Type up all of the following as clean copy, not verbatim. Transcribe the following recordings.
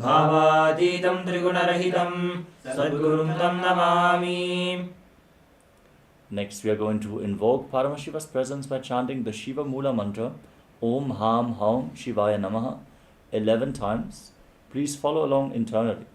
भावातीतं त्रिगुणरहितं सद्गुरुं तं Namami. Next, we are going to invoke Paramashiva's presence by chanting the Shiva Mula mantra Om Ham Haum Shivaya Namaha 11 times. Please follow along internally.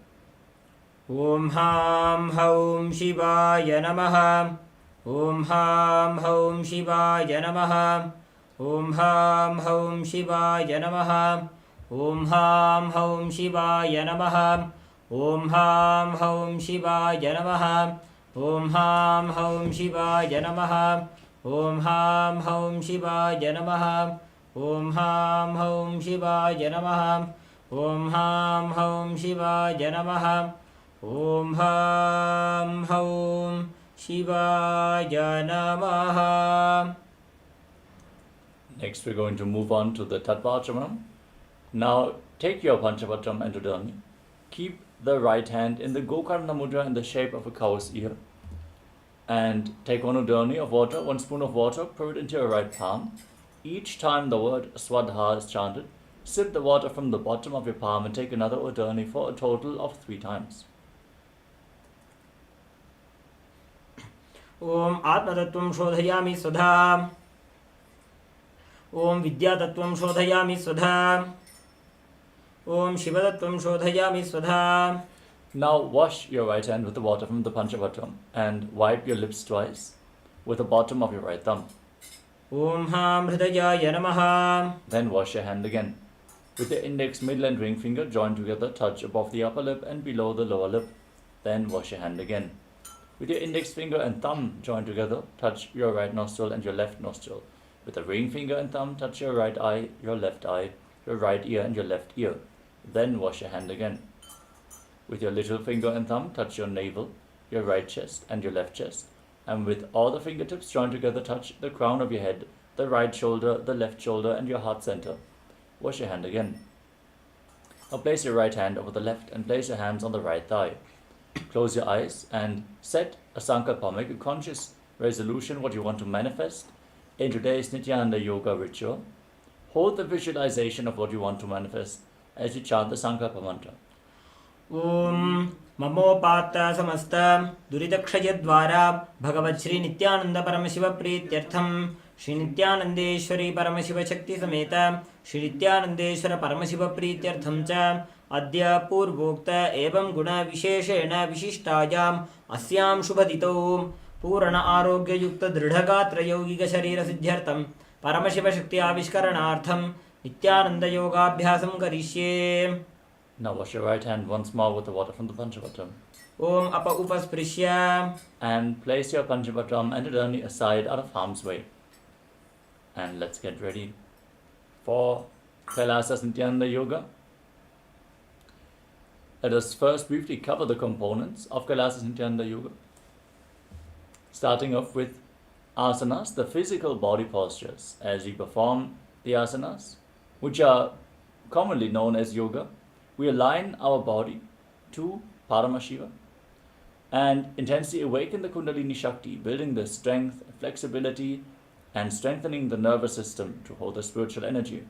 Om Ham Haum Shivaya Namaha. Om Ham Haum Shivaya Namaha. Om Ham Haum Shivaya Namaha. Om Ham Haum Shivaya Namaha. Om Ham Haum Shivaya Namaha. Om Ham Haum Shivaya Namaha. Om Ham Haum Shivaya Namaha. Om Ham Haum Shivaya Namaha. Om Ham Haum Shivaya Namaha. Om Ham Haum Shivaya Namaha. Next, we're going to move on to the Tattva-achamanam. Now, take your Panchapatram and Udani. Keep the right hand in the Gokarna Mudra in the shape of a cow's ear. And take one Udani of water, 1 spoon of water, pour it into your right palm. Each time the word Swadha is chanted, sip the water from the bottom of your palm and take another Udani for a total of 3 times. Om Atmatattvam Shodhayami Swadha. Om Vidyatattvam Shodhayami Swadha. Om Shivatattvam Shodhayami Swadha. Now wash your right hand with the water from the Panchapatram and wipe your lips twice with the bottom of your right thumb. Om Ham Hridayaya Namaha. Then wash your hand again. With the index, middle and ring finger joined together, touch above the upper lip and below the lower lip. Then wash your hand again. With your index finger and thumb joined together, touch your right nostril and your left nostril. With the ring finger and thumb, touch your right eye, your left eye, your right ear and your left ear. Then wash your hand again. With your little finger and thumb, touch your navel, your right chest and your left chest. And with all the fingertips joined together, touch the crown of your head, the right shoulder, the left shoulder and your heart center. Wash your hand again. Now place your right hand over the left and place your hands on the right thigh. Close your eyes and set a sankalpa, make a conscious resolution what you want to manifest in today's Nithyananda Yoga ritual. Hold the visualization of what you want to manifest as you chant the sankalpa mantra. Om Mamopata Samasta Duritakshayadvara Bhagavad Shri Nithyananda Paramashiva Prityartham Shri Nithyanandeshwari Paramashiva Shakti Sameta Shri Nithyanandeshwara Paramashiva Prityartham Cha Adya Purvokta Evam Guna Visheshena Vishishtayam Asyam Shubhadito Purana Arogya Yukta Dridhagatra Yogika Sharira Siddhyartham Paramashiva Shakti Avishkaranartham Nithyananda Yoga Abhyasam Karishye. Now wash your right hand once more with the water from the Panchapatram. Om Apa Upasprishya. And place your Panchapatram and Udani aside out of harm's way. And let's get ready for KAILASA's Nithyananda Yoga. Let us first briefly cover the components of KAILASA's Nithyananda Yoga. Starting off with asanas, the physical body postures. As we perform the asanas, which are commonly known as yoga, we align our body to Paramashiva and intensely awaken the Kundalini Shakti, building the strength, flexibility, and strengthening the nervous system to hold the spiritual energy.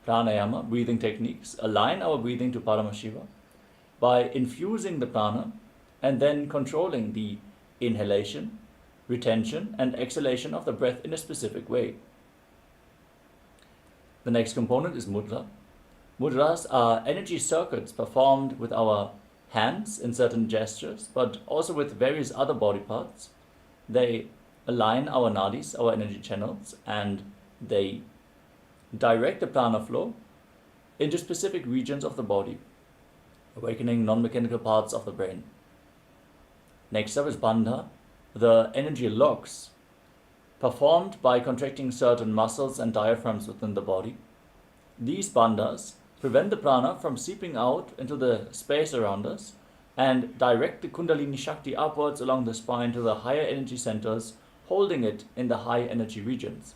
Pranayama, breathing techniques, align our breathing to Paramashiva by infusing the prana and then controlling the inhalation, retention, and exhalation of the breath in a specific way. The next component is mudra. Mudras are energy circuits performed with our hands in certain gestures, but also with various other body parts. They align our nadis, our energy channels, and they direct the prana flow into specific regions of the body, awakening non-mechanical parts of the brain. Next up is bandha, the energy locks, performed by contracting certain muscles and diaphragms within the body. These bandhas prevent the prana from seeping out into the space around us and direct the Kundalini Shakti upwards along the spine to the higher energy centers, holding it in the high energy regions.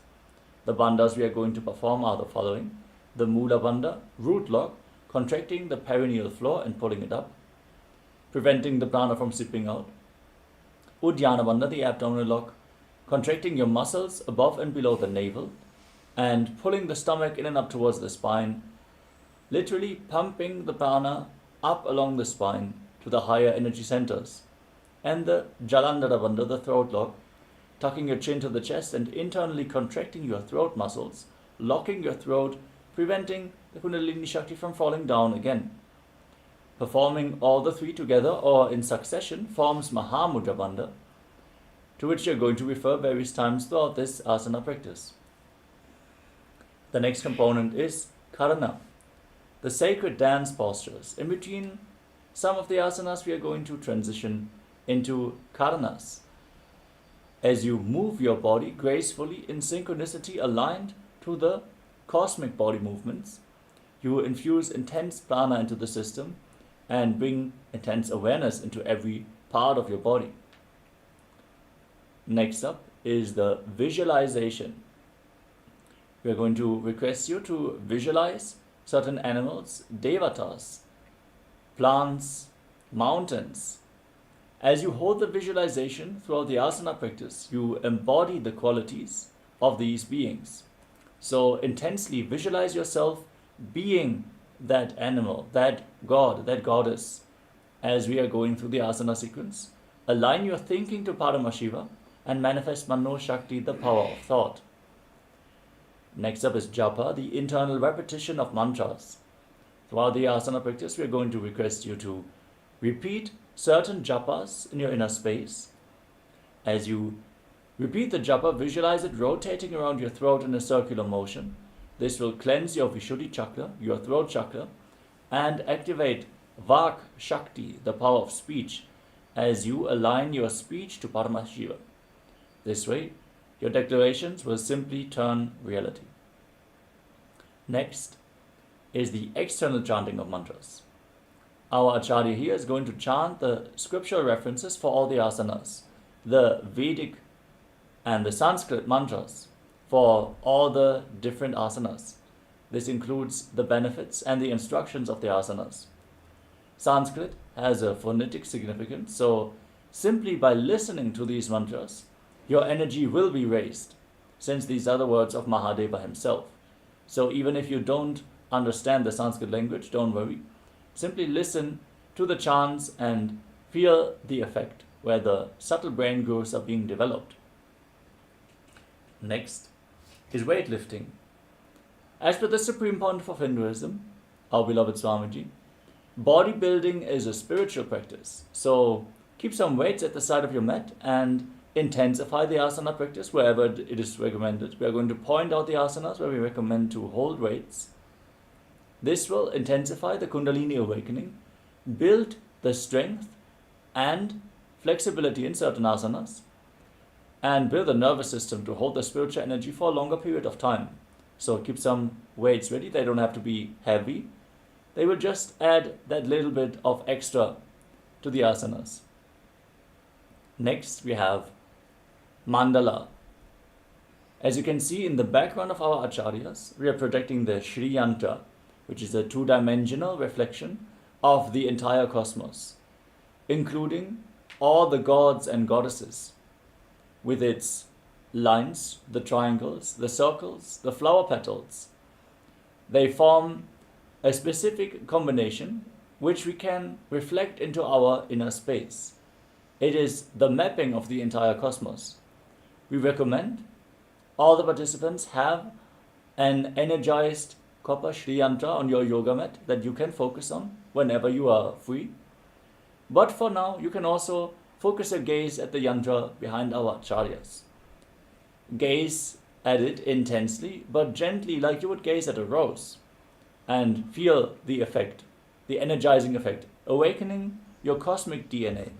The bandhas we are going to perform are the following: the Mula Bandha, root lock, contracting the perineal floor and pulling it up, preventing the prana from seeping out. Uddiyana Bandha, the abdominal lock, contracting your muscles above and below the navel and pulling the stomach in and up towards the spine, literally pumping the prana up along the spine to the higher energy centers. And the Jalandhara Bandha, the throat lock, tucking your chin to the chest and internally contracting your throat muscles, locking your throat, preventing the Kundalini Shakti from falling down again. Performing all the three together or in succession forms Mahamudra Bandha, to which you're going to refer various times throughout this asana practice. The next component is Karana, the sacred dance postures. In between some of the asanas, we are going to transition into Karanas. As you move your body gracefully in synchronicity aligned to the cosmic body movements, you infuse intense prana into the system and bring intense awareness into every part of your body. Next up is the visualization. We are going to request you to visualize certain animals, devatas, plants, mountains. As you hold the visualization throughout the asana practice, you embody the qualities of these beings. So intensely visualize yourself being that animal, that god, that goddess. As we are going through the asana sequence, align your thinking to Paramashiva and manifest Mano Shakti, the power of thought. Next up is japa, the internal repetition of mantras. Throughout the asana practice, we are going to request you to repeat certain japas in your inner space. As you repeat the japa, visualize it rotating around your throat in a circular motion. This will cleanse your Vishuddhi chakra, your throat chakra, and activate Vak Shakti, the power of speech, as you align your speech to Paramashiva. This way, your declarations will simply turn reality. Next is the external chanting of mantras. Our Acharya here is going to chant the scriptural references for all the asanas, the Vedic and the Sanskrit mantras for all the different asanas. This includes the benefits and the instructions of the asanas. Sanskrit has a phonetic significance, so simply by listening to these mantras, your energy will be raised, since these are the words of Mahadeva himself. So even if you don't understand the Sanskrit language, don't worry. Simply listen to the chants and feel the effect where the subtle brain growths are being developed. Next is weightlifting. As per the Supreme Pontiff of Hinduism, our beloved Swamiji, bodybuilding is a spiritual practice. So keep some weights at the side of your mat and intensify the asana practice wherever it is recommended. We are going to point out the asanas where we recommend to hold weights. This will intensify the Kundalini awakening, build the strength and flexibility in certain asanas, and build the nervous system to hold the spiritual energy for a longer period of time. So keep some weights ready. They don't have to be heavy. They will just add that little bit of extra to the asanas. Next we have mandala. As you can see in the background of our acharyas, we are projecting the Shri Yantra, which is a two-dimensional reflection of the entire cosmos, including all the gods and goddesses, with its lines, the triangles, the circles, the flower petals. They form a specific combination which we can reflect into our inner space. It is the mapping of the entire cosmos. We recommend all the participants have an energized copper Shri Yantra on your yoga mat that you can focus on whenever you are free. But for now, you can also focus your gaze at the yantra behind our acharyas. Gaze at it intensely, but gently, like you would gaze at a rose, and feel the effect, the energizing effect, awakening your cosmic DNA.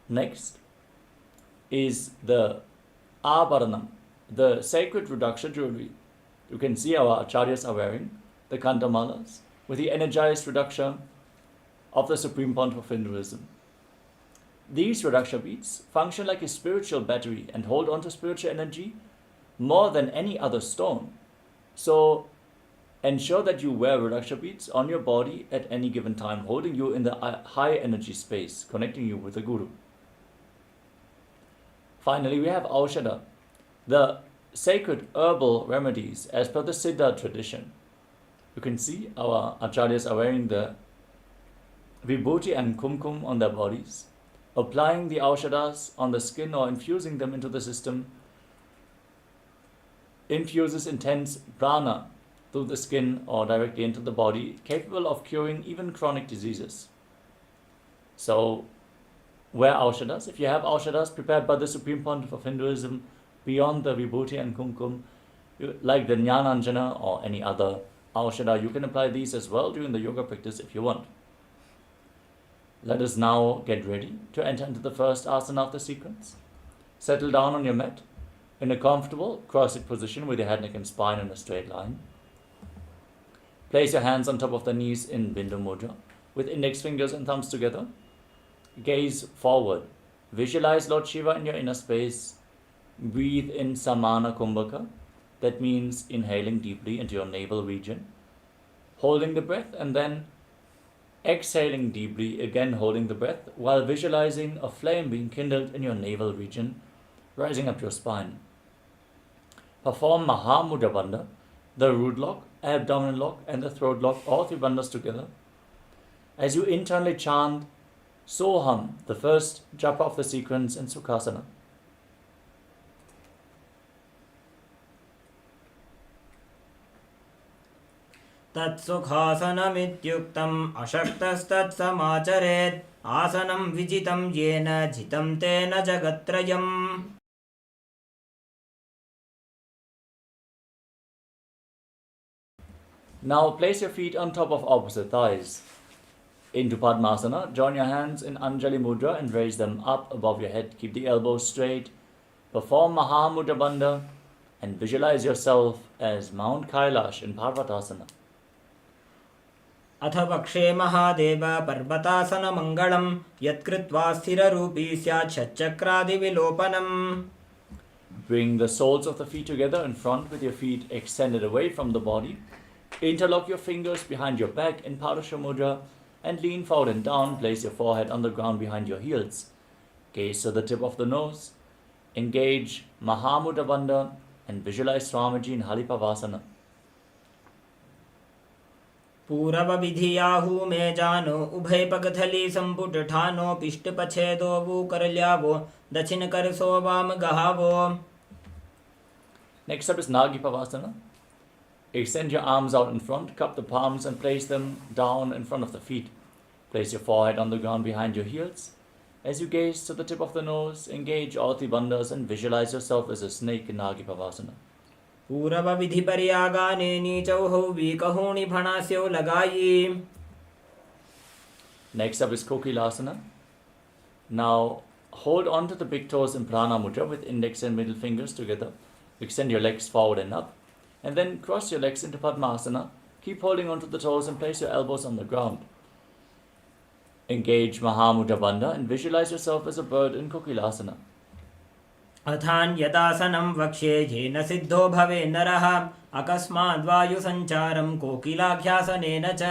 Next is the Abharanam, the sacred Rudraksha jewelry. You can see our acharyas are wearing the Kantamalas with the energized Rudraksha of the Supreme Pontiff of Hinduism. These Rudraksha beads function like a spiritual battery and hold on to spiritual energy more than any other stone. So ensure that you wear Rudraksha beads on your body at any given time, holding you in the high energy space, connecting you with the Guru. Finally, we have Aushadha, the sacred herbal remedies as per the Siddha tradition. You can see our acharyas are wearing the vibhuti and kumkum on their bodies, applying the aushadas on the skin or infusing them into the system, infuses intense prana through the skin or directly into the body, capable of curing even chronic diseases. So, wear aushadas. If you have aushadas prepared by the Supreme Pontiff of Hinduism beyond the vibhuti and kumkum, like the Jnananjana or any other aushada, you can apply these as well during the yoga practice if you want. Let us now get ready to enter into the first asana of the sequence. Settle down on your mat in a comfortable cross-legged position with your head, neck and spine in a straight line. Place your hands on top of the knees in Bindu Mudra with index fingers and thumbs together. Gaze forward. Visualize Lord Shiva in your inner space. Breathe in Samana Kumbhaka. That means inhaling deeply into your navel region, holding the breath, and then exhaling deeply, again holding the breath, while visualizing a flame being kindled in your navel region, rising up your spine. Perform Mahamudra Bandha, the root lock, abdominal lock, and the throat lock, all three bandhas together, as you internally chant Soham, the first japa of the sequence in Sukhasana. तत्सुखासनमित्युक्तम् अशक्तस्तत्समाचरेत् आसनं विजितं येन जितं तेन जगत्त्रयम्. Now place your feet on top of opposite thighs. Into Padmasana, join your hands in Anjali Mudra and raise them up above your head. Keep the elbows straight. Perform Mahamudra Bandha and visualize yourself as Mount Kailash in Parvatasana. अथ पक्षे महादेव पर्वतासनमङ्गलं यत्कृत्वा स्थिररूपी स्यात् षट्चक्रादिविलोपनम्. Bring the soles of the feet together in front with your feet extended away from the body. Interlock your fingers behind your back in Parasha Mudra and lean forward and down. Place your forehead on the ground behind your heels. Gaze to the tip of the nose. Engage Mahamudra Bandha and visualize Swamiji in Halipavasana. पूरवविधियाहू मे जानो उभयपगथली सम्पुटठानो पिष्टपछेदो वूकरल्यावो दक्षिणकरसो वामगहावो. Next up is Nagipavasana. Extend your arms out in front, cup the palms and place them down in front of the feet. Place your forehead on the ground behind your heels. As you gaze to the tip of the nose, engage all three bandhas and visualize yourself as a snake in Nagipavasana. पूरवविधिपर्यागाने नीचौहौ वीकहोणि भणास्यौ लगायि. Next up is Kokilasana. Now hold on to the big toes in Prana Mudra with index and middle fingers together. Extend your legs forward and up. And then cross your legs into Padmasana. Keep holding onto the toes and place your elbows on the ground. Engage Mahamudra Bandha and visualize yourself as a bird in Kokilasana. अथान्यतासनं वक्ष्ये येन सिद्धो भवे नरः अकस्माद्वायुसञ्चारं कोकिलाख्यासनेन च.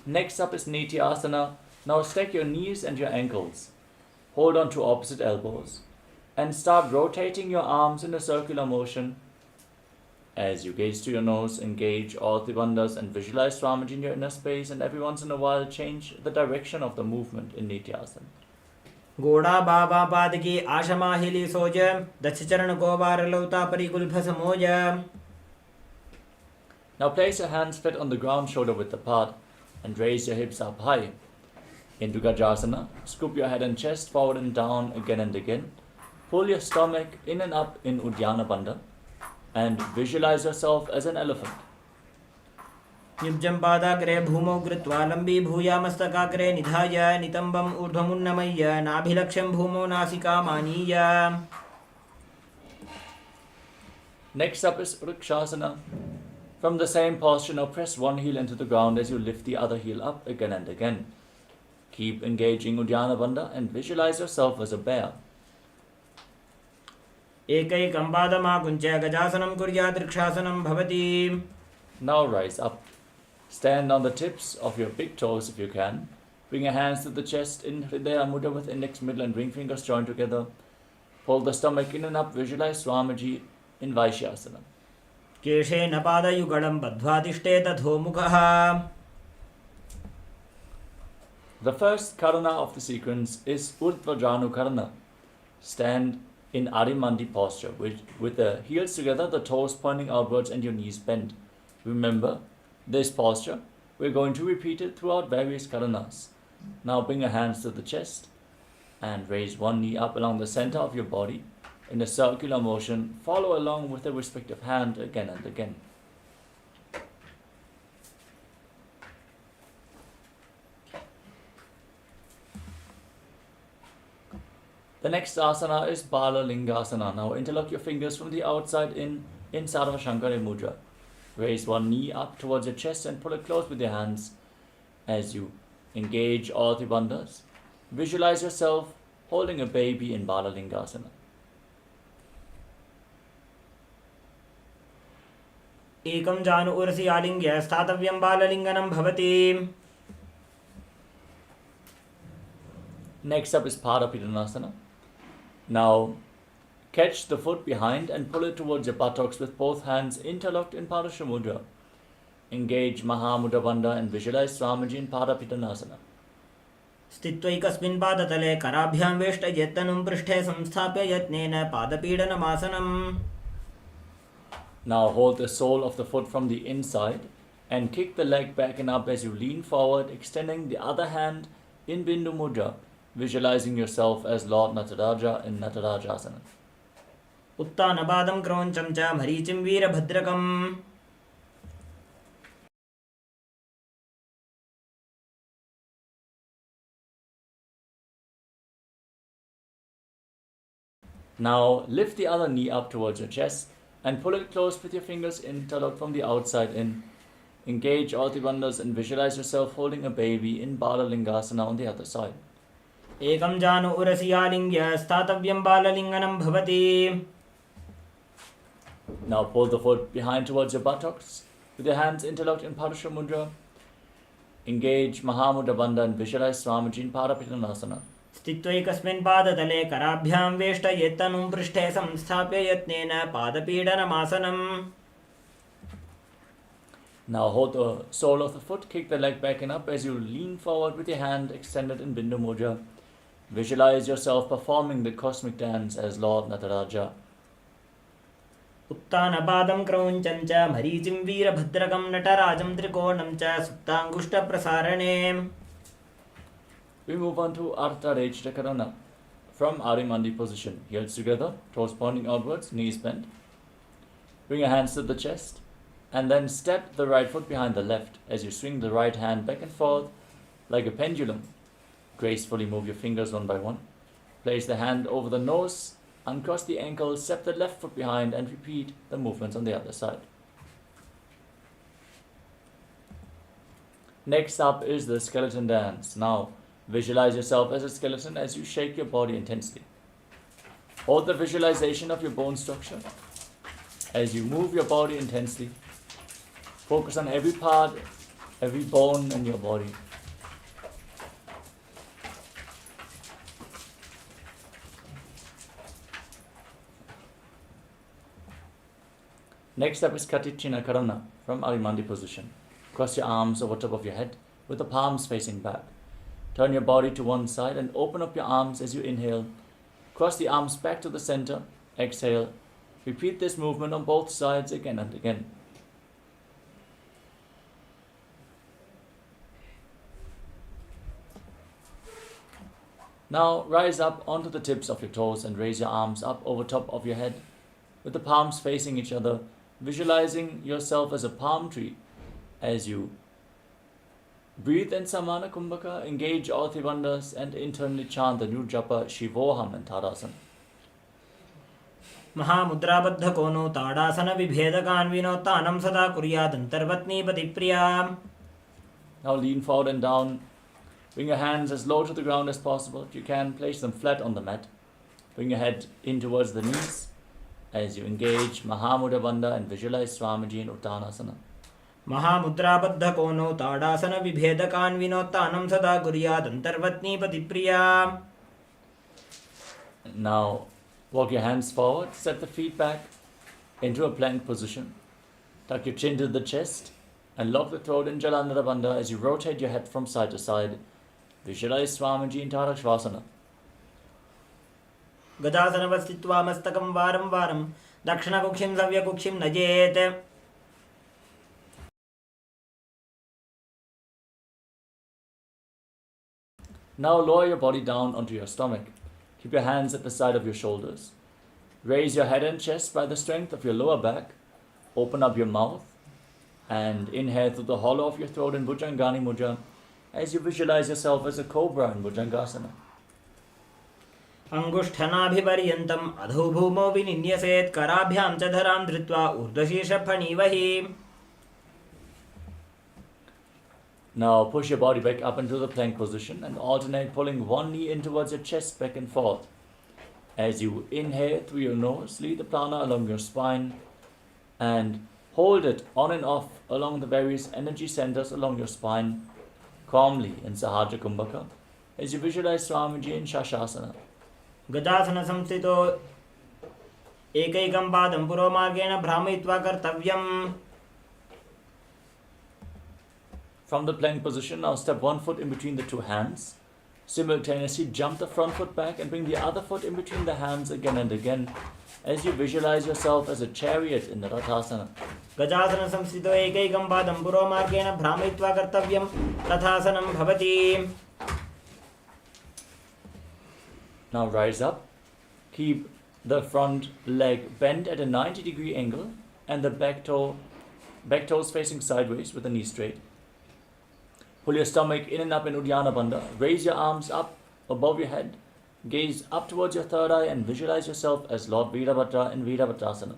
Next up is Nithyananda. Now stack your knees and your ankles. Hold on to opposite elbows and start rotating your arms in a circular motion. As you gaze to your nose, engage all the bandhas and visualize Swamiji in your inner space, and every once in a while change the direction of the movement in Nithyananda. गोड़ा बाबा पादकी आशमाहिली सोज दक्षचरण गोबार लौता परिकुल्भ समोज. Now place your hands flat on the ground, shoulder width apart, and raise your hips up high. Into Gajasana, scoop your head and chest forward and down again and again. Pull your stomach in and up in Uddiyana Bandha and visualize yourself as an elephant. युज्यं पादाग्रे भूमौ कृत्वा लम्बी भूयामस्तकाग्रे निधाय नितम्बम् ऊर्ध्वमुन्नमय्य नाभिलक्ष्यं भूमौ नासिकामानीय. Next up is Vrikshasana. From the same posture, now press one heel into the ground as you lift the other heel up again and again. Keep engaging Uddiyana Bandha and visualize yourself as a bear. एकैकं पादमाकुञ्च्य गजासनं कुर्यात् वृक्षासनं भवति. Now rise up. Stand on the tips of your big toes if you can. Bring your hands to the chest in Hridaya Mudra with index, middle and ring fingers joined together. Pull the stomach in and up. Visualize Swamiji in Vaishyasana. केशेन पादयुगलं बद्ध्वा तिष्ठेत अधोमुखः. The first karana of the sequence is Urdhva Karana. Stand in Adimandi posture, with the heels together, the toes pointing outwards and your knees bent. Remember this posture. We're going to repeat it throughout various karanas. Now bring your hands to the chest and raise one knee up along the center of your body in a circular motion. Follow along with the respective hand again and again. The next asana is Bala Lingasana. Now interlock your fingers from the outside in Sarva Shankara Mudra. Raise one knee up towards your chest and pull it close with your hands as you engage all three bandhas. Visualize yourself holding a baby in Bala Lingasana. एकं जानु उरसि आलिङ्ग्य स्थातव्यं बाललिङ्गनं भवति. Next up is Parapidanasana. Now catch the foot behind and pull it towards your buttocks with both hands interlocked in Padasha Mudra. Engage Mahamudra Bandha and visualize Swamiji in Parapidanasana. स्थित्वैकस्मिन् पादतले कराभ्यां वेष्टयत्तनुं पृष्ठे संस्थाप्य यत्नेन पादपीडनमासनम्. Now hold the sole of the foot from the inside and kick the leg back and up as you lean forward, extending the other hand in Bindu Mudra, visualizing yourself as Lord Nataraja in Natarajasana. उत्तानपादं क्रौञ्चं च मरीचिं वीरभद्रकम्. Now lift the other knee up towards your chest and pull it close with your fingers interlocked from the outside in. Engage all the bandhas and visualize yourself holding a baby in Bala Lingasana on the other side. एकं जानु उरसि आलिङ्ग्य स्थातव्यं बाललिङ्गनं भवति. Now pull the foot behind towards your buttocks with your hands interlocked in Padasha Mudra. Engage Mahamudra Bandha and visualize Swamiji in Parapidanasana. स्थित्वैकस्मिन् पादतले कराभ्यां वेष्टयत्तनुं पृष्ठे संस्थाप्य यत्नेन पादपीडनमासनम्. Now hold the sole of the foot, kick the leg back and up as you lean forward with your hand extended in Bindu Mudra. Visualize yourself performing the cosmic dance as Lord Nataraja. उत्तानपादं क्रौञ्चं च मरीचिं वीरभद्रकं नटराजं त्रिकोणं च सुप्ताङ्गुष्ठप्रसारणे. We move on to Ardha Rejta Karana. From Arimandi position, heels together, toes pointing outwards, knees bent. Bring your hands to the chest and then step the right foot behind the left as you swing the right hand back and forth like a pendulum. Gracefully move your fingers one by one. Place the hand over the nose, uncross the ankle, step the left foot behind and repeat the movements on the other side. Next up is the skeleton dance. Now, visualize yourself as a skeleton as you shake your body intensely. Hold the visualization of your bone structure as you move your body intensely. Focus on every part, every bone in your body. Next up is Katichina Karana from Arimandi position. Cross your arms over top of your head with the palms facing back. Turn your body to one side and open up your arms as you inhale. Cross the arms back to the center. Exhale. Repeat this movement on both sides again and again. Now rise up onto the tips of your toes and raise your arms up over top of your head with the palms facing each other, visualizing yourself as a palm tree as you breathe in Samana Kumbhaka, engage all three bandhas and internally chant the new japa Shivoham and Tadasana. महामुद्राबद्धकोनो ताडासनविभेदकान्विनोत्तानं सदा कुर्यादन्तर्वत्नीपतिप्रिया. Now lean forward and down. Bring your hands as low to the ground as possible. If you can, place them flat on the mat. Bring your head in towards the knees as you engage Mahamudra Bandha and visualize Swamiji in Uttanasana. महामुद्राबद्धकोनो ताडासनविभेदकान्विनोत्तानं सदा कुर्यादन्तर्वत्नीपतिप्रिया. Now walk your hands forward, set the feet back into a plank position. Tuck your chin to the chest and lock the throat in Jalandhara Bandha as you rotate your head from side to side. Visualize Swamiji in Tarakshvasana. गजासनवस्थित्वा मस्तकं वारं वारं दक्षिणकुक्षिं सव्यकुक्षिं नजेत्. Now lower your body down onto your stomach. Keep your hands at the side of your shoulders. Raise your head and chest by the strength of your lower back. Open up your mouth and inhale through the hollow of your throat in Bhujangani Mudra as you visualize yourself as a cobra in Bhujangasana. अंगुष्ठनाभिपर्यन्तम् अधो भूमौ विनिन्यसेत् कराभ्यां च धरां धृत्वा ऊर्ध्वशीर्षफणीवहि. Now push your body back up into the plank position and alternate pulling one knee in towards your chest back and forth. As you inhale through your nose, lead the prana along your spine and hold it on and off along the various energy centers along your spine calmly in Sahaja Kumbhaka as you visualize Swamiji in Shashasana. गजासन संस्थितो एकैकं पादं पुरोमार्गेण भ्रामयित्वा कर्तव्यम्. From the plank position, now step one foot in between the two hands. Simultaneously jump the front foot back and bring the other foot in between the hands again and again as you visualize yourself as a chariot in the Rathasana. गजासन संस्थितो एकैकं पादं पुरोमार्गेण भ्रामयित्वा कर्तव्यं तथासनं भवति. Now rise up. Keep the front leg bent at a 90-degree angle and the back toes facing sideways with the knee straight. Pull your stomach in and up in Uddiyana Bandha. Raise your arms up above your head. Gaze up towards your third eye and visualize yourself as Lord Virabhadra in Virabhadrasana.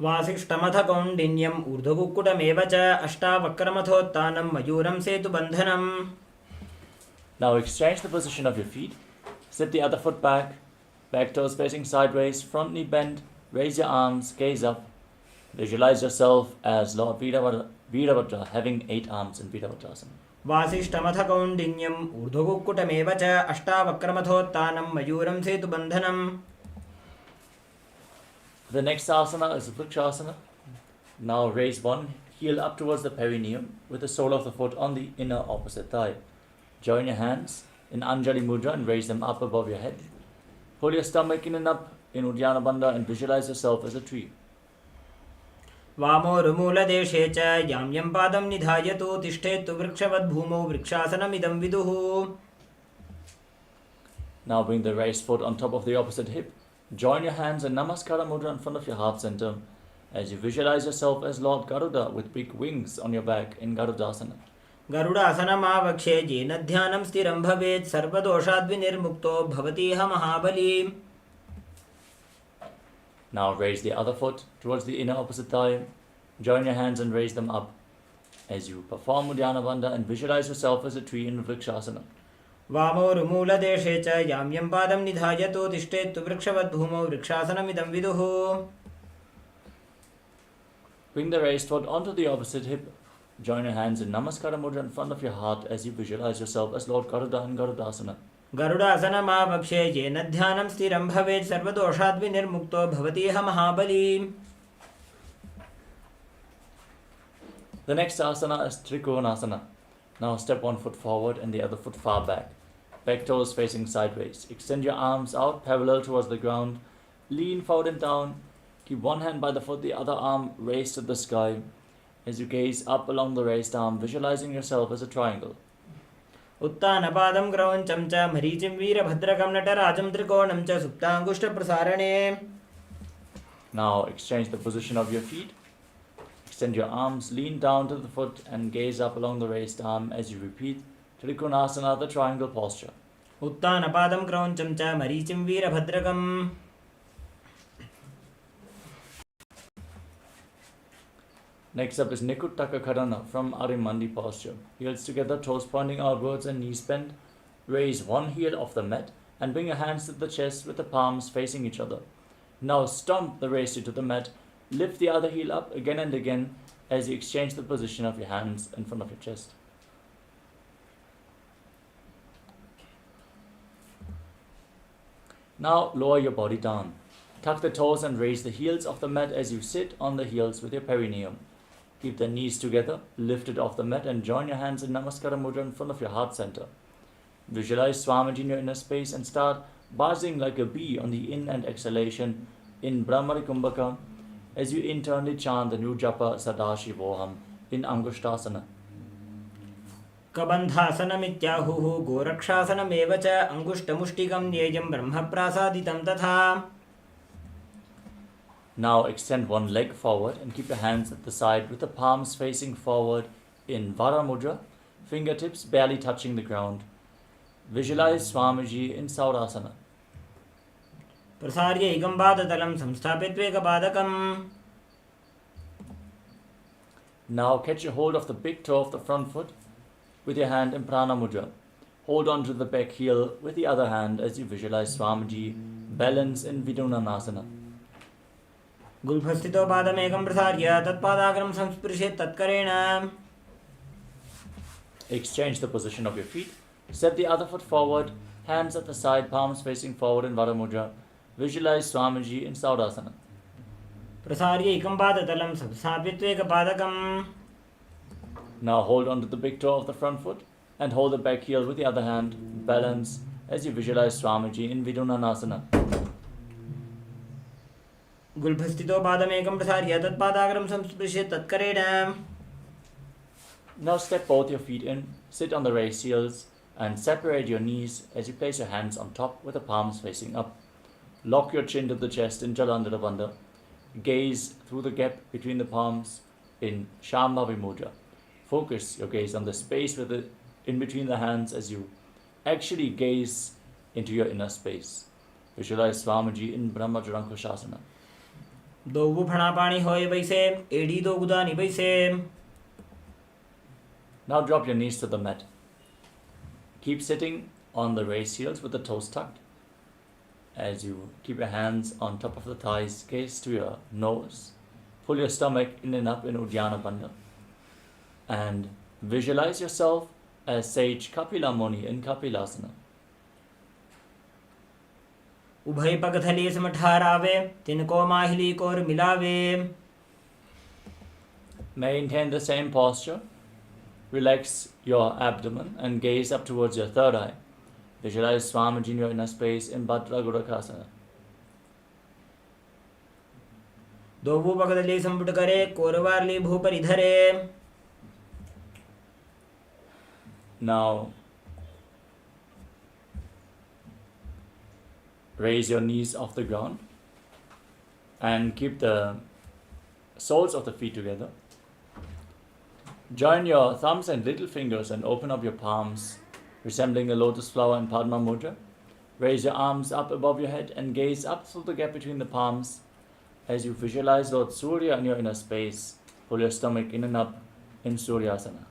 वासिष्ठमथ कौण्डिन्यम् ऊर्ध्वकुक्कुटमेव च अष्टावक्रमथोत्थानं मयूरं सेतुबन्धनम्. Now exchange the position of your feet. Sit the other foot back. Back toes facing sideways. Front knee bent. Raise your arms. Gaze up. Visualize yourself as Lord Virabhadra having 8 arms in Virabhadrasana. वासिष्ठमथ कौण्डिन्यम् ऊर्ध्वकुक्कुटमेव च अष्टावक्रमथोत्थानं मयूरं सेतुबन्धनम्. The next asana is Vrikshasana. Now raise one heel up towards the perineum with the sole of the foot on the inner opposite thigh. Join your hands in Anjali Mudra and raise them up above your head. Pull your stomach in and up in Uddiyana Bandha and visualize yourself as a tree. वामोरुमूलदेशे च यां यं पादं निधायतु तिष्ठेत्तु वृक्षवद्भूमौ वृक्षासनमिदं विदुः. Now bring the raised foot on top of the opposite hip. Join your hands in Namaskara Mudra in front of your heart center as you visualize yourself as Lord Garuda with big wings on your back in Garudasana. गरुडासनमावक्षे येन ध्यानं स्थिरं भवेत् सर्वदोषाद्विनिर्मुक्तो भवतीह महाबली. Now raise the other foot towards the inner opposite thigh. Join your hands and raise them up as you perform Uddiyana Bandha and visualize yourself as a tree in Vrikshasana. वामोरुमूलदेशे च यां यं पादं निधायतु तिष्ठेत्तु वृक्षवद्भूमौ वृक्षासनमिदं विदुः. Bring the raised foot onto the opposite hip. Join your hands in Namaskara Mudra in front of your heart as you visualize yourself as Lord Garuda in Garudasana. गरुडासनमावक्षे येन ध्यानं स्थिरं भवेत् सर्वदोषाद्विनिर्मुक्तो भवतीह महाबली. The next asana is Trikonasana. Now step one foot forward and the other foot far back. Back toes facing sideways. Extend your arms out parallel towards the ground. Lean forward and down. Keep one hand by the foot, the other arm raised to the sky. As you gaze up along the raised arm, visualizing yourself as a triangle. उत्तानपादं क्रौञ्चं च मरीचिं वीरभद्रकं नटराजं त्रिकोणं च सुप्ताङ्गुष्ठप्रसारणे. Now exchange the position of your feet. Extend your arms, lean down to the foot and gaze up along the raised arm as you repeat Trikonasana, the triangle posture. उत्तानपादं क्रौञ्चं च मरीचिं वीरभद्रकम्. Next up is Nikuttaka Karana from Arimandi posture. Heels together, toes pointing outwards and knees bent. Raise one heel off the mat and bring your hands to the chest with the palms facing each other. Now stomp the raised heel to the mat. Lift the other heel up again and again as you exchange the position of your hands in front of your chest. Now lower your body down. Tuck the toes and raise the heels off the mat as you sit on the heels with your perineum. Keep the knees together, lifted off the mat, and join your hands in Namaskara Mudra in front of your heart center. Visualize Swamiji in your inner space and start buzzing like a bee on the in and exhalation in Brahmari Kumbhaka as you internally chant the new japa Sadashivoham in Angushtasana. कबन्धासनमित्याहुः गोरक्षासनमेव च अङ्गुष्टमुष्टिकं न्येयं ब्रह्मप्रासादितं तथा. Now extend one leg forward and keep your hands at the side with the palms facing forward in Vara Mudra, fingertips barely touching the ground. Visualize Swamiji in Saurasana. प्रसार्य एकं पादतलं संस्थाप्यत्वेकपादकम्. Now catch a hold of the big toe of the front foot with your hand in Prana Mudra. Hold on to the back heel with the other hand as you visualize Swamiji balance in Vidunanasana. गुल्फस्थितो पादमेकं प्रसार्य तत्पादाग्रं संस्पृशेत् तत्करेण. Exchange the position of your feet. Step the other foot forward, hands at the side, palms facing forward in Vara Mudra. Visualize Swamiji in Saurasana. प्रसार्य एकं पादतलं संस्थाप्यत्वेकपादकम्. Now hold on to the big toe of the front foot and hold the back heel with the other hand. Balance as you visualize Swamiji in Vidunanasana. गुल्फस्थितो पादमेकं प्रसार्य तत्पादाग्रं संस्पृशेत् तत्करेण. Now step both your feet in, sit on the raised heels and separate your knees as you place your hands on top with the palms facing up. Lock your chin to the chest in Jalandhara Bandha. Gaze through the gap between the palms in Shambhavi Mudra. Focus your gaze on the space in between the hands as you actually gaze into your inner space. Visualize Swamiji in Brahmajarankushasana. Dogu फणापाणि होय वैसे AD दो गुदानि वैसे. Now drop your knees to the mat. Keep sitting on the raised heels with the toes tucked. As you keep your hands on top of the thighs, gaze to your nose. Pull your stomach in and up in Uddiyana Bandha. And visualize yourself as sage Kapila Muni in Kapilasana. उभय पगथले समठारावे तिनको माहिली core मिलावे. Maintain the same posture. Relax your abdomen and gaze up towards your third eye. Visualize Swamiji in your inner space in Bhadra Gurakasana. Dogu पगथले संपुट करे कोरवारली भूपरि धरे. Now raise your knees off the ground and keep the soles of the feet together. Join your thumbs and little fingers and open up your palms, resembling a lotus flower in Padma Mudra. Raise your arms up above your head and gaze up through the gap between the palms as you visualize Lord Surya in your inner space. Pull your stomach in and up in Suryasana.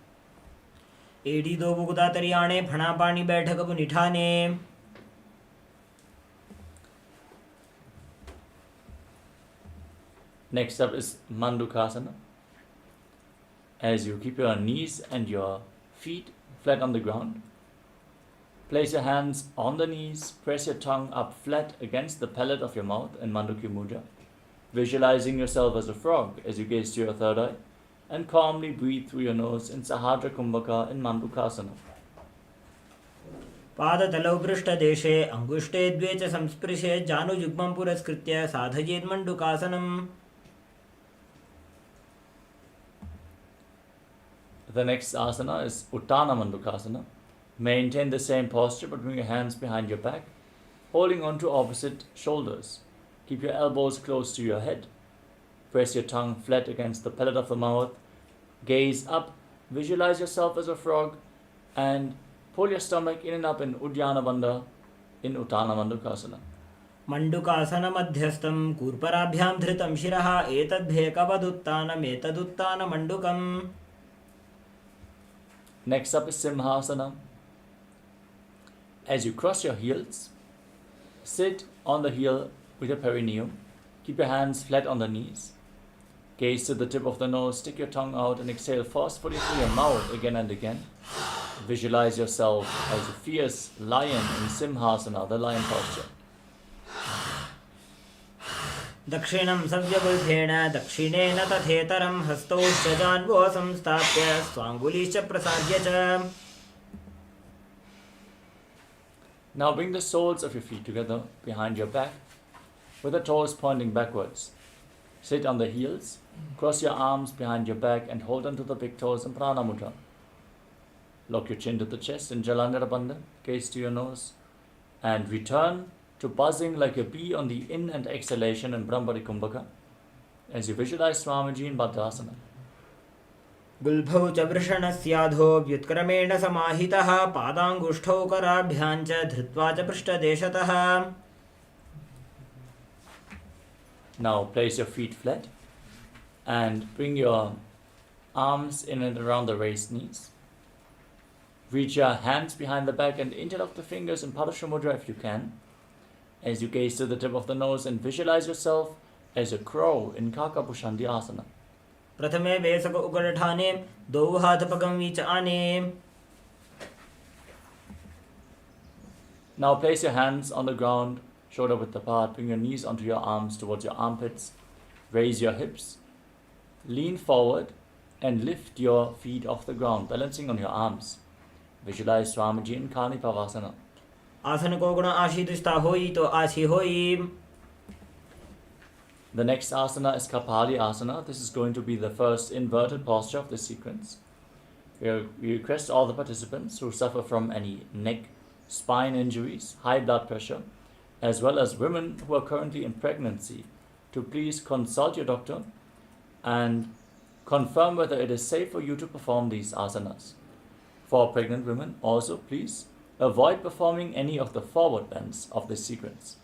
एडी दो बुगदा तरियाणे फणापाणि बैठक निठाने. Next up is Mandukasana. As you keep your knees and your feet flat on the ground, place your hands on the knees, press your tongue up flat against the palate of your mouth in Mandukya Mudra, visualizing yourself as a frog as you gaze to your third eye, and calmly breathe through your nose in Sahadra Kumbhaka in Mandukasana. पादतलौ पृष्ठदेशे अङ्गुष्टे द्वे च संस्पृशे जानुयुग्मं पुरस्कृत्य साधयेत् मण्डुकासनम्. The next asana is Uttana Mandukasana. Maintain the same posture but bring your hands behind your back, holding on to opposite shoulders. Keep your elbows close to your head. Press your tongue flat against the palate of the mouth. Gaze up, visualize yourself as a frog, and pull your stomach in and up in Uddiyana Bandha in Uttana Mandukasana. मण्डुकासनमध्यस्थं कूर्पराभ्यां धृतं शिरः एतद्भेकवदुत्तानमेतदुत्तानमण्डुकम्. Next up is Simhasana. As you cross your heels, sit on the heel with your perineum. Keep your hands flat on the knees. Gaze to the tip of the nose, stick your tongue out and exhale forcefully through your mouth again and again. Visualize yourself as a fierce lion in Simhasana, the lion posture. दक्षिणं सव्यगुल्फेण दक्षिणेन तथेतरं हस्तौश्च जान्वो संस्थाप्य स्वाङ्गुलीश्च प्रसार्य च. Now bring the soles of your feet together behind your back with the toes pointing backwards. Sit on the heels, cross your arms behind your back and hold onto the big toes in Prana Mudra. Lock your chin to the chest in Jalandhara Bandha, gaze to your nose, and return to buzzing like a bee on the in and exhalation in Brahmari Kumbhaka as you visualize Swamiji in Bhadrasana. गुल्फौ च वृषणस्याधो व्युत्क्रमेण समाहितः पादाङ्गुष्ठौ कराभ्यां च धृत्वा च पृष्ठदेशतः. Now place your feet flat and bring your arms in and around the raised knees. Reach your hands behind the back and interlock the fingers in Padasha Mudra if you can, as you gaze to the tip of the nose and visualize yourself as a crow in Kakabhushandi Asana. प्रथमे वेसक उगडठाने द्वौ हाथपगं च आने. Now place your hands on the ground, shoulder width apart. Bring your knees onto your arms towards your armpits. Raise your hips. Lean forward and lift your feet off the ground, balancing on your arms. Visualize Swamiji in Kani Pavasana. आसन को गुण आशीतुष्टा होई तो आशी होई. The next asana is Kapali Asana. This is going to be the first inverted posture of this sequence. We request all the participants who suffer from any neck, spine injuries, high blood pressure, as well as women who are currently in pregnancy, to please consult your doctor and confirm whether it is safe for you to perform these asanas. For pregnant women, also please avoid performing any of the forward bends of this sequence.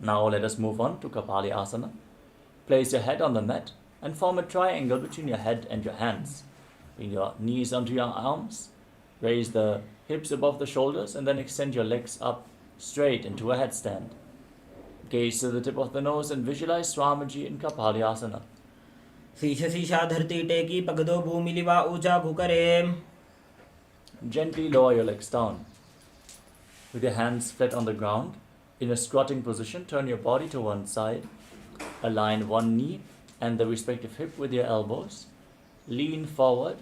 Now let us move on to Kapali Asana. Place your head on the mat and form a triangle between your head and your hands. Bring your knees onto your arms, raise the hips above the shoulders, and then extend your legs up straight into a headstand. Gaze to the tip of the nose and visualize Swamiji in Kapali Asana. शीश शीशा धरती टेकी पगदो भूमिलिवा ऊंचा घुकरे. Gently lower your legs down. With your hands flat on the ground, in a squatting position, turn your body to one side. Align one knee and the respective hip with your elbows. Lean forward.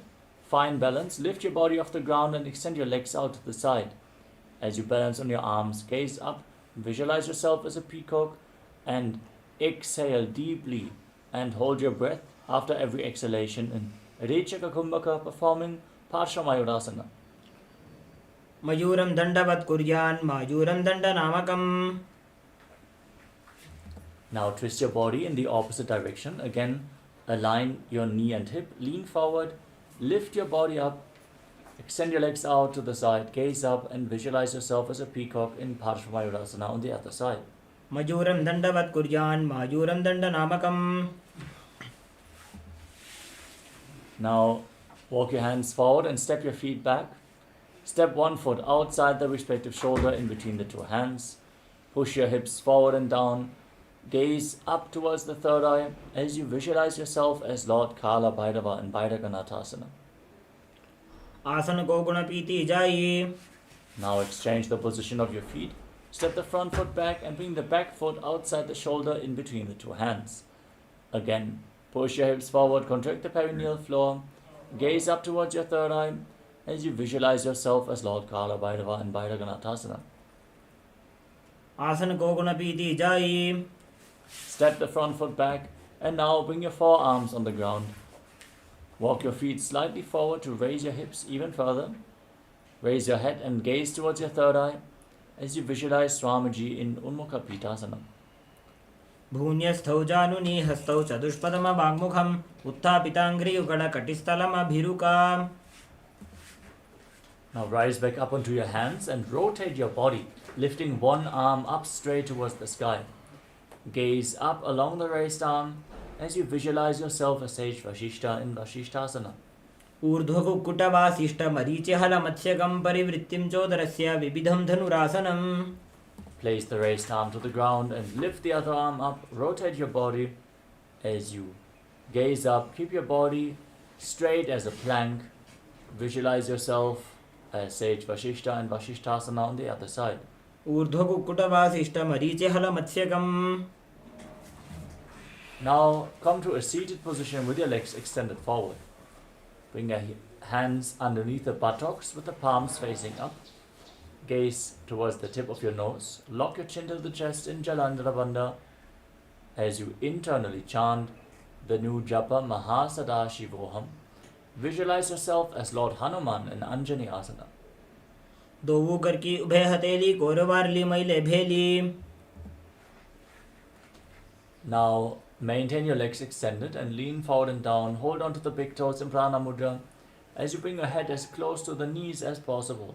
Find balance. Lift your body off the ground and extend your legs out to the side. As you balance on your arms, gaze up. Visualize yourself as a peacock and exhale deeply and hold your breath after every exhalation in Rechaka Kumbhaka, performing Parshamayurasana. मयूरं दण्डवत् कुर्यान् मायूरं दण्डनामकम्. Now twist your body in the opposite direction. Again, align your knee and hip, lean forward, lift your body up, extend your legs out to the side, gaze up and visualize yourself as a peacock in Parshamayurasana on the other side. मयूरं दण्डवत् कुर्यान् मायूरं दण्डनामकम्. Now walk your hands forward and step your feet back. Step one foot outside the respective shoulder in between the two hands. Push your hips forward and down. Gaze up towards the third eye as you visualize yourself as Lord Kala Bhairava in Bhairaganathasana. आसन को गुण पीति जाई. Now exchange the position of your feet. Step the front foot back and bring the back foot outside the shoulder in between the two hands. Again, push your hips forward, contract the perineal floor. Gaze up towards your third eye as you visualize yourself as Lord Kala Bhairava in Bhairaganathasana. आसन को गुण पीति जाई. Step the front foot back and now bring your forearms on the ground. Walk your feet slightly forward to raise your hips even further. Raise your head and gaze towards your third eye as you visualize Swamiji in Unmukha Pitasana. भून्यस्थौ जानुनी हस्तौ चतुष्पदम वाग्मुखम् उत्थापिताङ्घ्रियुगल कटिस्थलम अभिरुका. Now rise back up onto your hands and rotate your body, lifting one arm up straight towards the sky. Gaze up along the raised arm as you visualize yourself as Sage Vashishta in Vashishtasana. ऊर्ध्वकुक्कुटवासिष्ठ मरीचिहल मत्स्यकं परिवृत्तिं चोदरस्य विविधं धनुरासनम्. Place the raised arm to the ground and lift the other arm up. Rotate your body as you gaze up. Keep your body straight as a plank. Visualize yourself as Sage Vashishta and Vashishtasana on the other side. ऊर्ध्वकुक्कुटवासिष्ठ मरीचिहल मत्स्यकम्. Now come to a seated position with your legs extended forward. Bring your hands underneath the buttocks with the palms facing up. Gaze towards the tip of your nose. Lock your chin to the chest in Jalandhara Bandha as you internally chant the new japa Maharishi. Visualize yourself as Lord Hanuman in Anjani Asana. दोवू करकी उभय हथेली कोरवारली मैले भेली. Now maintain your legs extended and lean forward and down. Hold on to the big toes in Prana Mudra as you bring your head as close to the knees as possible.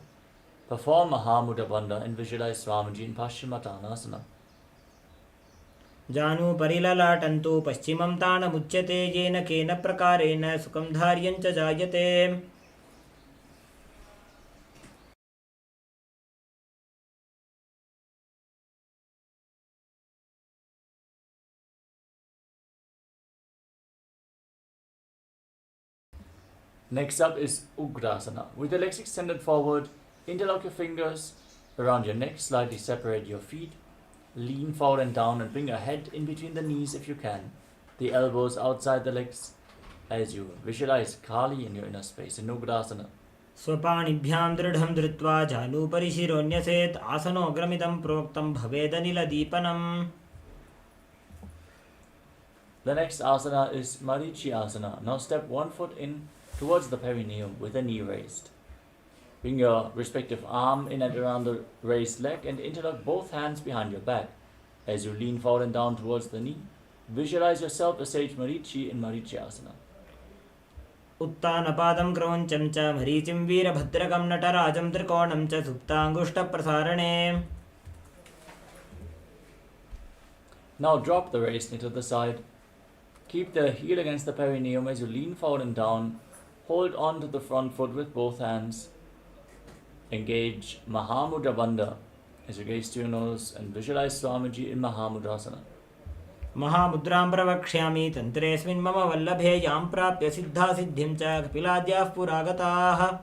Perform Mahamudra Bandha and visualize Swamiji in Paschimottanasana. जानु परिललाटन्तु पश्चिमं ताणमुच्यते येन केन प्रकारेण सुखं धार्यं च जायते. Next up is Ugrasana. With your legs extended forward, interlock your fingers around your neck, slightly separate your feet, lean forward and down and bring your head in between the knees if you can, the elbows outside the legs as you visualize Kali in your inner space in Ugrasana. स्वपाणिभ्यां दृढं धृत्वा जानुपरि शिरोन्यसेत् आसनोऽग्रमिदं प्रोक्तं भवेदनिलदीपनम्. The next asana is Maharishi Asana. Now step one foot in towards the perineum with the knee raised. Bring your respective arm in and around the raised leg and interlock both hands behind your back. As you lean forward and down towards the knee, visualize yourself as sage Maharishi in Maharishi Asana. उत्तानपादं क्रौञ्चं च मरीचिं वीरभद्रकं नटराजं त्रिकोणं च सुप्ताङ्गुष्ठप्रसारणे. Now drop the raised knee to the side. Keep the heel against the perineum as you lean forward and down. Hold on to the front foot with both hands. Engage Mahamudra Bandha as you gaze to your nose and visualize Swamiji in Mahamudrasana. महामुद्रां प्रवक्ष्यामि तन्त्रेऽस्मिन् मम वल्लभे यां प्राप्य सिद्धा सिद्धिं च कपिलाद्याः पुरागताः.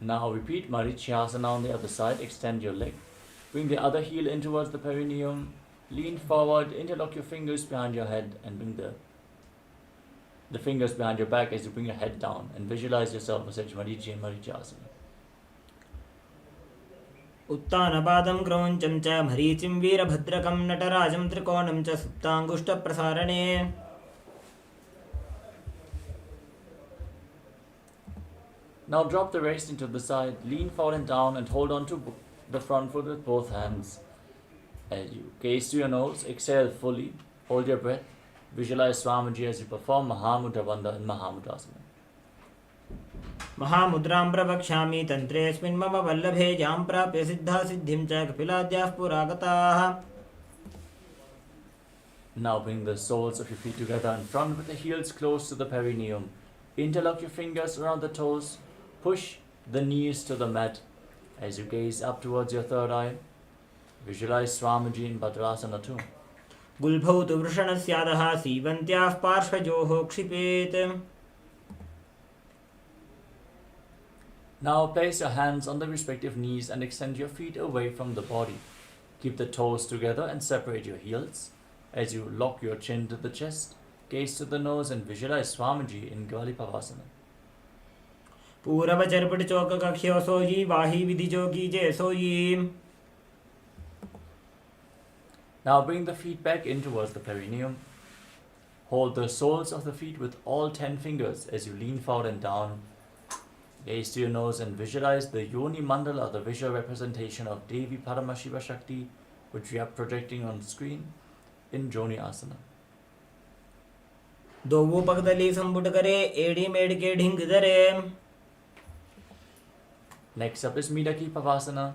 Now repeat Maharishi on the other side. Extend your leg. Bring the other heel in towards the perineum. Lean forward, interlock your fingers behind your head and bring the fingers behind your back as you bring your head down and visualize yourself as Maharishi and Maharishi. उत्तानपादं क्रौञ्चं च मरीचिं वीरभद्रकं नटराजं त्रिकोणं च सुप्ताङ्गुष्ठप्रसारणे. Now drop the waist into the side, lean forward and down and hold on to the front foot with both hands. As you gaze to your nose, exhale fully, hold your breath, visualize Swamiji as you perform Mahamudra Bandha in Mahamudrasana. महामुद्रां प्रवक्ष्यामि तन्त्रेऽस्मिन् मम वल्लभे यां प्राप्य सिद्धा सिद्धिं च कपिलाद्याः पुरागताः. Now bring the soles of your feet together in front with the heels close to the perineum. Interlock your fingers around the toes. Push the knees to the mat as you gaze up towards your third eye. Visualize Swamiji in Bhadrasana too. गुल्भौ तु वृषणस्यादः सीवन्त्याः पार्श्वयोः क्षिपेत्. Now place your hands on the respective knees and extend your feet away from the body. Keep the toes together and separate your heels. As you lock your chin to the chest, gaze to the nose and visualize Swamiji in Gvalipavasana. पूरवचर्पट चौक कक्ष्यो सोयी वाही विधि जोगी जय सोयी. Now bring the feet back in towards the perineum. Hold the soles of the feet with all 10 fingers as you lean forward and down. Gaze to your nose and visualize the Yoni Mandala, the visual representation of Devi Paramashiva Shakti, which we are projecting on screen in Joni Asana. दोवू पगदली संबुट करे एड़ी मेड़ के ढिंग धरे. Next up is Midaki Pavasana.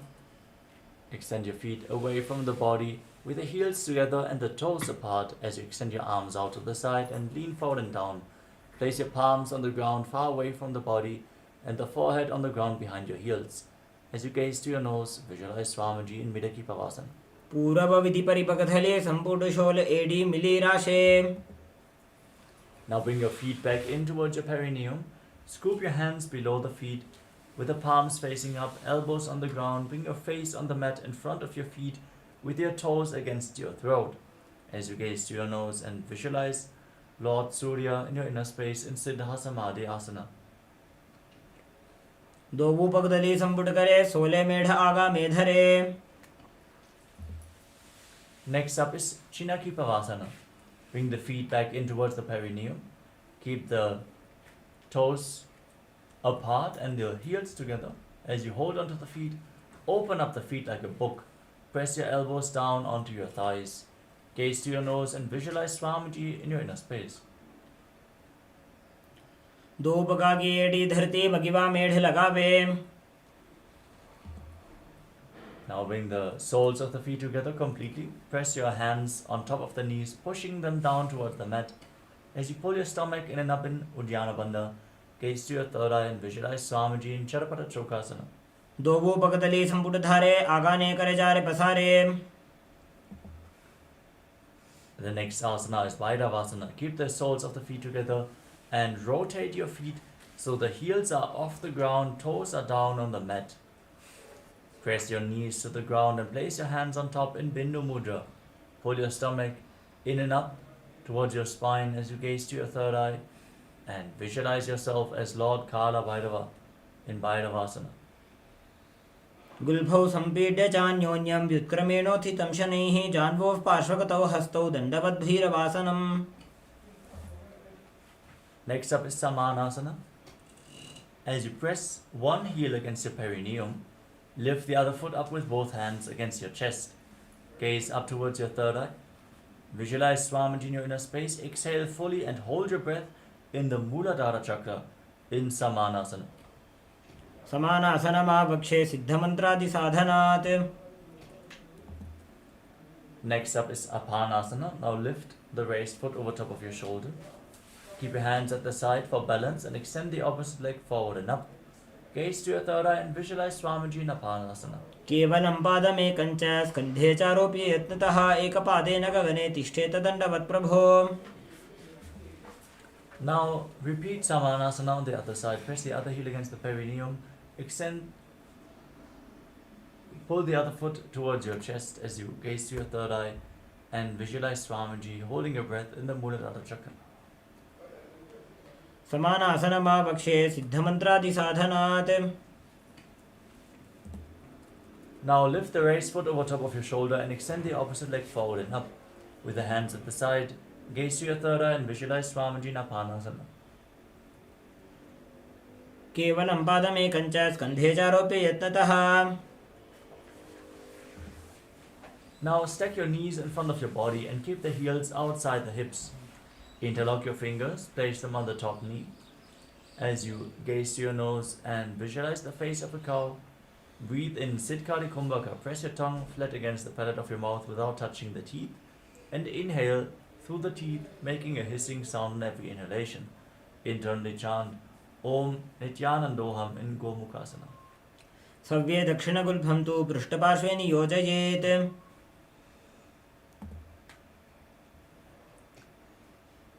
Extend your feet away from the body with the heels together and the toes apart as you extend your arms out to the side and lean forward and down. Place your palms on the ground far away from the body and the forehead on the ground behind your heels. As you gaze to your nose, visualize Swamiji in Midaki Pavasana. पूरव विधि परिपकथले संपुट शोल एड़ी मिली राशे. Now bring your feet back in towards your perineum. Scoop your hands below the feet. with the palms facing up, elbows on the ground. Bring your face on the mat in front of your feet with your toes against your throat. As you gaze to your nose and visualize Lord Surya in your inner space in Siddha Samadhi Asana. दोबू पगदली संपुट करे, सोले मेढ़ आगा मेधरे. Next up is Chinakipavasana. Bring the feet back in towards the perineum. Keep the toes apart and the heels together. As you hold onto the feet, open up the feet like a book. Press your elbows down onto your thighs. Gaze to your nose and visualize Swamiji in your inner space. दो बगागी AD धरती मगिवा मेढ़ लगावे. Now bring the soles of the feet together completely. Press your hands on top of the knees, pushing them down towards the mat. As you pull your stomach in and up in Uddiyana Bandha, gaze to your third eye and visualize Swamiji in Charapata Chokasana. दोबू पगदली संपुट धारे, आगाने करे जारे पसारे. The next asana is Vaidavasana. Keep the soles of the feet together and rotate your feet so the heels are off the ground, toes are down on the mat. Press your knees to the ground and place your hands on top in Bindu Mudra. Pull your stomach in and up towards your spine as you gaze to your third eye and visualize yourself as Lord Kala Bhairava in Bhairavasana. गुल्फौ संपीड्य चान्योन्यं व्युत्क्रमेणोत्थितं शनैः जान्वोः पार्श्वगतौ हस्तौ दण्डवद्भीरवासनम्. Next up is Samanasana. As you press one heel against your perineum, lift the other foot up with both hands against your chest. Gaze up towards your third eye. Visualize Swamiji in your inner space. Exhale fully and hold your breath in the Muladhara Chakra in Samanasana. समानासनमावक्षे सिद्धमन्त्रादि साधनात्. Next up is Apanasana. Now lift the raised foot over top of your shoulder. Keep your hands at the side for balance and extend the opposite leg forward and up. Gaze to your third eye and visualize Swamiji in Apanasana. केवलं पादमेकं च स्कन्धे चारोप्य यत्नतः एकपादेन गगने तिष्ठेत दण्डवत् प्रभो. Now repeat Samanasana on the other side. Press the other heel against the perineum. Extend, pull the other foot towards your chest as you gaze to your third eye and visualize Swamiji holding your breath in the Muladhara Chakra. समानासनमावक्षे सिद्धमन्त्रादि साधनात्. Now lift the raised foot over top of your shoulder and extend the opposite leg forward and up. With the hands at the side, gaze to your third eye and visualize Swamiji in Apanasana. केवलं पादमेकं च स्कन्धे चारोप्य यत्नतः. Now stack your knees in front of your body and keep the heels outside the hips. Interlock your fingers, place them on the top knee. As you gaze to your nose and visualize the face of a cow, breathe in Siddhkari Kumbhaka. Press your tongue flat against the palate of your mouth without touching the teeth. And inhale through the teeth, making a hissing sound in every inhalation. Internally chant Om Nithyanandoham in Gomukasana. सव्ये दक्षिणगुल्फं तु पृष्ठपार्श्वे नियोजयेत्.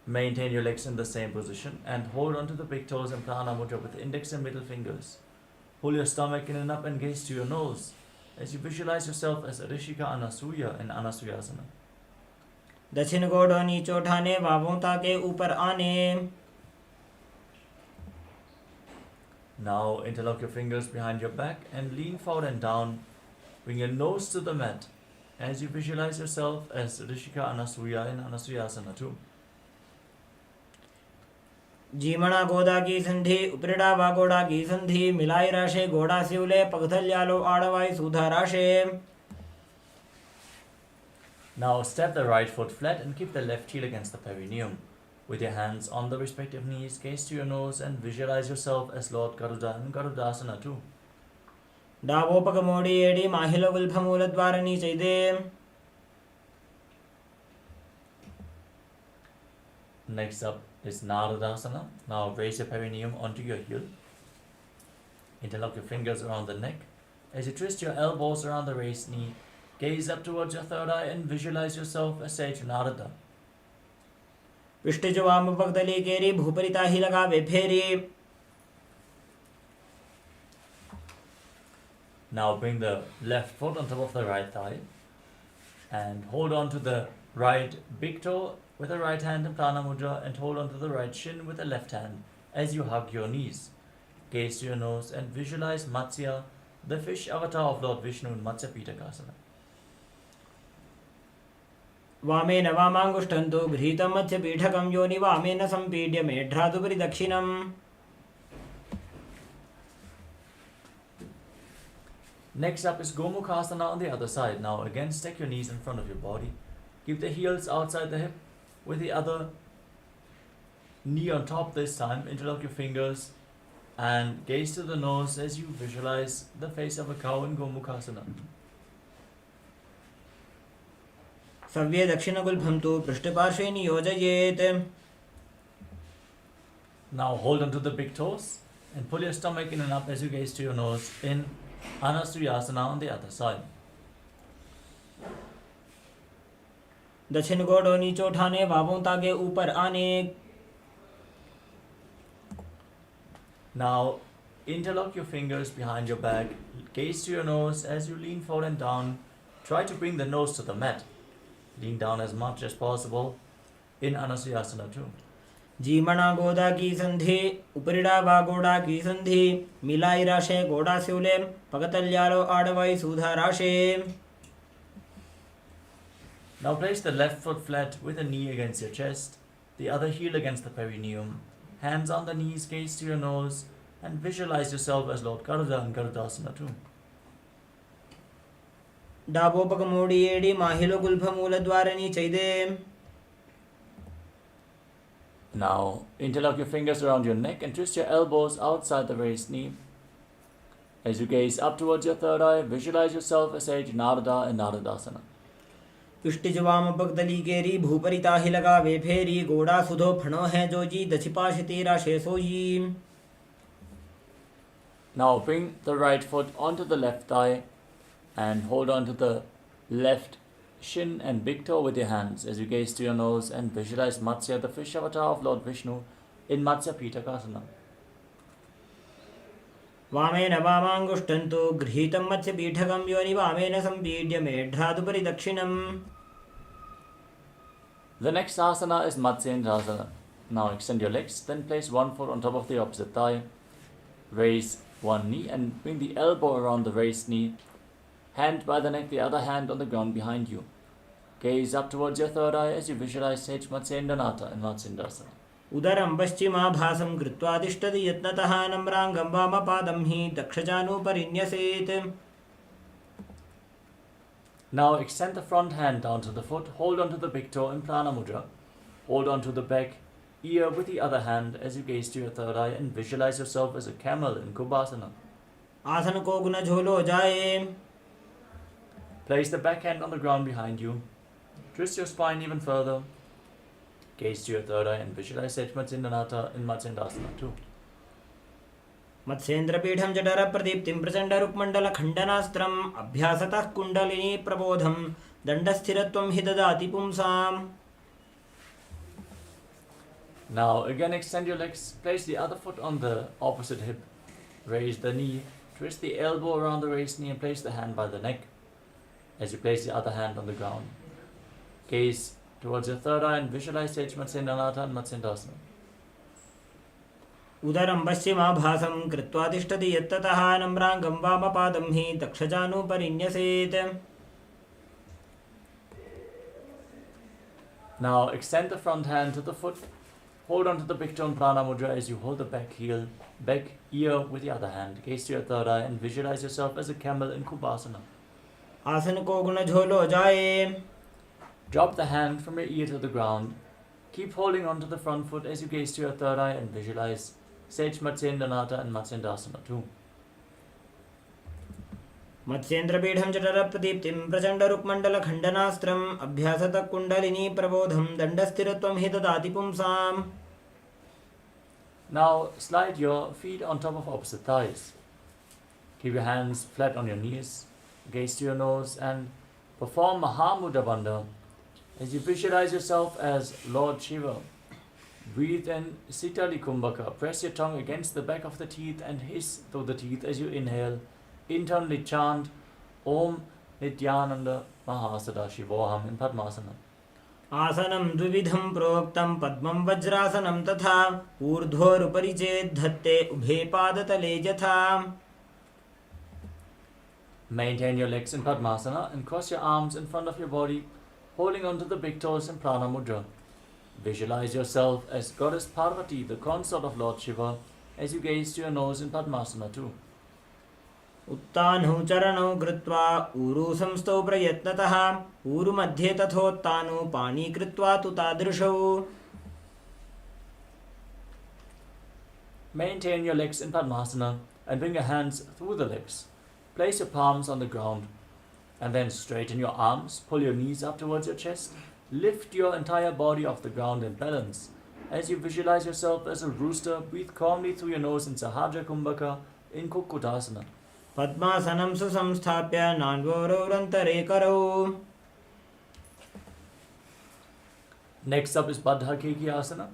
Maintain your legs in the same position and hold onto the big toes in Prana Mudra with index and middle fingers. Pull your stomach in and up and gaze to your nose as you visualize yourself as Rishika Anasuya in Anasuyasana. दक्षिण गोड़ नीचे उठाने, बाहों ताके ऊपर आने. Now interlock your fingers behind your back and lean forward and down. Bring your nose to the mat as you visualize yourself as Rishika Anasuya in Anasuyasana too. जीमणा गोदा की संधि, उपरिड़ा वा गोड़ा की संधि, मिलाई राशे गोड़ा सिवले, पगथल्यालो आड़वाई सुधा राशे. Now step the right foot flat and keep the left heel against the perineum. With your hands on the respective knees, gaze to your nose and visualize yourself as Lord Garuda in Garudasana too. Davos पग मोड़ी AD माहिलो गुल्फमूल द्वार नीचे दे. Next up is Naradasana. Now raise your perineum onto your heel. Interlock your fingers around the neck. As you twist your elbows around the raised knee, gaze up towards your third eye and visualize yourself as Sage Narada. पिष्टिज वाम पगदली केरी भूपरिता ही लगावे फेरी. Now bring the left foot on top of the right thigh and hold on to the right big toe with the right hand in Prana Mudra and hold on to the right shin with the left hand as you hug your knees. Gaze to your nose and visualize Matsya, the fish avatar of Lord Vishnu in Matsya Pitakasana. वामेन वामाङ्गुष्ठन्तु गृहीतं मत्स्यपीठकं योनि वामेन सम्पीड्य मेढ्रादुपरि दक्षिणम्. Next up is Gomukhasana on the other side. Now again stack your knees in front of your body. Keep the heels outside the hip with the other knee on top this time. Interlock your fingers and gaze to the nose as you visualize the face of a cow in Gomukhasana. सव्ये दक्षिणगुल्फं तु पृष्ठपार्श्वे नियोजयेत्. Now hold on to the big toes and pull your stomach in and up as you gaze to your nose in Anasuyasana on the other side. दक्षिण गोडो नीचे उठाने, बाहों तागे ऊपर आने. Now interlock your fingers behind your back, gaze to your nose as you lean forward and down. Try to bring the nose to the mat. Lean down as much as possible in Anasuyasana too. जीमणा गोदा की संधि, उपरिडा वा गोडा की संधि, मिलाई राशे गोडा स्यूले, पगतल्यालो आडवाई सुधा राशे. Now place the left foot flat with the knee against your chest, the other heel against the perineum, hands on the knees, gaze to your nose, and visualize yourself as Lord Garuda in Garudasana too. डाबोपक मोडी एडी माहिलो गुल्फ मूलद्वारणी चैदे. Now interlock your fingers around your neck and twist your elbows outside the raised knee. As you gaze up towards your third eye, visualize yourself as Sage Narada in Naradasana. इष्टिजवाम पगदली केरी भूपरिता ही लगा वे फेरी गोड़ा सुधो फणो है जोजी दछिपाश तेरा शेषोजी. Now bring the right foot onto the left thigh and hold on to the left shin and big toe with your hands as you gaze to your nose and visualize Matsya, the fish avatar of Lord Vishnu in Matsya Pitakasana. वामेन वामाङ्गुष्ठन्तु गृहीतं मत्स्यपीठकं योनि वामेन सम्पीड्य मेढ्रादुपरि दक्षिणम्. The next asana is Matsyendrasana. Now extend your legs, then place one foot on top of the opposite thigh. Raise one knee and bring the elbow around the raised knee. Hand by the neck, the other hand on the ground behind you. Gaze up towards your third eye as you visualize Sage Matsyendranath in Matsyendrasana. उदरं पश्चिमाभासं कृत्वा तिष्ठति यत्नतः नम्राङ्गं वामपादं हि दक्षजानुपरिन्यसेत्. Now extend the front hand down to the foot, hold on to the big toe in Prana Mudra. Hold on to the back ear with the other hand as you gaze to your third eye and visualize yourself as a camel in Kubhasana. आसन को गुण झोलो जाए. Place the back hand on the ground behind you. Twist your spine even further. Gaze to your third eye and visualize Sage Matsyendranath in Matsyendrasana too. मत्स्येन्द्रपीठं जठर प्रदीप्तिं प्रचण्ड रुक्मण्डल खण्डनास्त्रम् अभ्यासतः कुण्डलिनी प्रबोधं दण्डस्थिरत्वं हि ददाति पुंसाम्. Now again extend your legs, place the other foot on the opposite hip. Raise the knee, twist the elbow around the raised knee and place the hand by the neck. As you place the other hand on the ground, gaze towards your third eye and visualize Sage Matsyendranath in Matsyendrasana. उदरं पश्चिमाभासं कृत्वा तिष्ठति यत्ततः नम्राङ्गं वामपादं हि दक्षजानुपरिन्यसेत्. Now extend the front hand to the foot. Hold on to the big toe in Prana Mudra as you hold the back heel, back ear with the other hand. Gaze to your third eye and visualize yourself as a camel in Kubhasana. आसन को गुण झोलो जाए. Drop the hand from your ear to the ground. Keep holding on to the front foot as you gaze to your third eye and visualize Sage Matsyendranath and Matsyendrasana too. मत्स्येन्द्रपीठं जठर प्रदीप्तिं प्रचण्ड रुक्मण्डल खण्डनास्त्रम् अभ्यासतः कुण्डलिनी प्रबोधं दण्डस्थिरत्वं हि ददाति पुंसाम्. Now slide your feet on top of opposite thighs. Keep your hands flat on your knees. Gaze to your nose and perform Mahamudra Bandha as you visualize yourself as Lord Shiva. Breathe in Sitali Kumbhaka. Press your tongue against the back of the teeth and hiss through the teeth as you inhale Internally chant Om Nithyananda Maharishi in Padmasana. आसनं द्विविधं प्रोक्तं पद्मं वज्रासनं तथा ऊर्ध्वोरुपरि चेत् धत्ते उभे पादतले यथा. Maintain your legs in Padmasana and cross your arms in front of your body, holding onto the big toes in Prana Mudra. Visualize yourself as Goddess Parvati, the consort of Lord Shiva, as you gaze to your nose in Padmasana too. उत्तानौ चरणौ कृत्वा ऊरु संस्थौ प्रयत्नतः ऊरु मध्ये तथोत्तानौ पाणी कृत्वा तु तादृशौ. Maintain your legs in Padmasana and bring your hands through the legs. Place your palms on the ground and then straighten your arms, pull your knees up towards your chest, lift your entire body off the ground in balance. As you visualize yourself as a rooster, breathe calmly through your nose in Sahajra Kumbhaka in Kukutasana. पद्मासनं सुसंस्थाप्य नान्वोरन्तरे करौ. Next up is Baddha Asana.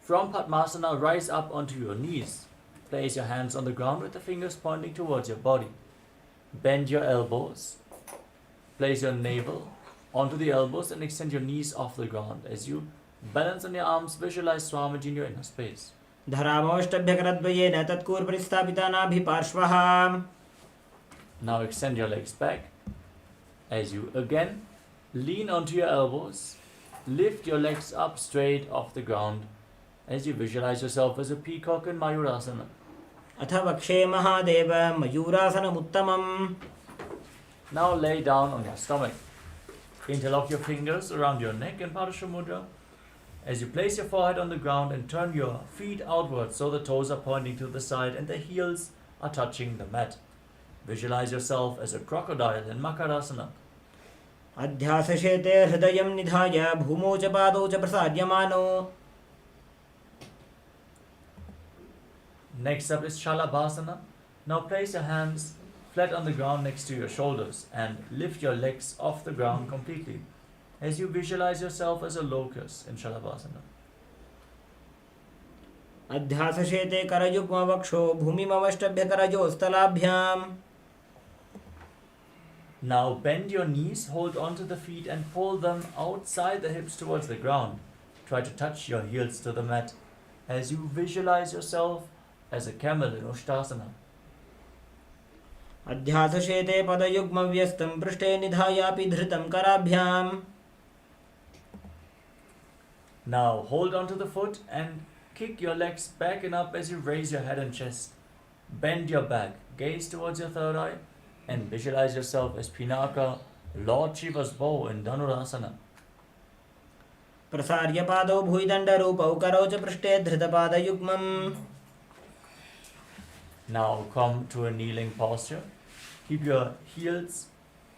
From Padmasana, rise up onto your knees. Place your hands on the ground with the fingers pointing towards your body. Bend your elbows. Place your navel onto the elbows and extend your knees off the ground. As you balance on your arms, visualize Swamiji in your inner space. धरामोष्टभ्यकरद्वयेन तत्कूर्परिस्थापिता नाभिपार्श्वः. Now extend your legs back. As you again lean onto your elbows, lift your legs up straight off the ground. As you visualize yourself as a peacock in Mayurasana. अथ वक्षे Mahadev मयूरासनमुत्तमम्. Now lay down on your stomach. Interlock your fingers around your neck in Padmasana Mudra. As you place your forehead on the ground and turn your feet outwards so the toes are pointing to the side and the heels are touching the mat. Visualize yourself as a crocodile in Makarasana. अध्यासशेते हृदयं निधाय भूमौ च पादौ च प्रसार्यमानो. Next up is Shalabhasana. Now place your hands flat on the ground next to your shoulders and lift your legs off the ground completely as you visualize yourself as a locust in Shalabhasana. अध्यासशेते करयुग्मवक्षो भूमिमवष्टभ्यकरयोस्तलाभ्याम्. Now bend your knees, hold onto the feet and pull them outside the hips towards the ground. Try to touch your heels to the mat as you visualize yourself as a camel in Ushtasana. अध्यासशेते पदयुग्मव्यस्तं पृष्ठे निधायापि धृतं कराभ्याम्. Now hold onto the foot and kick your legs back and up as you raise your head and chest. Bend your back, gaze towards your third eye and visualize yourself as Pinaka, Lord Shiva's bow in Dhanurasana. प्रसार्य पादौ भुइदण्डरूपौ करौ च पृष्ठे धृतपादयुग्मम्. Now come to a kneeling posture. Keep your heels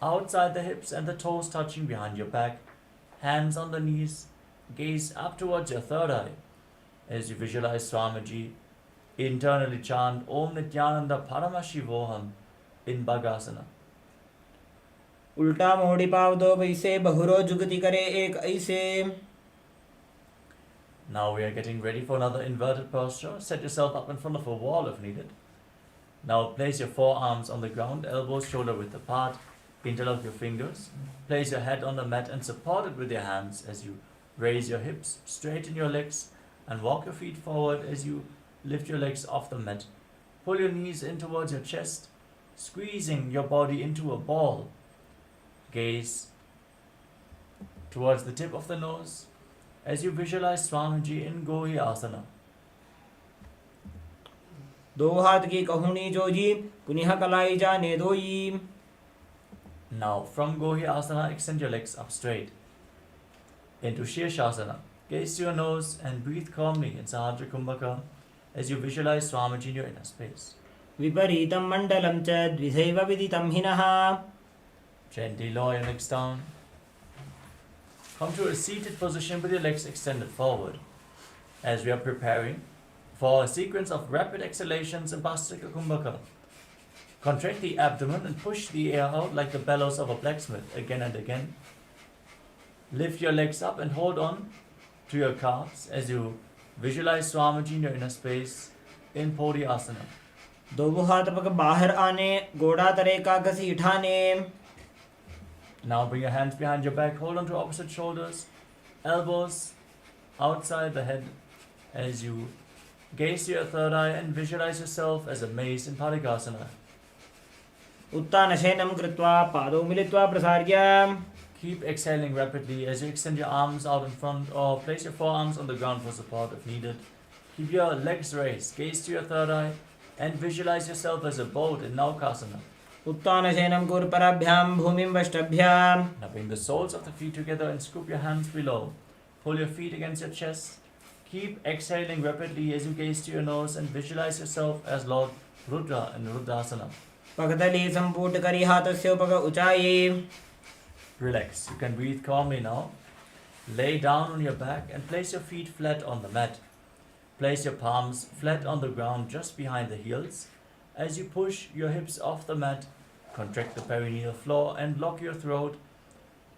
outside the hips and the toes touching behind your back. Hands on the knees. Gaze up towards your third eye. As you visualize Swamiji, internally chant Om Nithyananda Paramashivoham in Bhagasana. उल्टा मोड़ी पाव दो वैसे बहुरो जुगति करे एक ऐसे. Now we are getting ready for another inverted posture. Set yourself up in front of a wall if needed. Now place your forearms on the ground, elbows shoulder width apart. Interlock your fingers. Place your head on the mat and support it with your hands as you raise your hips, straighten your legs and walk your feet forward as you lift your legs off the mat. Pull your knees in towards your chest, squeezing your body into a ball. Gaze towards the tip of the nose as you visualize Swamiji in Gohi Asana. दो हाथ की कहुनी जोजी पुनः कलाई जाने दोई. Now from Gohi Asana, extend your legs up straight. Into Shirshasana, gaze to your nose and breathe calmly in Sahajra Kumbhaka as you visualize Swamiji in your inner space. विपरीतं मण्डलं च द्विधैव विदितं हिनः. Gently lower your legs down. Come to a seated position with your legs extended forward as we are preparing for a sequence of rapid exhalations in Bhastrika Kumbhaka. Contract the abdomen and push the air out like the bellows of a blacksmith again and again. Lift your legs up and hold on to your calves as you visualize Swamiji in your inner space in Podhi Asana. दोनों हाथ पग बाहर आने, गोड़ा तरे का घसीटाने। Now bring your hands behind your back, hold on to opposite shoulders, elbows outside the head as you gaze to your third eye and visualize yourself as a mace in Parikasana. उत्तानशयनं कृत्वा पादौ मिलित्वा प्रसार्य। Keep exhaling rapidly as you extend your arms out in front or place your forearms on the ground for support if needed. Keep your legs raised, gaze to your third eye and visualize yourself as a boat in Naukasana. उत्तानशयनं कुरु परभ्यां भूमिं वष्टभ्यां। Now bring the soles of the feet together and scoop your hands below. Pull your feet against your chest. Keep exhaling rapidly as you gaze to your nose and visualize yourself as Lord Rudra in Rudrasana. पगतली संपूट करी हाथस्य पग ऊंचाई। Relax. You can breathe calmly now. Lay down on your back and place your feet flat on the mat. Place your palms flat on the ground just behind the heels. As you push your hips off the mat, contract the perineal floor and lock your throat.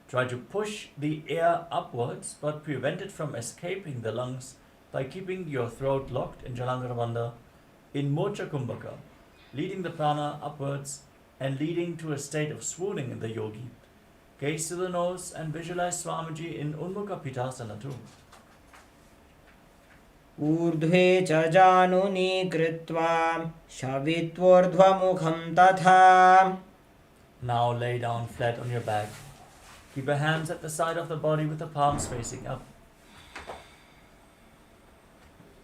Try to push the air upwards but prevent it from escaping the lungs by keeping your throat locked in Jalangaravanda in Mocha Kumbhaka, leading the prana upwards and leading to a state of swooning in the yogi. Gaze to the nose and visualize Swamiji in Unmukha Pitasana too. ऊर्ध्वे च जानुनी कृत्वा शवित्वोर्ध्वमुखं तथा। Now lay down flat on your back. Keep your hands at the side of the body with the palms facing up.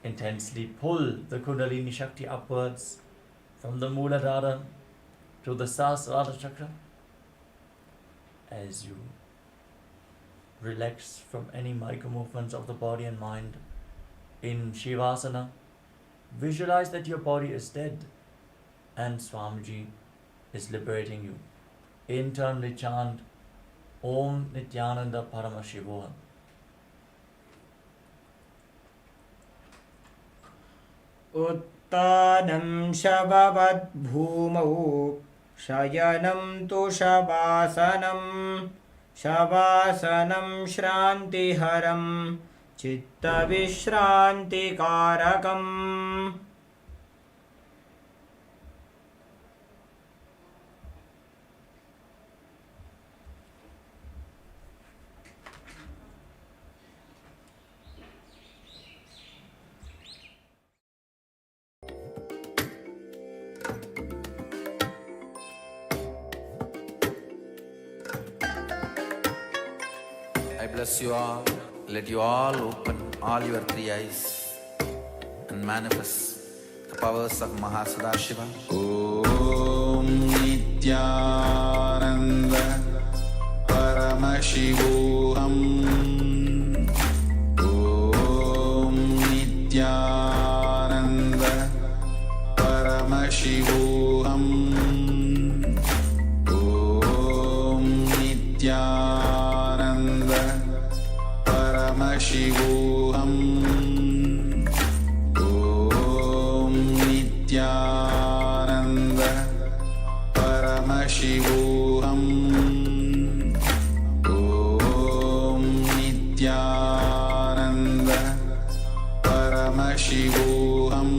Intensely pull the Kundalini Shakti upwards from the Mooladhara to the Sahasrara Chakra. As you relax from any micro movements of the body and mind in Shivasana, visualize that your body is dead and Swamiji is liberating you. Internally chant Om Nithyananda Paramashivoham. उत्तानं शववद् भूमौ शयनं तु शवासनं। शवासनं श्रान्तिहरं चित्तविश्रान्तिकारकम्। I bless you all. Let you all open all your three eyes and manifest the powers of Mahasadashiva. Om Nithyananda Paramashivoham. Om Nithyananda Paramashivoham. Om Nithyananda Paramashivoham. Om Nithyananda Paramashivoham. Om Nithyananda Paramashivoham. Om Nithyananda Paramashivoham.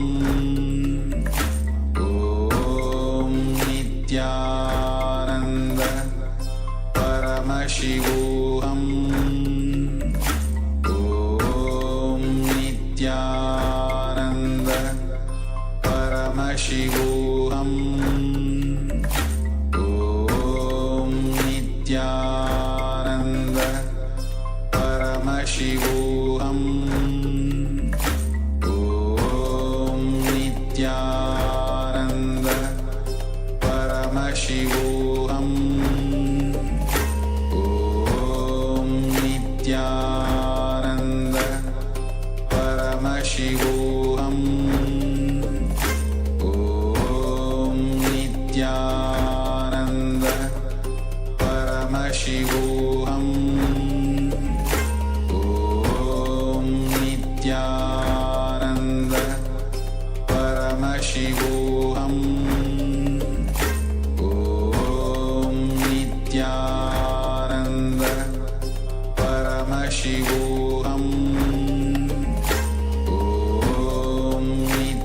Om Nithyananda Paramashivoham. Om Nithyananda Paramashivoham. Om Nithyananda Paramashivoham. Om Nithyananda Paramashivoham. Om Nithyananda Paramashivoham. Om Nithyananda Paramashivoham. Om Nithyananda Paramashivoham. Om Nithyananda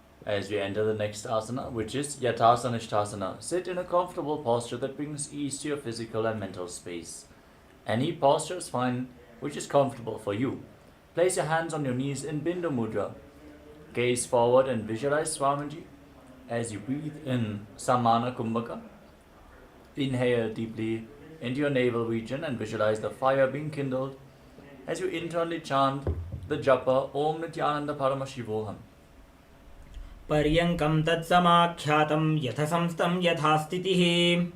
As we enter the next asana, which is Yathasanishthasana, sit in a comfortable posture that brings ease to your physical and mental space. Any posture is fine, which is comfortable for you. Place your hands on your knees in Bindu Mudra. Gaze forward and visualize Swamiji. As you breathe in Samana Kumbhaka, inhale deeply into your navel region and visualize the fire being kindled. As you internally chant the japa Om Nithyananda Paramashivoham. पर्यङ्कं तत्समाख्यातं यथसंस्थं यथास्थितिः.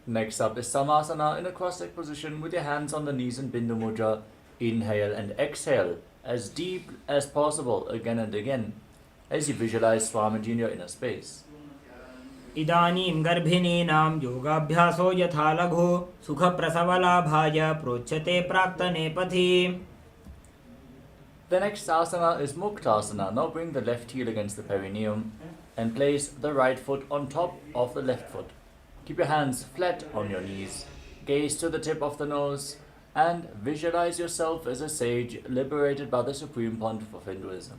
Next up is Samasana in a cross-legged position with your hands on the knees in Bindu Mudra. Inhale and exhale as deep as possible again and again as you visualize Swamiji in your inner space. इदानीं गर्भिणीनां योगाभ्यासो यथा लघु सुखप्रसवलाभाय प्रोच्यते प्राक्तने पथि. The next asana is Muktasana. Now bring the left heel against the perineum and place the right foot on top of the left foot. Keep your hands flat on your knees. Gaze to the tip of the nose and visualize yourself as a sage liberated by the Supreme Pontiff of Hinduism.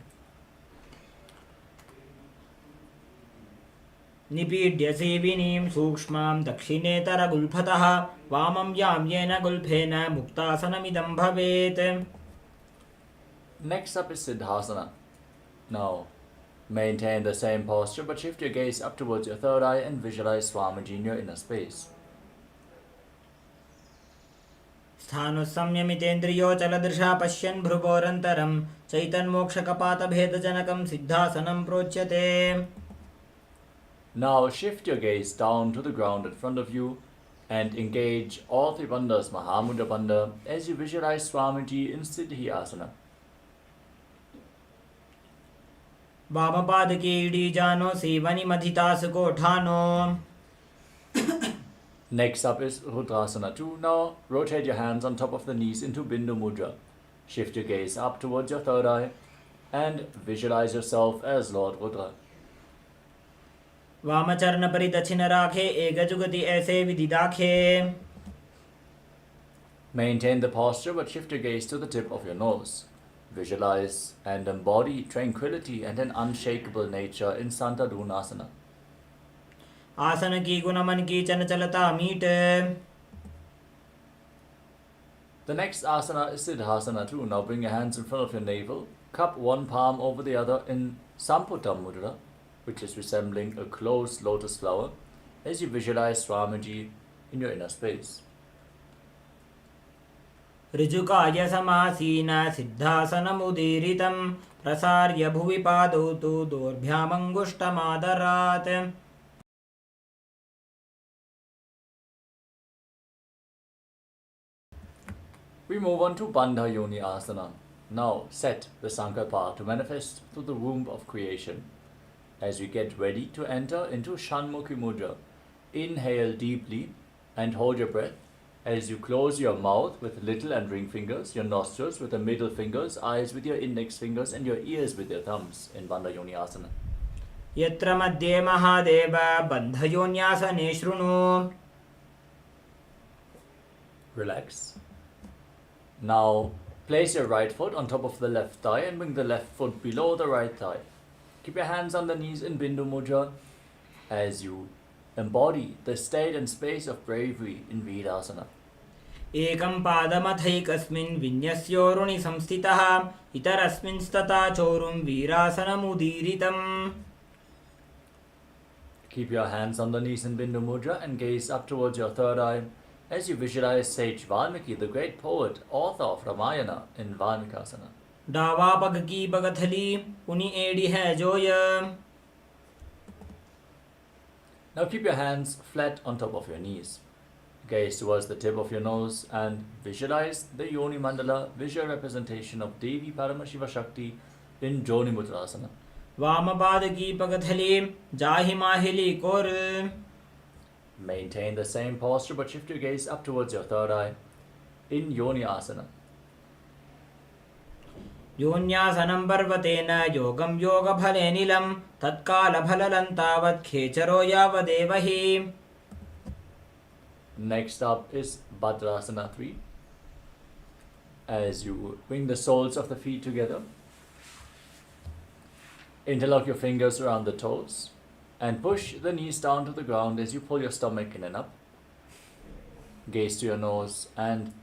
निपीड्य सेविनीं सूक्ष्मां दक्षिणेतरगुल्फतः वामं यां येन गुल्फेन मुक्तासनमिदं भवेत्. Next up is Siddhasana. Now, maintain the same posture but shift your gaze up towards your third eye and visualize Swamiji in your inner space. स्थानुसंयमितेन्द्रियोचलदृशा पश्यन् भ्रुवोरन्तरं चैतन्मोक्षकपातभेदजनकं सिद्धासनं प्रोच्यते. Now shift your gaze down to the ground in front of you and engage all three bandhas Mahamudra Bandha as you visualize Swamiji in Siddhyasana. वामपादके इडीजानो सेवनिमधितासुकोठानो. Next up is Rudrasana 2. Now rotate your hands on top of the knees into Bindu Mudra. Shift your gaze up towards your third eye and visualize yourself as Lord Rudra. वामचरण परिदक्षिण राखे एकजुगति ऐसे विधि दाखे. Maintain the posture but shift your gaze to the tip of your nose. Visualize and embody tranquility and an unshakable nature in Santadunasana. आसन की गुण मन की चंचलता meet. The next asana is Siddhasana 2. Now bring your hands in front of your navel. Cup one palm over the other in Samputa Mudra, which is resembling a closed lotus flower, as you visualize Swamiji in your inner space. ऋजुकाय समासीन सिद्धासनमुदीरितं प्रसार्य भुवि पादौ तु दोर्भ्यामङ्गुष्ठमादरात्. We move on to Bandha Yoni Asana. Now set the Sankalpa to manifest through the womb of creation. As we get ready to enter into Shanmukhi Mudra, inhale deeply and hold your breath. As you close your mouth with little and ring fingers, your nostrils with the middle fingers, eyes with your index fingers, and your ears with your thumbs in Bandha Yoni Asana. यत्र मध्ये महादेव बन्धयोन्यासने शृणु. Relax. Now place your right foot on top of the left thigh and bring the left foot below the right thigh. Keep your hands on the knees in Bindu Mudra as you embody the state and space of bravery in Virasana. एकं पादमथैकस्मिन् विन्यस्योरुणि संस्थितः इतरस्मिंस्तथा चोरुं वीरासनमुदीरितम्. Keep your hands on the knees in Bindu Mudra and gaze up towards your third eye as you visualize sage Valmiki, the great poet, author of Ramayana, in Valmikasana. डावा पग की बगथली उनी एड़ी है जोय. Now keep your hands flat on top of your knees. Gaze towards the tip of your nose and visualize the Yoni Mandala, visual representation of Devi Paramashiva Shakti in Joni Mudrasana. वामपाद की पगथली जाहि माहिली core. Maintain the same posture but shift your gaze up towards your third eye in Yoni Asana. योन्यासनं पर्वतेन योगं योगफले नीलं तत्कालफललं तावत् खेचरो यावदेव हि. Next up is Bhadrasana 3. As you bring the soles of the feet together, Interlock your fingers around the toes and push the knees down to the ground as you pull your stomach in and up. Gaze to your nose and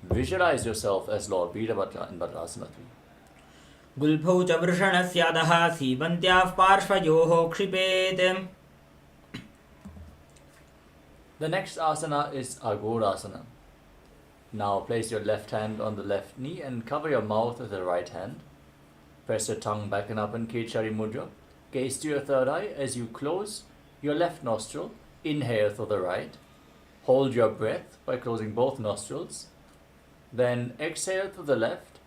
visualize yourself as Lord Veerabhadra in Bhadrasana 3. गुल्फौ च वृषणस्यादः सीबन्त्याः पार्श्वयोः क्षिपेत्. The next asana is Agorasana. Now place your left hand on the left knee and cover your mouth with the right hand. Press your tongue back and up in Kechari Mudra. Gaze to your third eye as you close your left nostril. Inhale through the right. Hold your breath by closing both nostrils. Then exhale through the left.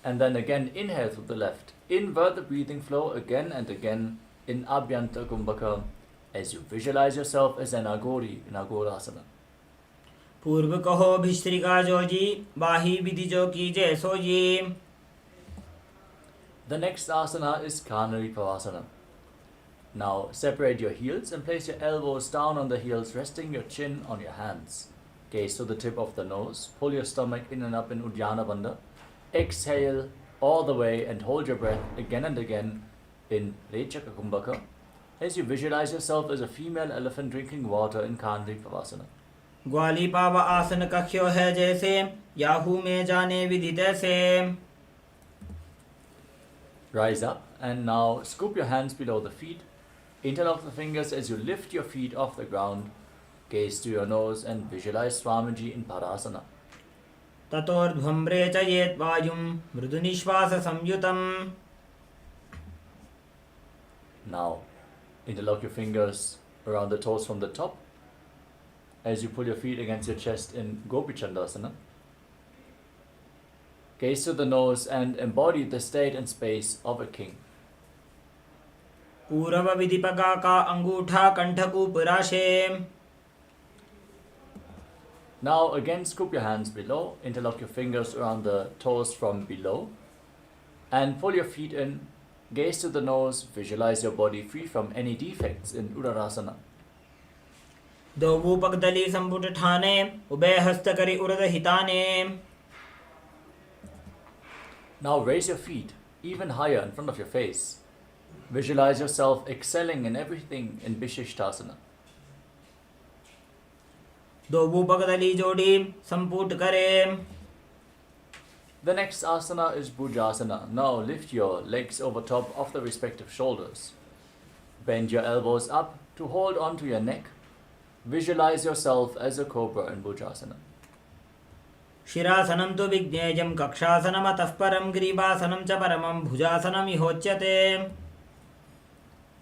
And then again inhale through the left. Invert the breathing flow again and again in Abhyanta Kumbhaka as you visualize yourself as an Agori in Agorasana. पूर्व कहो भिस्त्रिका जोजी बाही विधि जो कीजे sooji. The next asana is Kanari Pavasana. Now separate your heels and place your elbows down on the heels, resting your chin on your hands. Gaze to the tip of the nose. Pull your stomach in and up in Uddiyana Bandha. Exhale all the way and hold your breath again and again in Rechaka Kumbhaka as you visualize yourself as a female elephant drinking water in Kanari Pavasana. ग्वाली पाव आसन कख्यो है जैसे Yahoo में जाने विधि तैसे. Rise up and now scoop your hands below the feet. Interlock the fingers as you lift your feet off the ground. Gaze to your nose and visualize Swamiji in Padasana. ततोर्ध्वं रेचयेत् वायुं मृदुनिश्वास संयुतम्. Now interlock your fingers around the toes from the top as you pull your feet against your chest in Gopi Chandasana. Gaze to the nose and embody the state and space of a king. पूरव विधिपका का अंगूठा कंठकूप राशे. Now again scoop your hands below, interlock your fingers around the toes from below and pull your feet in. Gaze to the nose, visualize your body free from any defects in Uddarasana. दो पगदली संपुट ठाने उभय हस्त करी उरद हिताने. Now raise your feet even higher in front of your face. Visualize yourself excelling in everything in Vishishtasana. दो पगदली जोड़ी संपुट करे. The next asana is Bhujasana. Now lift your legs over top of the respective shoulders. Bend your elbows up to hold onto your neck. Visualize yourself as a cobra in Bhujasana. शिरासनं तु विज्ञेयं कक्षासनम् अतः परं ग्रीवासनं च परमं भुजासनं इहोच्यते.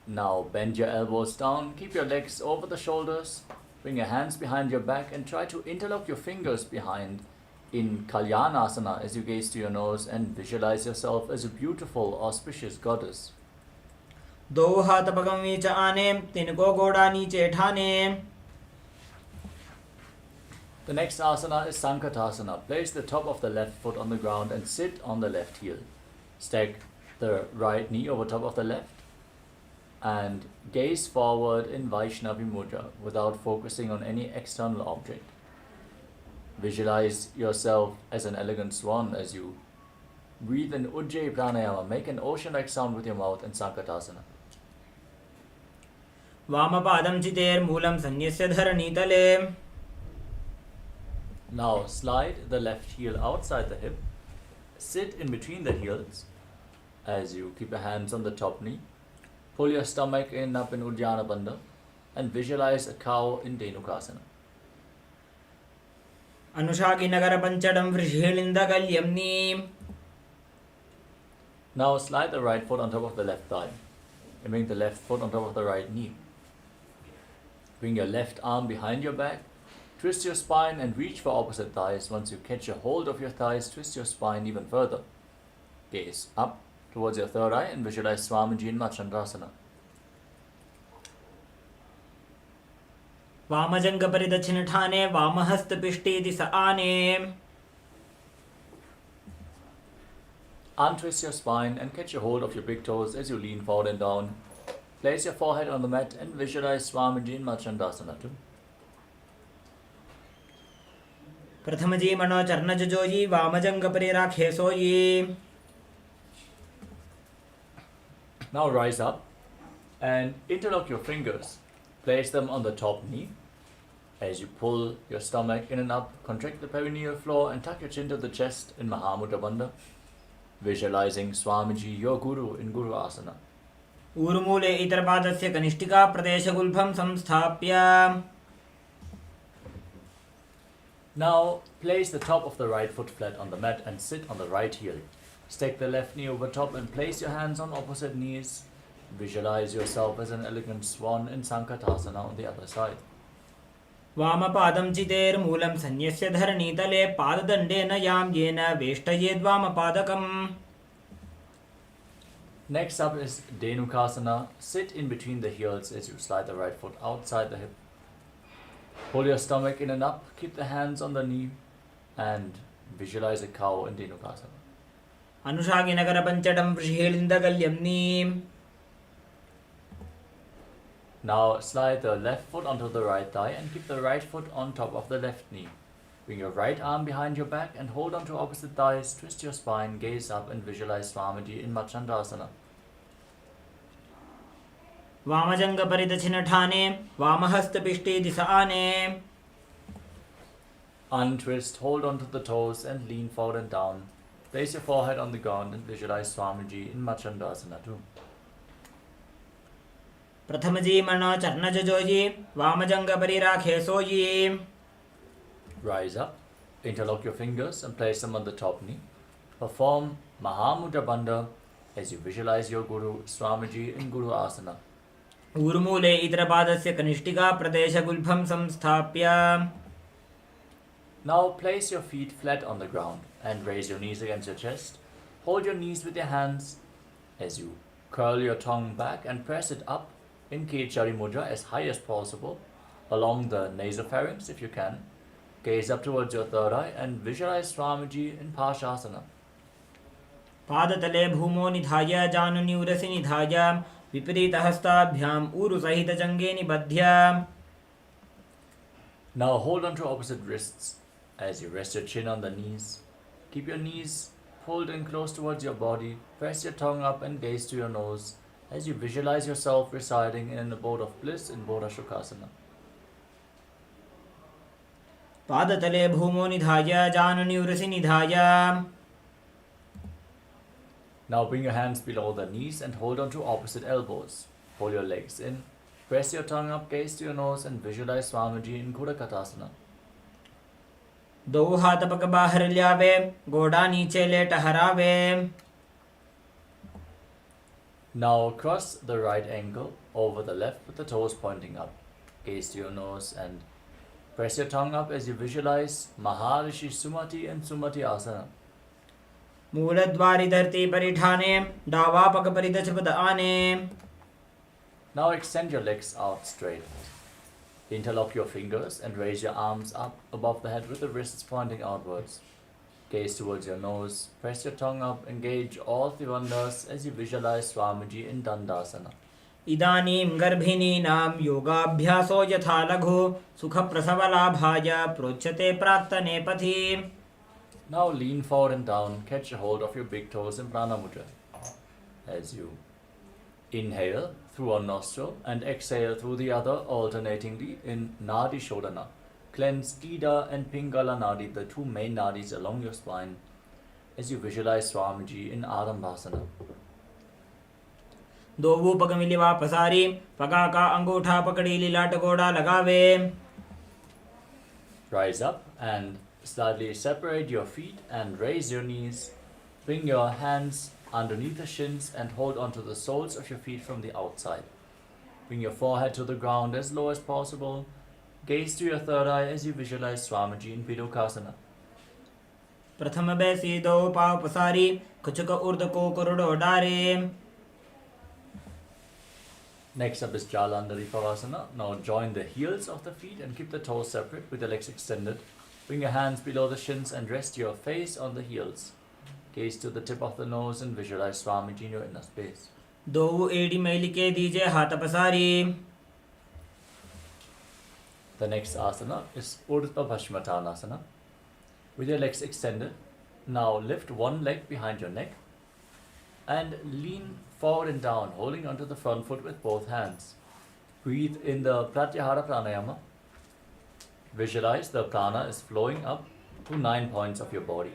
Now bend your elbows down, keep your legs over the shoulders, bring your hands behind your back and try to interlock your fingers behind in Kalyanasana as you gaze to your nose and visualize yourself as a beautiful, auspicious goddess. दो हाथ पगम नीचे आने तिनको गोड़ा नीचे ठाने. The next asana is Sankatasana. Place the top of the left foot on the ground and sit on the left heel. Stack the right knee over top of the left and gaze forward in Vaishnavi Mudra without focusing on any external object. Visualize yourself as an elegant swan as you breathe in Ujjayi Pranayama. Make an ocean-like sound with your mouth in Sankatasana. वामपादं चितेर् मूलं संन्यस्य धरणीतले. Now slide the left heel outside the hip. Sit in between the heels as you keep your hands on the top knee. Pull your stomach in up in Uddiyana Bandha and visualize a cow in Dhenukasana. अनुशाकी नगर पंचडं वृषेलिन्दकल्यम्नि. Now slide the right foot on top of the left thigh and bring the left foot on top of the right knee. Bring your left arm behind your back. Twist your spine and reach for opposite thighs. Once you catch a hold of your thighs, twist your spine even further. Gaze up towards your third eye and visualize Swamiji in Machandrasana. वामजंग परिदक्षिण ठाने वामहस्त पिष्टे दिस आने. Untwist your spine and catch a hold of your big toes as you lean forward and down. Place your forehead on the mat and visualize Swamiji in Machandrasana too. प्रथम जी मनो चरणज जोजी वामजंग परि राखे सोई. Now rise up and interlock your fingers. Place them on the top knee. As you pull your stomach in and up, contract the perineal floor and tuck your chin to the chest in Mahamudra Bandha. Visualizing Swamiji, your Guru, in Guru Asana. ऊरुमूले इतरपादस्य कनिष्ठिका प्रदेशगुल्फं संस्थाप्य. Now place the top of the right foot flat on the mat and sit on the right heel. Stack the left knee over top and place your hands on opposite knees. Visualize yourself as an elegant swan in Sankatasana on the other side. वामपादं चितेर्मूलं सन्यस्य धरणीतले पाददण्डेन यां येन वेष्टयेद्वामपादकम्. Next up is Dhenukasana. Sit in between the heels as you slide the right foot outside the hip. Pull your stomach in and up. Keep the hands on the knee and visualize a cow in Dhenukasana. अनुषागिनगरपञ्चटं वृषेलिन्दगल्यम्नीम्. Now slide the left foot onto the right thigh and keep the right foot on top of the left knee. Bring your right arm behind your back and hold onto opposite thighs. Twist your spine, gaze up and visualize Swamiji in Machandasana. वामजङ्गपरिदक्षिणठाने वामहस्तपिष्टे दिशाने. Untwist, hold onto the toes and lean forward and down. Place your forehead on the ground and visualize Swamiji in Machandasana too. प्रथमजीमण चरणजजोयि वामजङ्गपरिराखे सोयि. Rise up, interlock your fingers and place them on the top knee. Perform Mahamudra Bandha as you visualize your Guru Swamiji in Guru Asana. ऊर्मूले इतरपादस्य कनिष्ठिका प्रदेशगुल्फं संस्थाप्य. Now place your feet flat on the ground and raise your knees against your chest. Hold your knees with your hands as you curl your tongue back and press it up in Kechari Mudra as high as possible along the nasopharynx if you can. Gaze up towards your third eye and visualize Swamiji in Pashasana. पादतले भूमो निधाय जानुनिउरसि निधाय विपरीतहस्ताभ्याम् ऊरुसहितजङ्गे निबध्य. Now hold on to opposite wrists as you rest your chin on the knees. Keep your knees pulled in close towards your body. Press your tongue up and gaze to your nose as you visualize yourself residing in an abode of bliss in Bodha Shukasana. पादतले भूमो निधाय जानुनिउरसि निधाय. Now bring your hands below the knees and hold on to opposite elbows. Pull your legs in. Press your tongue up, gaze to your nose and visualize Swamiji in Kudakatasana. दो हाथ पग बाहर ल्यावे गोड़ा नीचे late हरावे. Now cross the right ankle over the left with the toes pointing up. Gaze to your nose and press your tongue up as you visualize Maharishi Sumati and Sumati Asana. मूलद्वारि धरती परिठाने डावा पग परिदच पद आने. Now extend your legs out straight. Interlock your fingers and raise your arms up above the head with the wrists pointing outwards. Gaze towards your nose, press your tongue up, engage all Trivandhas as you visualize Swamiji in Dandasana. इदानीं गर्भिणीनां योगाभ्यासो यथा लघु सुखप्रसवलाभाय प्रोच्यते प्राक्तने पथि. Now lean forward and down, catch a hold of your big toes in Prana Mudra. As you inhale through one nostril and exhale through the other alternatingly in Nadi Shodhana. Cleanse Ida and Pingala Nadi, the two main nadis along your spine, as you visualize Swamiji in Adambhasana. दोवू पग मिलिवा पसारी पगा का अंगूठा पकड़ी लीलाट गोड़ा लगावे. Rise up and slightly separate your feet and raise your knees. Bring your hands underneath the shins and hold onto the soles of your feet from the outside. Bring your forehead to the ground as low as possible. Gaze to your third eye as you visualize Swamiji in Pidokasana. प्रथम बैसी दो पाव पसारी कुचक उर्द को करुड़ो डारे. Next up is Jalandhari Pavasana. Now join the heels of the feet and keep the toes separate with the legs extended. Bring your hands below the shins and rest your face on the heels. Gaze to the tip of the nose and visualize Swamiji in your inner space. दोवू एड़ी मैली के दीजे हाथ पसारी. The next asana is Urdhva Bhasmatanasana. With your legs extended, now lift one leg behind your neck and lean forward and down, holding onto the front foot with both hands. Breathe in the Pratyahara Pranayama. Visualize the prana is flowing up to 9 points of your body,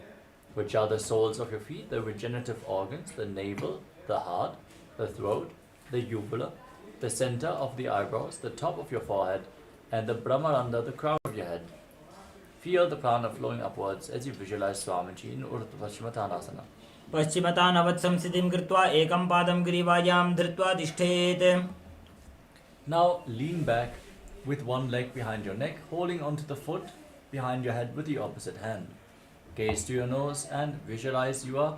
which are the soles of your feet, the regenerative organs, the navel, the heart, the throat, the uvula, the center of the eyebrows, the top of your forehead, and the Brahmaranda, the crown of your head. Feel the prana flowing upwards as you visualize Swamiji in Urdhva Paschimottanasana. पश्चिमतानवत् संस्थितिं कृत्वा एकं पादं ग्रीवायां धृत्वा तिष्ठेत्. Now lean back with one leg behind your neck, holding onto the foot behind your head with the opposite hand. Gaze to your nose and visualize you are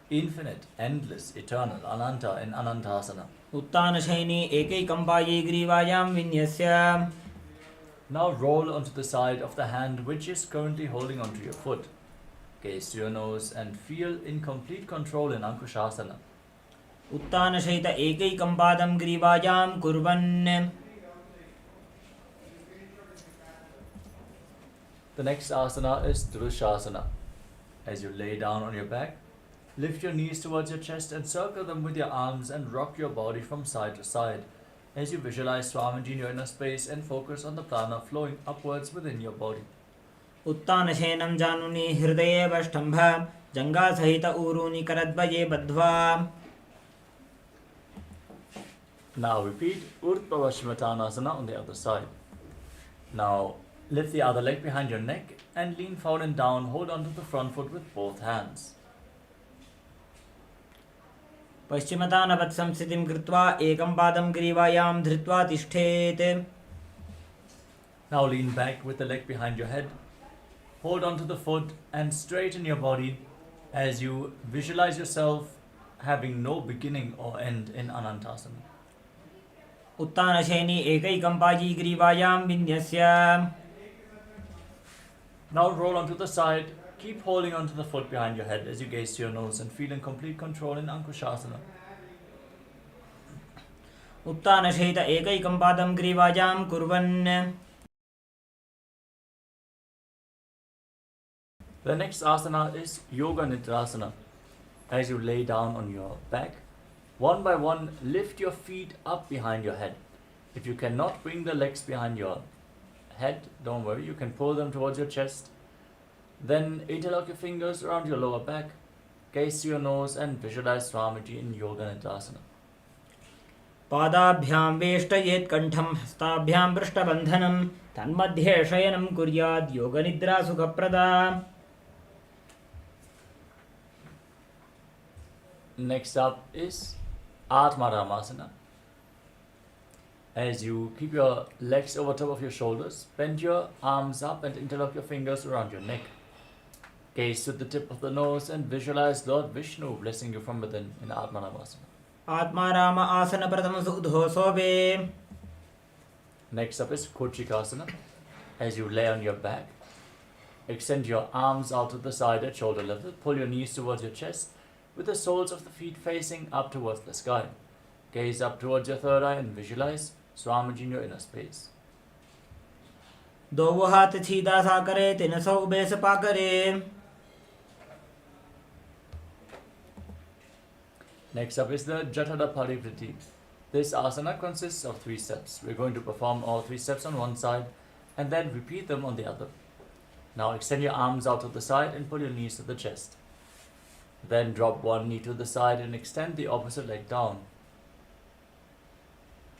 infinite, endless, eternal, Ananta in Anantasana. उत्तानशयनी एकैकं पायै ग्रीवायां विन्यस्य. Now roll onto the side of the hand which is currently holding onto your foot. Gaze to your nose and feel in complete control in Ankushasana. उत्तानशयित एकैकं पादं ग्रीवायां कुर्वन्. The next asana is Drushasana. As you lay down on your back, lift your knees towards your chest and circle them with your arms and rock your body from side to side as you visualize Swamiji in your inner space and focus on the prana flowing upwards within your body. उत्तानशयनं जानुनि हृदये वष्टम्भ जङ्घासहित ऊरूनि करद्वये बद्ध्वा. Now repeat Urdhva Paschimottanasana on the other side. Now lift the other leg behind your neck and lean forward and down. Hold onto the front foot with both hands. पश्चिमतानवत् संस्थितिं कृत्वा एकं पादं ग्रीवायां धृत्वा तिष्ठेत्. Now lean back with the leg behind your head. Hold onto the foot and straighten your body as you visualize yourself having no beginning or end in Anantasana. उत्तानशयनी एकैकं पायी ग्रीवायां विन्यस्य. Now roll onto the side. Keep holding onto the foot behind your head as you gaze to your nose and feel in complete control in Ankushasana. उत्तानशयित एकैकं पादं ग्रीवायां कुर्वन्. The next asana is Yoga Nidrasana. As you lay down on your back, one by one, lift your feet up behind your head. If you cannot bring the legs behind your head, don't worry, you can pull them towards your chest. Then interlock your fingers around your lower back, gaze to your nose and visualize Swamiji in Yoga Nidrasana. पादाभ्यां वेष्टयेत् कण्ठं हस्ताभ्यां पृष्ठबन्धनं तन्मध्ये शयनं कुर्यात् योगनिद्रा सुखप्रदा. Next up is Atmaramasana. As you keep your legs over top of your shoulders, bend your arms up and interlock your fingers around your neck. Gaze to the tip of the nose and visualize Lord Vishnu blessing you from within in Atmaramasana. Atmaram आसन प्रथम सुधो सोवे. Next up is Kochikasana. As you lay on your back, extend your arms out to the side at shoulder level, pull your knees towards your chest with the soles of the feet facing up towards the sky. Gaze up towards your third eye and visualize Swamiji in your inner space. दो हाथ सीधा सा करे तिन सौ ube Sapa करे. Next up is the Jatada Parivriti. This asana consists of 3 steps. We're going to perform all 3 steps on one side and then repeat them on the other. Now extend your arms out to the side and pull your knees to the chest. Then drop one knee to the side and extend the opposite leg down.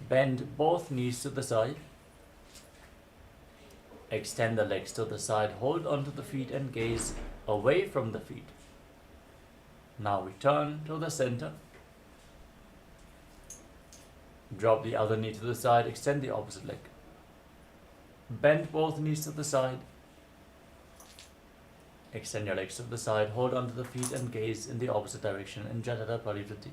Bend both knees to the side. Extend the legs to the side. Hold onto the feet and gaze away from the feet. Now return to the center. Drop the other knee to the side. Extend the opposite leg. Bend both knees to the side. Extend your legs to the side, hold onto the feet and gaze in the opposite direction in Jatada Parivriti.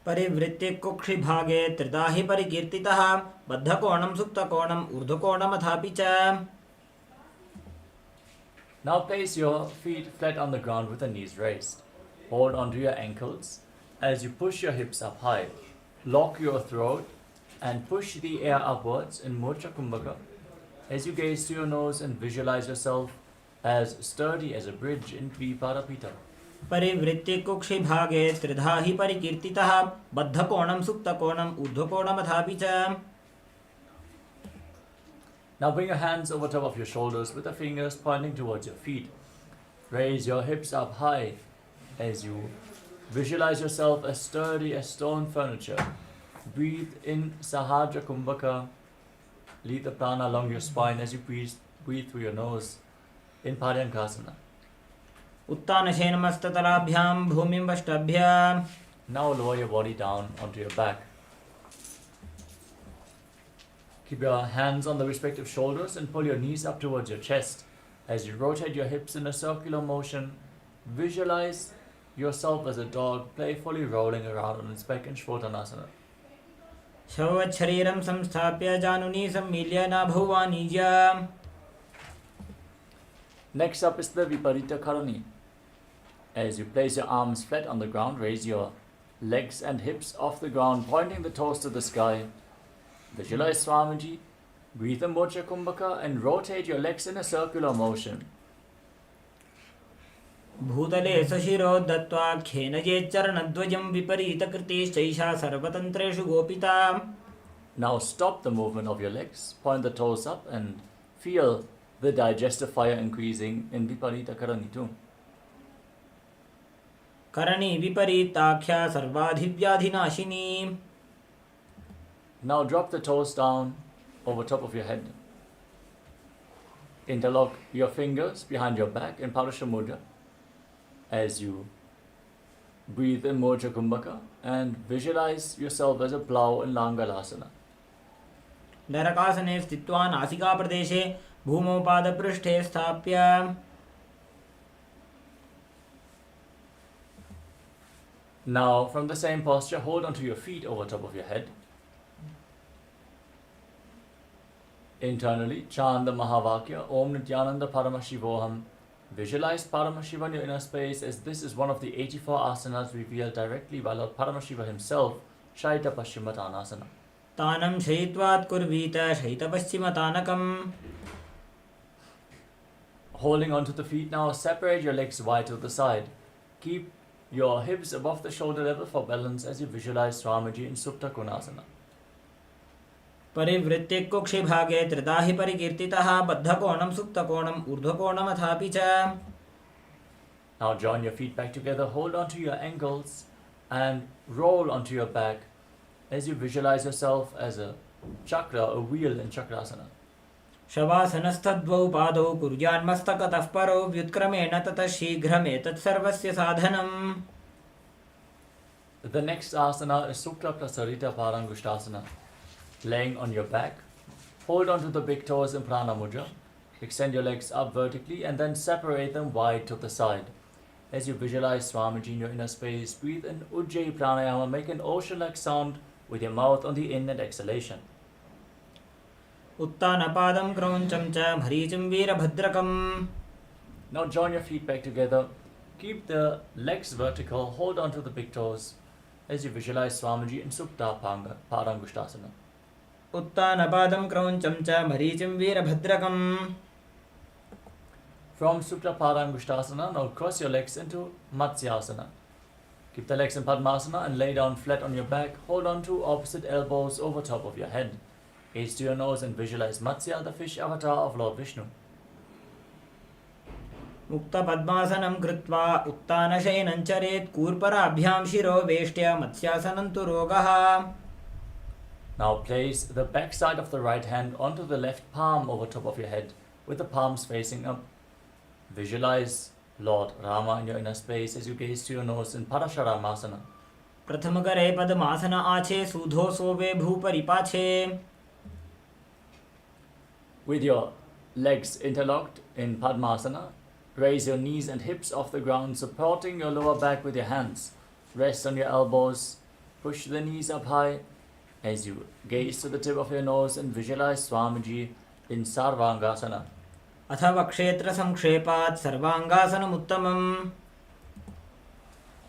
परिवृत्ति कुक्षि भागे त्रिधा हि परिकीर्तितः बद्धकोणं सुप्तकोणं ऊर्ध्वकोणमथापि च. Now place your feet flat on the ground with the knees raised. Hold onto your ankles as you push your hips up high. Lock your throat and push the air upwards in Mocha Kumbhaka as you gaze to your nose and visualize yourself as sturdy as a bridge in Dviparapita. परिवृत्ति कुक्षि भागे त्रिधा हि परिकीर्तितः बद्धकोणं सुप्तकोणं ऊर्ध्वकोणमथापि च. Now bring your hands over top of your shoulders with the fingers pointing towards your feet. Raise your hips up high as you visualize yourself as sturdy as stone furniture. Breathe in Sahajra Kumbhaka. Lead the prana along your spine as you breathe through your nose in Paryankasana. उत्तानशयनमस्ततलाभ्यां भूमिं वष्टभ्य. Now lower your body down onto your back. Keep your hands on the respective shoulders and pull your knees up towards your chest. As you rotate your hips in a circular motion, visualize yourself as a dog playfully rolling around on its back in Shvotanasana. शववत् शरीरं संस्थाप्य जानुनी सम्मील्य नाभौ वाणिज्य. Next up is the Viparita Karani. As you place your arms flat on the ground, raise your legs and hips off the ground, pointing the toes to the sky. Visualize Swamiji, breathe in Mocha Kumbhaka and rotate your legs in a circular motion. भूतले सशिरो दत्त्वा खेनजेच्चरणध्वजं विपरीतकृतिश्चैषा सर्वतन्त्रेषु गोपिता. Now stop the movement of your legs, point the toes up and feel the digestive fire increasing in Viparita Karani too. Karni विपरीताख्या सर्वाधिव्याधिनाशिनी. Now drop the toes down over top of your head. Interlock your fingers behind your back in Parasha Mudra as you breathe in Moja Kumbhaka and visualize yourself as a plow in Langalasana. नरकासने स्थित्वा नासिकाप्रदेशे भूमौ पादपृष्ठे स्थाप्य. Now from the same posture, hold onto your feet over top of your head. Internally, chant the Mahavakya, Om Nithyananda Paramashivoham. Visualize Paramashiva in your inner space as this is one of the 84 asanas revealed directly by Lord Paramashiva himself, Shaita Paschimottanasana. तानं शयित्वात् कुर्वीत शयितपश्चिमतानकम्. Holding onto the feet now, separate your legs wide to the side. Keep your hips above the shoulder level for balance as you visualize Swamiji in Supta Konasana. परिवृत्ति कुक्षि भागे त्रिधा हि परिकीर्तितः बद्धकोणं सुप्तकोणं ऊर्ध्वकोणमथापि च. Now join your feet back together, hold onto your ankles and roll onto your back as you visualize yourself as a chakra, a wheel in Chakrasana. शवासनस्थद्वौ पादौ कुर्यान्मस्तकतः परौ व्युत्क्रमेण ततः शीघ्रमेतत् सर्वस्य साधनम्. The next asana is Sukla Prasarita Parangushtasana. Laying on your back, hold onto the big toes in Prana Mudra. Extend your legs up vertically and then separate them wide to the side. As you visualize Swamiji in your inner space, breathe in Ujjayi Pranayama, make an ocean-like sound with your mouth on the in and exhalation. उत्तानपादं क्रौञ्चं च मरीचिं वीरभद्रकम्. Now join your feet back together. Keep the legs vertical, hold onto the big toes as you visualize Swamiji in Supta Parangushtasana. उत्तानपादं क्रौञ्चं च मरीचिं वीरभद्रकम्. From Supta Parangushtasana, now cross your legs into Matsyasana. Keep the legs in Padmasana and lay down flat on your back. Hold on to opposite elbows over top of your head. Gaze to your nose and visualize Matsya, the fish avatar of Lord Vishnu. मुक्तपद्मासनं कृत्वा उत्तानशयनं चरेत् कूर्पराभ्यां शिरो वेष्ट्य मत्स्यासनं तु रोगः. Now place the back side of the right hand onto the left palm over top of your head with the palms facing up. Visualize Lord Rama in your inner space as you gaze to your nose in Parasharamasana. प्रथमकरे पद्मासन आछे सूधो सोवे भूपरिपाछे. With your legs interlocked in Padmasana, raise your knees and hips off the ground, supporting your lower back with your hands. Rest on your elbows, push the knees up high as you gaze to the tip of your nose and visualize Swamiji in Sarvangasana. अथ वक्षेत्र संक्षेपात् सर्वांगासनमुत्तमम्.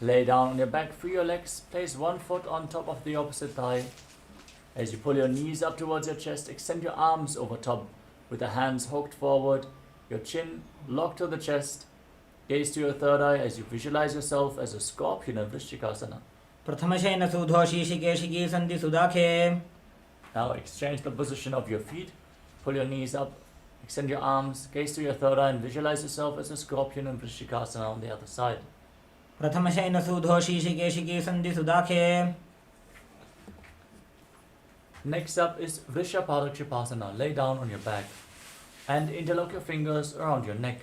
Lay down on your back, free your legs, place one foot on top of the opposite thigh. As you pull your knees up towards your chest, extend your arms over top with the hands hooked forward. your chin locked to the chest. Gaze to your third eye as you visualize yourself as a scorpion in Vrishchikasana. प्रथमशयन सुधो शीशिकेशिकी सन्धि सुदाखे. Now exchange the position of your feet. Pull your knees up. Extend your arms. Gaze to your third eye and visualize yourself as a scorpion in Vrishchikasana on the other side. प्रथमशयन सुधो शीशिकेशिकी सन्धि सुदाखे. Next up is Vrishabhadakshipasana. Lay down on your back and interlock your fingers around your neck.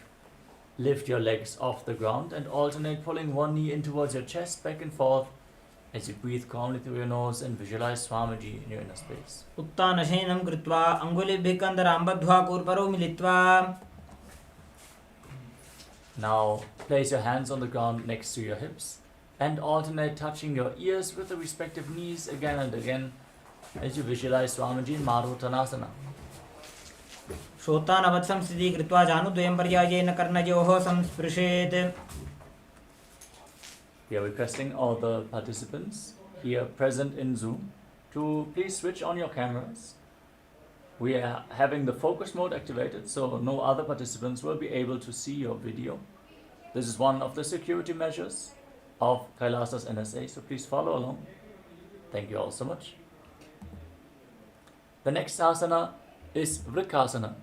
Lift your legs off the ground and alternate pulling one knee in towards your chest, back and forth as you breathe calmly through your nose and visualize Swamiji in your inner space. उत्तानशयनं कृत्वा अङ्गुलिभ्यः कन्दरां बद्ध्वा कूर्परो मिलित्वा. Now place your hands on the ground next to your hips and alternate touching your ears with the respective knees again and again as you visualize Swamiji in Maruttanasana. श्रोतानवत् संस्थिति कृत्वा जानुद्वयं पर्यायेन कर्णयोः संस्पृशेत्. We are requesting all the participants here present in Zoom to please switch on your cameras. We are having the focus mode activated, so no other participants will be able to see your video. This is one of the security measures of KAILASA's NSA, so please follow along. Thank you all so much. The next asana is Vrikkasana.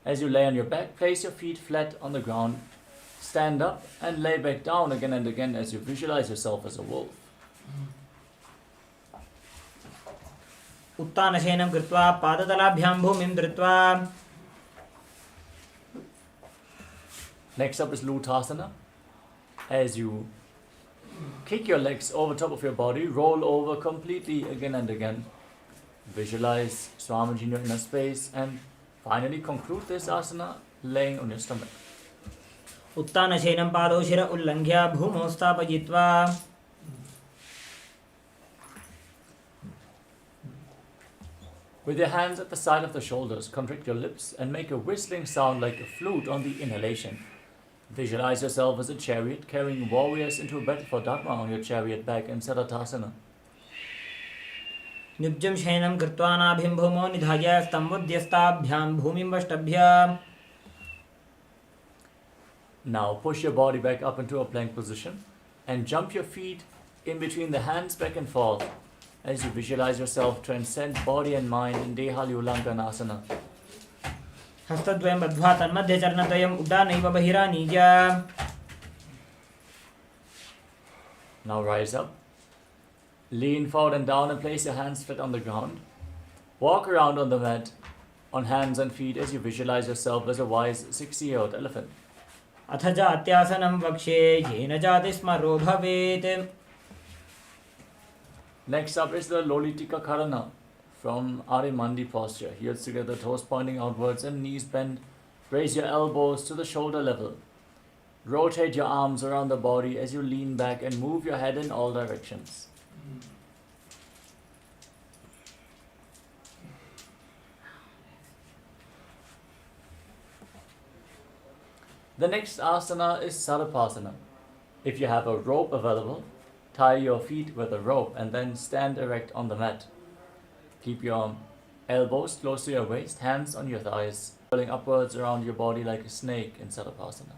As you lay on your back, place your feet flat on the ground, stand up and lay back down again and again as you visualize yourself as a wolf. उत्तानशयनं कृत्वा पादतलाभ्यां भूमिं धृत्वा. Next up is Lutasana. As you kick your legs over top of your body, roll over completely again and again. Visualize Swamiji in your inner space and finally conclude this asana laying on your stomach. उत्तानशयनं पादौ शिर उल्लङ्घ्य भूमौ स्थापयित्वा. With your hands at the side of the shoulders, contract your lips and make a whistling sound like a flute on the inhalation. Visualize yourself as a chariot carrying warriors into a battle for Dharma on your chariot back in Saratasana. निब्जं शयनं कृत्वा नाभिं भूमौ निधाय स्तम्भोद्यस्ताभ्यां भूमिं वष्टभ्य. Now push your body back up into a plank position and jump your feet in between the hands back and forth as you visualize yourself transcend body and mind in Dehalyulankanasana. हस्तद्वयं बद्ध्वा तन्मध्ये चरणद्वयम् उड्डानैव बहिरानीय. Now rise up. Lean forward and down and place your hands flat on the ground. Walk around on the mat on hands and feet as you visualize yourself as a wise 60-year-old elephant. अथ जात्यासनं वक्ष्ये येन जाति स्मरो भवेत्. Next up is the Lolitika Karana from Arimandi posture. Heels together, toes pointing outwards and knees bent. Raise your elbows to the shoulder level. Rotate your arms around the body as you lean back and move your head in all directions. The next asana is Sarapasana. If you have a rope available, tie your feet with a rope and then stand erect on the mat. Keep your elbows close to your waist, hands on your thighs, curling upwards around your body like a snake in Sarapasana.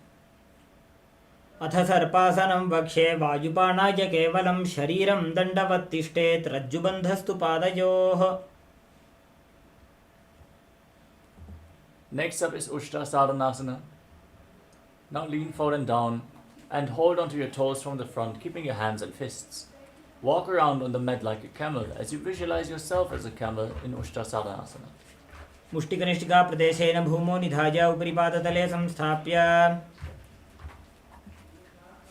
अथ सर्पासनं वक्ष्ये वायुपानाय केवलं शरीरं दण्डवत् तिष्ठेत् रज्जुबन्धस्तु पादयोः. Next up is Ushtrasadhanasana. Now lean forward and down and hold onto your toes from the front, keeping your hands and fists. Walk around on the mat like a camel as you visualize yourself as a camel in Ushtrasadhanasana. मुष्टिकनिष्ठिका प्रदेशेन भूमौ निधाय उपरि पादतले संस्थाप्य.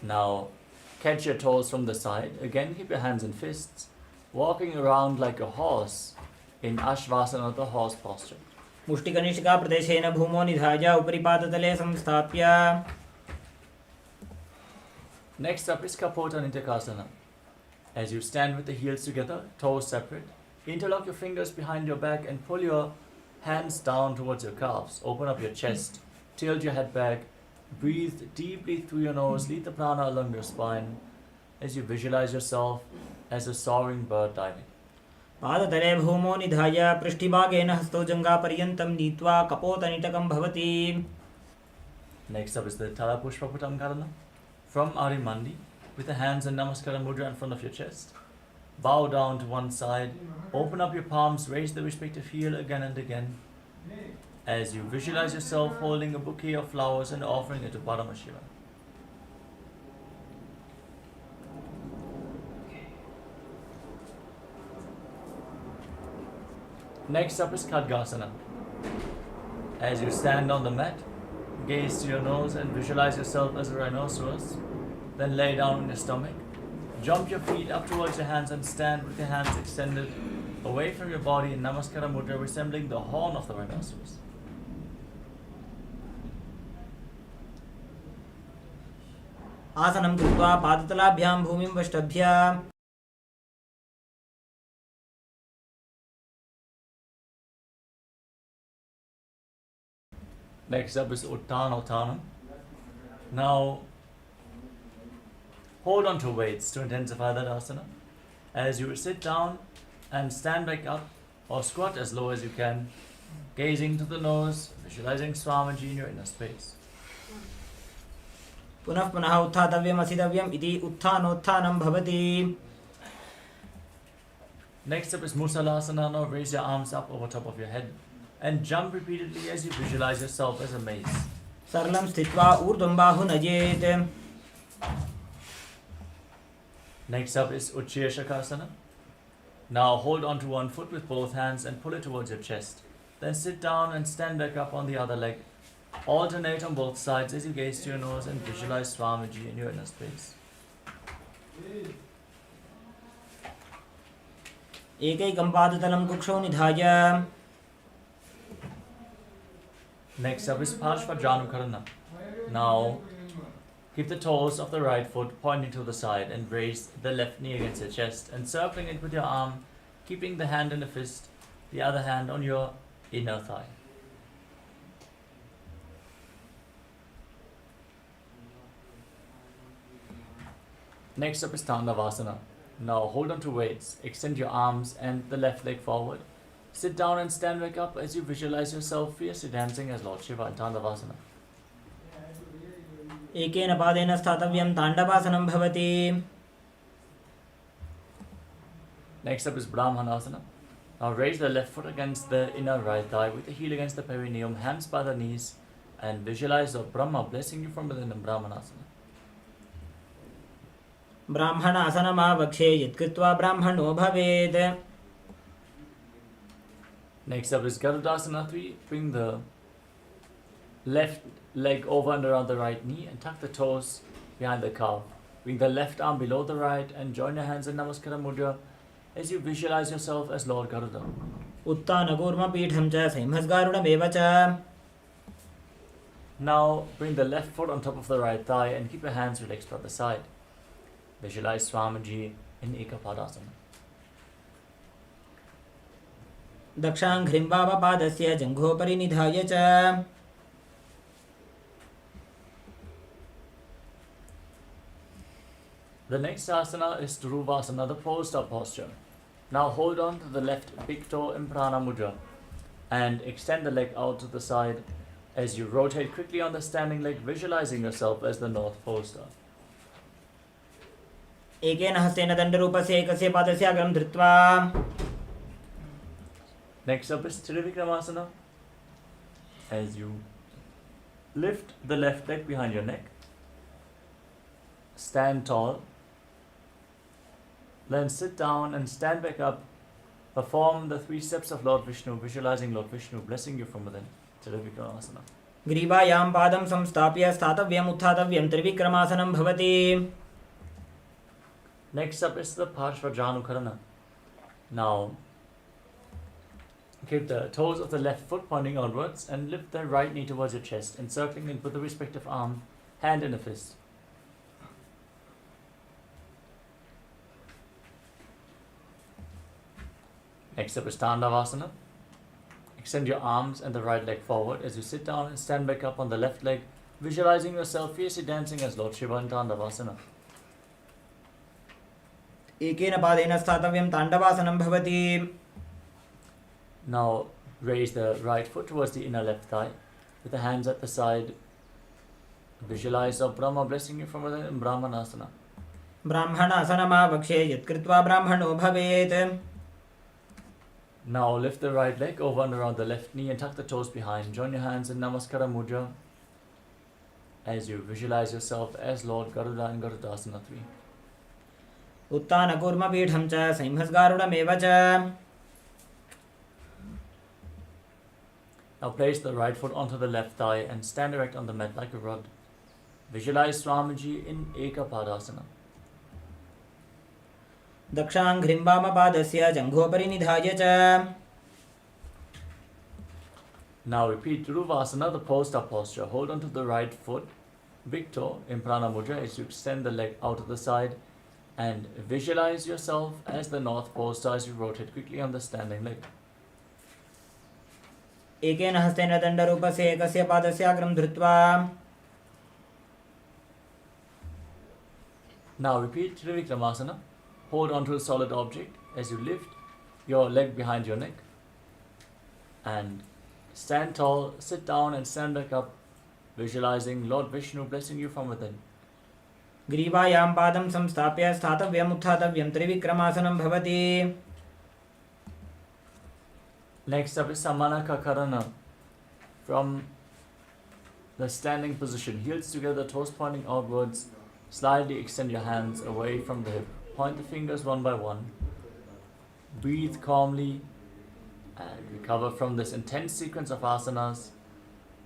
Now catch your toes from the side. Again, keep your hands and fists. Walking around like a horse in Ashvasana, the horse posture. मुष्टिकनिष्ठिका प्रदेशेन भूमौ निधाय उपरि पादतले संस्थाप्य. Next up is Kapota Nitakasana. As you stand with the heels together, toes separate, interlock your fingers behind your back and pull your hands down towards your calves. Open up your chest, tilt your head back, breathe deeply through your nose, lead the prana along your spine as you visualize yourself as a soaring bird diving. पादतले भूमौ निधाय पृष्ठभागेन हस्तौ जङ्घापर्यन्तं नीत्वा कपोतनिटकं भवति. Next up is the Tala Pushpa Karana. From Arimandi, with the hands in Namaskara Mudra in front of your chest. Bow down to one side, open up your palms, raise the respective heel again and again. As you visualize yourself holding a bouquet of flowers and offering it to Paramashiva. Next up is Khadgasana. As you stand on the mat, gaze to your nose and visualize yourself as a rhinoceros. Then lay down on your stomach. Jump your feet up towards your hands and stand with your hands extended away from your body in Namaskara Mudra, resembling the horn of the rhinoceros. आसनं कृत्वा पादतलाभ्यां भूमिं वष्टभ्य Next up is Uttanottanam. Now, hold on to weights to intensify that asana. As you sit down and stand back up or squat as low as you can, gazing to the nose, visualizing Swamiji in your inner space. पुनः पुनः उत्थातव्यम् असितव्यम् इति उत्थानोत्थानं भवति. Next up is Musalasana. Now raise your arms up over top of your head and jump repeatedly as you visualize yourself as a mace. सरलं स्थित्वा ऊर्ध्वं बाहु नयेत्. Next up is Uchcheshakasana. Now hold on to one foot with both hands and pull it towards your chest. Then sit down and stand back up on the other leg. Alternate on both sides as you gaze to your nose and visualize Swamiji in your inner space. एकैकं पादतलं कुक्षौ निधाय. Next up is Parshvajanukarana. Now keep the toes of the right foot pointing to the side and raise the left knee against your chest, encircling it with your arm, keeping the hand in a fist, the other hand on your inner thigh. Next up is Tandavasana. Now hold on to weights, extend your arms and the left leg forward. Sit down and stand back up as you visualize yourself fiercely dancing as Lord Shiva in Tandavasana. एकेन पादेन स्थातव्यं ताण्डवासनं भवति. Next up is Brahmanasana. Now raise the left foot against the inner right thigh with the heel against the perineum, hands by the knees, and visualize Lord Brahma blessing you from within in Brahmanasana. ब्राह्मणासनमावक्षे यत्कृत्वा ब्राह्मणो भवेत्. Next up is Garudasana 3. Bring the left leg over and around the right knee and tuck the toes behind the calf. Bring the left arm below the right and join your hands in Namaskara Mudra as you visualize yourself as Lord Garuda. उत्तानकूर्मपीठं च संहस्गारुडमेव च. Now bring the left foot on top of the right thigh and keep your hands relaxed by the side. Visualize Swamiji in Ekapadasana. दक्षाङ्घ्रिं वामपादस्य जङ्घोपरि निधाय च. The next asana is Dhuruvasana, the pole-stop posture. Now hold on to the left big toe in Prana Mudra and extend the leg out to the side as you rotate quickly on the standing leg, visualizing yourself as the North Pole Star. एकेन हस्तेन दण्डरूपस्य एकस्य पादस्य अग्रं धृत्वा. Next up is Trivikramasana. As you lift the left leg behind your neck, stand tall, then sit down and stand back up. Perform the 3 steps of Lord Vishnu, visualizing Lord Vishnu blessing you from within. Trivikramasana. ग्रीवायां पादं संस्थाप्य स्थातव्यम् उत्थातव्यं त्रिविक्रमासनं भवति. Next up is the Parshvajanukarana. Now keep the toes of the left foot pointing onwards and lift the right knee towards your chest, encircling it with the respective arm, hand in a fist. Next up is Tandavasana. Extend your arms and the right leg forward as you sit down and stand back up on the left leg, visualizing yourself fiercely dancing as Lord Shiva in Tandavasana. एकेन पादेन स्थातव्यं ताण्डवासनं भवति. Now raise the right foot towards the inner left thigh with the hands at the side Visualize a Brahma blessing you from within in Brahmanasana. ब्राह्मणासनमावक्षे यत्कृत्वा ब्राह्मणो भवेत्. Now lift the right leg over and around the left knee and tuck the toes behind. Join your hands in Namaskara Mudra as you visualize yourself as Lord Garuda in Garudasana 3. उत्तानकूर्मपीठं च संहस्गारुडमेव च. Now place the right foot onto the left thigh and stand erect on the mat like a rod. Visualize Swamiji in Ekapadasana. दक्षाङ्घ्रिं वामपादस्य जङ्घोपरि निधाय च. Now repeat Dhuruvasana, the post-up posture. Hold onto the right foot, Victor in Prana Mudra as you extend the leg out to the side and visualize yourself as the North Pole star as you rotate quickly on the standing leg. एकेन हस्तेन दण्डरूपस्य एकस्य पादस्य अग्रं धृत्वा. Now repeat Trivikramasana. Hold onto a solid object as you lift your leg behind your neck and stand tall, sit down and stand back up, visualizing Lord Vishnu blessing you from within. ग्रीवायां पादं संस्थाप्य स्थातव्यम् उत्थातव्यं त्रिविक्रमासनं भवति. Next up is Samanaka Karana. From the standing position, heels together, toes pointing outwards, slightly extend your hands away from the hip. Point the fingers one by one. Breathe calmly and recover from this intense sequence of asanas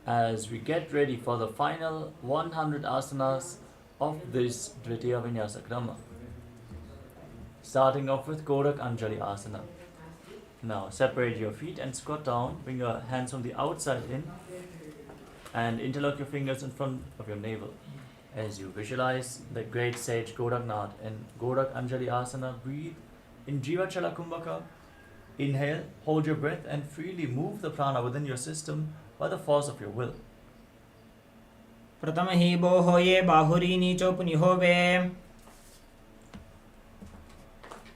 as we get ready for the final 100 asanas of this Dvitiya Vinyasa Krama. Starting off with Gorak Anjali Asana. Now separate your feet and squat down. Bring your hands from the outside in and interlock your fingers in front of your navel. As you visualize the great sage Goraknath in Gorak Anjali Asana, breathe in Jivachala Kumbhaka. Inhale, hold your breath and freely move the prana within your system by the force of your will. प्रथम हि बोहो ये बाहुरी नीचो पुनिहो वे.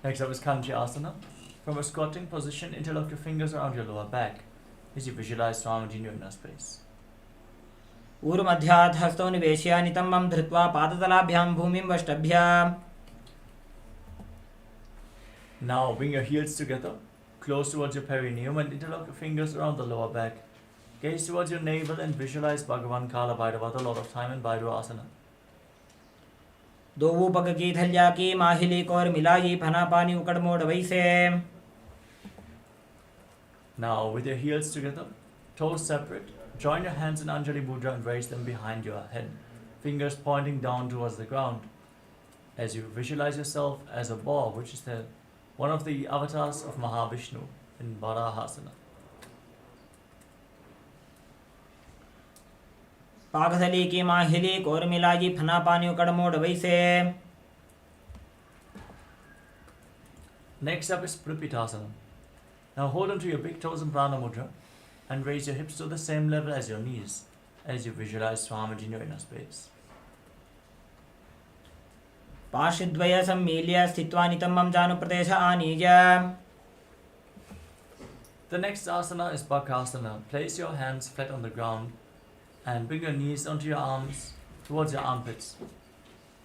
Next up is Kanchi Asana. From a squatting position, interlock your fingers around your lower back as you visualize Swamiji in your inner space. ऊर्मध्यात् हस्तौ निवेश्य नितम्बं धृत्वा पादतलाभ्यां भूमिं वष्टभ्य. Now bring your heels together, close towards your perineum and interlock your fingers around the lower back. Gaze towards your navel and visualize Bhagavan Kala Bhairava, the Lord of Time in Bhairava Asana. दो ऊपक की थल्या की माहिली core मिलाई फना पानी उकड़ मोड़ वैसे. Now with your heels together, toes separate, join your hands in Anjali Mudra and raise them behind your head, fingers pointing down towards the ground. As you visualize yourself as a boar, which is one of the avatars of Mahavishnu in Varahasana. पाकथली की माहिली core मिलाई फना पानी उकड़ मोड़ वैसे. Next up is Pripitasana. Now hold onto your big toes in Prana Mudra and raise your hips to the same level as your knees as you visualize Swamiji in your inner space. पार्श्वद्वय सम्मील्य स्थित्वा नितम्बं जानुप्रदेश आनीय. The next asana is Bakasana. Place your hands flat on the ground and bring your knees onto your arms towards your armpits.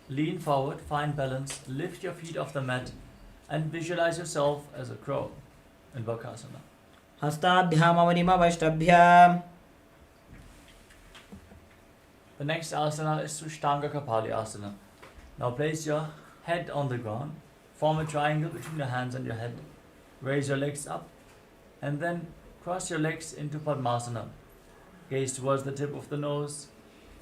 Lean forward, find balance, lift your feet off the mat and visualize yourself as a crow in Bakasana. हस्ताभ्याम अवनिमवष्टभ्य. The next asana is Ashtanga Kapali Asana. Now place your head on the ground, form a triangle between your hands and your head, raise your legs up and then cross your legs into Padmasana. Gaze towards the tip of the nose,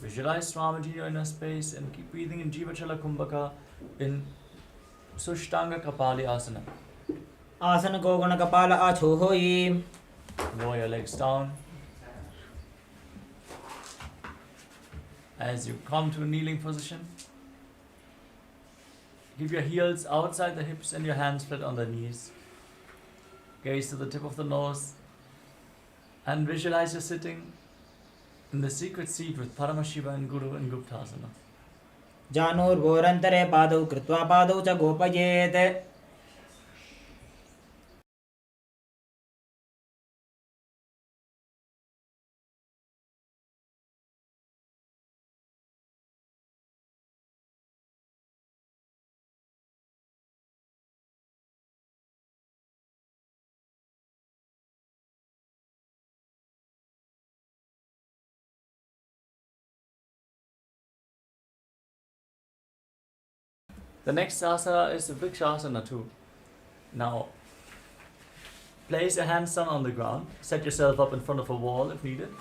visualize Swamiji in your inner space and keep breathing in Jivachala Kumbhaka in Sushtanga Kapali Asana. आसन को गुण कपाल आछो होई. Lower your legs down. As you come to a kneeling position, keep your heels outside the hips and your hands flat on the knees. Gaze to the tip of the nose and visualize you're sitting in the secret seat with Paramashiva and Guru in Guptasana. जानोर्वोरन्तरे पादौ कृत्वा पादौ च गोपयेत्. The next asana is the Vrikshasana too. Now, place your hands down on the ground. Set yourself up in front of a wall if needed,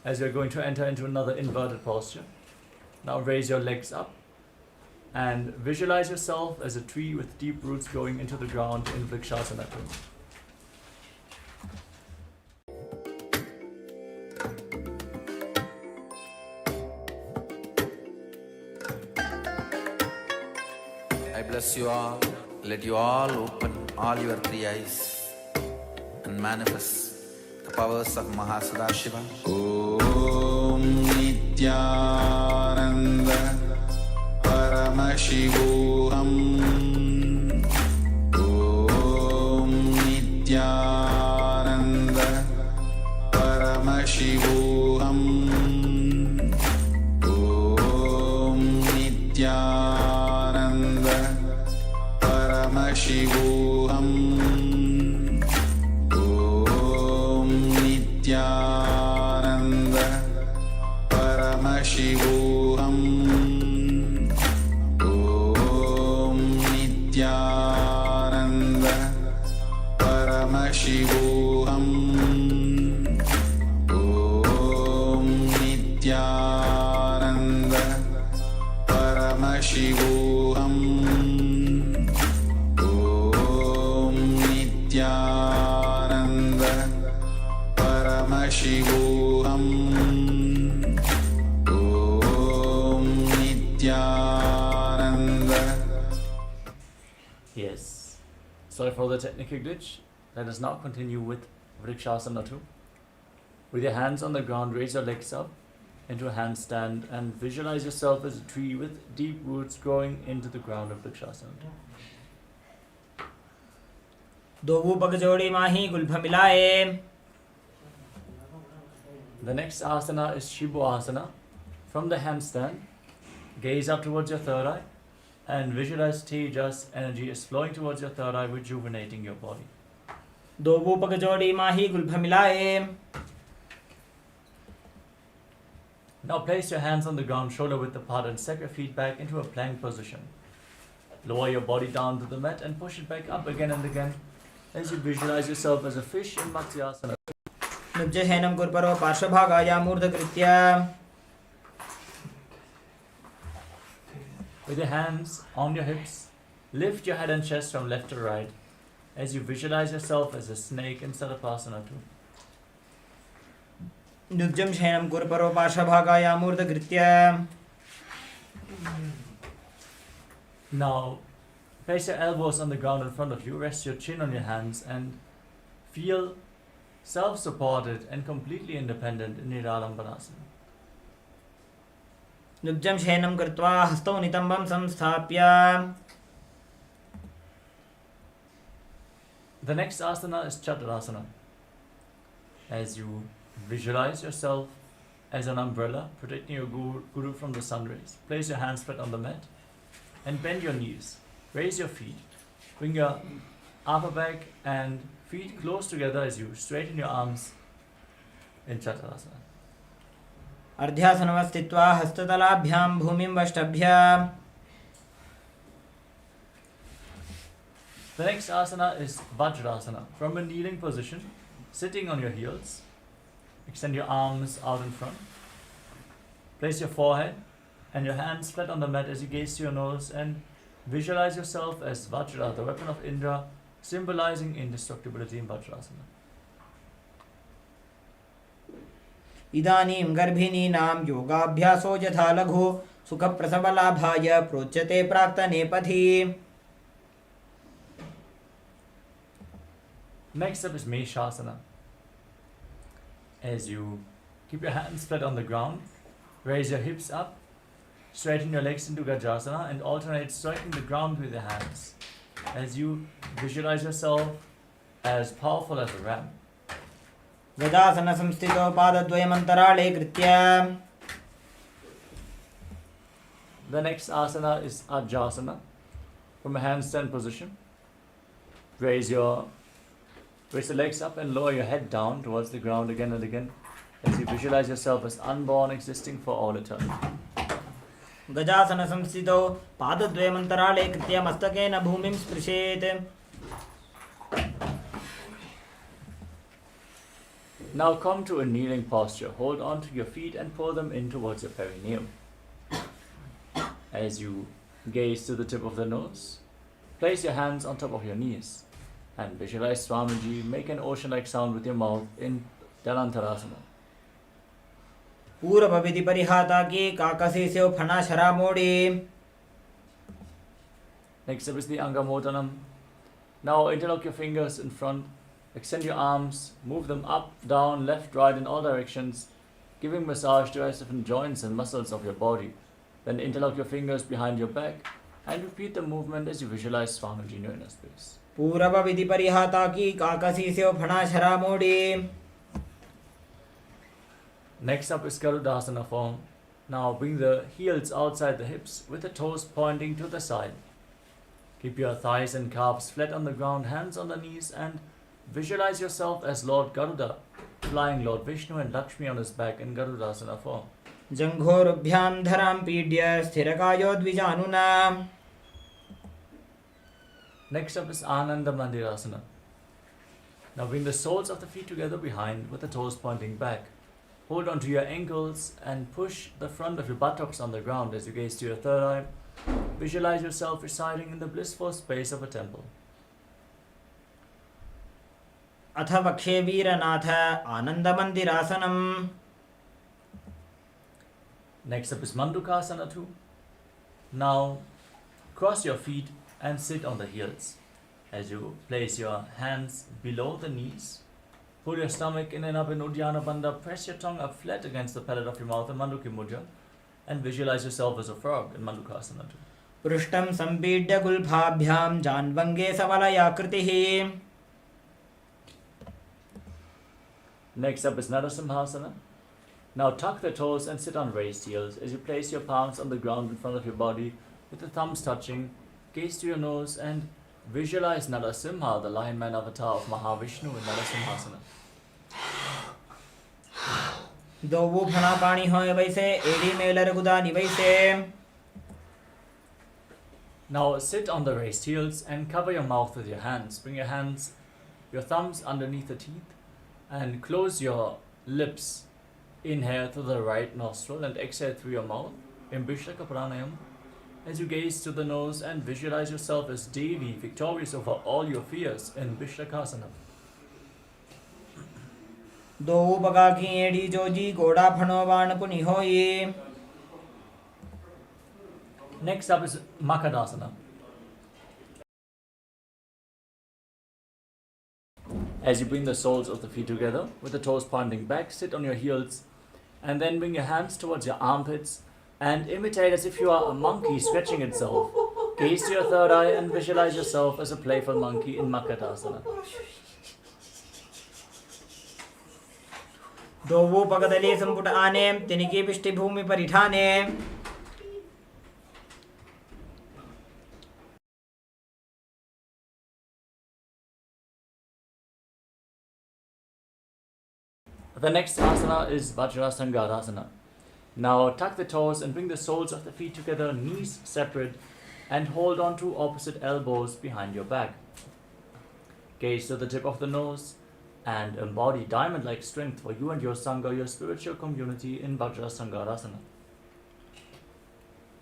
as you're going to enter into another inverted posture. Now raise your legs up and visualize yourself as a tree with deep roots going into the ground in Vrikshasana too. I bless you all. Let you all open all your three eyes and manifest the powers of Mahasudashiva. Om Nithyananda Paramashivoham. Om Nithyananda Paramashivoham. Om Nithyananda Paramashivoham. Om Nithyananda Paramashivoham. Om Nithyananda Paramashivoham. Om Nithyananda Paramashivoham. Om Nithyananda Paramashivoham. Om Nithyananda. Yes. Sorry for the technical glitch. Let us now continue with Vrikshasana 2. With your hands on the ground, raise your legs up into a handstand and visualize yourself as a tree with deep roots growing into the ground of Vrikshasana 2. दोवू पग जोड़ी माही Gulf मिलाए. The next asana is Shibuasana. From the handstand, gaze up towards your third eye and visualize Tejas energy is flowing towards your third eye, rejuvenating your body. दोवू पग जोड़ी माही Gulf मिलाए. Now place your hands on the ground, shoulder width apart, and step your feet back into a plank position. Lower your body down to the mat and push it back up again and again as you visualize yourself as a fish in Matsyasana. नुज्जहेनं कुर्परो पार्श्वभागाया मूर्धकृत्य. With your hands on your hips, lift your head and chest from left to right as you visualize yourself as a snake in Sadapasana 2. नुज्जं शयनं कुर्परो पार्श्वभागाया मूर्धकृत्य. Now, place your elbows on the ground in front of you, rest your chin on your hands and feel self-supported and completely independent in Nirālambanasana. नुज्जं शयनं कृत्वा हस्तौ नितम्बं संस्थाप्य. The next asana is Chaturasana. As you visualize yourself as an umbrella, protecting your guru from the sun rays, place your hands flat on the mat and bend your knees. Raise your feet. Bring your upper back and feet close together as you straighten your arms in Chaturasana. अर्ध्यासनं स्थित्वा हस्ततलाभ्यां भूमिं वष्टभ्य. The next asana is Vajrasana. From a kneeling position, sitting on your heels, extend your arms out in front. Place your forehead and your hands flat on the mat as you gaze to your nose and visualize yourself as Vajra, the weapon of Indra, symbolizing indestructibility in Vajrasana. इदानीं गर्भिणीनां योगाभ्यासो यथा लघु सुखप्रसवलाभाय प्रोच्यते प्राक्तनेपथि. Next up is Meshasana. As you keep your hands flat on the ground, raise your hips up, straighten your legs into Gajasana and alternate striking the ground with your hands as you visualize yourself as powerful as a ram. गदासन संस्थितो पादद्वयमन्तराळे कृत्य. The next asana is Ajasana. From a handstand position, raise the legs up and lower your head down towards the ground again and again as you visualize yourself as unborn, existing for all eternity. गजासन संस्थितौ पादद्वयमन्तराळे कृत्य मस्तकेन भूमिं स्पृशेत्. Now come to a kneeling posture. Hold on to your feet and pull them in towards your perineum. As you gaze to the tip of the nose, place your hands on top of your knees and visualize Swamiji make an ocean-like sound with your mouth in Dalantarasana. पूर्वविधि परिहाता की काकसीस्यो फणा शरा मोड़ी. Next up is the Angamodanam. Now interlock your fingers in front, extend your arms, move them up, down, left, right in all directions, giving massage to different joints and muscles of your body. Then interlock your fingers behind your back and repeat the movement as you visualize Swamiji in your inner space. पूर्वविधि परिहाता की काकसीस्यो फणा शरा मोड़ी. Next up is Garudasana form. Now bring the heels outside the hips with the toes pointing to the side. Keep your thighs and calves flat on the ground, hands on the knees, and visualize yourself as Lord Garuda, flying Lord Vishnu and Lakshmi on his back in Garudasana form. जंघोरुभ्यां धरां पीड्य स्थिरकायो द्विजानुना. Next up is Ananda Mandirasana. Now bring the soles of the feet together behind with the toes pointing back. Hold on to your ankles and push the front of your buttocks on the ground as you gaze to your third eye. Visualize yourself residing in the blissful space of a temple. अथ वक्षे वीरनाथ आनन्दमन्दिरासनम्. Next up is Mandukasana 2. Now cross your feet and sit on the heels. As you place your hands below the knees, pull your stomach in and up in Uddiyana Bandha, press your tongue up flat against the palate of your mouth in Manduki Mudra, and visualize yourself as a frog in Mandukasana 2. पृष्ठं सम्पीड्य गुल्फाभ्यां जान्वङ्गे सवलयाकृतिः. Next up is Narasimhasana. Now tuck the toes and sit on raised heels as you place your palms on the ground in front of your body with the thumbs touching. Gaze to your nose and visualize Narasimha, the lion man avatar of Mahavishnu in Narasimhasana. दो वो फणा पानी होए वैसे एड़ी Mailer गुदानी वैसे. Now sit on the raised heels and cover your mouth with your hands. Bring your thumbs underneath the teeth and close your lips. Inhale through the right nostril and exhale through your mouth in Vishlaka Pranayam as you gaze to the nose and visualize yourself as Devi, victorious over all your fears in Vishlakasana. दो बगा की एड़ी जोजी घोड़ा फणो बाण पुनि होई. Next up is Makadasana. As you bring the soles of the feet together with the toes pointing back, sit on your heels and then bring your hands towards your armpits and imitate as if you are a monkey stretching itself. Gaze to your third eye and visualize yourself as a playful monkey in Makadasana. दो वो पगदले संपुट आने तिनकी पिष्टि भूमि परिठाने. The next asana is Vajrasangadasana. Now tuck the toes and bring the soles of the feet together, knees separate, and hold on to opposite elbows behind your back. Gaze to the tip of the nose and embody diamond-like strength for you and your Sangha, your spiritual community in Vajrasangadasana.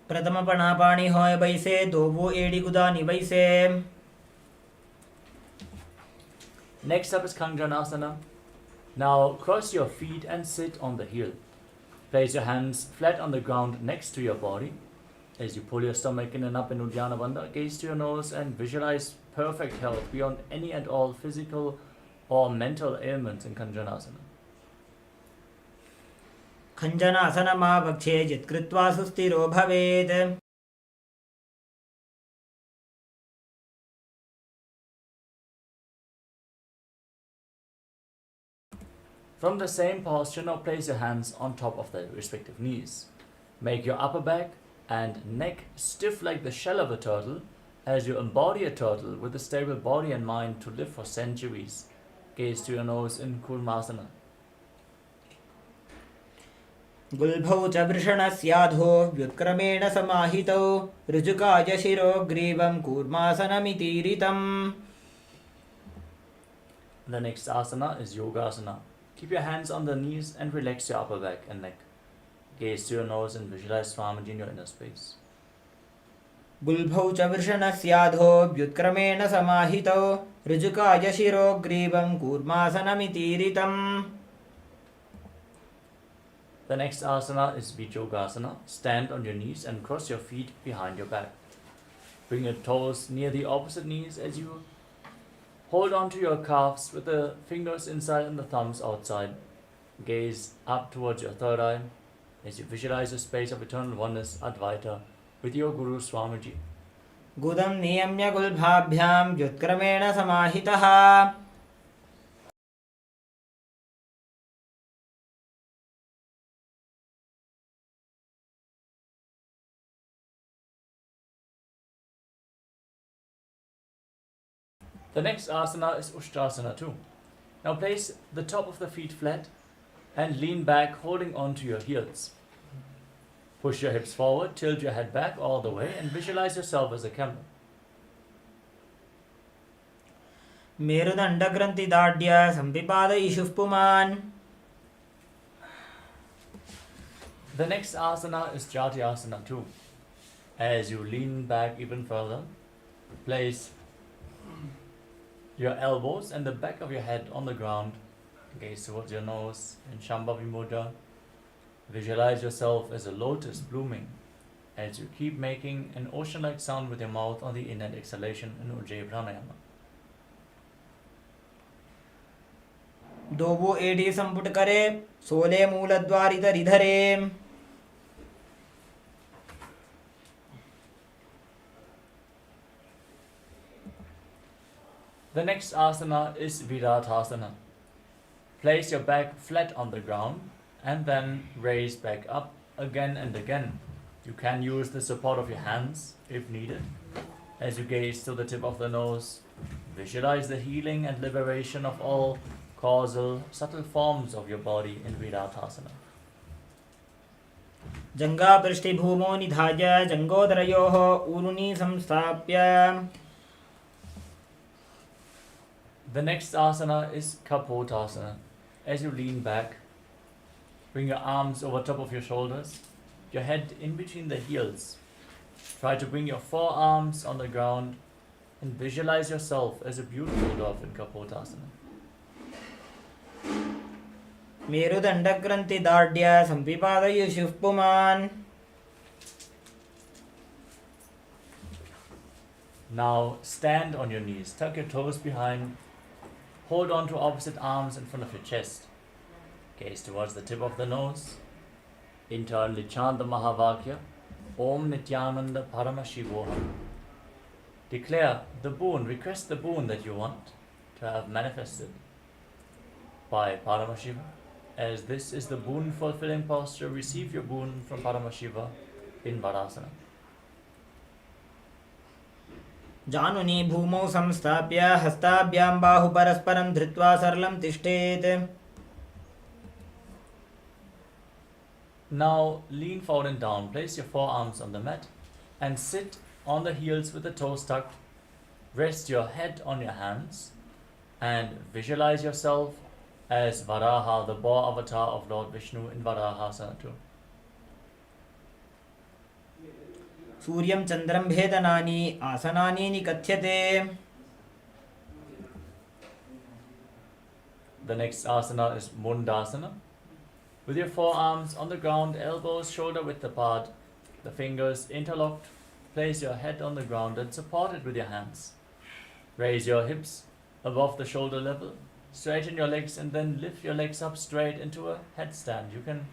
प्रथम पणा पानी होए वैसे दो वो एड़ी गुदानी वैसे. Next up is Kanjanasana. Now cross your feet and sit on the heel. Place your hands flat on the ground next to your body. As you pull your stomach in and up in Uddiyana Bandha, gaze to your nose and visualize perfect health beyond any and all physical or mental ailments in Kanjanasana. खञ्जनासनमावक्षे जित्कृत्वा सुस्थिरो भवेत्. From the same posture, now place your hands on top of the respective knees. Make your upper back and neck stiff like the shell of a turtle as you embody a turtle with a stable body and mind to live for centuries. Gaze to your nose in Kurmasana. गुल्भौ च वृषणस्याधो व्युत्क्रमेण समाहितौ ऋजुकाय शिरो ग्रीवं कूर्मासनमितीरितम्. The next asana is Yogasana. Keep your hands on the knees and relax your upper back and neck. Gaze to your nose and visualize Swamiji in your inner space. गुल्भौ च वृषणस्याधो व्युत्क्रमेण समाहितौ ऋजुकाय शिरो ग्रीवं कूर्मासनमितीरितम्. The next asana is Vijogasana. Stand on your knees and cross your feet behind your back. Bring your toes near the opposite knees as you hold on to your calves with the fingers inside and the thumbs outside. Gaze up towards your third eye as you visualize the space of eternal oneness, Advaita, with your Guru Swamiji. गुदं नियम्य गुल्भाभ्यां व्युत्क्रमेण समाहितः. The next asana is Ushtrasana too. Now place the top of the feet flat and lean back, holding on to your heels. Push your hips forward, tilt your head back all the way and visualize yourself as a camel. मेरुदण्डग्रन्थिदाढ्य सम्पिपादयिषुः पुमान्. The next asana is Jatyasana too. As you lean back even further, place your elbows and the back of your head on the ground. Gaze towards your nose in Shambhavi Mudra. Visualize yourself as a lotus blooming as you keep making an ocean-like sound with your mouth on the in and exhalation in Ujjayi Pranayama. दोबो एडी संपुट करे सोले मूलद्वारितरिधरे. The next asana is Virathasana. Place your back flat on the ground and then raise back up again and again. You can use the support of your hands if needed. As you gaze to the tip of the nose, visualize the healing and liberation of all causal, subtle forms of your body in Virathasana. जङ्घापृष्ठिभूमौ निधाय जङ्घोदरयोः ऊरुनी संस्थाप्य. The next asana is Kapotasana. As you lean back, bring your arms over top of your shoulders, your head in between the heels. Try to bring your forearms on the ground and visualize yourself as a beautiful dove in Kapotasana. मेरुदण्डग्रन्थिदाढ्य सम्पिपादयिषुः पुमान्. Now stand on your knees, tuck your toes behind, hold on to opposite arms in front of your chest. Gaze towards the tip of the nose. Internally chant the Mahavakya, Om Nithyananda Paramashivoham. Declare the boon, request the boon that you want to have manifested by Paramashiva. As this is the boon fulfilling posture, receive your boon from Paramashiva in Varasana. जानुनी भूमौ संस्थाप्य हस्ताभ्यां बाहु परस्परं धृत्वा सरलं तिष्ठेत्. Now lean forward and down. Place your forearms on the mat and sit on the heels with the toes tucked. Rest your head on your hands and visualize yourself as Varaha, the boar avatar of Lord Vishnu in Varahasana too. सूर्यं चन्द्रं भेदनानि आसनानि निकथ्यते. The next asana is Mundasana. With your forearms on the ground, elbows shoulder width apart, the fingers interlocked, place your head on the ground and support it with your hands. Raise your hips above the shoulder level, straighten your legs and then lift your legs up straight into a headstand. You can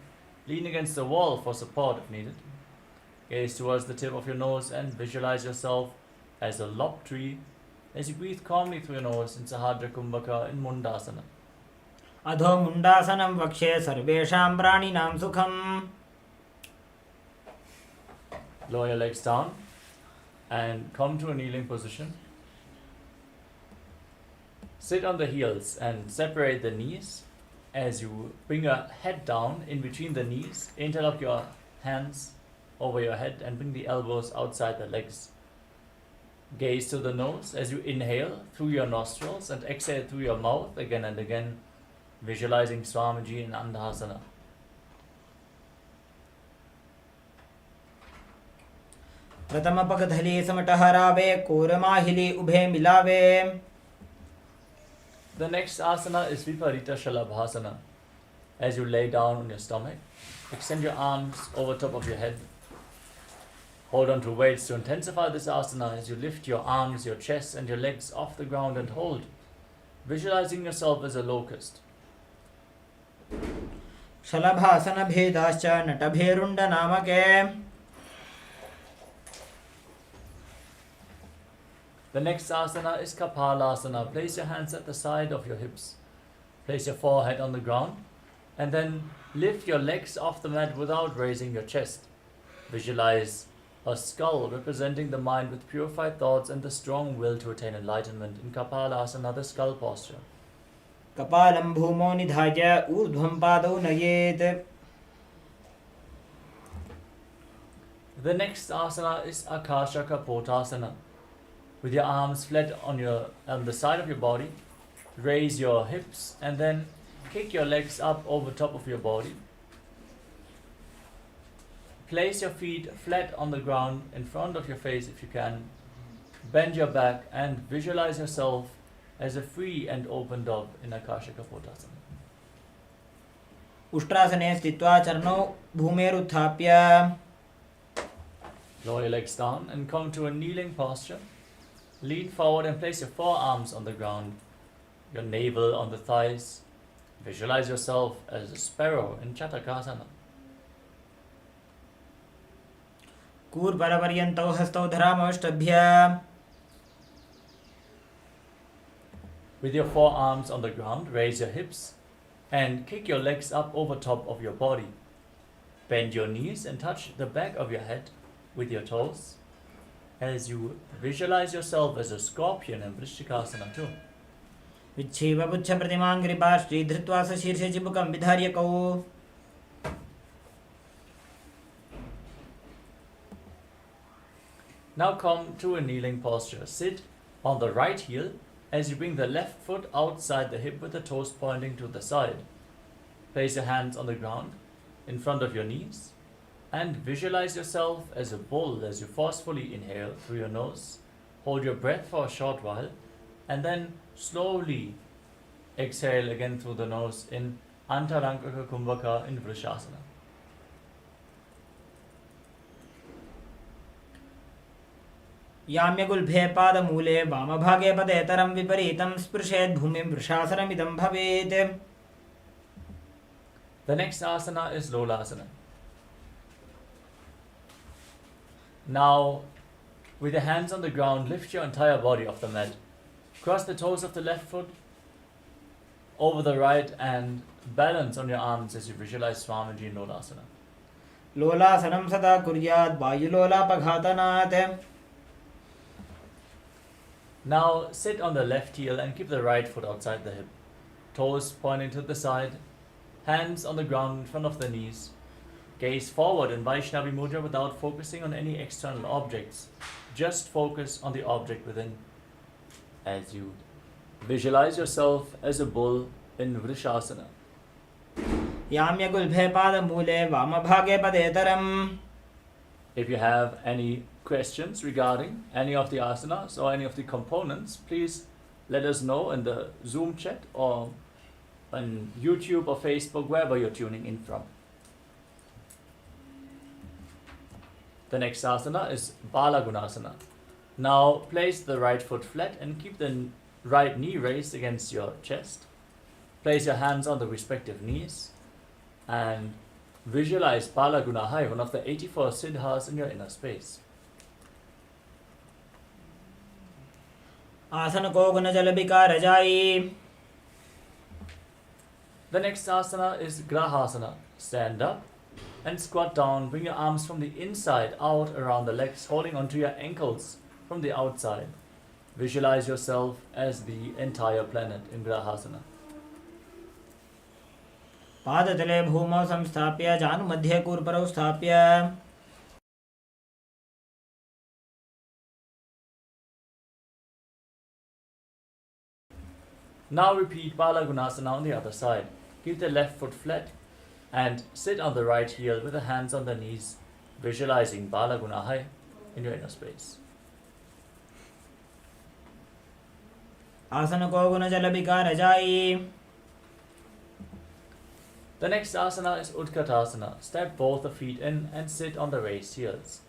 lean against the wall for support if needed. Gaze towards the tip of your nose and visualize yourself as a lopped tree as you breathe calmly through your nose in Sahadra Kumbhaka in Mundasana. अधो मुण्डासनं वक्षे सर्वेषां प्राणिनां सुखम्. Lower your legs down and come to a kneeling position. Sit on the heels and separate the knees as you bring your head down in between the knees, interlock your hands over your head and bring the elbows outside the legs. Gaze to the nose as you inhale through your nostrils and exhale through your mouth again and again, visualizing Swamiji in Andhasana. प्रथम पगधली समटहरावे कोरमाहिली उभे मिलावे. The next asana is Viparita Shalabhasana. As you lay down on your stomach, extend your arms over top of your head. Hold on to weights to intensify this asana as you lift your arms, your chest and your legs off the ground and hold, visualizing yourself as a locust. शलभासन भेदाश्च नटभेरुण्ड नामके. The next asana is Kapalasana. Place your hands at the side of your hips. Place your forehead on the ground and then lift your legs off the mat without raising your chest. Visualize a skull representing the mind with purified thoughts and the strong will to attain enlightenment in Kapalasana, the skull posture. कपालं भूमौ निधाय ऊर्ध्वं पादौ नयेत्. The next asana is Akasha Kapotasana. With your arms flat on the side of your body, raise your hips and then kick your legs up over top of your body. Place your feet flat on the ground in front of your face if you can. Bend your back and visualize yourself as a free and open dove in Akasha Kapotasana. उष्ट्रासने स्थित्वा चरणौ भूमेरुत्थाप्य. Lower your legs down and come to a kneeling posture. Lean forward and place your forearms on the ground, your navel on the thighs. Visualize yourself as a sparrow in Chatakasana. कूर्परपर्यन्तौ हस्तौ धरामष्टभ्य. With your forearms on the ground, raise your hips and kick your legs up over top of your body. Bend your knees and touch the back of your head with your toes as you visualize yourself as a scorpion in Vrishchikasana too. विच्छेव पुच्छ प्रतिमाङ्घ्रिपार्श्वे धृत्वा सशीर्षे चिबुकं विधार्यकौ. Now come to a kneeling posture. Sit on the right heel as you bring the left foot outside the hip with the toes pointing to the side. Place your hands on the ground in front of your knees and visualize yourself as a bull as you forcefully inhale through your nose. Hold your breath for a short while and then slowly exhale again through the nose in Antarankaka Kumbhaka in Vrishasana. याम्यगुल्भे पादमूले वामभागे पदेतरं विपरीतं स्पृशेत् भूमिं वृषासनमिदं भवेत्. The next asana is Lolasana. Now, with your hands on the ground, lift your entire body off the mat. Cross the toes of the left foot over the right and balance on your arms as you visualize Swamiji in Lolasana. लोलासनं सदा कुर्यात् वायुलोलापघातनात्. Now, sit on the left heel and keep the right foot outside the hip. Toes pointing to the side, hands on the ground in front of the knees. Gaze forward in Vaishnavi Mudra without focusing on any external objects. Just focus on the object within. As you visualize yourself as a bull in Vrishasana. याम्यगुल्भे पादमूले वामभागे पदेतरम्. If you have any questions regarding any of the asanas or any of the components, please let us know in the Zoom chat or on YouTube or Facebook, wherever you're tuning in from. The next asana is Balagunasana. Now place the right foot flat and keep the right knee raised against your chest. Place your hands on the respective knees and visualize Balagunahai, one of the 84 siddhas in your inner space. आसन को गुणजलबिका रजाई. The next asana is Grahasana. Stand up and squat down. Bring your arms from the inside out around the legs, holding onto your ankles from the outside. Visualize yourself as the entire planet in Grahasana. पादतले भूमौ संस्थाप्य जानुमध्ये कूर्परौ स्थाप्य Now repeat Balagunasana on the other side. Keep the left foot flat and sit on the right heel with the hands on the knees, visualizing Balagunahai in your inner space. आसन को गुण जल विकार जाई. The next asana is Utkatasana. Step both the feet in and sit on the raised heels.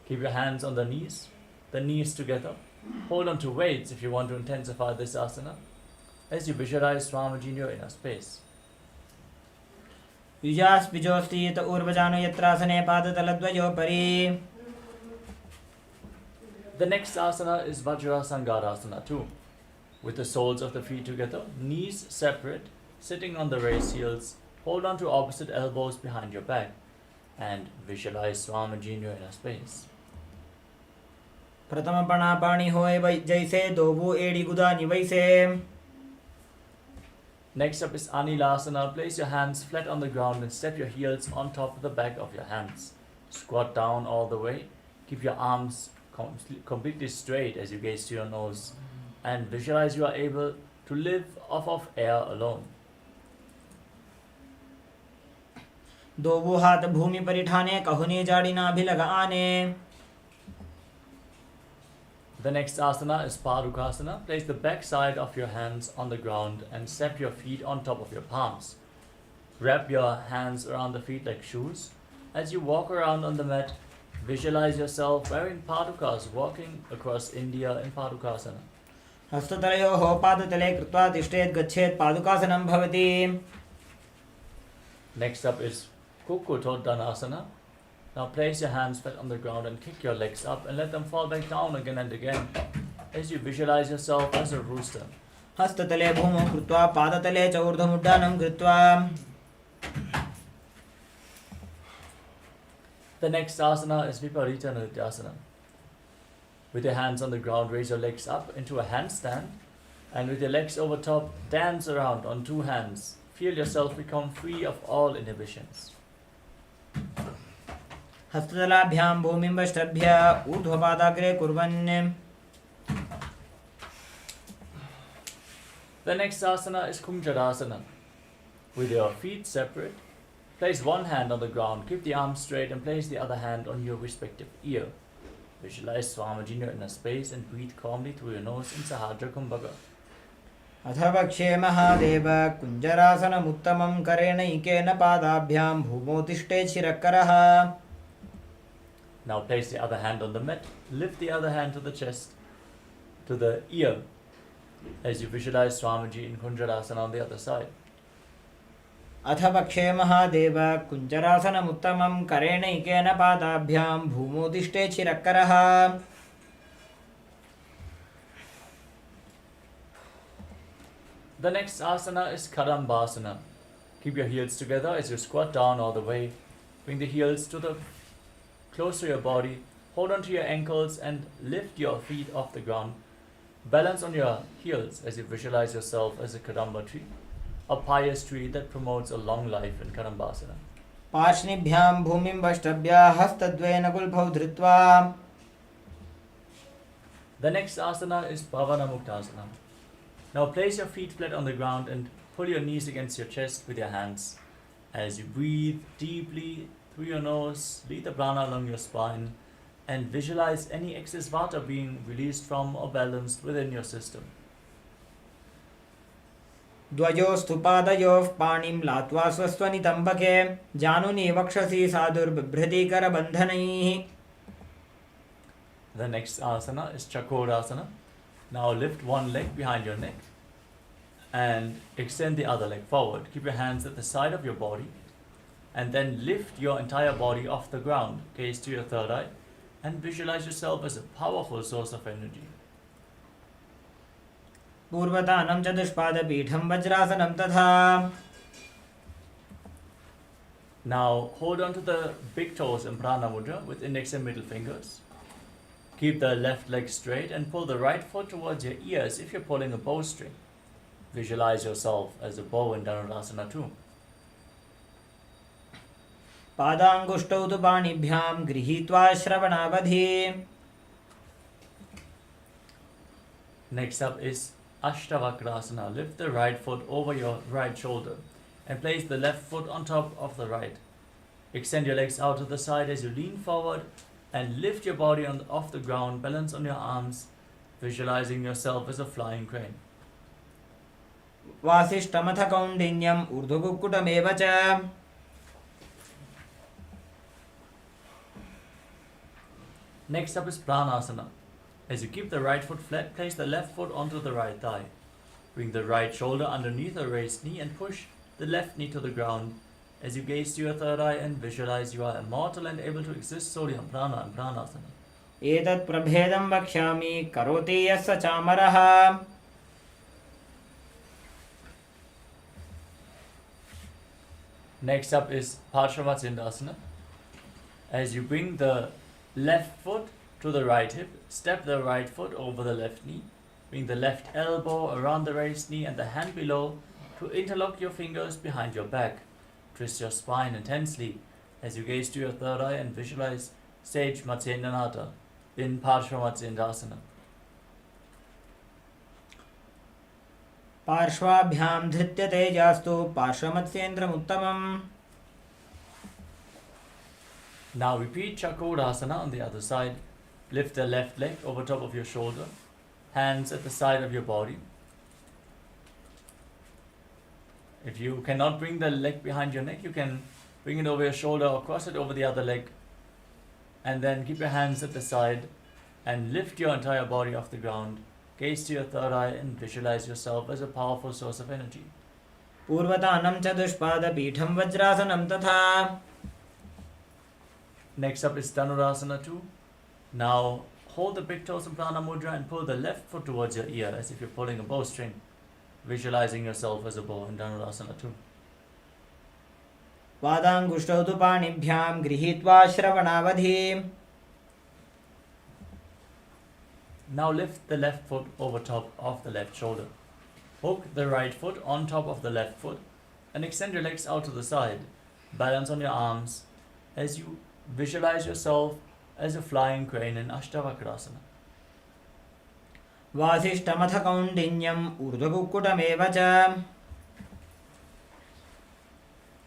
Keep your hands on the knees together. Hold on to weights if you want to intensify this asana as you visualize Swamiji in your inner space. युजास् पिजोस्तीत ऊर्वजानु यत्रासने पादतलद्वयोपरि. The next asana is Vajrasangarasana too. With the soles of the feet together, knees separate, sitting on the raised heels. Hold on to opposite elbows behind your back and visualize Swamiji in your inner space. प्रथम पणा पाणी होय जैसे दोबू एड़ी गुदा निवैसे. Next up is Anilasana. Place your hands flat on the ground and step your heels on top of the back of your hands. Squat down all the way. Keep your arms completely straight as you gaze to your nose and visualize you are able to live off of air alone. दोबू हाथ भूमि परिठाने कहुने जाड़ी नाभि लगाने. The next asana is Padukasana. Place the back side of your hands on the ground and step your feet on top of your palms. Wrap your hands around the feet like shoes. As you walk around on the mat, visualize yourself wearing padukas, walking across India in Padukasana. हस्ततलयोः पादतले कृत्वा तिष्ठेत् गच्छेत् पादुकासनं भवति. Next up is Kukutoddanasana. Now place your hands flat on the ground and kick your legs up and let them fall back down again and again as you visualize yourself as a rooster. हस्ततले भूमौ कृत्वा पादतले च ऊर्ध्वमुड्डानं कृत्वा. The next asana is Viparita Nrityasana. With your hands on the ground, raise your legs up into a handstand and with your legs over top, dance around on two hands. Feel yourself become free of all inhibitions. हस्ततलाभ्यां भूमिं वष्टभ्य ऊर्ध्वपादाग्रे कुर्वन्. The next asana is Kunjarasana. With your feet separate, place one hand on the ground, keep the arms straight and place the other hand on your respective ear. Visualize Swamiji in your inner space and breathe calmly through your nose in Sahadra Kumbhaka. अथ वक्षे महादेव कुञ्जरासनमुत्तमं करेणैकेन पादाभ्यां भूमौ तिष्ठेत् शिरःकरः. Now place the other hand on the mat, lift the other hand to the chest, to the ear, as you visualize Swamiji in Kunjarasana on the other side. अथ वक्षे महादेव कुञ्जरासनमुत्तमं करेणैकेन पादाभ्यां भूमौ तिष्ठेत् शिरःकरः. The next asana is Kadambasana. Keep your heels together as you squat down all the way. Bring the heels close to your body. Hold on to your ankles and lift your feet off the ground. Balance on your heels as you visualize yourself as a Kadamba tree, a pious tree that promotes a long life in Kadambasana. पार्ष्णिभ्यां भूमिं वष्टभ्य हस्तद्वयेन कुल्फौ धृत्वा. The next asana is Bhavana Muktasana. Now place your feet flat on the ground and pull your knees against your chest with your hands. As you breathe deeply through your nose, lead the prana along your spine and visualize any excess vata being released from or balanced within your system. द्वयोस्तु पादयोः पाणिं लात्वा स्वस्वनितम्बके जानुनि वक्षसि साधुर्बिभ्रति करबन्धनैः. The next asana is Chakorasana. Now lift one leg behind your neck and extend the other leg forward. Keep your hands at the side of your body and then lift your entire body off the ground. Gaze to your third eye and visualize yourself as a powerful source of energy. पूर्वतानं चतुष्पादपीठं वज्रासनं तथा. Now hold on to the big toes in Prana Mudra with index and middle fingers. Keep the left leg straight and pull the right foot towards your ears if you're pulling a bowstring. Visualize yourself as a bow in Dhanurasana too. पादाङ्गुष्टौ तु पाणिभ्यां गृहीत्वा श्रवणावधि. Next up is Ashtavakrasana. Lift the right foot over your right shoulder and place the left foot on top of the right. Extend your legs out to the side as you lean forward and lift your body off the ground. Balance on your arms, visualizing yourself as a flying crane. वासिष्ठमथ कौण्डिन्यम् ऊर्ध्वकुक्कुटमेव च. Next up is Pranasana. As you keep the right foot flat, place the left foot onto the right thigh. Bring the right shoulder underneath the raised knee and push the left knee to the ground. As you gaze to your third eye and visualize you are immortal and able to exist solely on prana and pranasana. एतत् प्रभेदं वक्ष्यामि करोति यः स चामरः. Next up is Parshvamatsindasana. As you bring the left foot to the right hip, step the right foot over the left knee. Bring the left elbow around the raised knee and the hand below to interlock your fingers behind your back. Twist your spine intensely as you gaze to your third eye and visualize sage Matsyendranath in Parshvamatsindasana. पार्श्वाभ्यां धृत्य तेजास्तु पार्श्वमत्स्येन्द्रमुत्तमम्. Now repeat Chakrasana on the other side. Lift the left leg over top of your shoulder, hands at the side of your body. If you cannot bring the leg behind your neck, you can bring it over your shoulder or cross it over the other leg. And then keep your hands at the side and lift your entire body off the ground. Gaze to your third eye and visualize yourself as a powerful source of energy. पूर्वतानं च दुष्पादपीठं वज्रासनं तथा. Next up is Dhanurasana 2. Now hold the big toes in Prana Mudra and pull the left foot towards your ear as if you're pulling a bowstring, visualizing yourself as a bow in Dhanurasana 2. पादाङ्गुष्टौ तु पाणिभ्यां गृहीत्वा श्रवणावधि. Now lift the left foot over top of the left shoulder. Hook the right foot on top of the left foot and extend your legs out to the side. Balance on your arms as you visualize yourself as a flying crane in Ashtavakrasana. वासिष्ठमथ कौण्डिन्यम् ऊर्ध्वकुक्कुटमेव च.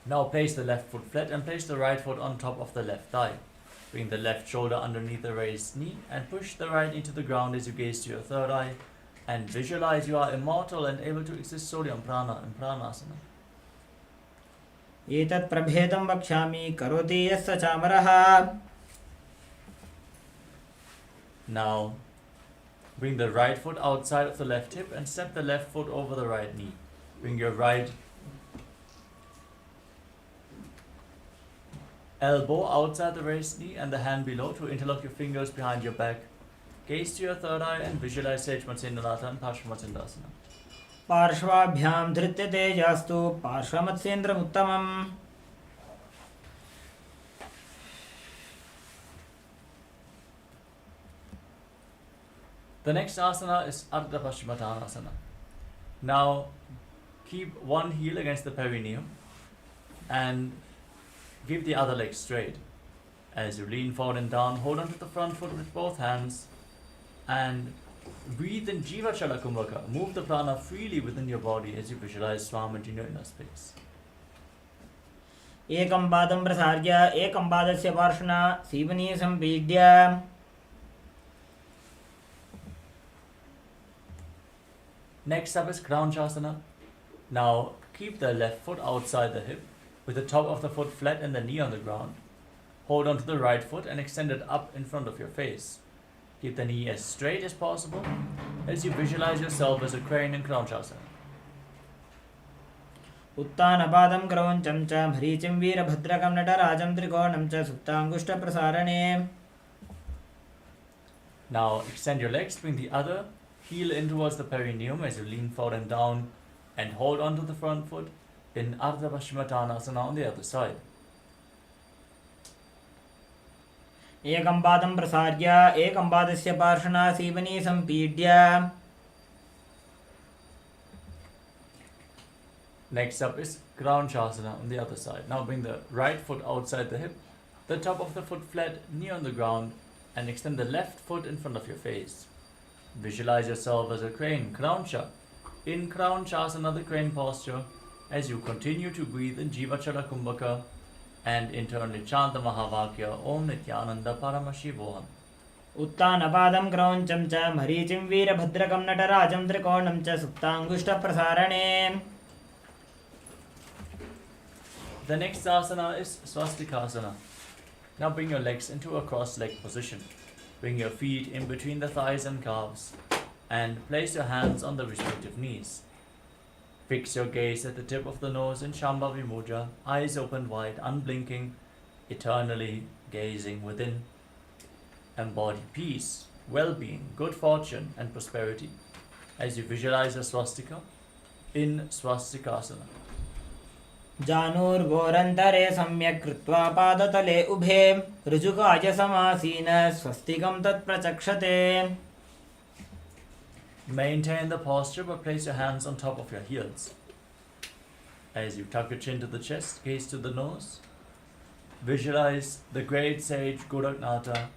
Now place the left foot flat and place the right foot on top of the left thigh. Bring the left shoulder underneath the raised knee and push the right knee to the ground as you gaze to your third eye and visualize you are immortal and able to exist solely on prana and pranasana. एतत् प्रभेदं वक्ष्यामि करोति यः स चामरः. Now bring the right foot outside of the left hip and step the left foot over the right knee. Bring your right elbow outside the raised knee and the hand below to interlock your fingers behind your back. Gaze to your third eye and visualize Sage Matsyendranath and Parshvamatsindasana. पार्श्वाभ्यां धृत्य तेजास्तु पार्श्वमत्स्येन्द्रमुत्तमम्. The next asana is Ardha Paschimottanasana. Now keep one heel against the perineum and give the other leg straight. As you lean forward and down, hold on to the front foot with both hands and breathe in Jiva Chala Kumbhaka. Move the prana freely within your body as you visualize Swamiji in your inner space. एकं पादं प्रसार्य एकं पादस्य पार्श्वना Seoni सम्पीड्य. Next up is Kranchasana. Now keep the left foot outside the hip with the top of the foot flat and the knee on the ground. Hold on to the right foot and extend it up in front of your face. Keep the knee as straight as possible as you visualize yourself as a crane in Kranchasana. उत्तानपादं क्रौञ्चं च मरीचिं वीरभद्रकं नटराजं त्रिकोणं च सुप्ताङ्गुष्ठप्रसारणे. Now extend your legs, bring the other heel in towards the perineum as you lean forward and down and hold on to the front foot in Ardha Paschimottanasana on the other side. एकं पादं प्रसार्य एकं पादस्य पार्श्वना Seoni सम्पीड्य. Next up is Kraunchasana on the other side. Now bring the right foot outside the hip, the top of the foot flat, knee on the ground, and extend the left foot in front of your face. Visualize yourself as a crane, Krauncha. In Kraunchasana, the crane posture, as you continue to breathe in Jivachala Kumbhaka and internally chant the Mahavakya Om Nithyananda Paramashivoham. उत्तानपादं क्रौञ्चं च मरीचिं वीरभद्रकं नटराजं त्रिकोणं च सुप्ताङ्गुष्ठप्रसारणे. The next asana is Swastikasana. Now bring your legs into a cross-leg position. Bring your feet in between the thighs and calves and place your hands on the respective knees. Fix your gaze at the tip of the nose in Shambhavi Mudra, eyes open wide, unblinking, eternally gazing within. Embody peace, well-being, good fortune and prosperity as you visualize a swastika in Swastikasana. जानुर्गोरन्तरे सम्यक् कृत्वा पादतले उभे ऋजुकाय समासीन स्वस्तिकं तत्प्रचक्षते. Maintain the posture but place your hands on top of your heels. As you tuck your chin to the chest, gaze to the nose. Visualize the great sage Goraknatha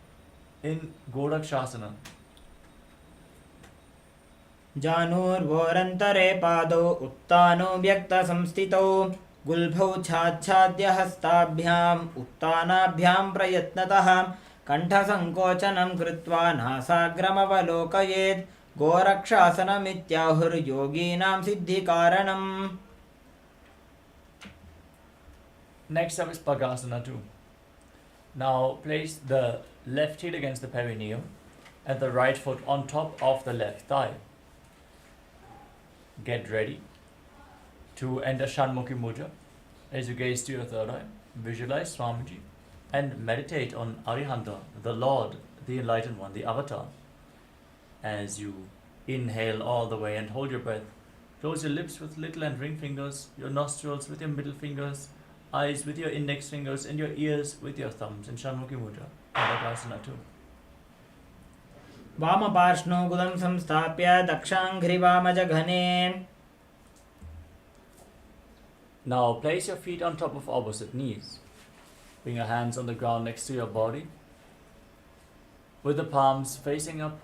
in Gorakshasana. जानुर्गोरन्तरे पादौ उत्तानो व्यक्तसंस्थितौ गुल्भौ छाच्छाद्य हस्ताभ्याम् उत्तानाभ्यां प्रयत्नतः कण्ठसङ्कोचनं कृत्वा नासाग्रमवलोकयेत्. गोरक्षासनमित्याहुर्योगीनां सिद्धिकारणम्. Next up is Pagasana 2. Now place the left heel against the perineum and the right foot on top of the left thigh. Get ready to enter Shanmukhi Mudra. As you gaze to your third eye, visualize Swamiji and meditate on Arihanta, the Lord, the Enlightened One, the Avatar. As you inhale all the way and hold your breath, close your lips with little and ring fingers, your nostrils with your middle fingers, eyes with your index fingers, and your ears with your thumbs in Shanmukhi Mudra, Pagasana 2. वामपार्श्वो गुदं संस्थाप्य दक्षाङ्घ्रिवामजघने. Now place your feet on top of opposite knees. Bring your hands on the ground next to your body. With the palms facing up,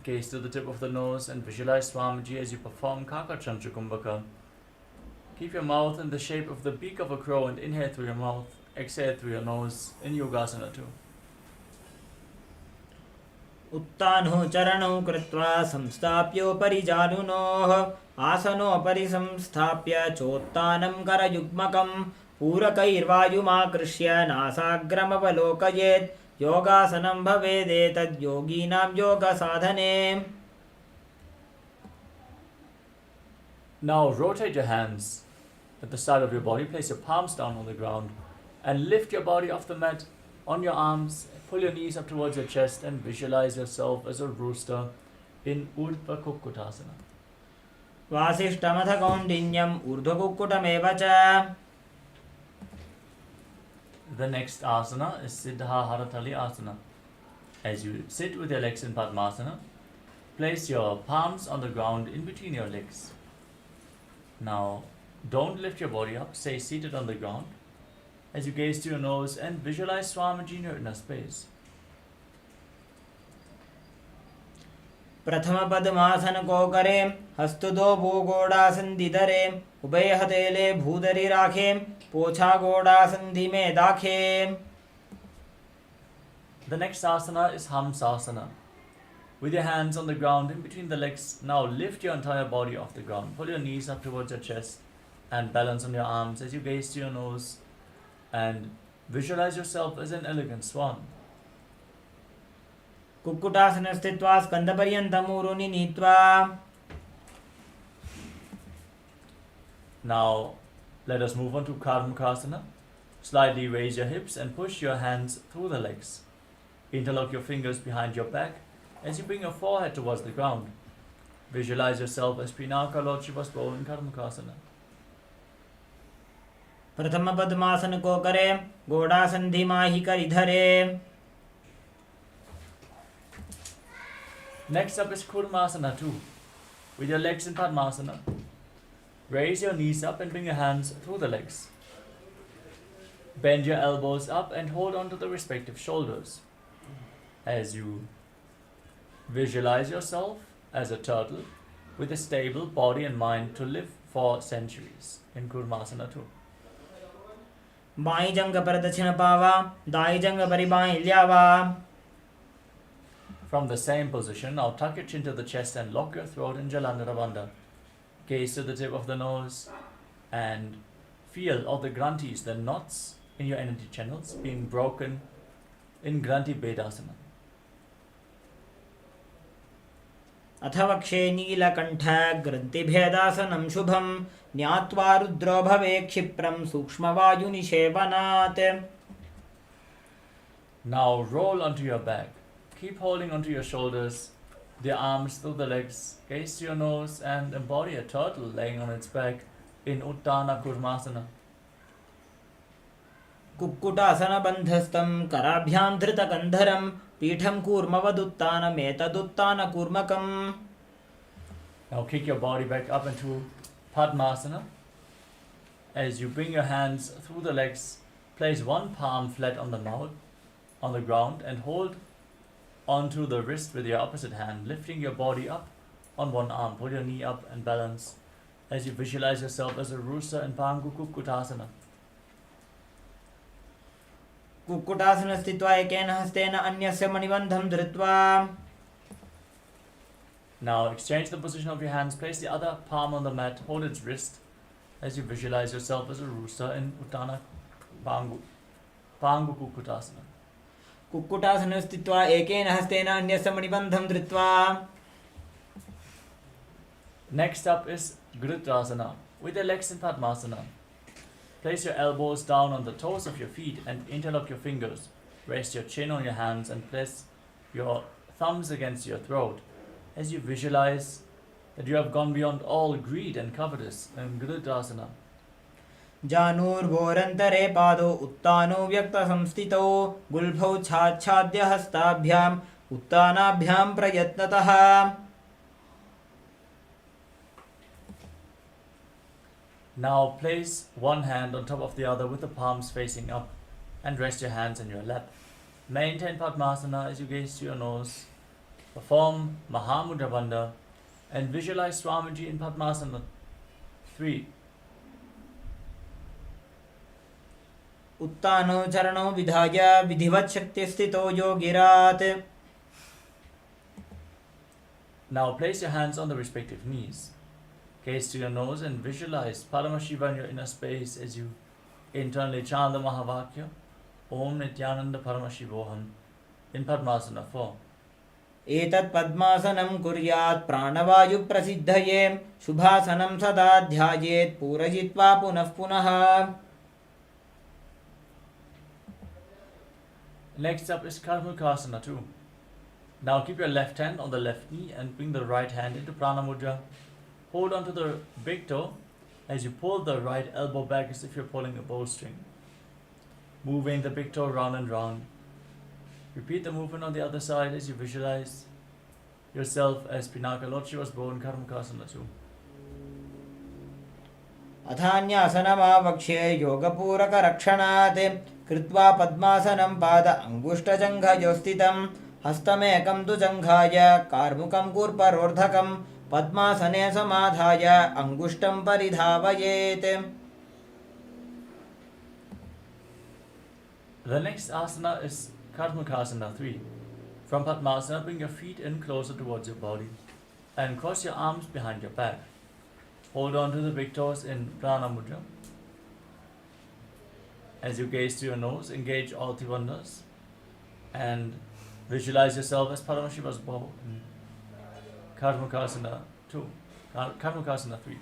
gaze to the tip of the nose and visualize Swamiji as you perform Kakachantra Kumbhaka. Keep your mouth in the shape of the beak of a crow and inhale through your mouth, exhale through your nose in Yogasana 2. उत्तानो चरणौ कृत्वा संस्थाप्योपरि जानुनोः आसनोपरि संस्थाप्य चोत्तानं करयुग्मकं पूरकैर्वायुमाकृष्य नासाग्रमवलोकयेत्. योगासनं भवेदेतद् योगीनां योगसाधने. Now rotate your hands at the side of your body, place your palms down on the ground and lift your body off the mat on your arms. Pull your knees up towards your chest and visualize yourself as a rooster in Urdhva Kukkutasana. वासिष्ठमथ कौण्डिन्यम् ऊर्ध्वकुक्कुटमेव च. The next asana is Siddha Haratali Asana. As you sit with your legs in Padmasana, place your palms on the ground in between your legs. Now, don't lift your body up, stay seated on the ground as you gaze to your nose and visualize Swamiji in your inner space. प्रथम पद्मासन कोकरे हस्तुदो भूगोडासन्धिधरे उभय हथेले भूधरि राखे पोछा गोडासन्धि में दाखे. The next asana is Hamsasana. With your hands on the ground in between the legs, now lift your entire body off the ground. Pull your knees up towards your chest and balance on your arms as you gaze to your nose and visualize yourself as an elegant swan. Kukkutasana स्थित्वा स्कन्धपर्यन्तं ऊरुनि नीत्वा. Now, let us move on to Karmakasana. Slightly raise your hips and push your hands through the legs. Interlock your fingers behind your back as you bring your forehead towards the ground. Visualize yourself as Pinaka Lord Shiva's bow in Karmakasana. प्रथम पद्मासन कोकरे गोडासन्धि माहि करिधरे. Next up is Kurmasana 2. With your legs in Padmasana, Raise your knees up and bring your hands through the legs. Bend your elbows up and hold on to the respective shoulders. As you visualize yourself as a turtle with a stable body and mind to live for centuries in Kurmasana 2. By जंग पर दक्षिण पावा दाई जंग परि by ल्यावा. From the same position, now tuck your chin to the chest and lock your throat in Jalandhara Bandha. Gaze to the tip of the nose and feel all the granthis, the knots in your energy channels being broken in Granthi Bedasana. अथ वक्षे नीलकण्ठ ग्रन्थिभेदासनं शुभं ज्ञात्वा रुद्रो भवे क्षिप्रं सूक्ष्मवायुनिषेवनात्. Now roll onto your back. Keep holding onto your shoulders, the arms through the legs. Gaze to your nose and embody a turtle laying on its back in Uttana Kurmasana. कुक्कुटासनबन्धस्थं कराभ्यां धृतकन्धरं पीठं कूर्मवदुत्तानमेतदुत्तानकूर्मकम्. Now kick your body back up into Padmasana. As you bring your hands through the legs, place one palm flat on the mouth, on the ground, and hold onto the wrist with your opposite hand, lifting your body up on one arm. Pull your knee up and balance as you visualize yourself as a rooster in Pangu Kukkutasana. Kukkutasana स्थित्वा एकेन हस्तेन अन्यस्य मणिबन्धं धृत्वा. Now exchange the position of your hands, place the other palm on the mat, hold its wrist as you visualize yourself as a rooster in Uttana Pangu Kukkutasana. Kukkutasana स्थित्वा एकेन हस्तेन अन्यस्य मणिबन्धं धृत्वा. Next up is Grudrasana with your legs in Padmasana. Place your elbows down on the toes of your feet and interlock your fingers. Rest your chin on your hands and place your thumbs against your throat as you visualize that you have gone beyond all greed and covetous in Grudrasana. जानूर्भोरन्तरे पादौ उत्तानो व्यक्तसंस्थितौ गुल्फौ छाच्छाद्य हस्ताभ्याम् उत्तानाभ्यां प्रयत्नतः. Now place one hand on top of the other with the palms facing up and rest your hands in your lap. Maintain Padmasana as you gaze to your nose. Perform Mahamudra Bandha and visualize Swamiji in Padmasana 3. उत्तानो चरणौ विधाय विधिवत् शक्तिस्थितो योगिरात्. Now place your hands on the respective knees. Gaze to your nose and visualize Paramashiva in your inner space as you internally chant the Mahavakya Om Nithyananda Paramashivoham in Padmasana 4. एतत् पद्मासनं कुर्यात् प्राणवायुप्रसिद्धये शुभासनं सदा ध्यायेत् पूरयित्वा पुनः पुनः. Next up is Karmukasana 2. Now keep your left hand on the left knee and bring the right hand into Prana Mudra. Hold onto the big toe as you pull the right elbow back as if you're pulling a bowstring. Moving the big toe round and round. Repeat the movement on the other side as you visualize yourself as Pinaka Lord Shiva's bow in Karmukasana 2. अथान्यासनमावक्ष्ये योगपूरकरक्षणात् कृत्वा पद्मासनं पाद अङ्गुष्ठजङ्घयोस्थितं हस्तमेकं तु जङ्घाय कार्मुकं कूर्परोर्धकं पद्मासने समाधाय अङ्गुष्ठं परिधावयेत्. The next asana is Karmukasana 3. From Padmasana, bring your feet in closer towards your body and cross your arms behind your back. Hold on to the big toes in Prana Mudra. As you gaze to your nose, engage all Trivandhas and visualize yourself as Paramashiva's bow in Karmukasana 2. Karmukasana 3.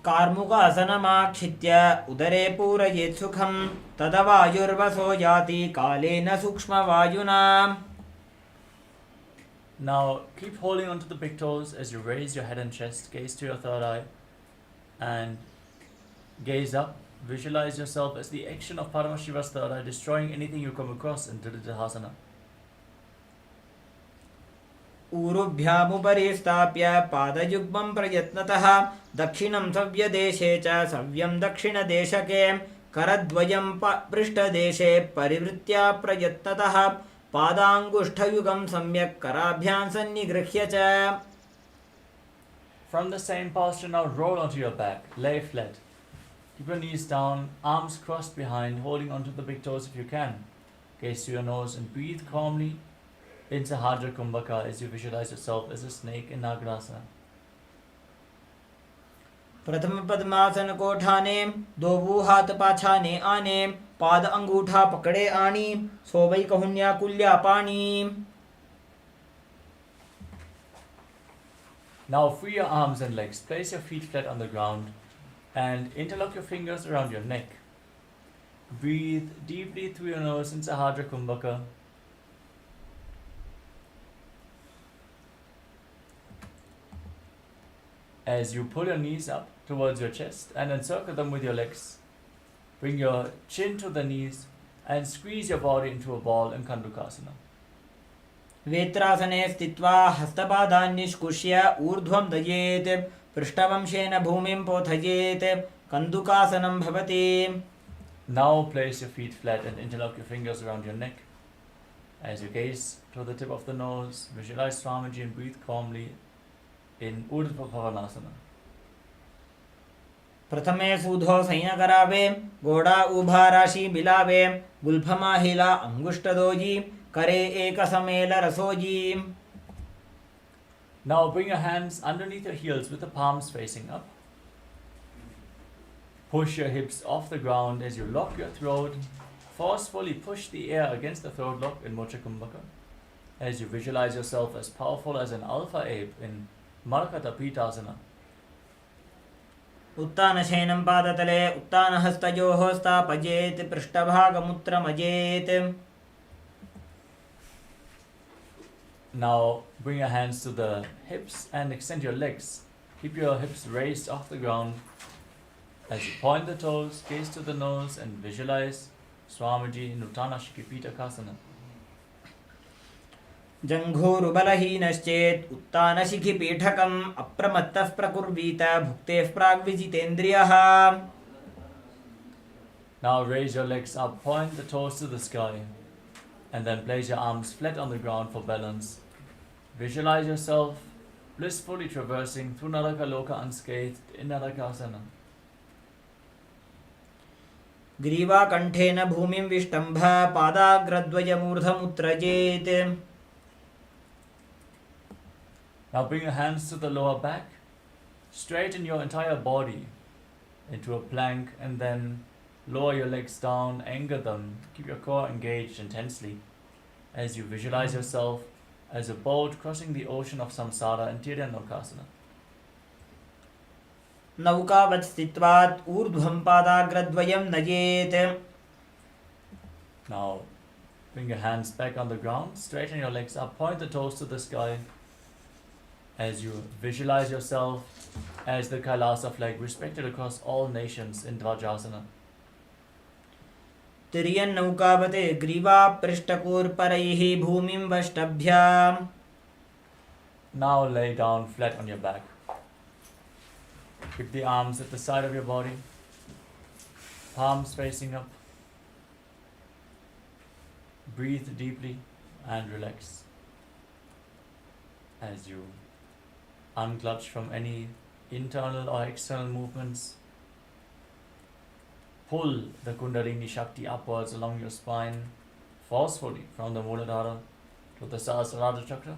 कार्मुकासनमाक्षित्य उदरे पूरयेत् सुखं तदवायुर्वसो याति कालेन सूक्ष्मवायुना. Now keep holding onto the big toes as you raise your head and chest, gaze to your third eye and gaze up. Visualize yourself as the action of Paramashiva's third eye destroying anything you come across in Dridhasana. ऊरुभ्यामुपरि स्थाप्य पादयुग्मं प्रयत्नतः दक्षिणं सव्यदेशे च सव्यं दक्षिणदेशके करद्वयं पृष्ठदेशे परिवृत्या प्रयत्नतः पादाङ्गुष्ठयुगं सम्यक् कराभ्यां सन्निगृह्य च. From the same posture, now roll onto your back, lay flat. Keep your knees down, arms crossed behind, holding onto the big toes if you can. Gaze to your nose and breathe calmly in Sahadra Kumbhaka as you visualize yourself as a snake in Nagrasana. प्रथम पद्मासन को ठाने, दो हाथ पाछाने आने, पाद अंगूठा पकड़े आनी, सोबई कहुन्या कुल्या पानी. Now free your arms and legs. Place your feet flat on the ground and interlock your fingers around your neck. Breathe deeply through your nose in Sahadra Kumbhaka. As you pull your knees up towards your chest and encircle them with your legs, bring your chin to the knees and squeeze your body into a ball in Kandukasana. वेत्रासने स्थित्वा हस्तपादान् निष्कुष्य ऊर्ध्वं दयेत्, पृष्ठवंशेन भूमिं पोथयेत्, कन्दुकासनं भवति. Now place your feet flat and interlock your fingers around your neck. As you gaze to the tip of the nose, visualize Swamiji and breathe calmly in Urdhva Bhavanasana. प्रथमे सूधो संयम करावे, गोड़ा उभा राशि मिलावे, गुल्फमा हिला अंगुष्ठ दोजी, करे एक समेल रसोजी. Now bring your hands underneath your heels with the palms facing up. Push your hips off the ground as you lock your throat. Forcefully push the air against the throat lock in Mocha Kumbhaka. As you visualize yourself as powerful as an alpha ape in Markata Pitasana. उत्तानशयनं पादतले, उत्तानहस्तयोः स्थापयेत्, पृष्ठभागमुत्रमजेत्. Now bring your hands to the hips and extend your legs. Keep your hips raised off the ground. As you point the toes, gaze to the nose and visualize Swamiji in Uttana Shikipita-kasana. जङ्घूरुबलहीनश्चेत् उत्तानशिखिपीठकम् अप्रमत्तः प्रकुर्वीत भुक्तेः प्राग्विजितेन्द्रियः. Now raise your legs up, point the toes to the sky, and then place your arms flat on the ground for balance. Visualize yourself blissfully traversing through Narakaloka unscathed in Narakasana. ग्रीवाकण्ठेन भूमिं विष्टम्भ पादाग्रद्वयमूर्धमुत्रजेत्. Now bring your hands to the lower back, straighten your entire body into a plank, and then lower your legs down, anchor them, keep your core engaged intensely as you visualize yourself as a boat crossing the ocean of samsara in Tiryanokasana. नौकावत् स्थित्वात् ऊर्ध्वं पादाग्रद्वयं नयेत्. Now bring your hands back on the ground, straighten your legs up, point the toes to the sky as you visualize yourself as the Kailasa flag respected across all nations in Dvajasana. तिर्यन्नौकावते ग्रीवापृष्ठकूर्परैः भूमिं वष्टभ्य. Now lay down flat on your back. Keep the arms at the side of your body, palms facing up. Breathe deeply and relax as you unclutch from any internal or external movements. Pull the Kundalini Shakti upwards along your spine, forcefully from the Muladhara to the Sahasrara Chakra.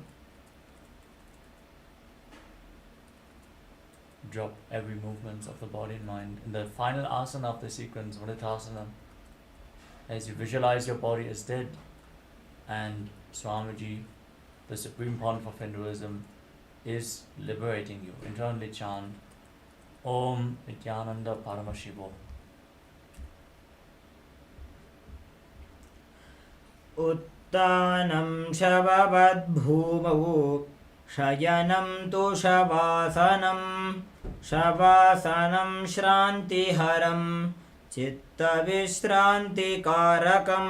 Drop every movement of the body and mind. In the final asana of the sequence, Vriddhasana, as you visualize your body as dead and Swamiji, the Supreme Pontiff of Hinduism, is liberating you. Internally chant Om Nithyananda Paramashivoham. उत्तानं शववद्भूमौ शयनं तु शवासनं, शवासनं श्रान्तिहरं चित्तविश्रान्तिकारकम्.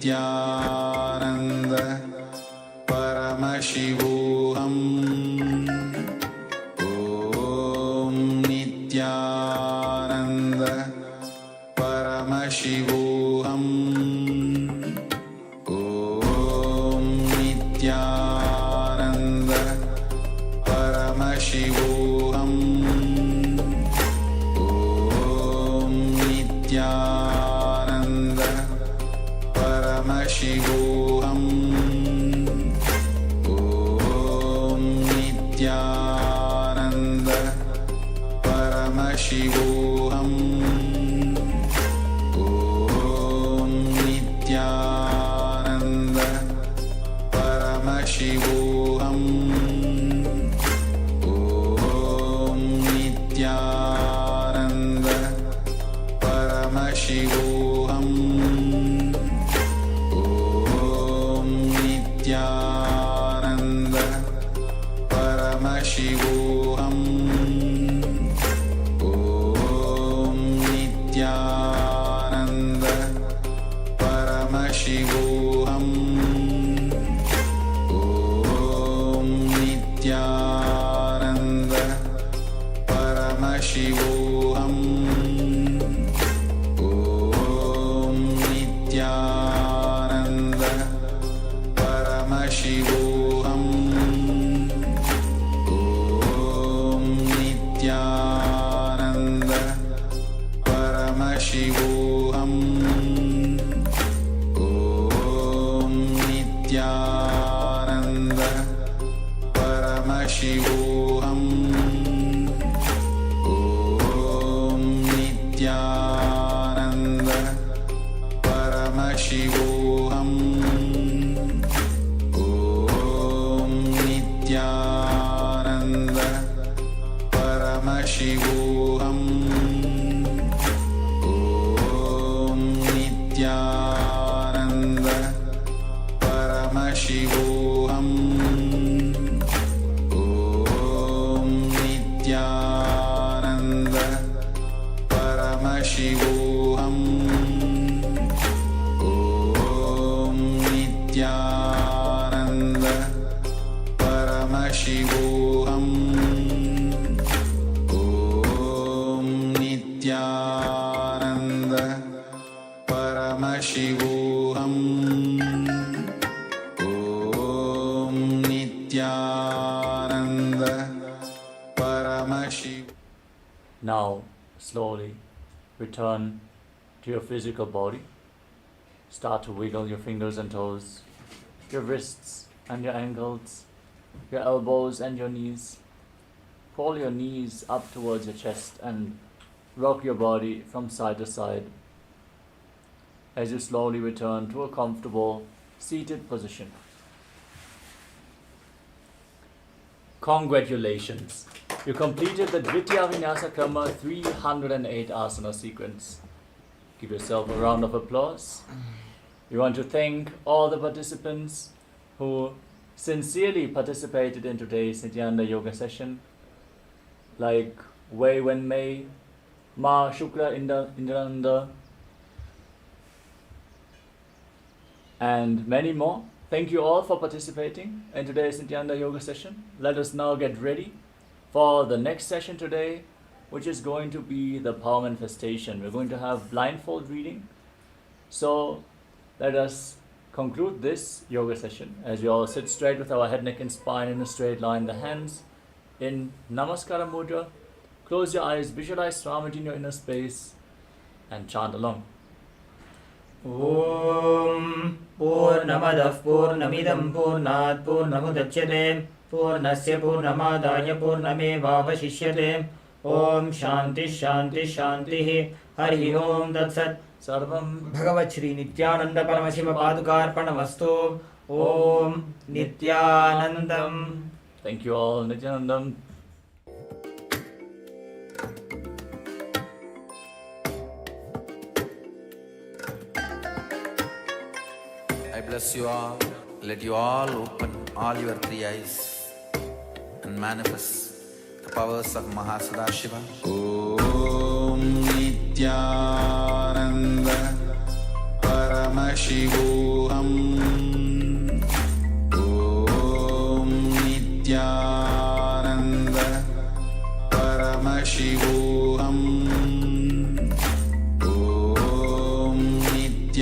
Nithyananda Paramashivoham Om Nithyananda Paramashivoham Om Nithyananda Paramashivoham Om Nithyananda Paramashivoham Om Nithyananda Paramashivoham Om Nithyananda Paramashivoham Om Nithyananda Paramashivoham Om Nithyananda Paramashivoham Om Nithyananda Paramashivoham Om Nithyananda Paramashivoham Om Nithyananda Paramashivoham Om Nithyananda Paramashivoham Om Nithyananda Paramashivoham Om Nithyananda Paramashivoham Om Nithyananda Paramashivoham Om Nithyananda Paramashivoham Om Nithyananda Paramashivoham Om Nithyananda Paramashivoham Om Nithyananda Paramashivoham Om Nithyananda Paramashivoham. Now, slowly return to your physical body. Start to wiggle your fingers and toes, your wrists and your ankles, your elbows and your knees. Pull your knees up towards your chest and rock your body from side to side as you slowly return to a comfortable seated position. Congratulations! You completed the Dvitiya Vinyasa Krama 308 asana sequence. Give yourself a round of applause. We want to thank all the participants who sincerely participated in today's Nithyananda Yoga session, like Wei Wen Mei, Ma Shukla Indrananda, and many more. Thank you all for participating in today's Nithyananda Yoga session. Let us now get ready for the next session today, which is going to be the power manifestation. We're going to have blindfold reading. So let us conclude this yoga session as we all sit straight with our head, neck and spine in a straight line, the hands in Namaskara Mudra. Close your eyes, visualize Swamiji in your inner space and chant along. Om Purnamadah Purnamidam Purnat Purnamudachyate Purnasya Purnamadaya Purnamevavashishyate Om Shanti Shanti Shanti Hari Om Tatsat Sarvam Bhagavat Shri Nithyananda Paramashiva Padukarpanamastu Om Nithyanandam. Thank you all, Nithyanandam. I bless you all. Let you all open all your three eyes and manifest the powers of Maharishi. Om Nithyananda Paramashivoham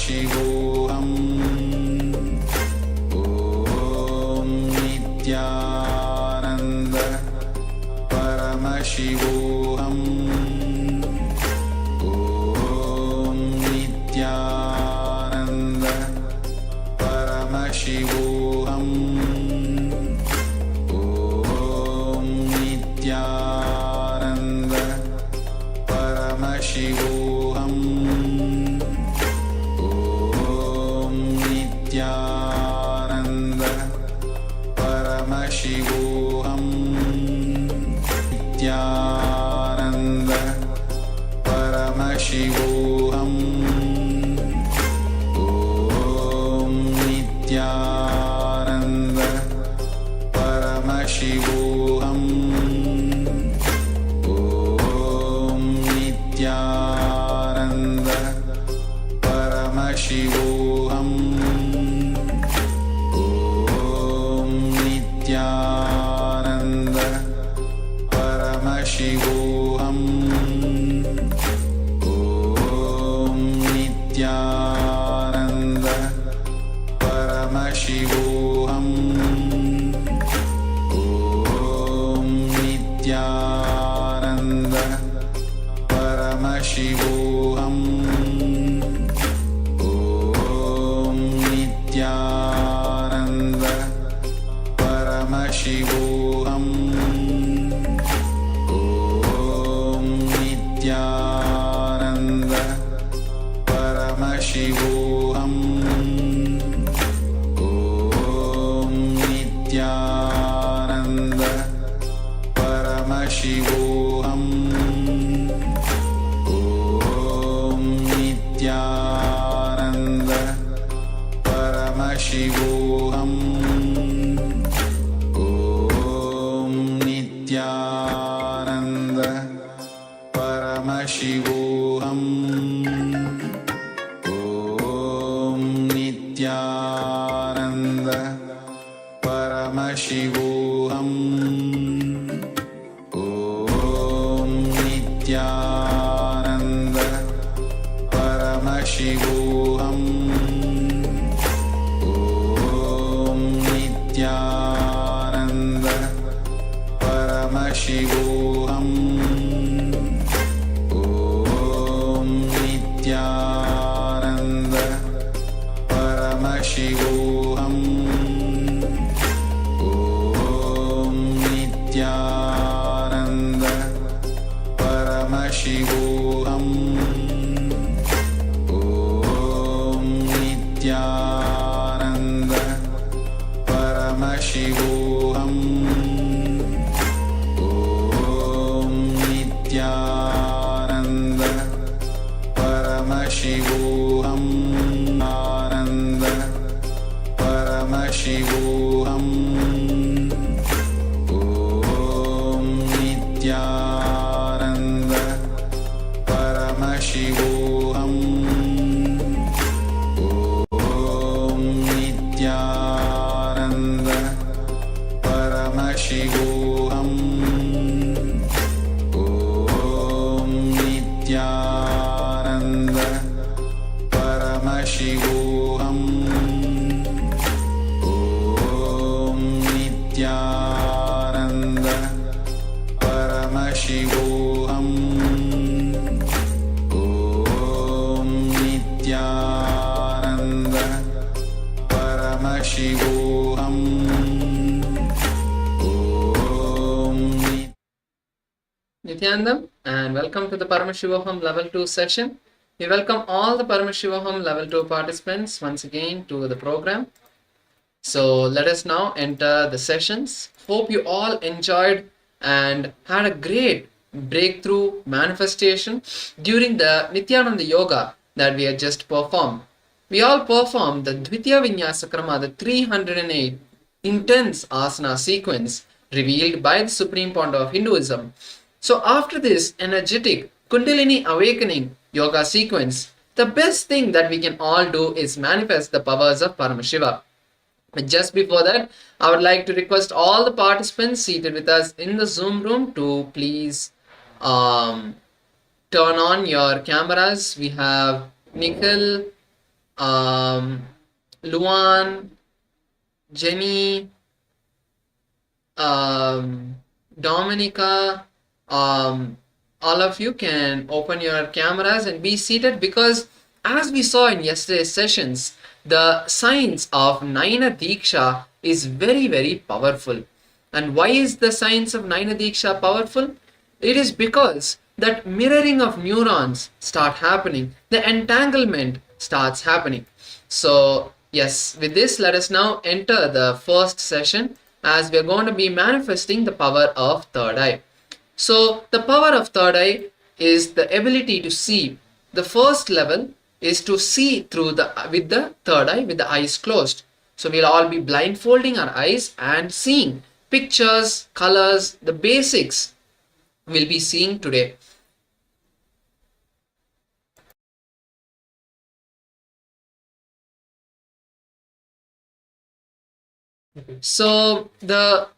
Paramashivoham Om Nithyananda Paramashivoham Om Nithyananda Paramashivoham Om Nithyananda Paramashivoham Om Nithyananda Paramashivoham Nithyananda Paramashivoham Om Nithyananda Paramashivoham Om Nithyananda Paramashivoham Om Nithyananda Paramashivoham Om Nithyananda Paramashivoham Om Nithyananda Paramashivoham Om Nithyananda Paramashivoham Om Nithyananda Paramashivoham Om Nithyananda Paramashivoham Om Nithyananda Paramashivoham Om Nithyananda Paramashivoham Om Nithyananda Paramashivoham Om Nithyananda Paramashivoham Om Nithyananda Paramashivoham Om Nithyananda Paramashivoham Om Nithyananda Paramashivoham Om Nithyananda Paramashivoham Om Nithyananda Paramashivoham Nanda Paramashivoham Om Nithyananda Paramashivoham Om Nithyananda Paramashivoham Om Nithyananda Paramashivoham Om Nithyananda Paramashivoham Om Nithyananda Paramashivoham Om Nithyananda, and welcome to the Paramashivoham Level 2 session. We welcome all the Paramashivoham Level 2 participants once again to the program. So let us now enter the sessions. Hope you all enjoyed and had a great breakthrough manifestation during the Nithyananda Yoga that we had just performed. We all performed the Dvitiya Vinyasa Krama, the 308 intense asana sequence revealed by the Supreme Pontiff of Hinduism. So after this energetic Kundalini awakening yoga sequence, the best thing that we can all do is manifest the powers of Paramashiva. But just before that, I would like to request all the participants seated with us in the Zoom room to please turn on your cameras. We have Nikhil, Luan, Jenny, Dominica, all of you can open your cameras and be seated, because as we saw in yesterday's sessions, the science of Naina Diksha is very, very powerful. And why is the science of Naina Diksha powerful? It is because that mirroring of neurons start happening, the entanglement starts happening. So yes, with this, let us now enter the first session, as we are going to be manifesting the power of third eye. So the power of third eye is the ability to see. The first level is to see through with the third eye, with the eyes closed. So we'll all be blindfolding our eyes and seeing pictures, colors, the basics we'll be seeing today. So the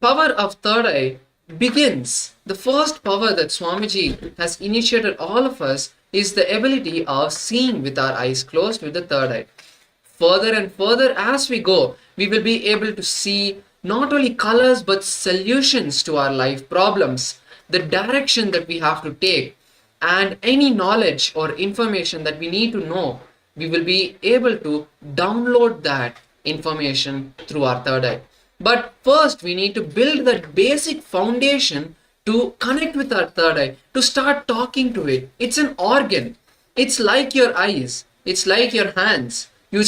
power of third eye begins. The first power that Swamiji has initiated all of us is the ability of seeing with our eyes closed with the third eye. Further and further as we go, we will be able to see not only colors but solutions to our life problems, the direction that we have to take, and any knowledge or information that we need to know, we will be able to download that information through our third eye. But first we need to build that basic foundation to connect with our third eye, to start talking to it. It's an organ. It's like your eyes. It's like your hands. You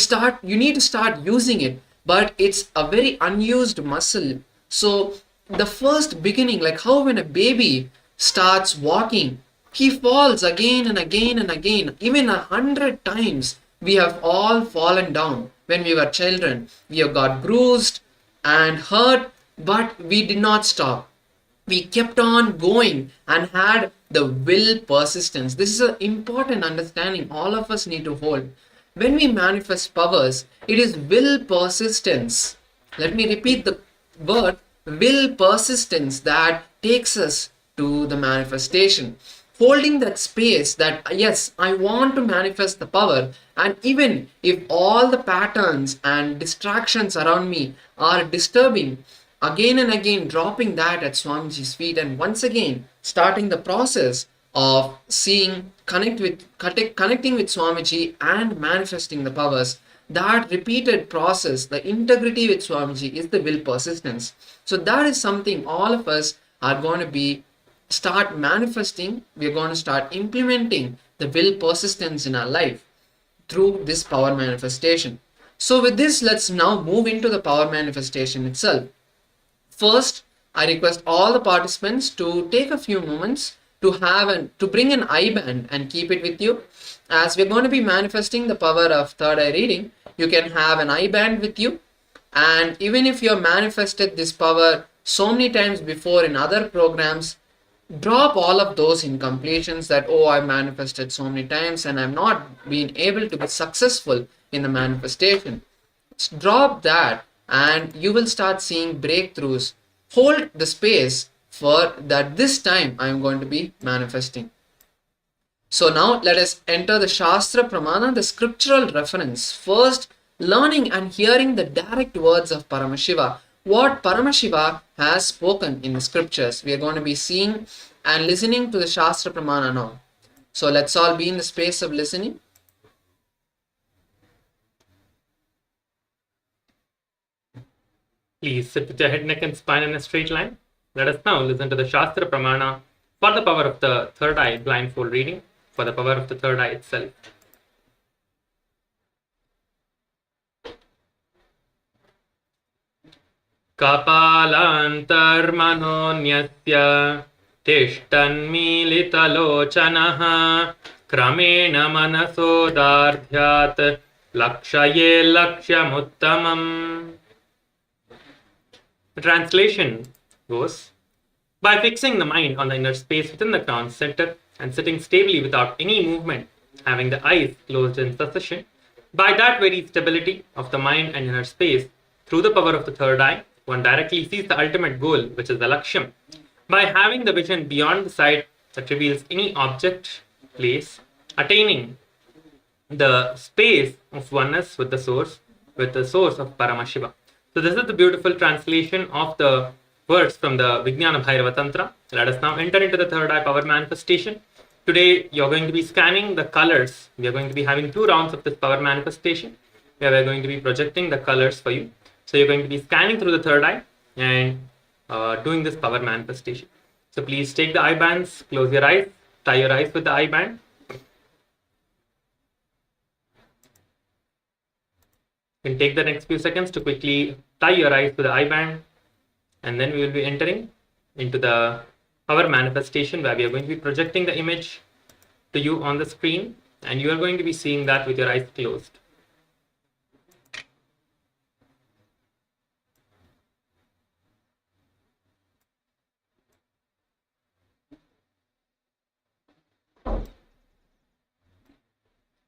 need to start using it, but it's a very unused muscle. So the first beginning, like how when a baby starts walking, he falls again and again and again. Even 100 times we have all fallen down when we were children. We have got bruised and hurt, but we did not stop. We kept on going and had the will persistence. This is an important understanding all of us need to hold. When we manifest powers, it is will persistence. Let me repeat the word, will persistence, that takes us to the manifestation. Holding that space that yes, I want to manifest the power, and even if all the patterns and distractions around me are disturbing, again and again dropping that at Swamiji's feet, and once again starting the process of seeing, connecting with Swamiji and manifesting the powers. That repeated process, the integrity with Swamiji, is the will persistence. So that is something all of us are going to be start manifesting. We are going to start implementing the will persistence in our life through this power manifestation. So with this, let's now move into the power manifestation itself. First, I request all the participants to take a few moments to bring an eye band and keep it with you. As we're going to be manifesting the power of third eye reading, you can have an eye band with you. And even if you have manifested this power so many times before in other programs, drop all of those incompletions that, oh, I manifested so many times and I'm not been able to be successful in the manifestation. Drop that and you will start seeing breakthroughs. Hold the space for that this time I am going to be manifesting. So now let us enter the Shastra Pramana, the scriptural reference. First, learning and hearing the direct words of Paramashiva, what Paramashiva has spoken in the scriptures. We are going to be seeing and listening to the Shastra Pramana now. So let's all be in the space of listening. Please sit with your head, neck and spine in a straight line. Let us now listen to the Shastra Pramana for the power of the third eye blindfold reading, for the power of the third eye itself. Kapalantarmanonyasya tishtanmilitalochanaha kramena manasodardhyat lakshaye lakshyamuttamam. The translation goes, by fixing the mind on the inner space within the crown center and sitting stably without any movement, having the eyes closed in succession, by that very stability of the mind and inner space, through the power of the third eye, one directly sees the ultimate goal, which is the Lakshyam. By having the vision beyond the sight that reveals any object, place, attaining the space of oneness with the source of Paramashiva. So this is the beautiful translation of the words from the Vijnana Bhairava Tantra. Let us now enter into the third eye power manifestation. Today you're going to be scanning the colors. We are going to be having 2 rounds of this power manifestation, where we're going to be projecting the colors for you. So you're going to be scanning through the third eye and doing this power manifestation. So please take the eye bands, close your eyes, tie your eyes with the eye band. You can take the next few seconds to quickly tie your eyes to the eye band, and then we will be entering into the power manifestation, where we are going to be projecting the image to you on the screen, and you are going to be seeing that with your eyes closed.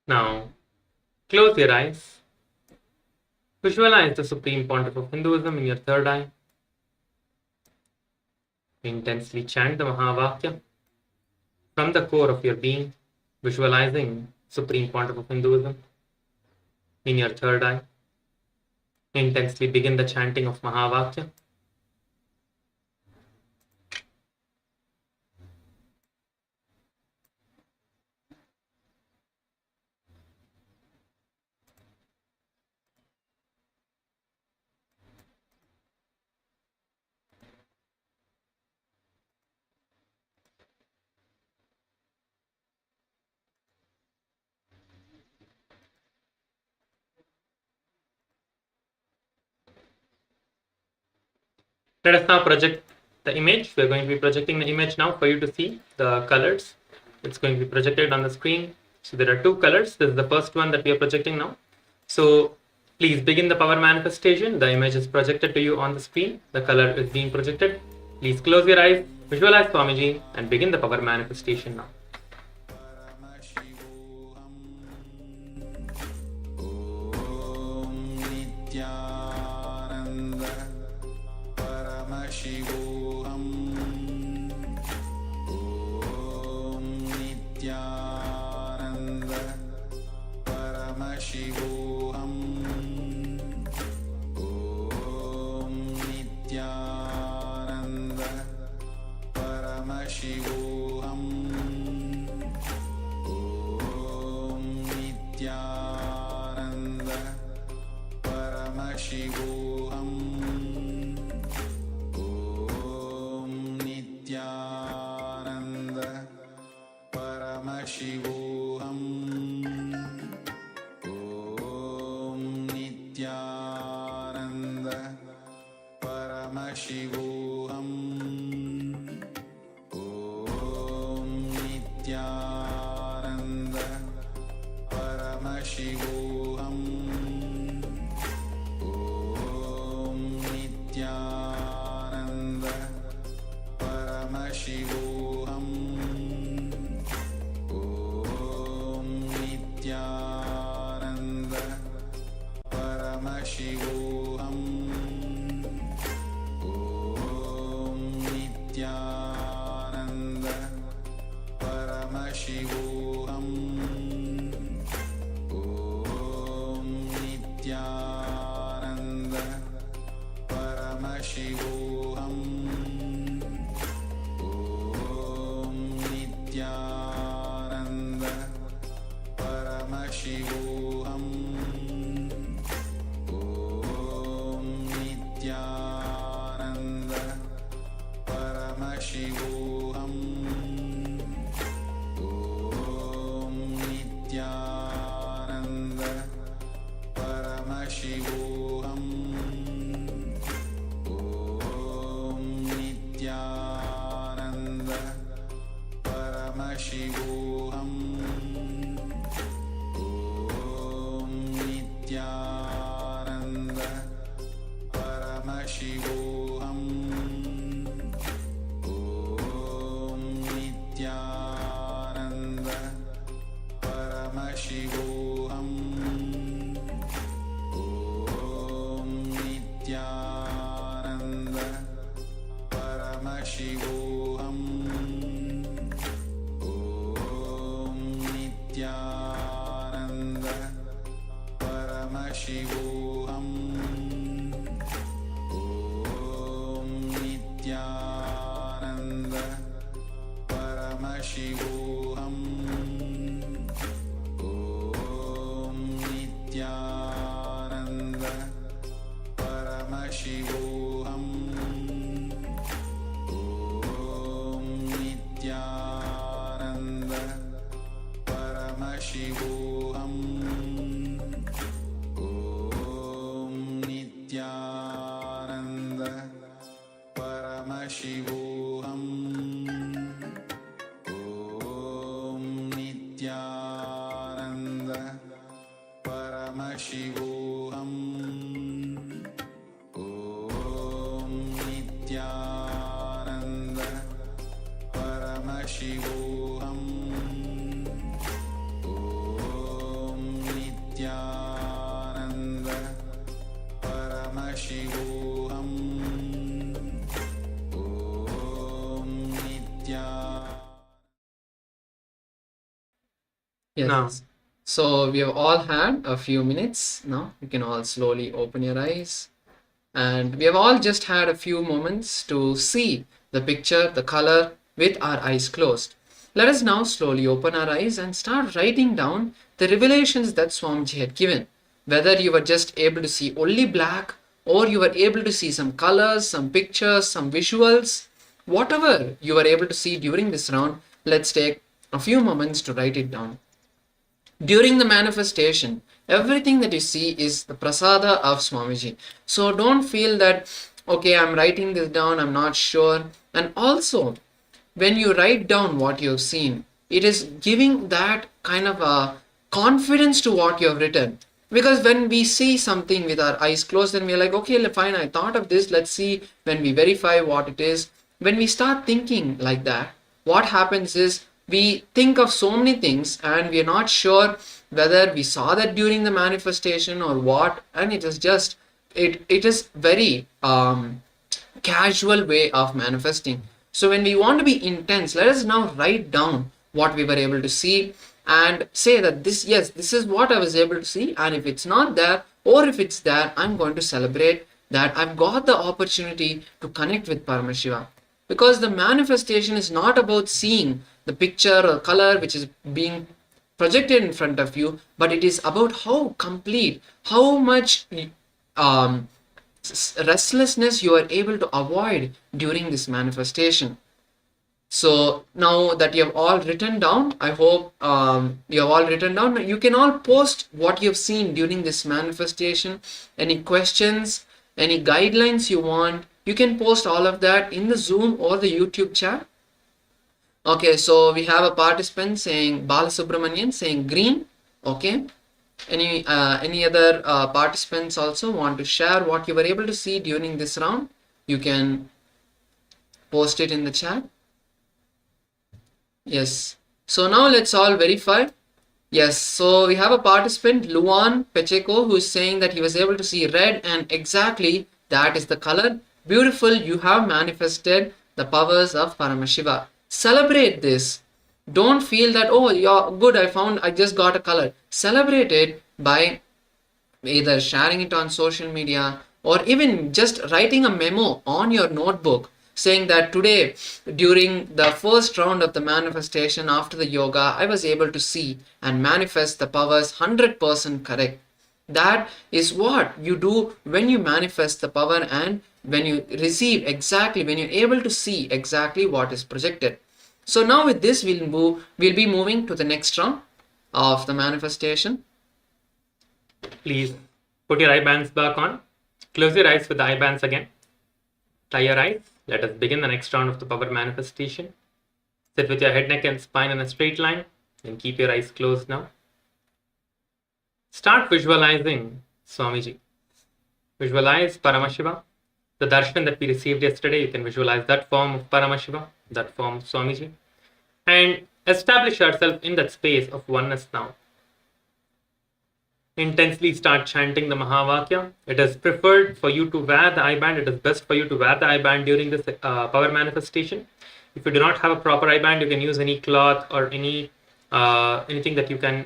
Now, close your eyes. Visualize the Supreme Pontiff of Hinduism in your third eye. Intensely chant the Mahavakya from the core of your being, visualizing Supreme Pontiff of Hinduism in your third eye. Intensely begin the chanting of Mahavakya. Let us now project the image. We're going to be projecting the image now for you to see the colors. It's going to be projected on the screen. So there are 2 colors. This is the first one that we are projecting now. So please begin the power manifestation. The image is projected to you on the screen. The color is being projected. Please close your eyes, visualize Swamiji, and begin the power manifestation now. Paramashivoham Om Nithyananda Paramashivoham Om Nithyananda Paramashivoham Om Nithyananda Paramashivoham Nithyananda Paramashivoham Om Nithyananda Paramashivoham Om Nithyananda Paramashivoham Om Nithyananda Paramashivoham Om Nithyananda Paramashivoham Om Nithyananda Paramashivoham Om Nithyananda Paramashivoham Nithyananda Paramashivoham Om Nithyananda Paramashivoham Om Nithyananda Paramashivoham Om Nithyananda Paramashivoham Om Nithyananda Paramashivoham Om Nithyananda Paramashivoham Om Nithyananda Paramashivoham Om Nithyananda Paramashivoham Om Nithyananda Paramashivoham Om Nithyananda Paramashivoham Om Nithyananda Paramashivoham Om Nithyananda Paramashivoham Om Nithyananda Paramashivoham Om Nithyananda Paramashivoham Om Nithyananda Paramashivoham Om Nithyananda. Yes. Now. So we have all had a few minutes now. You can all slowly open your eyes. And we have all just had a few moments to see the picture, the color with our eyes closed. Let us now slowly open our eyes and start writing down the revelations that Swamiji had given. Whether you were just able to see only black or you were able to see some colors, some pictures, some visuals, whatever you were able to see during this round, let's take a few moments to write it down. During the manifestation, everything that you see is the prasada of Swamiji. So don't feel that, okay, I'm writing this down, I'm not sure. And also, when you write down what you have seen, it is giving that kind of a confidence to what you have written. Because when we see something with our eyes closed, then we are like, okay, fine, I thought of this, let's see when we verify what it is. When we start thinking like that, what happens is, we think of so many things and we are not sure whether we saw that during the manifestation or what, and it is just it is very casual way of manifesting. So when we want to be intense, let us now write down what we were able to see and say that this is what I was able to see, and if it's not there or if it's there, I'm going to celebrate that I've got the opportunity to connect with Paramashiva. Because the manifestation is not about seeing the picture or color which is being projected in front of you, but it is about how complete, how much restlessness you are able to avoid during this manifestation. So now that you have all written down, I hope you have all written down, you can all post what you've seen during this manifestation, any questions, any guidelines you want. You can post all of that in the Zoom or the YouTube chat. Okay, so we have a participant saying Balasubramanian saying green. Okay, any other participants also want to share what you were able to see during this round? You can post it in the chat. Yes, so now let's all verify. Yes, so we have a participant Luan Pacheco who is saying that he was able to see red, and exactly that is the color. Beautiful, you have manifested the powers of Paramashiva. Celebrate this. Don't feel that, oh, you're good, I just got a color. Celebrate it by either sharing it on social media or even just writing a memo on your notebook saying that today, during the first round of the manifestation after the yoga, I was able to see and manifest the powers 100% correct. That is what you do when you manifest the power and when you receive exactly, when you're able to see exactly what is projected. So now with this, we'll be moving to the next round of the manifestation. Please put your eye bands back on. Close your eyes with the eye bands again. Tie your eyes. Let us begin the next round of the power manifestation. Sit with your head, neck and spine in a straight line and keep your eyes closed now. Start visualizing Swamiji. Visualize Paramashiva. The darshan that we received yesterday, you can visualize that form of Paramashiva, that form of Swamiji. And establish yourself in that space of oneness now. Intensely start chanting the Mahavakya. It is preferred for you to wear the eye band. It is best for you to wear the eye band during this power manifestation. If you do not have a proper eye band, you can use any cloth or anything that you can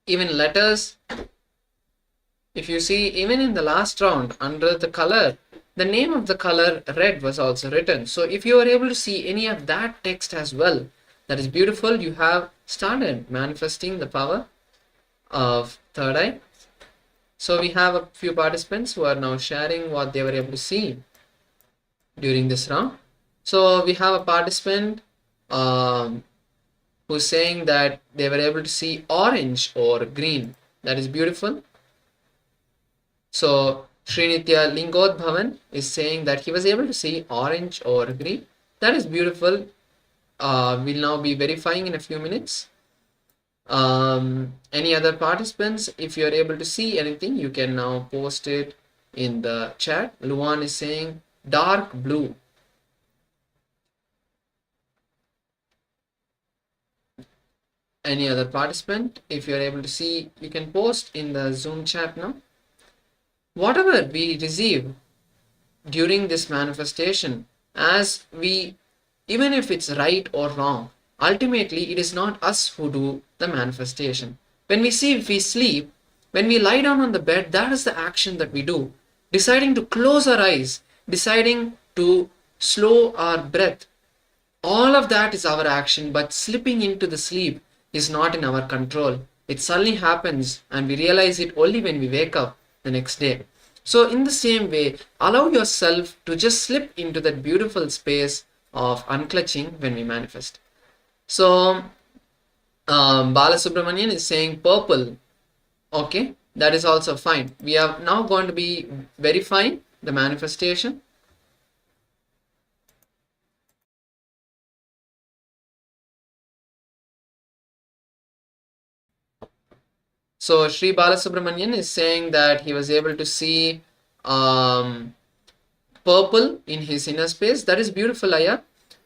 even letters. If you see, even in the last round, under the color, the name of the color red was also written. So if you are able to see any of that text as well, that is beautiful. You have started manifesting the power of third eye. So we have a few participants who are now sharing what they were able to see during this round. So we have a participant who's saying that they were able to see orange or green. That is beautiful. So Srinitya Lingodbhavan is saying that he was able to see orange or green. That is beautiful. We'll now be verifying in a few minutes. Any other participants, if you are able to see anything, you can now post it in the chat. Luan is saying dark blue. Any other participant, if you are able to see, you can post in the Zoom chat now. Whatever we receive during this manifestation, as we, even if it's right or wrong, ultimately it is not us who do the manifestation. When we sleep, when we lie down on the bed, that is the action that we do. Deciding to close our eyes, deciding to slow our breath, all of that is our action, but slipping into the sleep is not in our control. It suddenly happens and we realize it only when we wake up the next day. So in the same way, allow yourself to just slip into that beautiful space of unclutching when we manifest. So Balasubramanian is saying purple. Okay, that is also fine. We are now going to be verifying the manifestation. So Sri Balasubramanian is saying that he was able to see purple in his inner space. That is beautiful, Aya.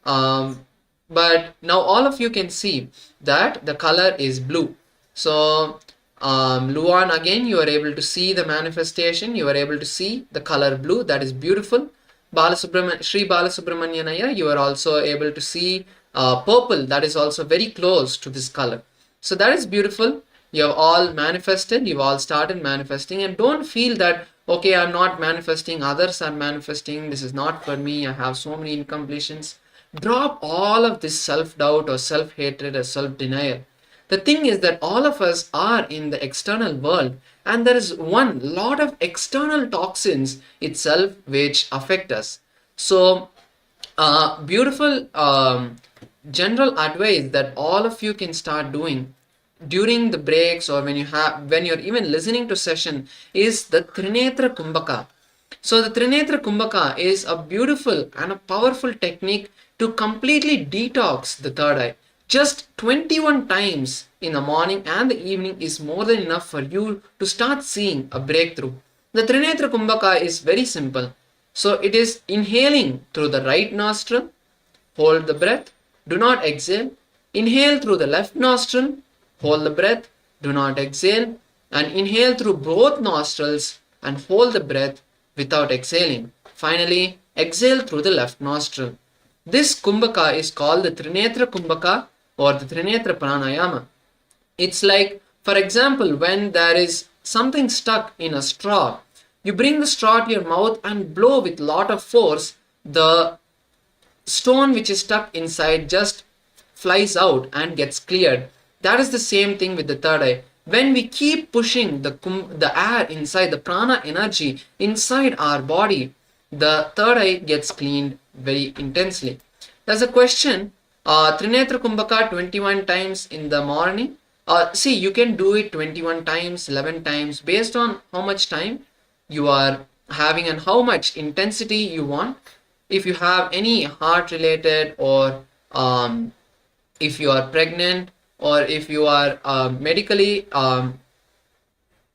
But now all of you can see that the color is blue. So Luan, again, you are able to see the manifestation. You are able to see the color blue. That is beautiful. Sri Balasubramanian Aya, you are also able to see purple. That is also very close to this color. So that is beautiful. You have all manifested, you've all started manifesting, and don't feel that, okay, I'm not manifesting, others are manifesting, this is not for me, I have so many incompletions. Drop all of this self-doubt or self-hatred or self-denial. The thing is that all of us are in the external world, and there is one lot of external toxins itself which affect us. So beautiful general advice that all of you can start doing during the breaks or when you're even listening to session is the Trinetra Kumbhaka. So the Trinetra Kumbhaka is a beautiful and a powerful technique to completely detox the third eye. Just 21 times in the morning and the evening is more than enough for you to start seeing a breakthrough. The Trinetra Kumbhaka is very simple. So it is inhaling through the right nostril, hold the breath, do not exhale. Inhale through the left nostril, hold the breath, do not exhale, and inhale through both nostrils and hold the breath without exhaling. Finally, exhale through the left nostril. This Kumbhaka is called the Trinetra Kumbhaka or the Trinetra Pranayama. It's like, for example, when there is something stuck in a straw, you bring the straw to your mouth and blow with lot of force, the stone which is stuck inside just flies out and gets cleared. That is the same thing with the third eye. When we keep pushing the air inside, the prana energy inside our body, the third eye gets cleaned very intensely. There's a question, Trinetra Kumbhaka 21 times in the morning. See, you can do it 21 times, 11 times, based on how much time you are having and how much intensity you want. If you have any heart related or if you are pregnant, or if you are medically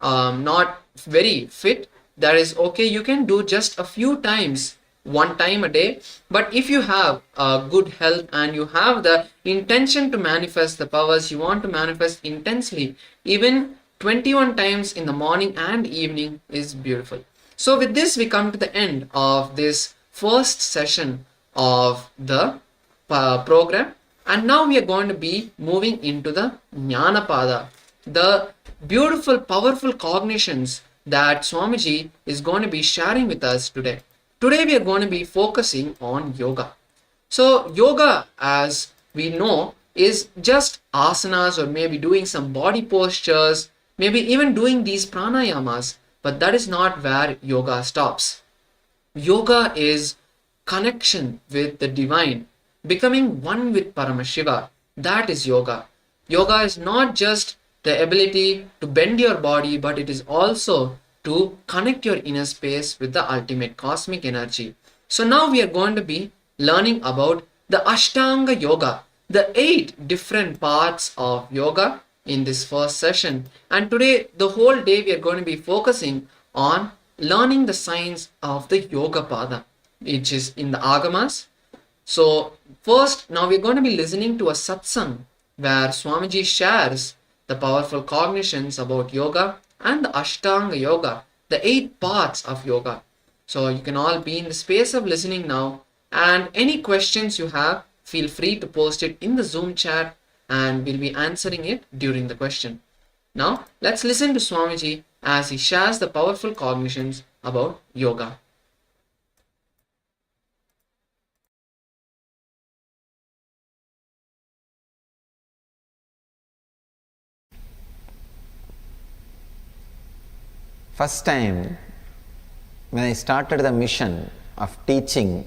not very fit, that is okay. You can do just a few times, one time a day. But if you have good health and you have the intention to manifest the powers, you want to manifest intensely, even 21 times in the morning and evening is beautiful. So with this, we come to the end of this first session of the program. And now we are going to be moving into the Jnanapada. the beautiful, powerful cognitions that Swamiji is going to be sharing with us today. Today we are going to be focusing on yoga. So yoga, as we know, is just asanas or maybe doing some body postures, maybe even doing these pranayamas, but that is not where yoga stops. Yoga is connection with the divine, becoming one with Paramashiva. That is yoga. Yoga is not just the ability to bend your body, but it is also to connect your inner space with the ultimate cosmic energy. So now we are going to be learning about the Ashtanga Yoga, the 8 different parts of yoga in this first session. And today, the whole day, we are going to be focusing on learning the science of the Yoga Pada, which is in the Agamas. So first, now we're going to be listening to a satsang where Swamiji shares the powerful cognitions about yoga and the Ashtanga Yoga, the 8 parts of yoga. So you can all be in the space of listening now, and any questions you have, feel free to post it in the Zoom chat and we'll be answering it during the question. Now let's listen to Swamiji as he shares the powerful cognitions about yoga. First time when I started the mission of teaching,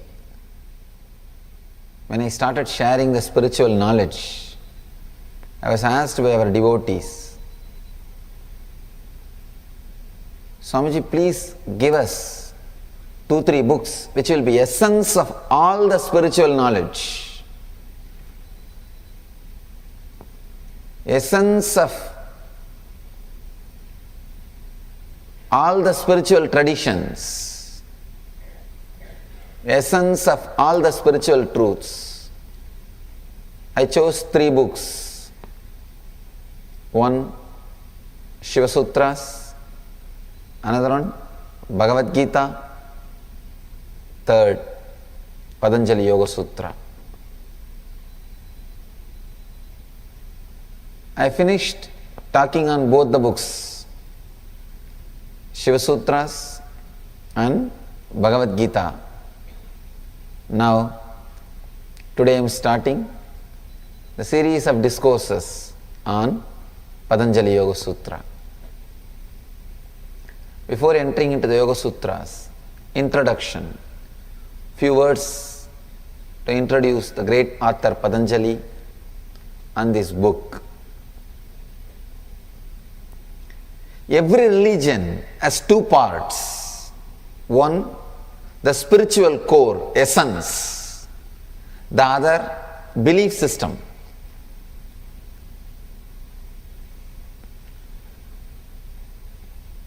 when I started sharing the spiritual knowledge, I was asked by our devotees, Swamiji, please give us 2-3 books which will be essence of all the spiritual knowledge, essence of all the spiritual traditions, essence of all the spiritual truths. I chose 3 books. 1, Shiva Sutras, another one, Bhagavad Gita, 3rd, Patanjali Yoga Sutra. I finished talking on both the books, Shiva Sutras and Bhagavad Gita. Now, today I am starting the series of discourses on Patanjali Yoga Sutra. Before entering into the Yoga Sutras, introduction, few words to introduce the great author Patanjali and this book. Every religion has 2 parts. 1, the spiritual core, essence. The other, belief system.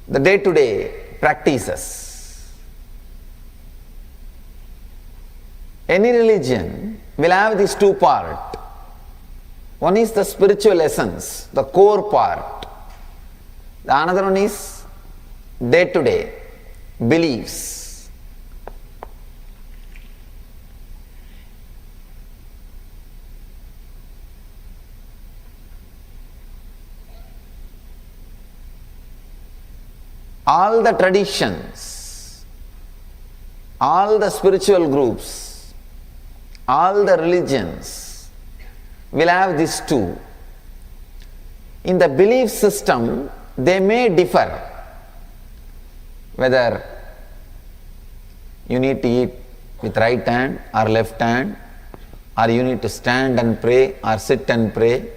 The day-to-day practices. Any religion will have these 2 parts. One is the spiritual essence, the core part. The another one is day-to-day beliefs. All the traditions, all the spiritual groups, all the religions will have these 2. In the belief system, they may differ, whether you need to eat with right hand or left hand, or you need to stand and pray or sit and pray,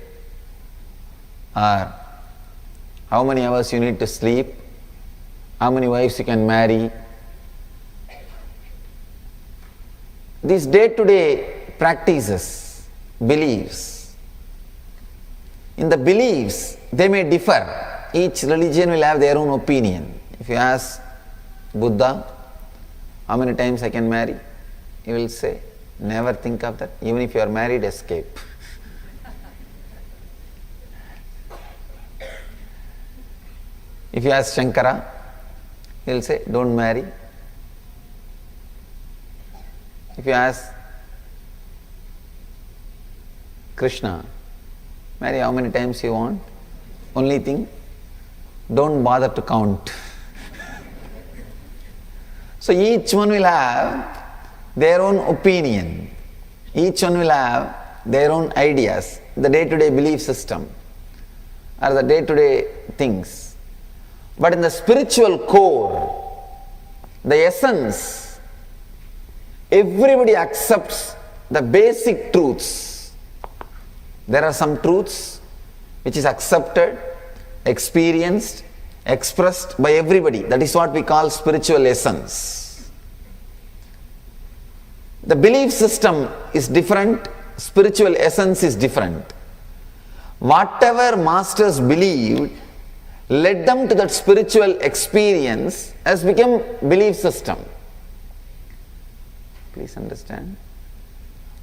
or how many hours you need to sleep, how many wives you can marry. These day-to-day practices, beliefs, in the beliefs they may differ. Each religion will have their own opinion. If you ask Buddha, how many times I can marry? He will say, never think of that. Even if you are married, escape. If you ask Shankara, he will say, don't marry. If you ask Krishna, marry how many times you want? only thing, don't bother to count. So each one will have their own opinion. Each one will have their own ideas, the day-to-day belief system, or the day-to-day things. But in the spiritual core, the essence, everybody accepts the basic truths. There are some truths which is accepted, experienced, expressed by everybody. That is what we call spiritual essence. The belief system is different, spiritual essence is different. Whatever masters believed led them to that spiritual experience has become belief system. Please understand.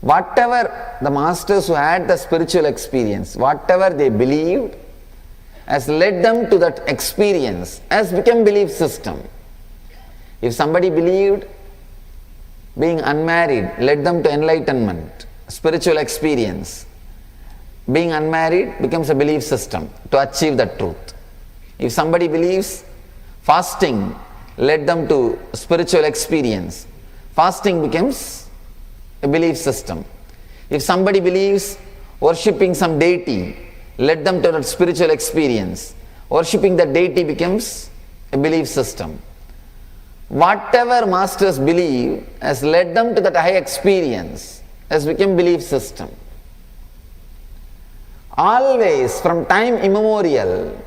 Whatever the masters who had the spiritual experience, whatever they believed has led them to that experience has become belief system. If somebody believed being unmarried led them to enlightenment, spiritual experience, being unmarried becomes a belief system to achieve that truth. If somebody believes fasting led them to spiritual experience, fasting becomes a belief system. If somebody believes worshipping some deity led them to that spiritual experience, worshipping that deity becomes a belief system. Whatever masters believe has led them to that high experience has become belief system. Always, from time immemorial,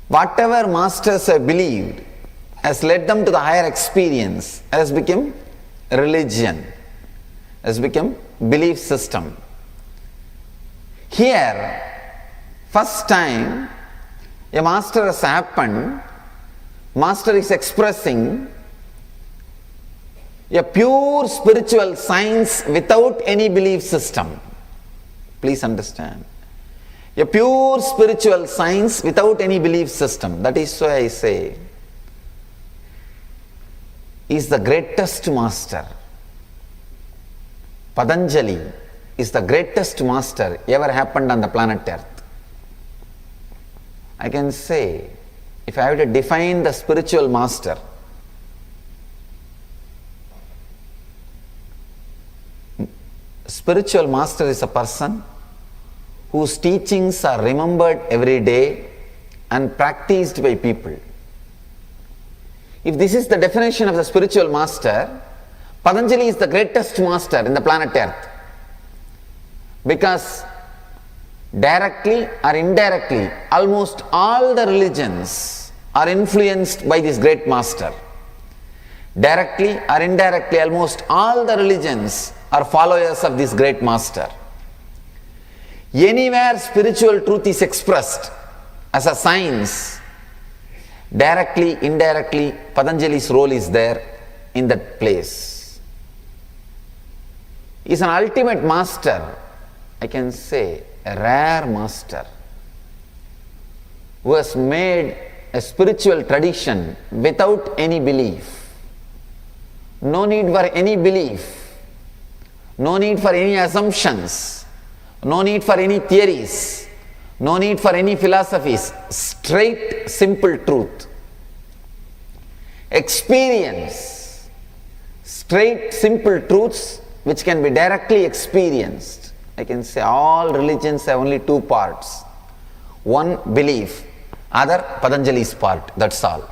whatever masters have believed has led them to the higher experience, has become religion, has become belief system. Here, first time a master has happened, master is expressing a pure spiritual science without any belief system. Please understand. A pure spiritual science without any belief system. That is why I say, is the greatest master. Patanjali is the greatest master ever happened on the planet Earth. I can say, if I have to define the spiritual master, spiritual master is a person whose teachings are remembered every day and practiced by people. If this is the definition of the spiritual master, Patanjali is the greatest master in the planet Earth. Because directly or indirectly, almost all the religions are influenced by this great master. Directly or indirectly, almost all the religions are followers of this great master. Anywhere spiritual truth is expressed as a science, directly, indirectly, Patanjali's role is there in that place. He is an ultimate master, I can say, a rare master who has made a spiritual tradition without any belief. No need for any belief, no need for any assumptions, no need for any theories, no need for any philosophies, straight, simple truth. Experience, straight, simple truths which can be directly experienced. I can say all religions have only two parts. One, belief, other, Patanjali's part, that's all.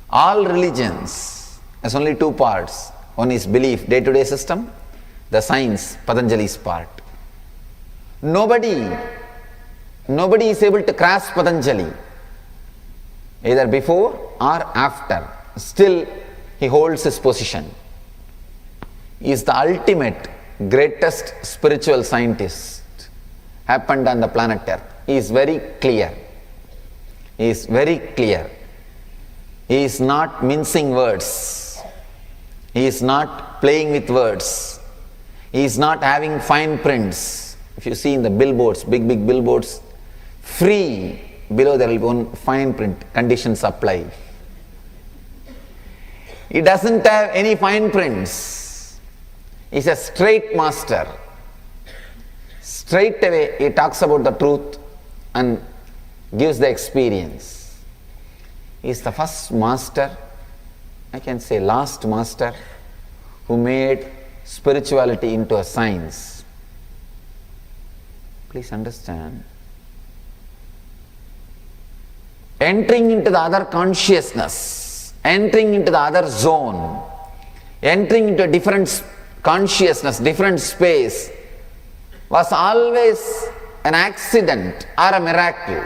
All religions has only two parts. One is belief, day-to-day system, the science, Patanjali's part. Nobody is able to grasp Patanjali, either before or after. Still, he holds his position. He is the ultimate, greatest spiritual scientist happened on the planet Earth. He is very clear. He is very clear. He is not mincing words. He is not playing with words. He is not having fine prints. If you see in the billboards, big billboards, free, below there will be one fine print, conditions apply. He doesn't have any fine prints. is a straight master. Straight away he talks about the truth and gives the experience. He is the first master, I can say last master, who made spirituality into a science. Please understand. Entering into the other consciousness, entering into the other zone, entering into a different consciousness, different space, was always an accident or a miracle.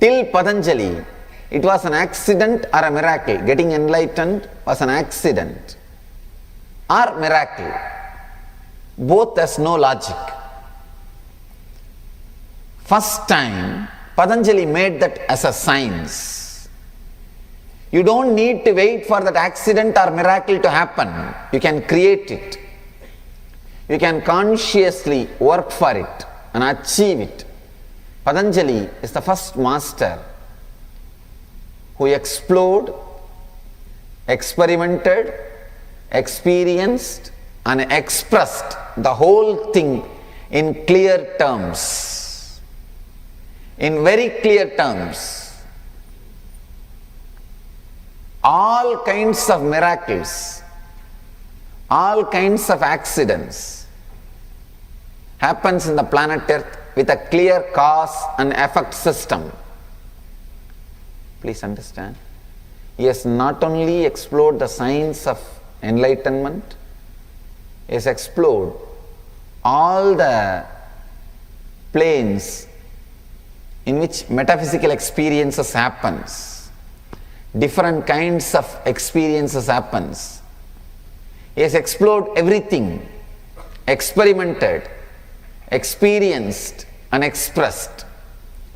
Till Patanjali, it was an accident or a miracle. Getting enlightened was an accident or miracle. Both has no logic. First time, Patanjali made that as a science. You don't need to wait for that accident or miracle to happen. You can create it. You can consciously work for it and achieve it. Patanjali is the first master who explored, experimented, experienced and expressed the whole thing in clear terms. In very clear terms. All kinds of miracles, all kinds of accidents happens in the planet Earth with a clear cause and effect system. Please understand. He has not only explored the science of enlightenment, he has explored all the planes in which metaphysical experiences happens. Different kinds of experiences happens. He has explored everything, experimented, experienced and expressed.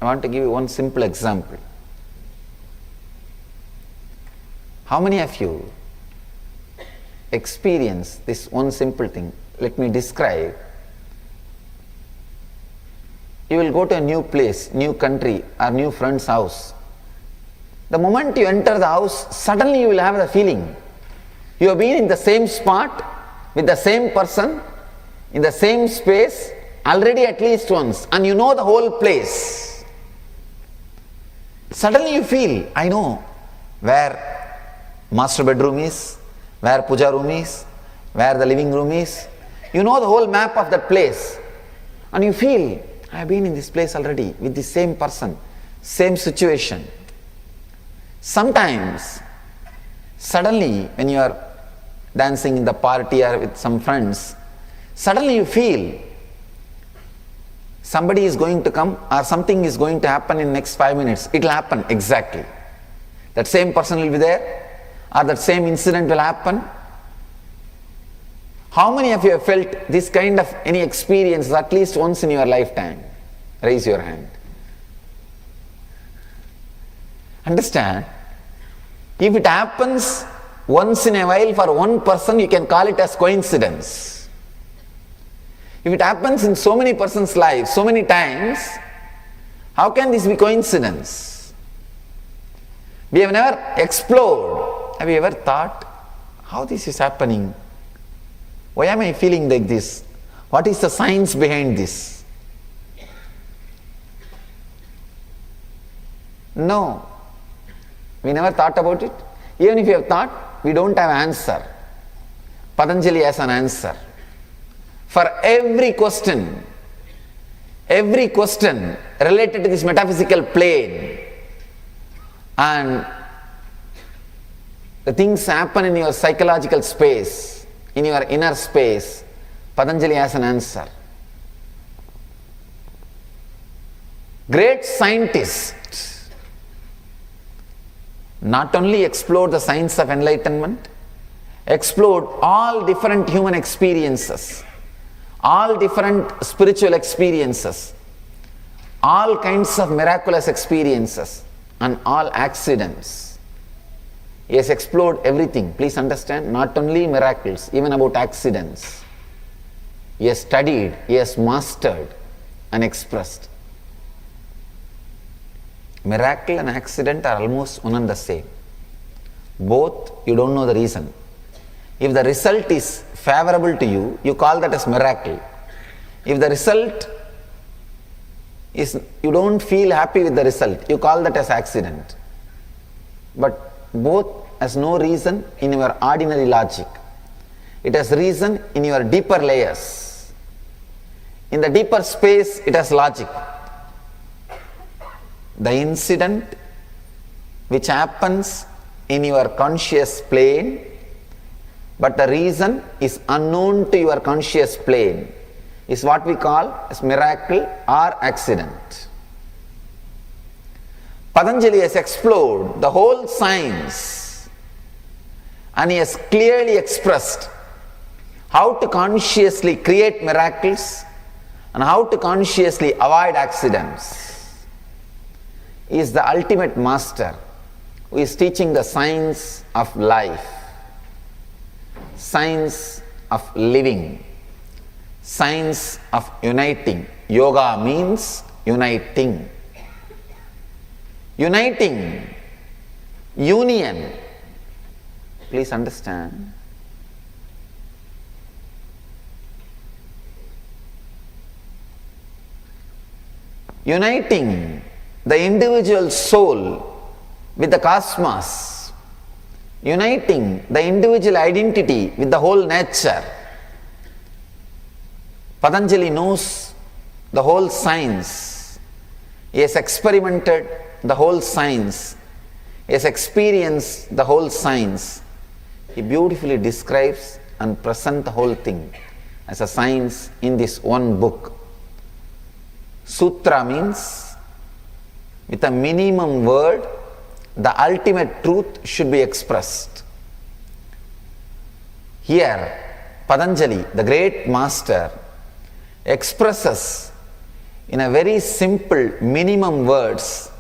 I want to give you one simple example. How many of you experience this one simple thing? Let me describe. You will go to a new place, new country or new friend's house. The moment you enter the house, suddenly you will have the feeling you have been in the same spot with the same person in the same space already at least once, and you know the whole place. Suddenly you feel, I know where master bedroom is, where puja room is, where the living room is. You know the whole map of that place, and you feel, I have been in this place already with the same person, same situation. Sometimes, suddenly when you are dancing in the party or with some friends, suddenly you feel somebody is going to come or something is going to happen in next 5 minutes. It will happen exactly. That same person will be there or that same incident will happen. How many of you have felt this kind of any experience at least once in your lifetime? Raise your hand. Understand? If it happens once in a while for one person, you can call it as coincidence. If it happens in so many persons' lives, so many times, how can this be coincidence? We have never explored. Have you ever thought how this is happening? Why am I feeling like this? What is the science behind this? No. We never thought about it. Even if you have thought, we don't have an answer. Patanjali has an answer. For every question related to this metaphysical plane, and the things happen in your psychological space, in your inner space, Patanjali has an answer. Great scientists not only explored the science of enlightenment, explored all different human experiences, all different spiritual experiences, all kinds of miraculous experiences, and all accidents. He has explored everything. Please understand, not only miracles, even about accidents. He has studied, he has mastered and expressed. Miracle and accident are almost one and the same. Both, you don't know the reason. If the result is favorable to you, you call that as miracle. If the result is, you don't feel happy with the result, you call that as accident. But both has no reason in your ordinary logic. It has reason in your deeper layers. In the deeper space, it has logic. The incident which happens in your conscious plane, but the reason is unknown to your conscious plane, is what we call as miracle or accident. Patanjali has explored the whole science and he has clearly expressed how to consciously create miracles and how to consciously avoid accidents. He is the ultimate master who is teaching the science of life, science of living, science of uniting. Yoga means uniting. Uniting, union. Please understand. Uniting the individual soul with the cosmos, uniting the individual identity with the whole nature. Patanjali knows the whole science. He has experimented the whole science. He has experienced the whole science. He beautifully describes and presents the whole thing as a science in this one book. Sutra means, with a minimum word, the ultimate truth should be expressed. Here, Patanjali, the great master, expresses in a very simple minimum words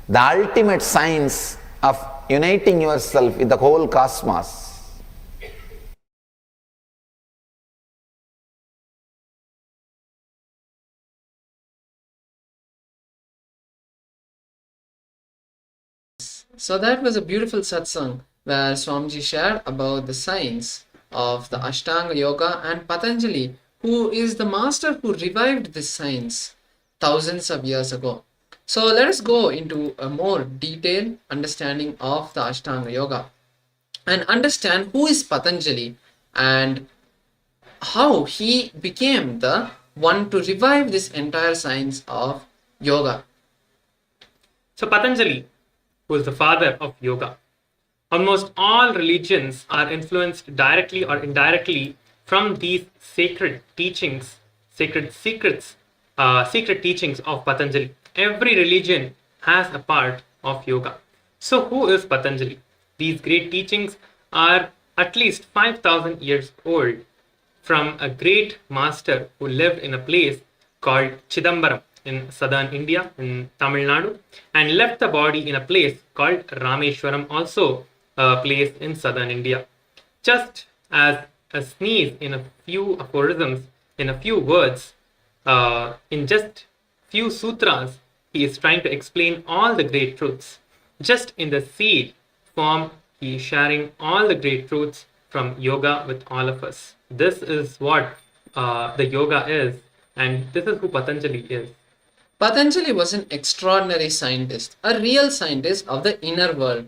the ultimate science of uniting yourself with the whole cosmos. So that was a beautiful satsang where Swamiji shared about the science of the Ashtanga Yoga and Patanjali, who is the master who revived this science thousands of years ago. So let us go into a more detailed understanding of the Ashtanga Yoga and understand who is Patanjali and how he became the one to revive this entire science of yoga. So Patanjali, who is the father of yoga. Almost all religions are influenced directly or indirectly from these sacred teachings, sacred secrets, secret teachings of Patanjali. Every religion has a part of yoga. So who is Patanjali? These great teachings are at least 5,000 years old, from a great master who lived in a place called Chidambaram in southern India, in Tamil Nadu, and left the body in a place called Rameshwaram, also a place in southern India. Just as a sneeze in a few aphorisms, in a few words, in just few sutras, he is trying to explain all the great truths. Just in the seed form, he is sharing all the great truths from yoga with all of us. This is what the yoga is, and this is who Patanjali is. Patanjali was an extraordinary scientist, a real scientist of the inner world.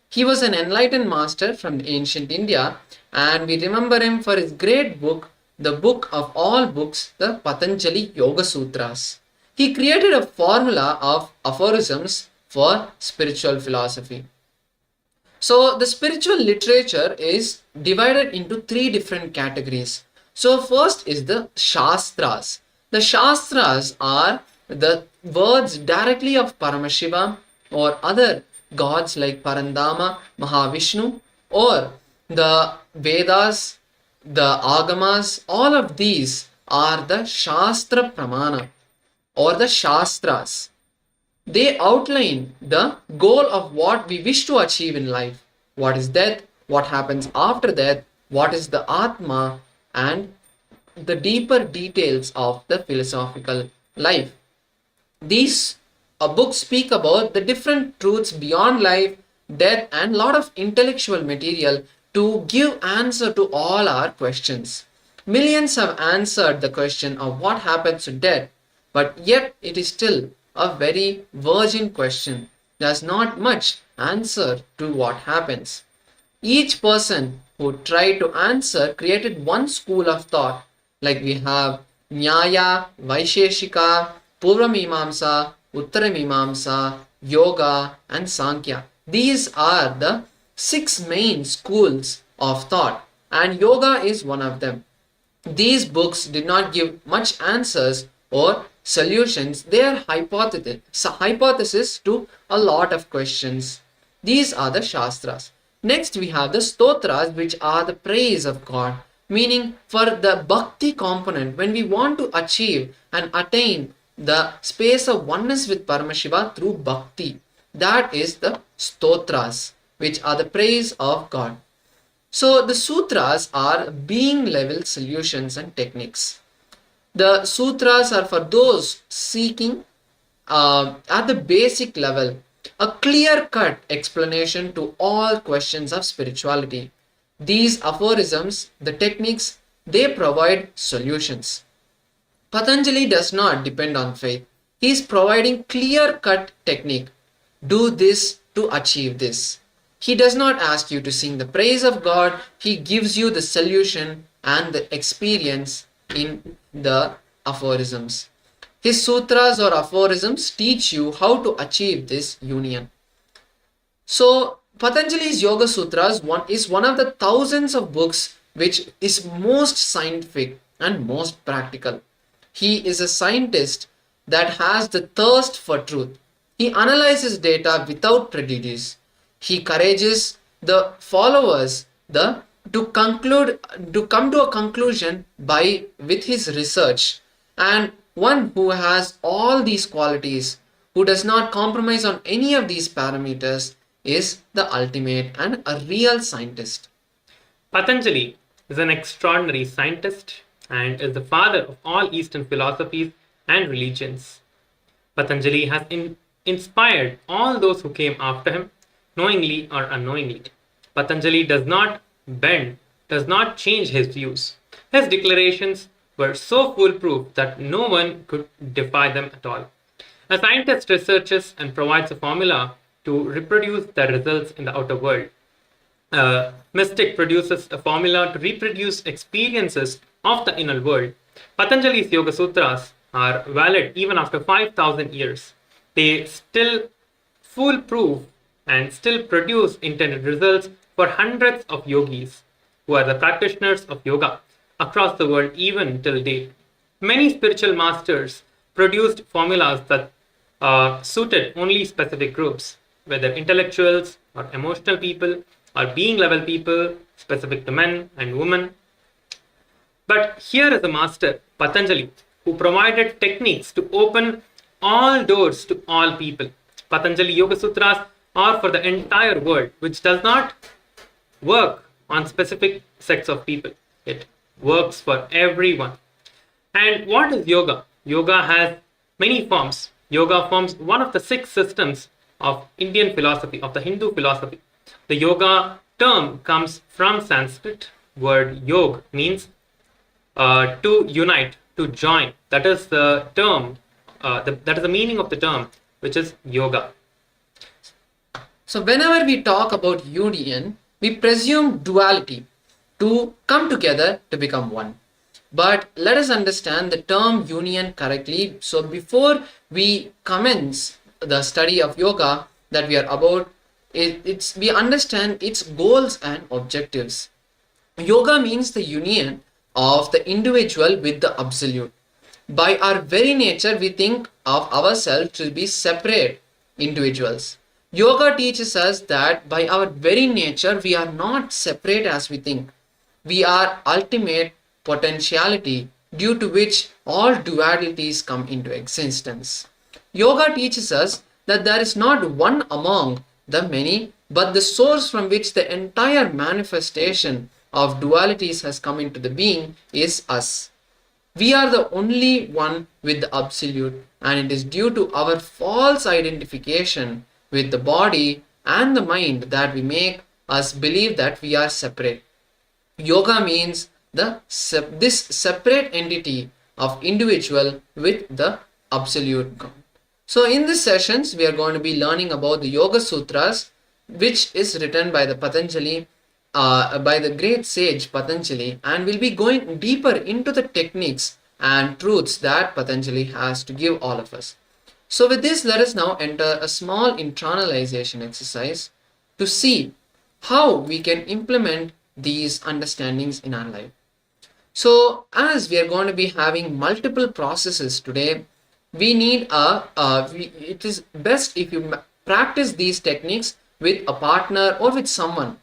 He was an enlightened master from ancient India, and we remember him for his great book, the book of all books, the Patanjali Yoga Sutras. He created a formula of aphorisms for spiritual philosophy. So the spiritual literature is divided into three different categories. So first is the Shastras. The Shastras are the words directly of Paramashiva or other gods like Parandama, Mahavishnu, or the Vedas, the Agamas. All of these are the Shastra Pramana or the Shastras. They outline the goal of what we wish to achieve in life. What is death? What happens after death? What is the Atma? And the deeper details of the philosophical life. These books speak about the different truths beyond life, death, and lot of intellectual material to give answer to all our questions. Millions have answered the question of what happens to death, but yet it is still a very virgin question. There's not much answer to what happens. Each person who tried to answer created one school of thought, like we have Nyaya, Vaisheshika, Purvamimamsa, Uttaramimamsa, Yoga, and Sankhya. These are the 6 main schools of thought, and Yoga is one of them. These books did not give much answers or solutions. They are hypothesis to a lot of questions. These are the Shastras. Next we have the Stotras, which are the praise of God, meaning for the Bhakti component, when we want to achieve and attain the space of oneness with Paramashiva through Bhakti. That is the Stotras, which are the praise of God. So the Sutras are being level solutions and techniques. The Sutras are for those seeking at the basic level a clear-cut explanation to all questions of spirituality. These aphorisms, the techniques, they provide solutions. Patanjali does not depend on faith. He is providing clear-cut technique. Do this to achieve this. He does not ask you to sing the praise of God. He gives you the solution and the experience in the aphorisms. His sutras or aphorisms teach you how to achieve this union. So Patanjali's Yoga Sutras is one of the thousands of books which is most scientific and most practical. He is a scientist that has the thirst for truth. He analyzes data without prejudice. He encourages the followers to come to a conclusion with his research. And one who has all these qualities, who does not compromise on any of these parameters, is the ultimate and a real scientist. Patanjali is an extraordinary scientist and is the father of all Eastern philosophies and religions. Patanjali has inspired all those who came after him, knowingly or unknowingly. Patanjali does not bend, does not change his views. His declarations were so foolproof that no one could defy them at all. A scientist researches and provides a formula to reproduce the results in the outer world. A mystic produces a formula to reproduce experiences of the inner world. Patanjali's Yoga Sutras are valid even after 5,000 years. They still foolproof and still produce intended results for hundreds of yogis who are the practitioners of yoga across the world even till date. Many spiritual masters produced formulas that suited only specific groups, whether intellectuals or emotional people or being level people, specific to men and women. But here is a master, Patanjali, who provided techniques to open all doors to all people. Patanjali Yoga Sutras are for the entire world, which does not work on specific sects of people. It works for everyone. And what is yoga? Yoga has many forms. Yoga forms one of the 6 systems of Indian philosophy, of the Hindu philosophy. The yoga term comes from Sanskrit. Word yog means to unite, to join. That is the term, that is the meaning of the term, which is yoga. So whenever we talk about union, we presume duality, to come together to become one. But let us understand the term union correctly. So before we commence the study of yoga that we are about, we understand its goals and objectives. Yoga means the union of the individual with the absolute. By our very nature, we think of ourselves to be separate individuals. Yoga teaches us that by our very nature, we are not separate as we think. We are ultimate potentiality, due to which all dualities come into existence. Yoga teaches us that there is not one among the many, but the source from which the entire manifestation of dualities has come into the being is us. We are the only one with the absolute, and it is due to our false identification with the body and the mind that we make us believe that we are separate. Yoga means this separate entity of individual with the absolute God. So in these sessions, we are going to be learning about the Yoga Sutras, which is written by the Patanjali, by the great sage Patanjali, and we'll be going deeper into the techniques and truths that Patanjali has to give all of us. So with this, let us now enter a small internalization exercise to see how we can implement these understandings in our life. So as we are going to be having multiple processes today, we need it is best if you practice these techniques with a partner or with someone.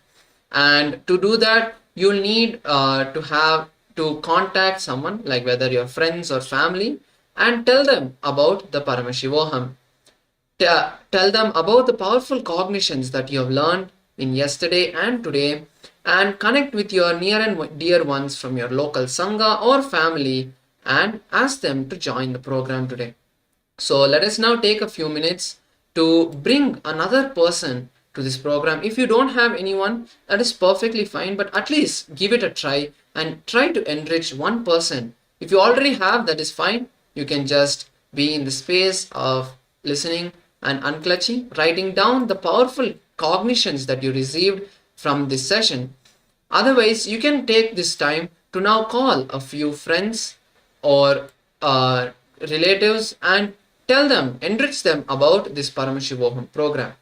And to do that, you'll need to contact someone, like whether your friends or family, and tell them about the Paramashivoham. Tell them about the powerful cognitions that you have learned in yesterday and today, and connect with your near and dear ones from your local Sangha or family and ask them to join the program today. So let us now take a few minutes to bring another person to this program. If you don't have anyone, that is perfectly fine, but at least give it a try and try to enrich one person. If you already have, that is fine. You can just be in the space of listening and unclutching, writing down the powerful cognitions that you received from this session. Otherwise, you can take this time to now call a few friends or relatives and tell them, enrich them about this Paramashivoham program.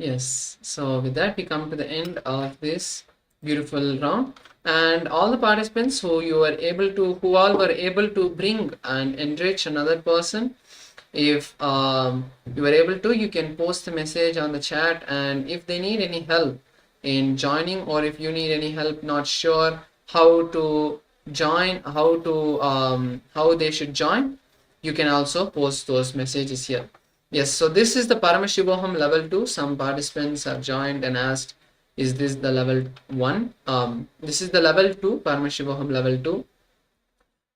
Yes, so with that we come to the end of this beautiful round, and all the participants who all were able to bring and enrich another person, if you were able to, you can post the message on the chat, and if they need any help in joining, or if you need any help not sure how to join, how they should join, you can also post those messages here. Yes, so this is the Paramashivoham level 2. Some participants have joined and asked, is this the level 1? This is the level 2, Paramashivoham level 2.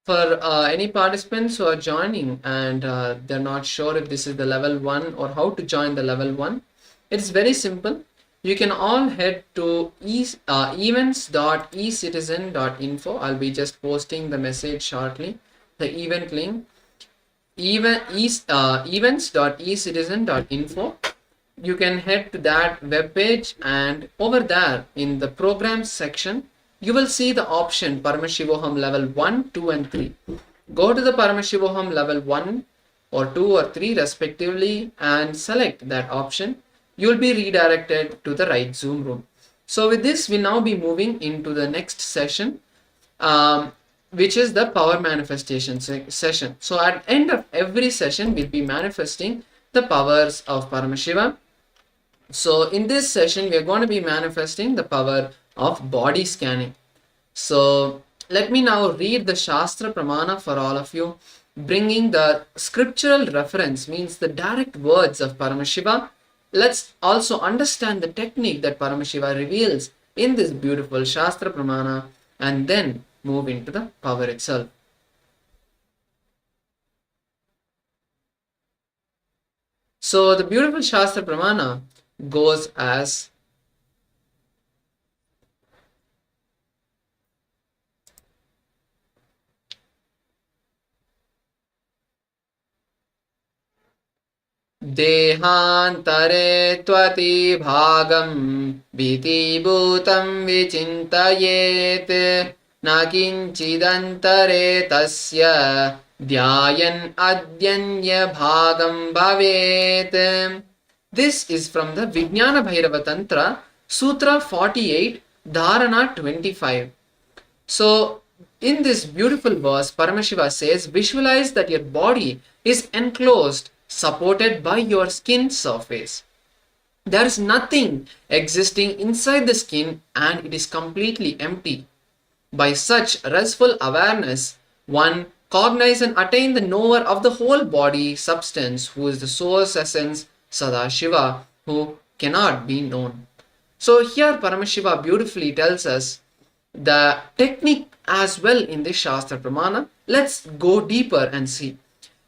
For any participants who are joining and they're not sure if this is the level 1 or how to join the level 1, it's very simple. You can all head to events.ecitizen.info. I'll be just posting the message shortly, the event link. Events.ecitizen.info. You can head to that webpage, and over there in the programs section you will see the option Paramashivoham level 1, 2 and 3. Go to the Paramashivoham level 1 or 2 or 3 respectively and select that option. You will be redirected to the right Zoom room. So with this, we now be moving into the next session, which is the power manifestation session. So at the end of every session, we'll be manifesting the powers of Paramashiva. So in this session, we are going to be manifesting the power of body scanning. So let me now read the Shastra Pramana for all of you, bringing the scriptural reference, means the direct words of Paramashiva. Let's also understand the technique that Paramashiva reveals in this beautiful Shastra Pramana, and then move into the power itself. So the beautiful Shastra Pramana goes as Dehantare tvati bhagam vitibhutam vichintayet nakinchidantare tasya dhyayan adyanya bhagam bhavet. This is from the Vijnana Bhairava Tantra, Sutra 48, Dharana 25. So in this beautiful verse, Paramashiva says, visualize that your body is enclosed, supported by your skin surface. There is nothing existing inside the skin and it is completely empty. By such restful awareness, one cognize and attain the knower of the whole body substance, who is the source essence, Sadashiva, who cannot be known. So here Paramashiva beautifully tells us the technique as well in this Shastra Pramana. Let's go deeper and see.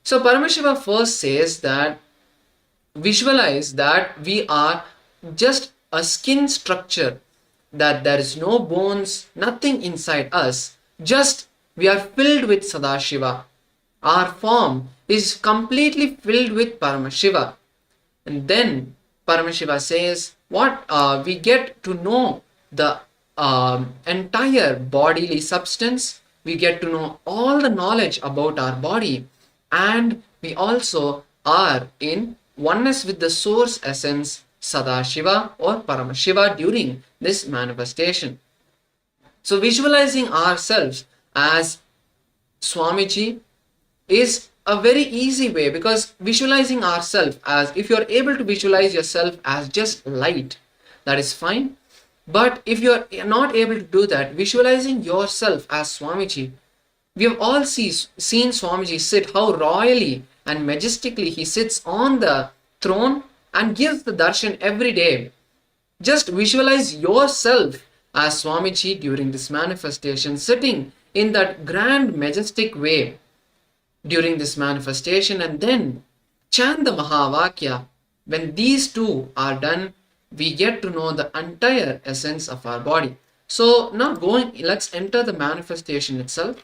So Paramashiva first says that visualize that we are just a skin structure, that there is no bones, nothing inside us, just we are filled with Sadashiva. Our form is completely filled with Paramashiva. And then Paramashiva says what we get to know the entire bodily substance, we get to know all the knowledge about our body, and we also are in oneness with the source essence Sadashiva or Paramashiva during this manifestation. So visualizing ourselves as Swamiji is a very easy way, because visualizing ourselves as, if you're able to visualize yourself as just light, that is fine. But if you're not able to do that, visualizing yourself as Swamiji, we have all seen Swamiji sit, how royally and majestically he sits on the throne and gives the darshan every day. Just visualize yourself as Swamiji during this manifestation, sitting in that grand majestic way during this manifestation, and then chant the Mahavakya. When these two are done, we get to know the entire essence of our body. So now let's enter the manifestation itself.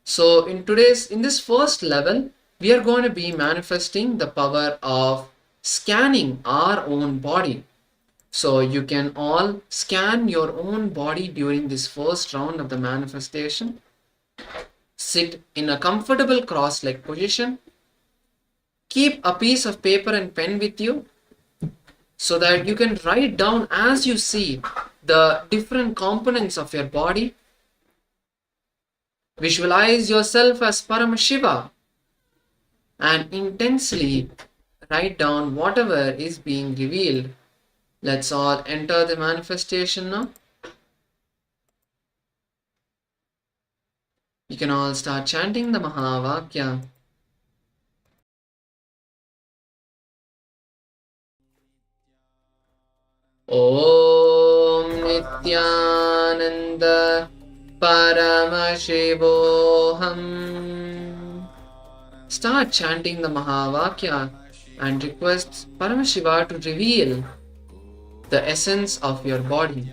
So in this first level, we are going to be manifesting the power of scanning our own body. So you can all scan your own body during this first round of the manifestation. Sit in a comfortable cross-leg position. Keep a piece of paper and pen with you so that you can write down as you see the different components of your body. Visualize yourself as Paramashiva and intensely write down whatever is being revealed. Let's all enter the manifestation now. You can all start chanting the Mahavakya. Om Nithyananda Paramashivoham. Start chanting the Mahavakya and request Paramashiva to reveal the essence of your body.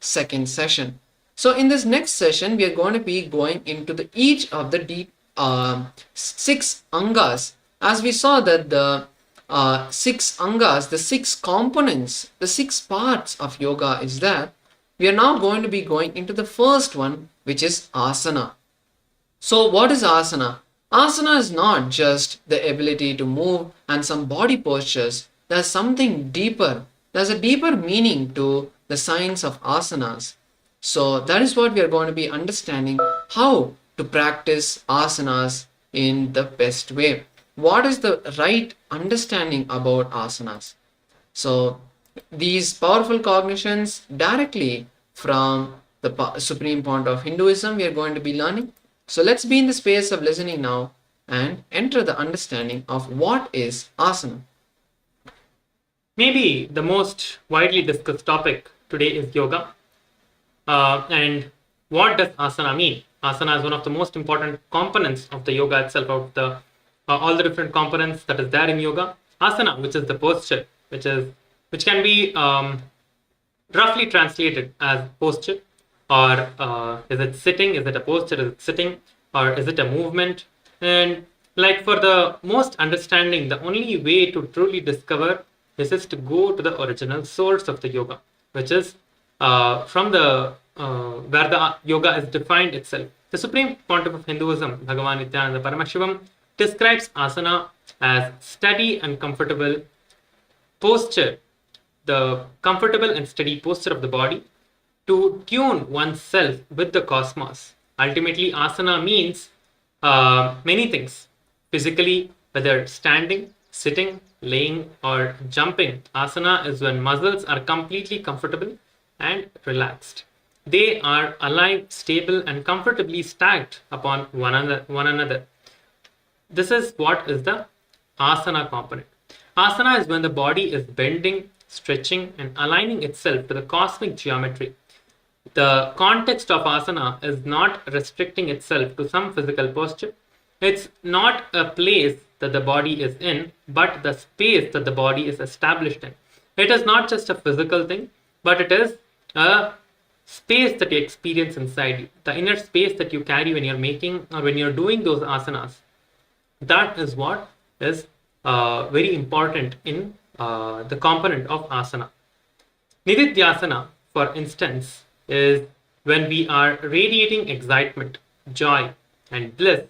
second session. So in this next session, we are going to be going into each of the 6 angas. As we saw that the 6 angas, the 6 components, the 6 parts of yoga is there. We are now going to be going into the first one, which is asana. So what is asana? Asana is not just the ability to move and some body postures. There's something deeper. There's a deeper meaning to the science of asanas. So that is what we are going to be understanding, how to practice asanas in the best way. What is the right understanding about asanas? So these powerful cognitions directly from the Supreme Pontiff of Hinduism we are going to be learning. So let's be in the space of listening now and enter the understanding of what is asana. Maybe the most widely discussed topic today is yoga. And what does asana mean? Asana is one of the most important components of the yoga itself, of the all the different components that is there in yoga. Asana, which is the posture, which can be roughly translated as posture, or is it sitting? Is it a posture? Is it sitting? Or is it a movement? And like for the most understanding, the only way to truly discover this is to go to the original source of the yoga, which is from the where the yoga is defined itself. The Supreme Pontiff of Hinduism, Bhagavan Nithyananda Paramashivoham, describes asana as steady and comfortable posture, the comfortable and steady posture of the body to tune oneself with the cosmos. Ultimately, asana means many things. Physically, whether standing, sitting, laying, or jumping, asana is when muscles are completely comfortable and relaxed. They are alive, stable, and comfortably stacked upon one another. This is what is the asana component. Asana is when the body is bending, stretching, and aligning itself to the cosmic geometry. The context of asana is not restricting itself to some physical posture. It's not a place that the body is in, but the space that the body is established in. It is not just a physical thing, but it is a space that you experience inside you, the inner space that you carry when you're making or when you're doing those asanas. That is what is very important in the component of asana. Nididhyasana, for instance, is when we are radiating excitement, joy, and bliss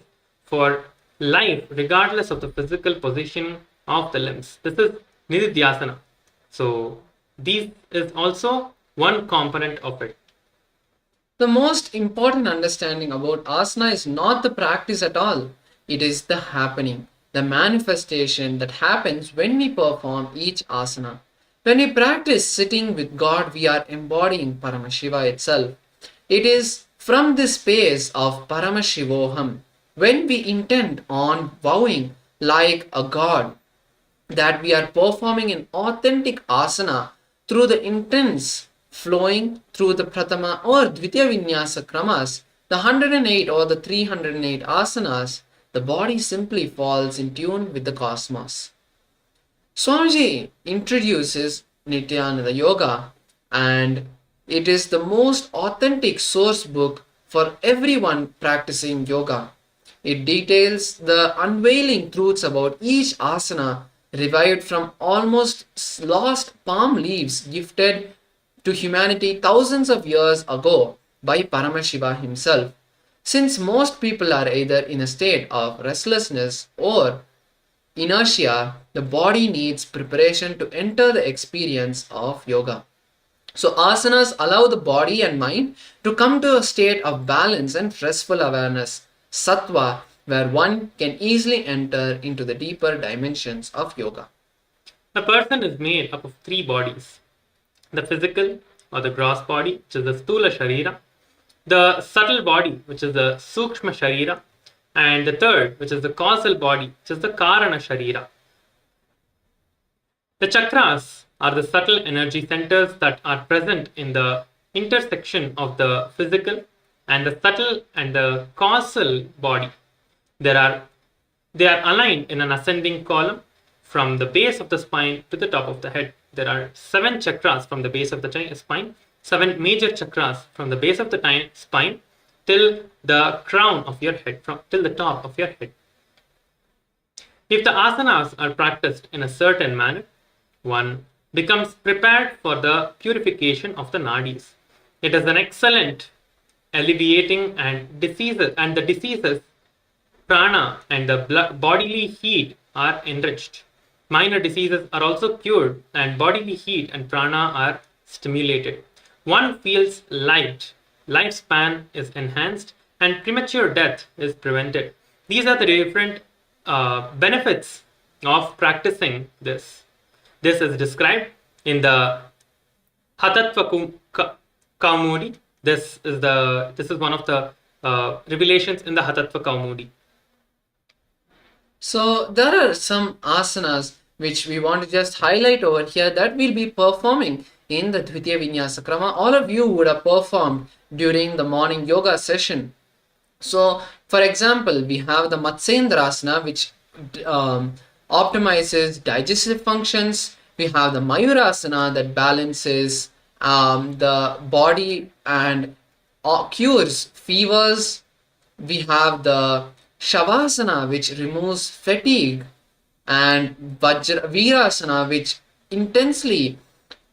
for life, regardless of the physical position of the limbs. This is Nididhyasana. So, this is also one component of it. The most important understanding about asana is not the practice at all. It is the happening, the manifestation that happens when we perform each asana. When we practice sitting with God, we are embodying Paramashiva itself. It is from this space of Paramashivoham, when we intend on vowing like a God, that we are performing an authentic asana through the intense flowing through the Pratama or Dvitiya Vinyasa Kramas, the 108 or the 308 asanas, the body simply falls in tune with the cosmos. Swamiji introduces Nithyananda Yoga, and it is the most authentic source book for everyone practicing yoga. It details the unveiling truths about each asana revived from almost lost palm leaves gifted to humanity thousands of years ago by Paramashiva himself. Since most people are either in a state of restlessness or inertia, the body needs preparation to enter the experience of yoga. So asanas allow the body and mind to come to a state of balance and restful awareness, sattva, where one can easily enter into the deeper dimensions of yoga. A person is made up of 3 bodies. The physical or the gross body, which is the Stula Sharira, the subtle body, which is the Sukshma Sharira, and the third, which is the causal body, which is the Karana Sharira. The chakras are the subtle energy centers that are present in the intersection of the physical and the subtle and the causal body. They are aligned in an ascending column from the base of the spine to the top of the head. There are 7 chakras from the base of the spine, 7 major chakras from the base of the spine till the crown of your head, till the top of your head. If the asanas are practiced in a certain manner, one becomes prepared for the purification of the nadis. It is an excellent alleviating and the diseases, prana and the bodily heat are enriched. Minor diseases are also cured and bodily heat and prana are stimulated. One feels light, lifespan is enhanced, and premature death is prevented. These are the different benefits of practicing this. This is described in the Hatattva Kaumudi. This is one of the revelations in the Hatattva Kaumudi. So there are some asanas which we want to just highlight over here that we'll be performing in the Dvitiya Vinyasa Krama. All of you would have performed during the morning yoga session. So for example, we have the Matsyendrasana, which optimizes digestive functions. We have the Mayurasana that balances the body and cures fevers. We have the Shavasana, which removes fatigue, and Virasana, which intensely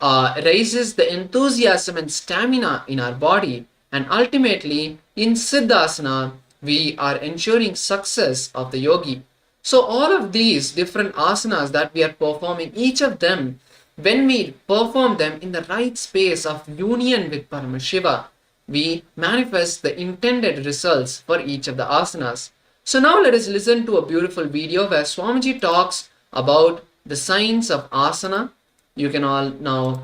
raises the enthusiasm and stamina in our body. And ultimately, in Siddhasana, we are ensuring success of the yogi. So all of these different asanas that we are performing, each of them, when we perform them in the right space of union with Paramashiva, we manifest the intended results for each of the asanas. So now let us listen to a beautiful video where Swamiji talks about the science of asana. You can all now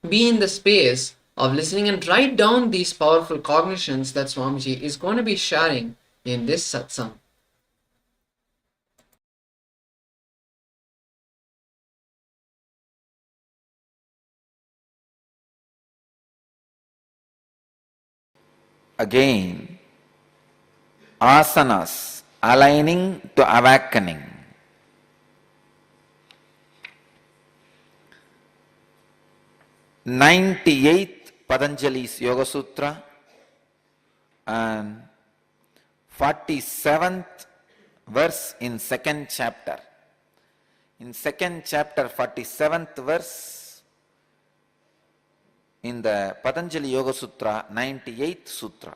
be in the space of listening and write down these powerful cognitions that Swamiji is going to be sharing in this satsang. Again, asanas, aligning to awakening. "98th Patanjali's Yoga Sutra and 47th verse in second chapter. In second chapter, 47th verse, in the Patanjali Yoga Sutra, 98th Sutra.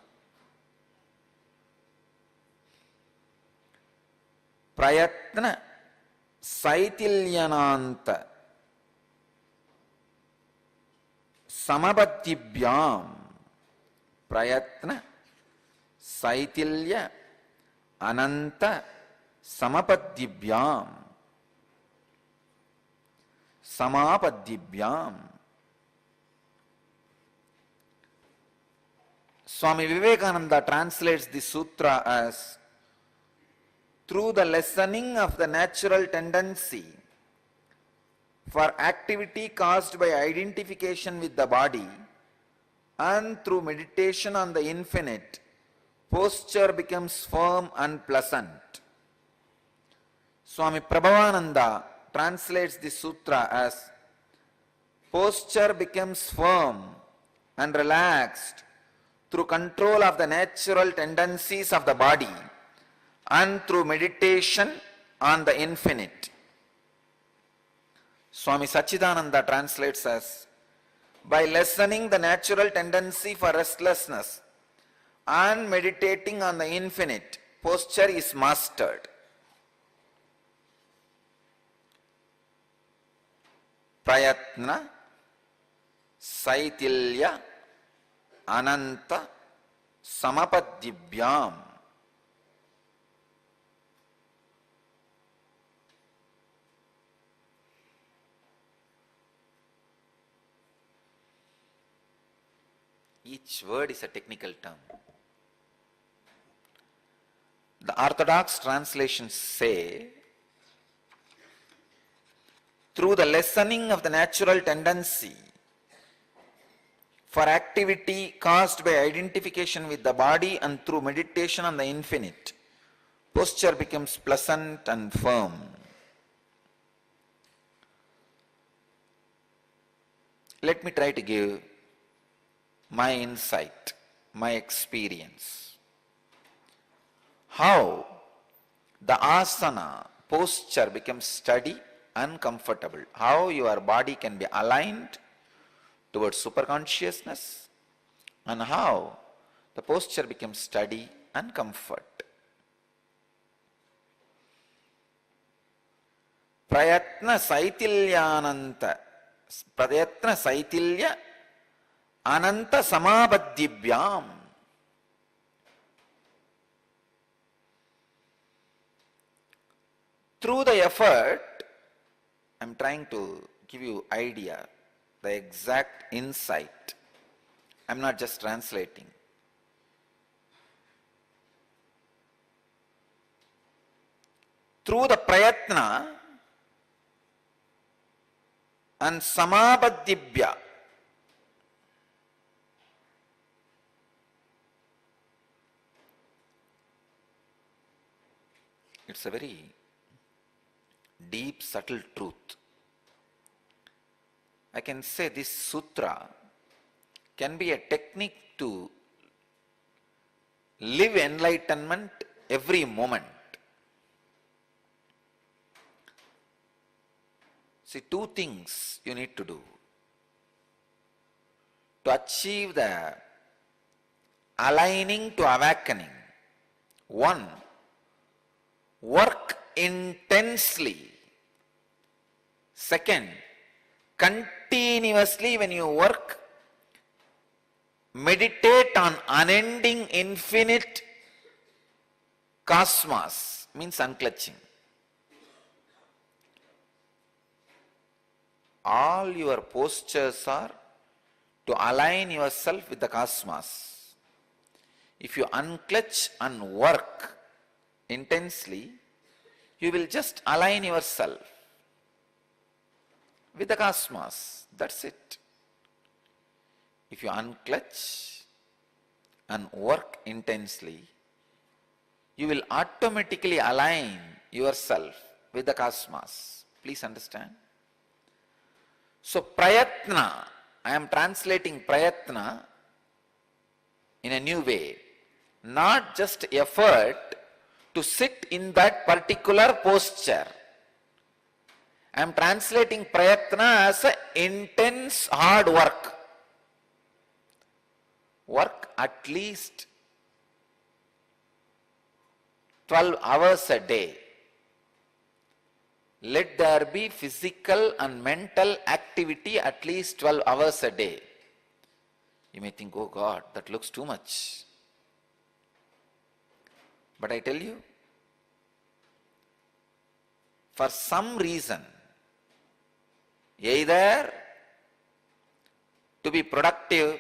Prayatna Saitilyananta Samabadhyabhyam. Prayatna Saitilya Ananta Samapadhyabhyam. Samapadhyabhyam. Swami Vivekananda translates this sutra as, through the lessening of the natural tendency for activity caused by identification with the body and through meditation on the infinite, posture becomes firm and pleasant. Swami Prabhavananda translates this sutra as, posture becomes firm and relaxed through control of the natural tendencies of the body and through meditation on the infinite. Swami Sachidananda translates as, by lessening the natural tendency for restlessness and meditating on the infinite, posture is mastered. Prayatna Saitilya Ananta Samapadhyabhyam. Each word is a technical term. The orthodox translations say, through the lessening of the natural tendency for activity caused by identification with the body and through meditation on the infinite, posture becomes pleasant and firm. Let me try to give my insight, my experience. How the asana posture becomes steady and comfortable. How your body can be aligned towards superconsciousness, and how the posture becomes steady and comfort. Prayatna saitilya ananta samabadhivyam. Through the effort, I am trying to give you idea, the exact insight. I am not just translating. Through the prayatna and samabadhibhya, it's a very deep, subtle truth. I can say this sutra can be a technique to live enlightenment every moment. See, two things you need to do to achieve the aligning to awakening. One, work intensely. Second, continuously when you work, meditate on unending infinite cosmos, means unclutching. All your postures are to align yourself with the cosmos. If you unclutch and work intensely, you will just align yourself with the cosmos. That's it. If you unclutch and work intensely, you will automatically align yourself with the cosmos. Please understand. So prayatna, I am translating prayatna in a new way. Not just effort to sit in that particular posture. I am translating prayatna as intense hard work. Work at least 12 hours a day. Let there be physical and mental activity at least 12 hours a day. You may think, oh God, that looks too much. But I tell you, for some reason, either to be productive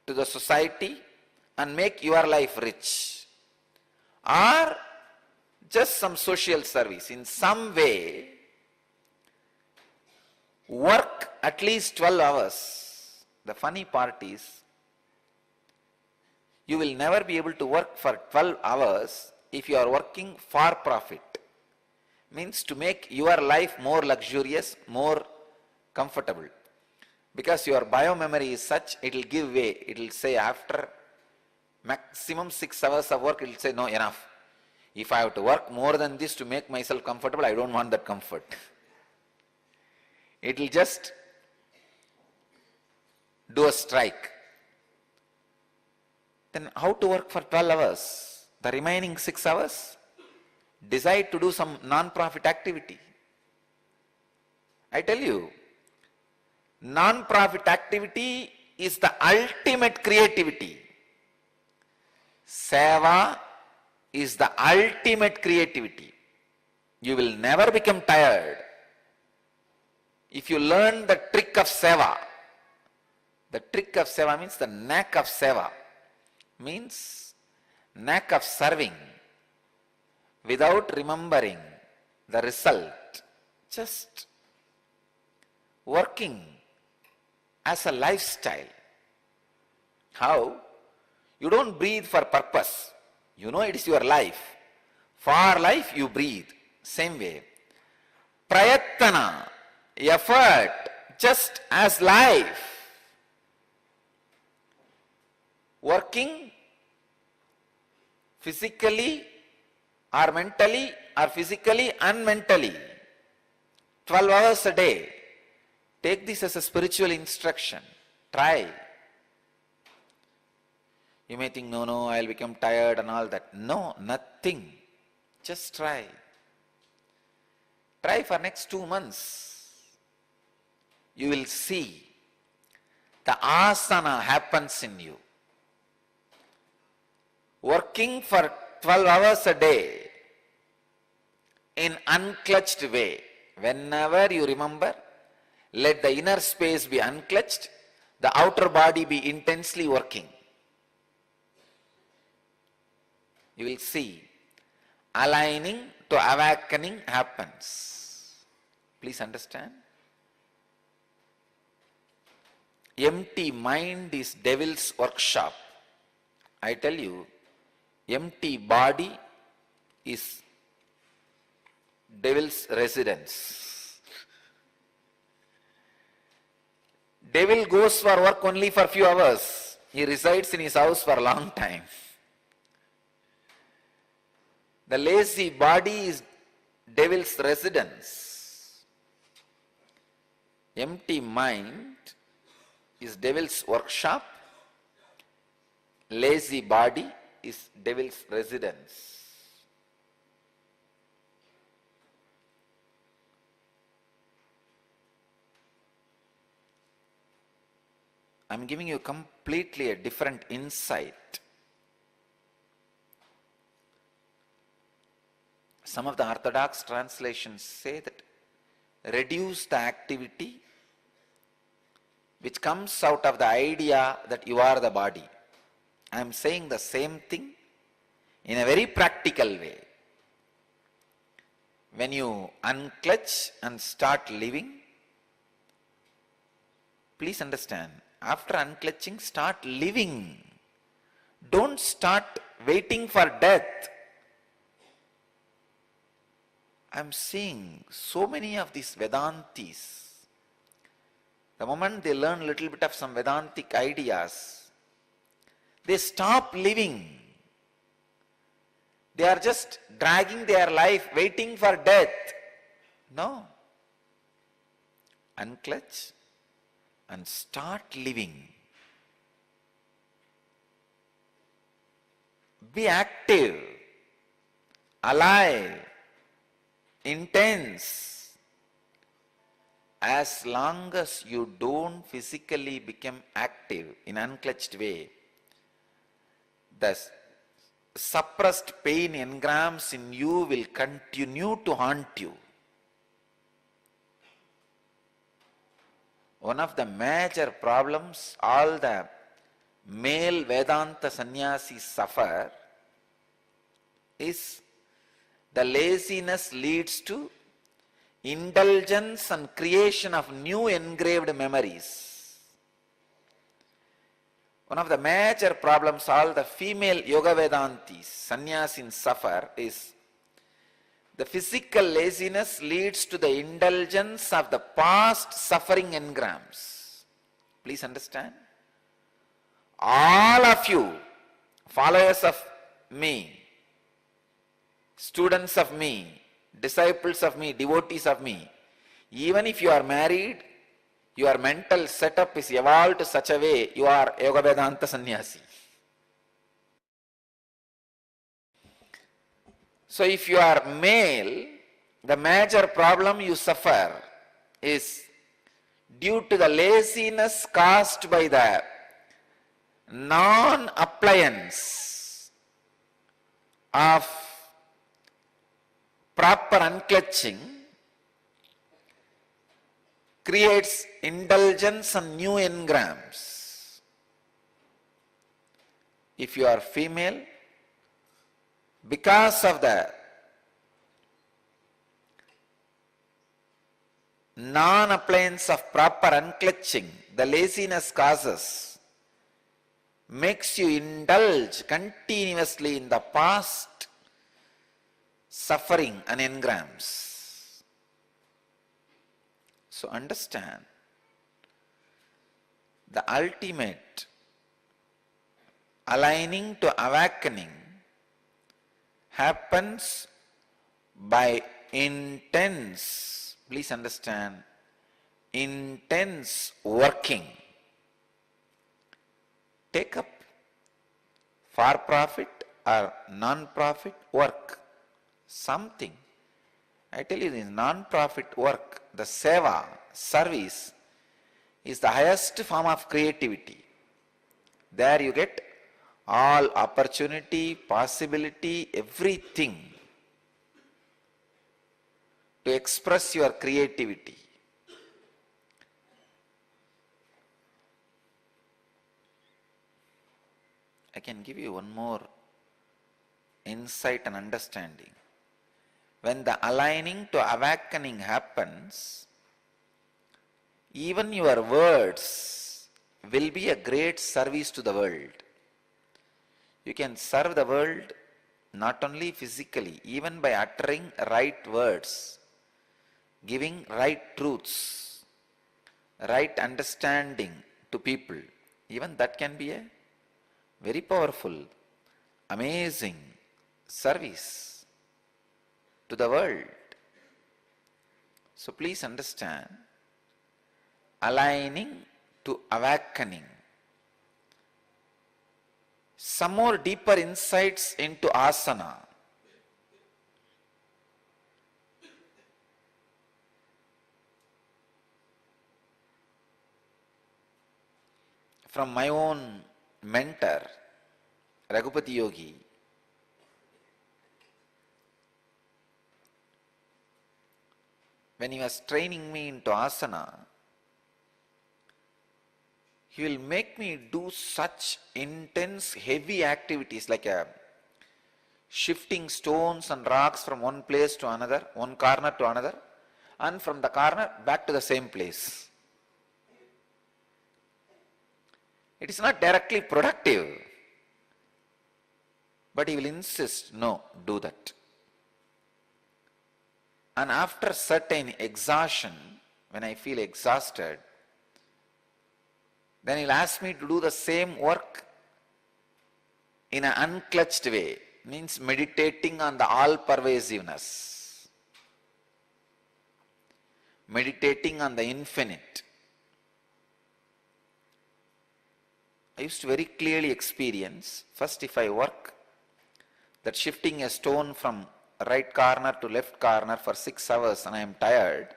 to the society and make your life rich, or just some social service, in some way, work at least 12 hours. The funny part is, you will never be able to work for 12 hours if you are working for profit. Means to make your life more luxurious, more comfortable. Because your biomemory is such, it will give way. It will say after maximum 6 hours of work, it will say, no, enough. If I have to work more than this to make myself comfortable, I don't want that comfort. It will just do a strike. Then how to work for 12 hours? The remaining 6 hours? Decide to do some non-profit activity. I tell you, non-profit activity is the ultimate creativity. Seva is the ultimate creativity. You will never become tired if you learn the trick of seva. The trick of seva means the knack of seva, means knack of serving without remembering the result, just working as a lifestyle. How? You don't breathe for purpose. You know it is your life. For life you breathe. Same way. Prayatana, effort, just as life. working physically or mentally or physically and mentally 12 hours a day. Take this as a spiritual instruction. Try. You may think, no, I'll become tired and all that. No, nothing. Just try. Try for next 2 months. You will see the asana happens in you. Working for 12 hours a day in unclutched way. Whenever you remember, let the inner space be unclutched, the outer body be intensely working. You will see aligning to awakening happens. Please understand. Empty mind is devil's workshop. I tell you, empty body is devil's residence. Devil goes for work only for few hours. He resides in his house for a long time. The lazy body is devil's residence. Empty mind is devil's workshop. Lazy body is devil's residence. I'm giving you completely a different insight. Some of the orthodox translations say that reduce the activity which comes out of the idea that you are the body. I am saying the same thing in a very practical way. When you unclutch and start living, please understand, after unclutching, start living. Don't start waiting for death. I'm seeing so many of these Vedantis. The moment they learn a little bit of some Vedantic ideas, they stop living. They are just dragging their life, waiting for death. No. Unclutch and start living. Be active, alive, intense. As long as you don't physically become active in unclutched way, the suppressed pain engrams in you will continue to haunt you. One of the major problems all the male Vedanta sannyasis suffer is the laziness leads to indulgence and creation of new engraved memories. One of the major problems all the female Yoga Vedantis, sannyasin suffer is the physical laziness leads to the indulgence of the past suffering engrams. Please understand. All of you, followers of me, students of me, disciples of me, devotees of me, even if you are married, your mental setup is evolved to such a way you are Yoga Vedanta sannyasi. So if you are male, the major problem you suffer is due to the laziness caused by the non-appliance of proper unclutching creates indulgence and new engrams. If you are female, because of the non-appliance of proper unclutching, the laziness causes, makes you indulge continuously in the past suffering and engrams. So understand, the ultimate aligning to awakening happens by intense, please understand, intense working. Take up for profit or non-profit work, something. I tell you, this non-profit work, the seva, service, is the highest form of creativity. There you get all opportunity, possibility, everything to express your creativity. I can give you one more insight and understanding. When the aligning to awakening happens, even your words will be a great service to the world. You can serve the world not only physically, even by uttering right words, giving right truths, right understanding to people. Even that can be a very powerful, amazing service to the world. So please understand, aligning to awakening. Some more deeper insights into asana. From my own mentor, Raghupati Yogi, when he was training me into asana, he will make me do such intense, heavy activities like shifting stones and rocks from one place to another, one corner to another, and from the corner back to the same place. It is not directly productive, but he will insist, no, do that. And after certain exhaustion, when I feel exhausted, then he'll ask me to do the same work in an unclutched way, means meditating on the all-pervasiveness, meditating on the infinite. I used to very clearly experience, first if I work, that shifting a stone from right corner to left corner for 6 hours and I am tired,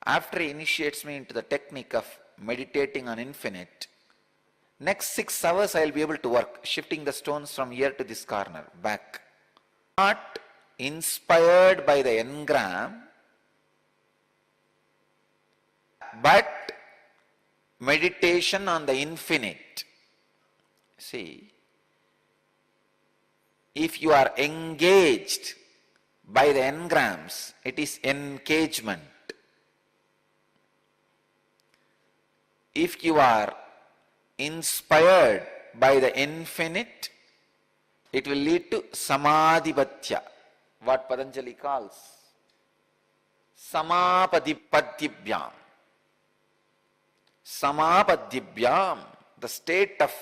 after he initiates me into the technique of meditating on infinite, next 6 hours I will be able to work, shifting the stones from here to this corner, back. Not inspired by the engram, but meditation on the infinite. See, if you are engaged by the engrams, it is engagement. If you are inspired by the infinite, it will lead to samadhipatya, what Patanjali calls samapadipatibhyam. Samapadibhyam, the state of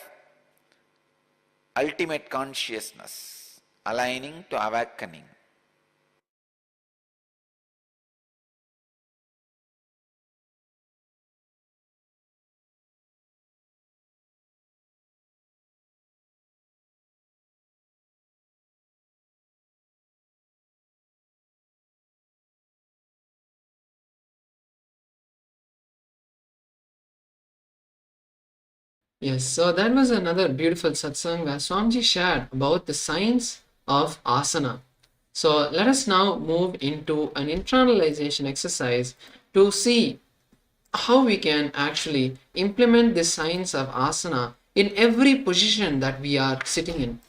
ultimate consciousness, aligning to awakening. Yes, so that was another beautiful satsang where Swamiji shared about the science of asana. So let us now move into an internalization exercise to see how we can actually implement this science of asana in every position that we are sitting in.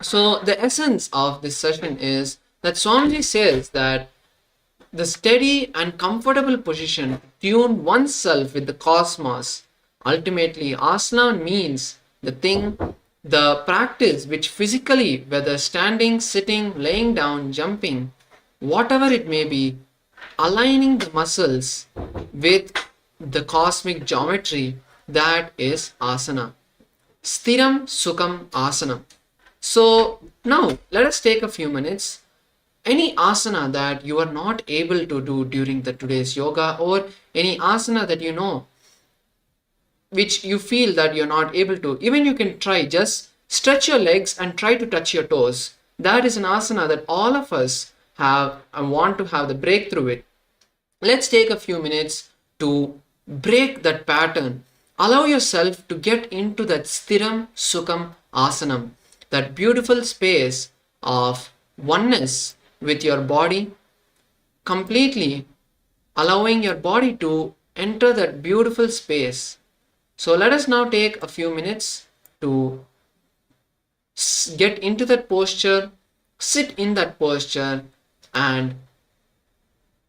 So the essence of this session is that Swamiji says that the steady and comfortable position, tune oneself with the cosmos. Ultimately, asana means the practice which physically, whether standing, sitting, laying down, jumping, whatever it may be, aligning the muscles with the cosmic geometry that is asana. Sthiram Sukham Asanam. So now let us take a few minutes. Any asana that you are not able to do during the today's yoga, or any asana that you know which you feel that you're not able to, even you can try, just stretch your legs and try to touch your toes. That is an asana that all of us have and want to have the breakthrough with. Let's take a few minutes to break that pattern. Allow yourself to get into that Sthiram Sukham Asanam, that beautiful space of oneness with your body, completely allowing your body to enter that beautiful space. So let us now take a few minutes to get into that posture, sit in that posture, and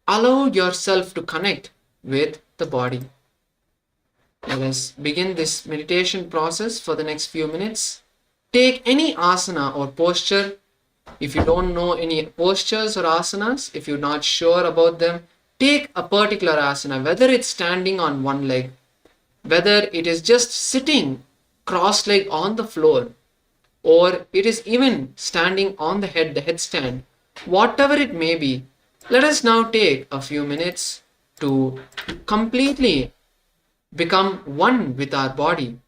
allow yourself to connect with the body. Let us begin this meditation process for the next few minutes. Take any asana or posture. If you don't know any postures or asanas, if you're not sure about them, take a particular asana, whether it's standing on one leg, whether it is just sitting cross-legged on the floor, or it is even standing on the headstand, whatever it may be. Let us now take a few minutes to completely become one with our body.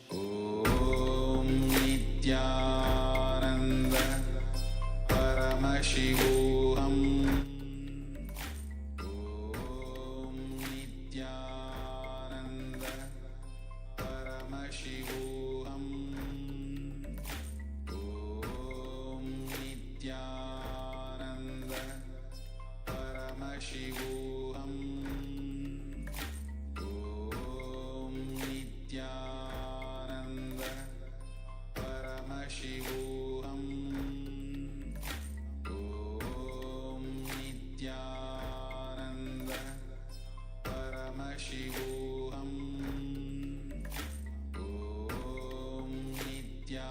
Om Nithyananda Paramashivoham. Om Nithyananda Paramashivoham. Om Nithyananda Paramashivoham. Om Nithyananda Paramashivoham. Om Nithyananda Paramashivoham. Om Nithyananda Paramashivoham. Om Nithyananda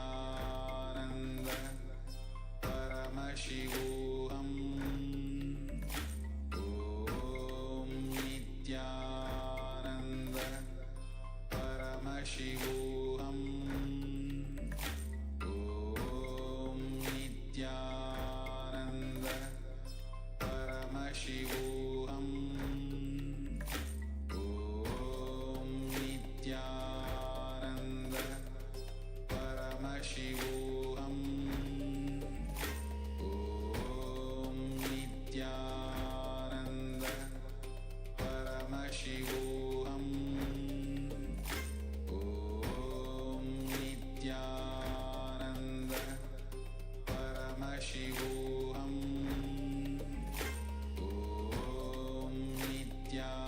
Paramashivoham. Om Nithyananda Paramashivoham. Om Nithyananda Paramashivoham. Om Nithyananda Paramashivoham. Om Nithyananda Paramashivoham. Om Nithyananda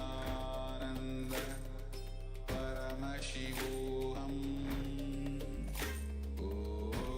Paramashivoham. Om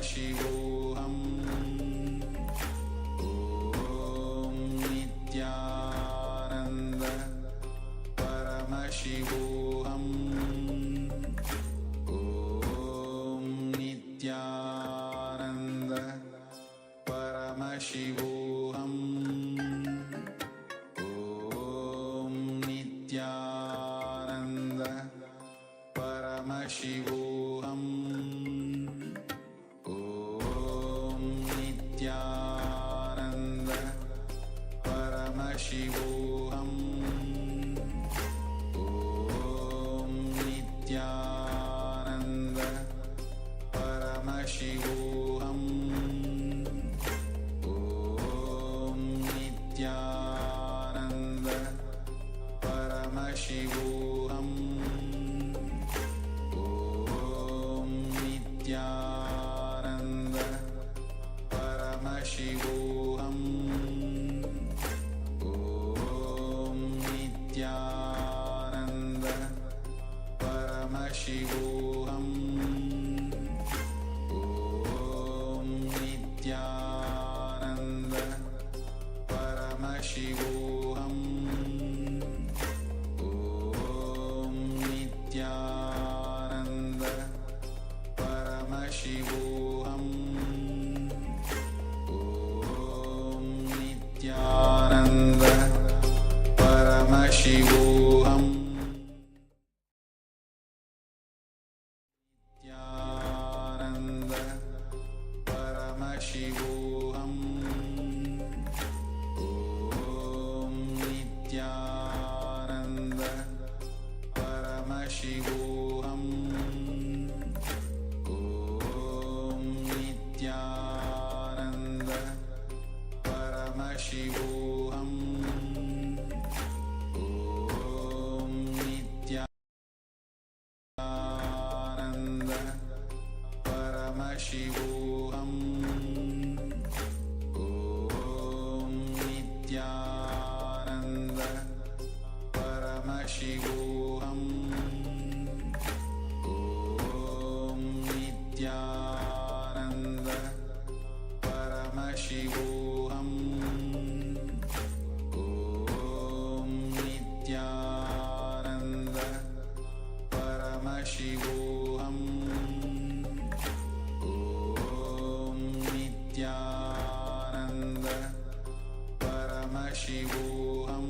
Paramashivoham Om Nithyananda Paramashivoham Om Nithyananda Paramashivoham Om Nithyananda Paramashivoham Om Nithyananda Paramashivoham Om Nithyananda Paramashivoham Om Nithyananda Paramashivoham Om Nithyananda Paramashivoham Om Nithyananda Paramashivoham Om Nithyananda Paramashivoham Om Nithyananda Paramashivoham Om Nithyananda Paramashivoham Nithyananda Paramashivoham Om Nithyananda Paramashivoham Om Nithyananda Paramashivoham Om Nithyananda Paramashivoham Om Nithyananda Paramashivoham Om Nithyananda Paramashivoham Om Nithyananda Paramashivoham Om Nithyananda Paramashivoham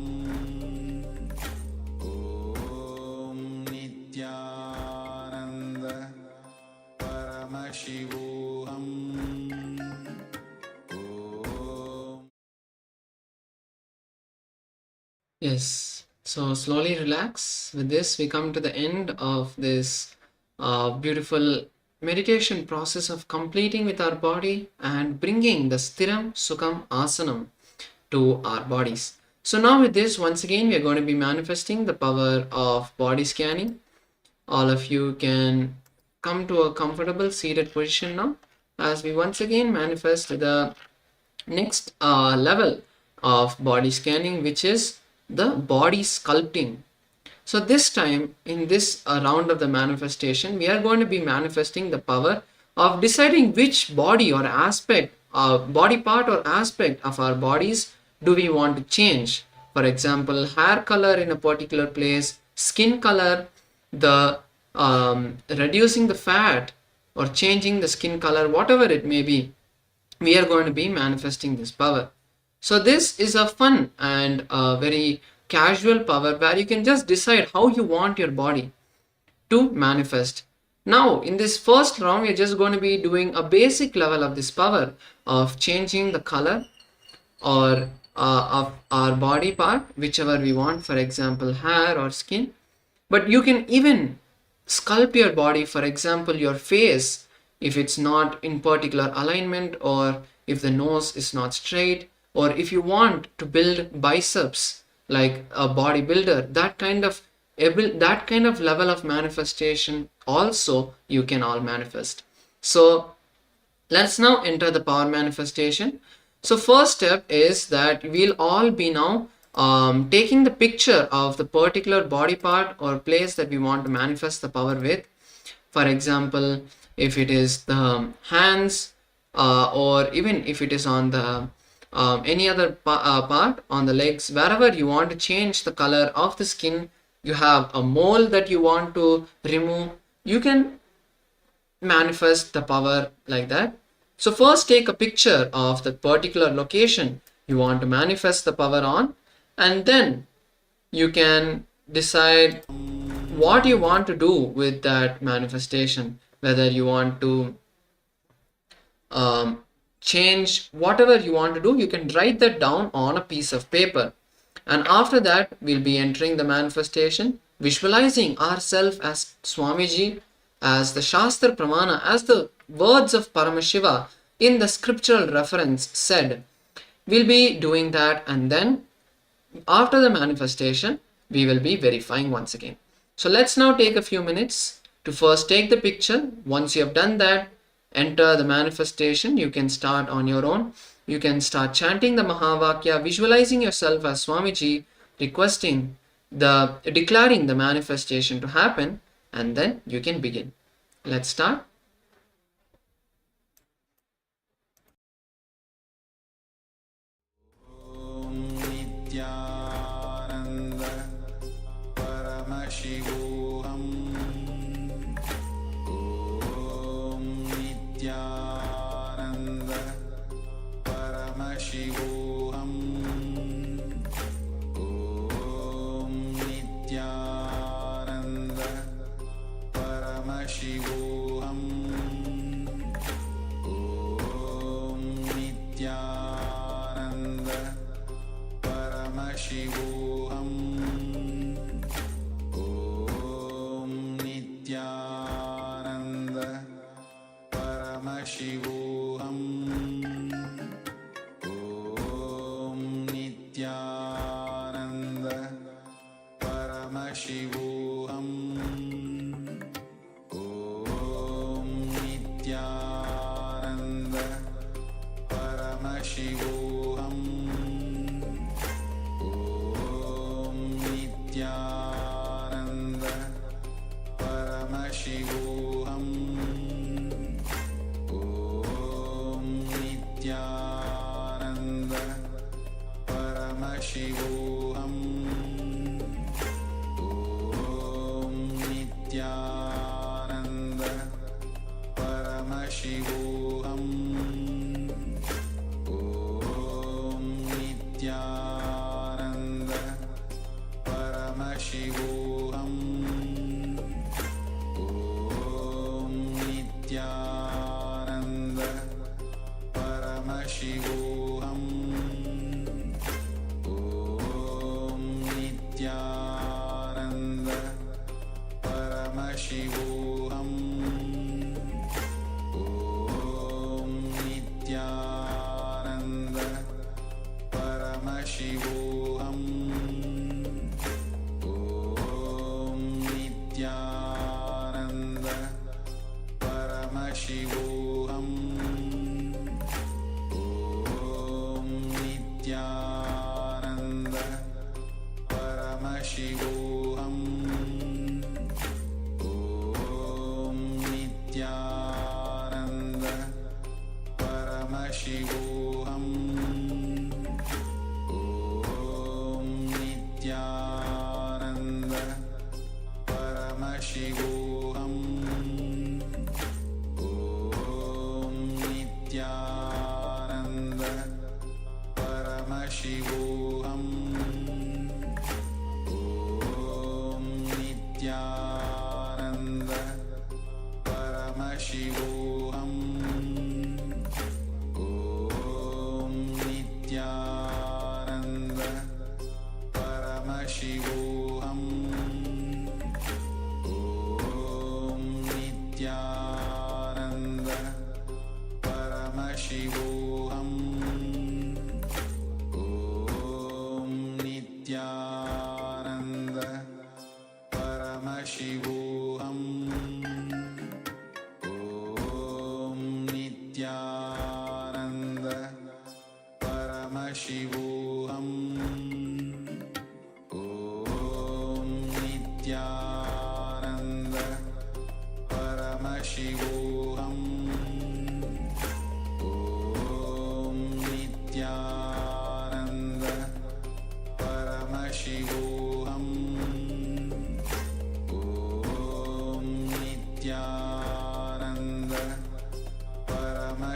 Om Nithyananda Paramashivoham Om Yes, so slowly relax. With this, we come to the end of this beautiful meditation process of completing with our body and bringing the Stiram Sukham Asanam to our bodies. So now with this, once again, we are going to be manifesting the power of body scanning. All of you can come to a comfortable seated position now as we once again manifest the next level of body scanning, which is the body sculpting. So this time in this round of the manifestation, we are going to be manifesting the power of deciding which body or aspect, body part or aspect of our bodies do we want to change. For example, hair color in a particular place, skin color, the reducing the fat or changing the skin color, whatever it may be, we are going to be manifesting this power. So this is a fun and a very casual power where you can just decide how you want your body to manifest. Now in this first round, we are just going to be doing a basic level of this power of changing the color or of our body part, whichever we want, for example hair or skin. But you can even sculpt your body, for example your face, if it's not in particular alignment, or if the nose is not straight, or if you want to build biceps like a bodybuilder, that kind of level of manifestation also you can all manifest. So let's now enter the power manifestation. So first step is that we'll all be now taking the picture of the particular body part or place that we want to manifest the power with. For example, if it is the hands, or even if it is on the any other part on the legs, wherever you want to change the color of the skin, you have a mole that you want to remove, you can manifest the power like that. So first take a picture of the particular location you want to manifest the power on, and then you can decide what you want to do with that manifestation, whether you want to change whatever you want to do. You can write that down on a piece of paper, and after that we'll be entering the manifestation, visualizing ourselves as Swamiji, as the Shastra Pramana, as the words of Paramashiva in the scriptural reference said. We'll be doing that, and then after the manifestation we will be verifying once again. So let's now take a few minutes to first take the picture. Once you have done that, enter the manifestation. You can start on your own. You can start chanting the Mahavakya, visualizing yourself as Swamiji, declaring the manifestation to happen, and then you can begin. Let's start. Nithyananda Paramashivoham Om Nithyananda Paramashivoham Om Nithyananda Paramashivoham Om Nithyananda Paramashivoham Om Nithyananda Paramashivoham Om Nithyananda Paramashivoham Om Nithyananda Paramashivoham Nithyananda Paramashivoham Om Nithyananda Paramashivoham Om Nithyananda Paramashivoham Om Nithyananda Paramashivoham Om Nithyananda Paramashivoham Om Nithyananda Paramashivoham Om Nithyananda Paramashivoham Om Nithyananda Paramashivoham Om Nithyananda Paramashivoham Om Nithyananda Paramashivoham Om Nithyananda Paramashivoham Om Nithyananda Paramashivoham Om Nithyananda Paramashivoham Om Nithyananda Paramashivoham Om Nithyananda Paramashivoham Om Nithyananda Paramashivoham Om Nithyananda Paramashivoham Om Nithyananda Paramashivoham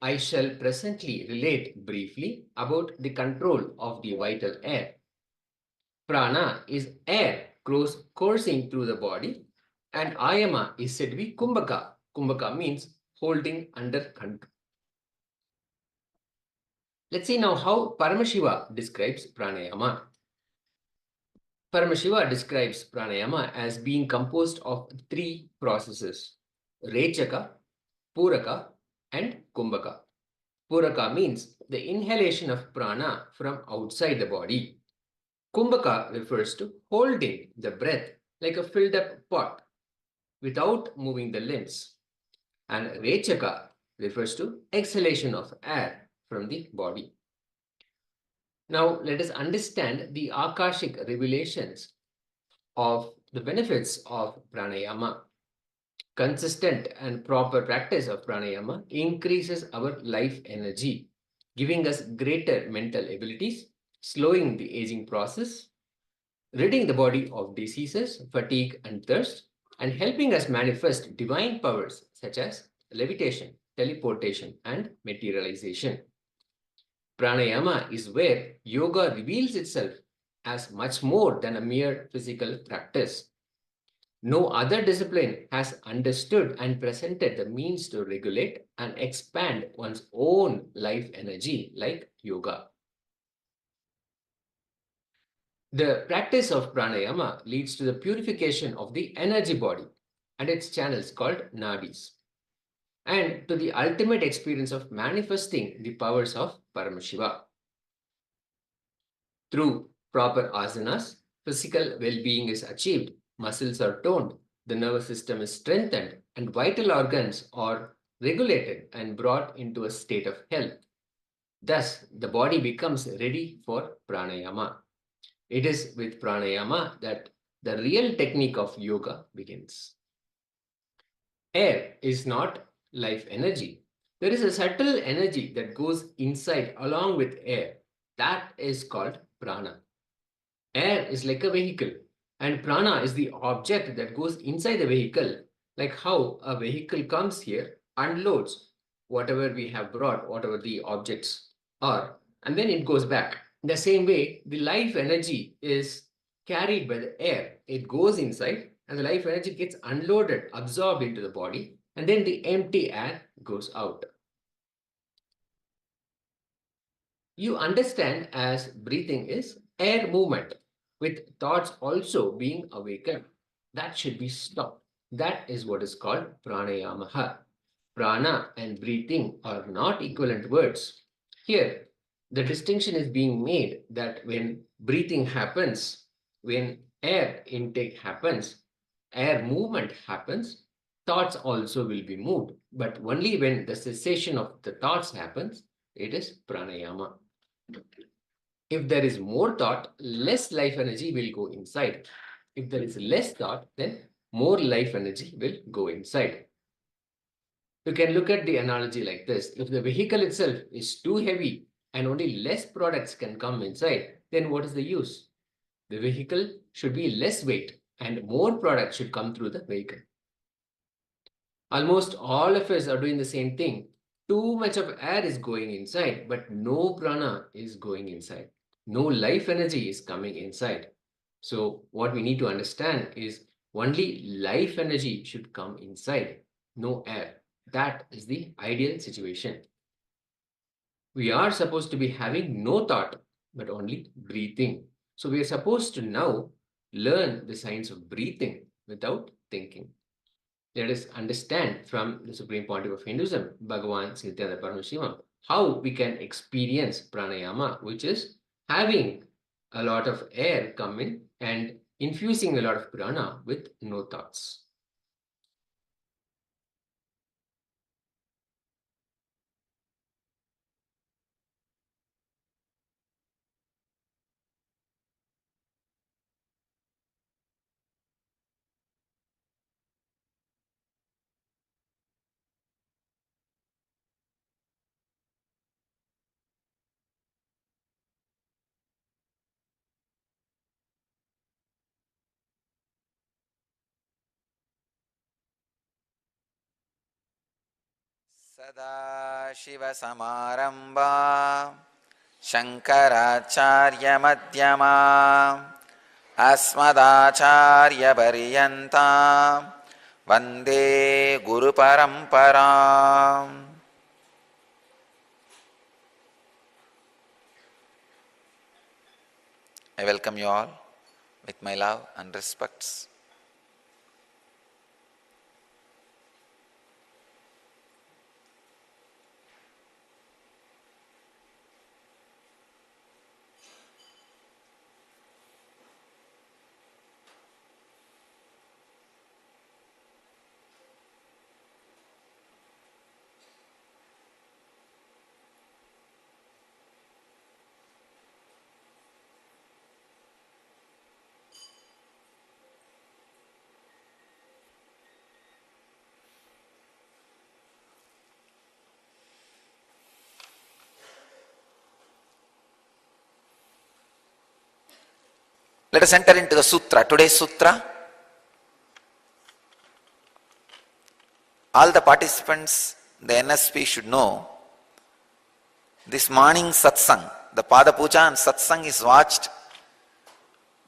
I shall presently relate briefly about the control of the vital air. Prana is air coursing through the body, and ayama is said to be kumbhaka. Kumbhaka means holding under control. Let's see now how Paramashiva describes pranayama. Paramashiva describes pranayama as being composed of three processes: Rechaka, Puraka, and Kumbhaka. Puraka means the inhalation of prana from outside the body. Kumbhaka refers to holding the breath like a filled up pot without moving the limbs. And Rechaka refers to exhalation of air from the body. Now let us understand the Akashic revelations of the benefits of pranayama. Consistent and proper practice of pranayama increases our life energy, giving us greater mental abilities, slowing the aging process, ridding the body of diseases, fatigue, and thirst, and helping us manifest divine powers such as levitation, teleportation, and materialization. Pranayama is where yoga reveals itself as much more than a mere physical practice. No other discipline has understood and presented the means to regulate and expand one's own life energy like yoga. The practice of pranayama leads to the purification of the energy body and its channels called nadis, and to the ultimate experience of manifesting the powers of Paramashiva. Through proper asanas, physical well being is achieved, muscles are toned, the nervous system is strengthened, and vital organs are regulated and brought into a state of health. Thus, the body becomes ready for pranayama. It is with pranayama that the real technique of yoga begins. Air is not life energy. There is a subtle energy that goes inside along with air. That is called prana. Air is like a vehicle, and prana is the object that goes inside the vehicle, like how a vehicle comes here, unloads whatever we have brought, whatever the objects are, and then it goes back. In the same way, the life energy is carried by the air. It goes inside, and the life energy gets unloaded, absorbed into the body, and then the empty air goes out. You understand as breathing is air movement, with thoughts also being awakened. That should be stopped. That is what is called pranayamaha. Prana and breathing are not equivalent words. Here, the distinction is being made that when breathing happens, when air intake happens, air movement happens, thoughts also will be moved. But only when the cessation of the thoughts happens, it is pranayama. If there is more thought, less life energy will go inside. If there is less thought, then more life energy will go inside. You can look at the analogy like this. If the vehicle itself is too heavy and only less products can come inside, then what is the use? The vehicle should be less weight and more products should come through the vehicle. Almost all of us are doing the same thing. Too much of air is going inside, but no prana is going inside. No life energy is coming inside. So what we need to understand is only life energy should come inside, no air. That is the ideal situation. We are supposed to be having no thought, but only breathing. So we are supposed to now learn the science of breathing without thinking. Let us understand from the Supreme Pontiff of Hinduism, Bhagavan Nithyananda Paramashivoham, how we can experience pranayama, which is having a lot of air come in and infusing a lot of prana with no thoughts. सदाशिवसमारम्भा शङ्कराचार्यमध्यमा अस्मदाचार्यपर्यन्तां वन्दे गुरुपरम्पराम्. I welcome you all with my love and respects. Let us enter into the sutra. Today's sutra. All the participants, the NSP should know this morning satsang, the Pada Puja and satsang is watched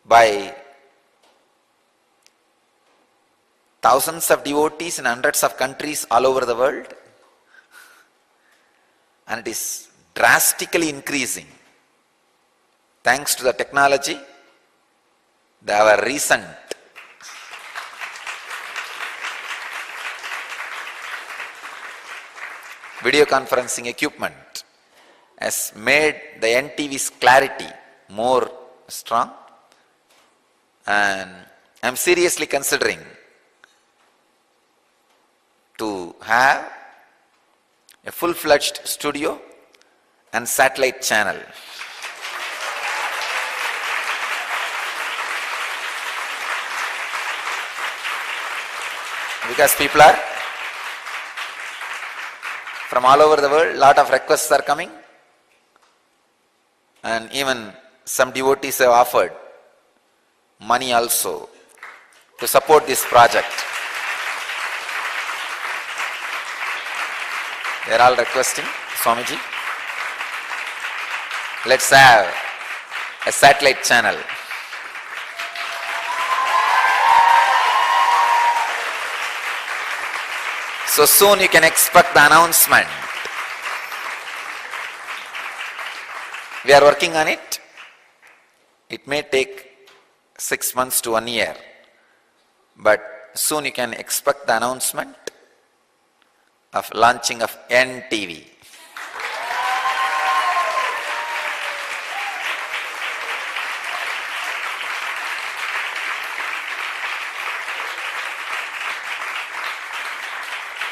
by thousands of devotees in hundreds of countries all over the world, and it is drastically increasing thanks to the technology. Our recent video conferencing equipment has made the NTV's clarity more strong, and I am seriously considering to have a full-fledged studio and satellite channel. Because people are from all over the world, lot of requests are coming, and even some devotees have offered money also to support this project. They are all requesting, Swamiji, let's have a satellite channel. So soon you can expect the announcement. We are working on it. It may take 6 months to 1 year, but soon you can expect the announcement of launching of NTV.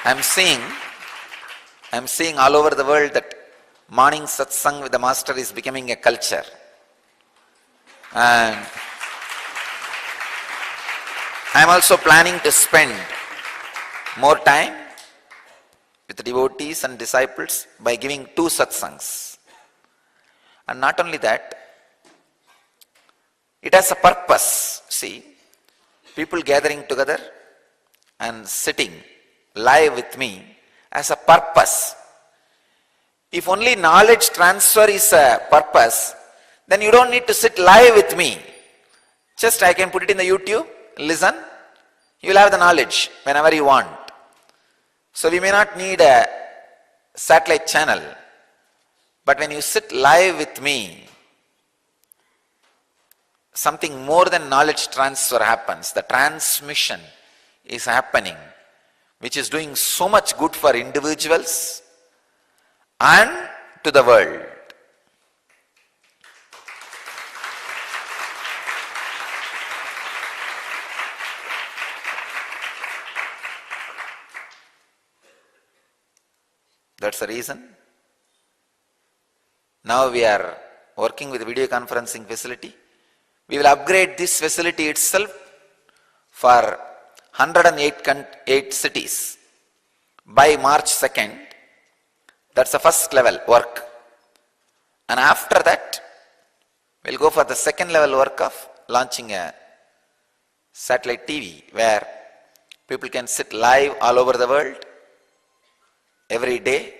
I'm seeing all over the world that morning satsang with the master is becoming a culture. And I'm also planning to spend more time with the devotees and disciples by giving 2 satsangs. And not only that, it has a purpose. See, people gathering together and sitting live with me as a purpose. If only knowledge transfer is a purpose, then you don't need to sit live with me. Just I can put it in the YouTube, listen, you will have the knowledge whenever you want. So we may not need a satellite channel, but when you sit live with me, something more than knowledge transfer happens. The transmission is happening, which is doing so much good for individuals and to the world. That's the reason. Now we are working with video conferencing facility. We will upgrade this facility itself for 108 cities by March 2nd. That's the first level work. And after that, we'll go for the second level work of launching a satellite TV where people can sit live all over the world every day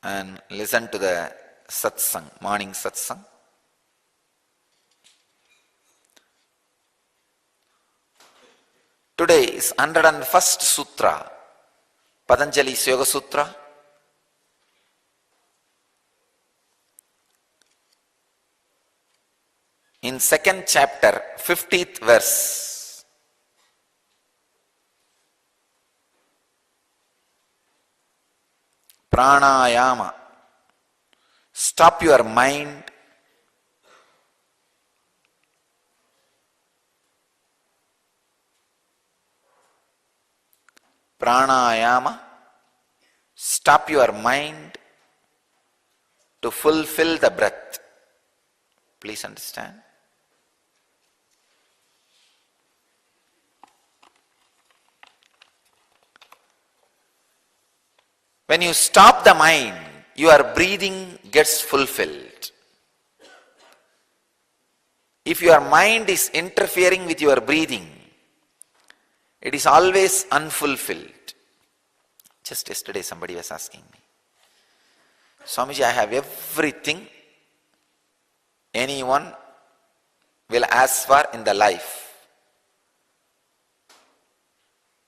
and listen to the satsang, morning satsang. Today is 101st Sutra, Patanjali's Yoga Sutra. In second chapter, 50th verse. Pranayama. Stop your mind. Pranayama. Stop your mind to fulfill the breath. Please understand. When you stop the mind, your breathing gets fulfilled. If your mind is interfering with your breathing, it is always unfulfilled. Just yesterday somebody was asking me, Swamiji, I have everything anyone will ask for in the life.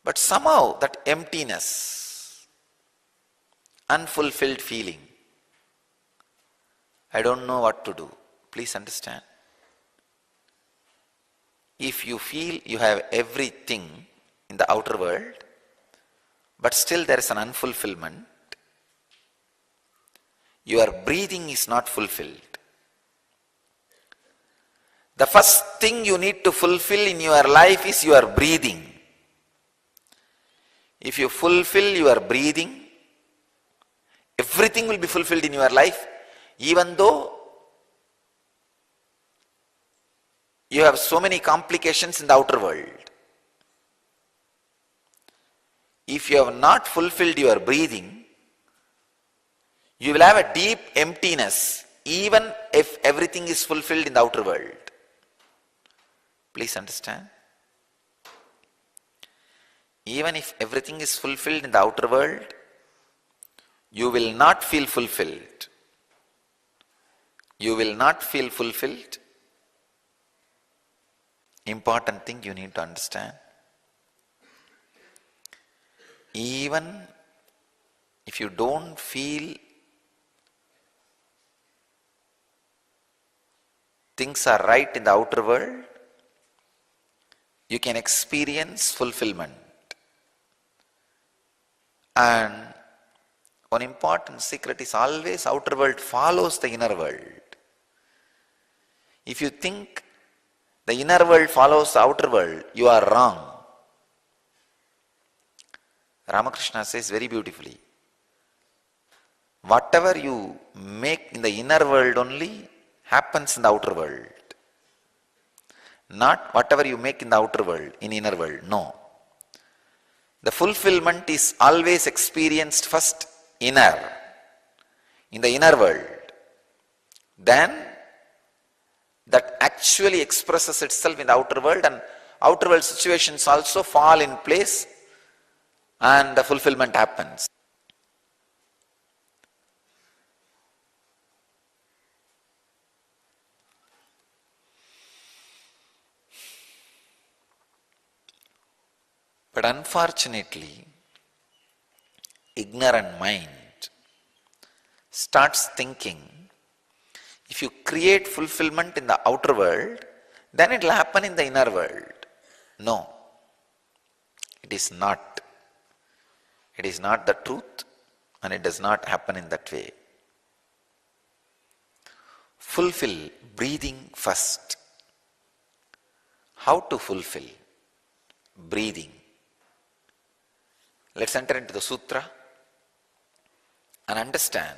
But somehow that emptiness, unfulfilled feeling, I don't know what to do. Please understand. If you feel you have everything in the outer world, but still there is an unfulfillment, your breathing is not fulfilled. The first thing you need to fulfill in your life is your breathing. If you fulfill your breathing, everything will be fulfilled in your life, even though you have so many complications in the outer world. If you have not fulfilled your breathing, you will have a deep emptiness, even if everything is fulfilled in the outer world. Please understand. Even if everything is fulfilled in the outer world, you will not feel fulfilled. You will not feel fulfilled. Important thing you need to understand. Even if you don't feel things are right in the outer world, you can experience fulfillment. And one important secret is always outer world follows the inner world. If you think the inner world follows the outer world, you are wrong. Ramakrishna says very beautifully, whatever you make in the inner world only happens in the outer world. Not whatever you make in the outer world, in inner world, no. The fulfillment is always experienced first inner, in the inner world. Then that actually expresses itself in the outer world, and outer world situations also fall in place and the fulfillment happens. But unfortunately, ignorant mind starts thinking, if you create fulfillment in the outer world, then it will happen in the inner world. No, it is not. It is not the truth, and it does not happen in that way. Fulfill breathing first. How to fulfill breathing? Let's enter into the sutra and understand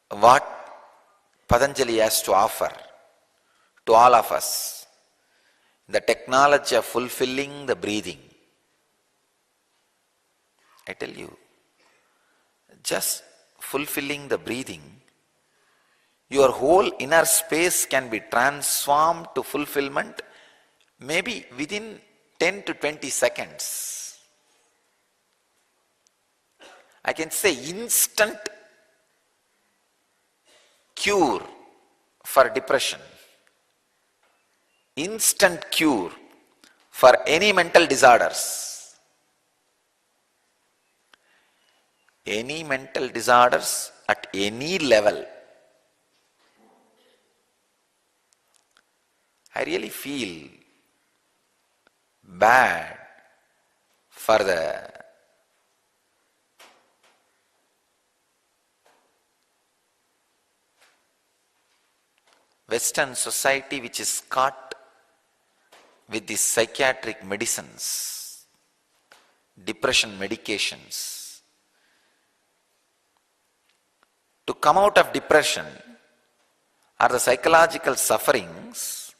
what Patanjali has to offer to all of us, the technology of fulfilling the breathing. I tell you, just fulfilling the breathing, your whole inner space can be transformed to fulfillment maybe within 10 to 20 seconds. I can say instant cure for depression, instant cure for any mental disorders. Any mental disorders at any level. I really feel bad for the Western society which is caught with these psychiatric medicines, depression medications. To come out of depression or the psychological sufferings,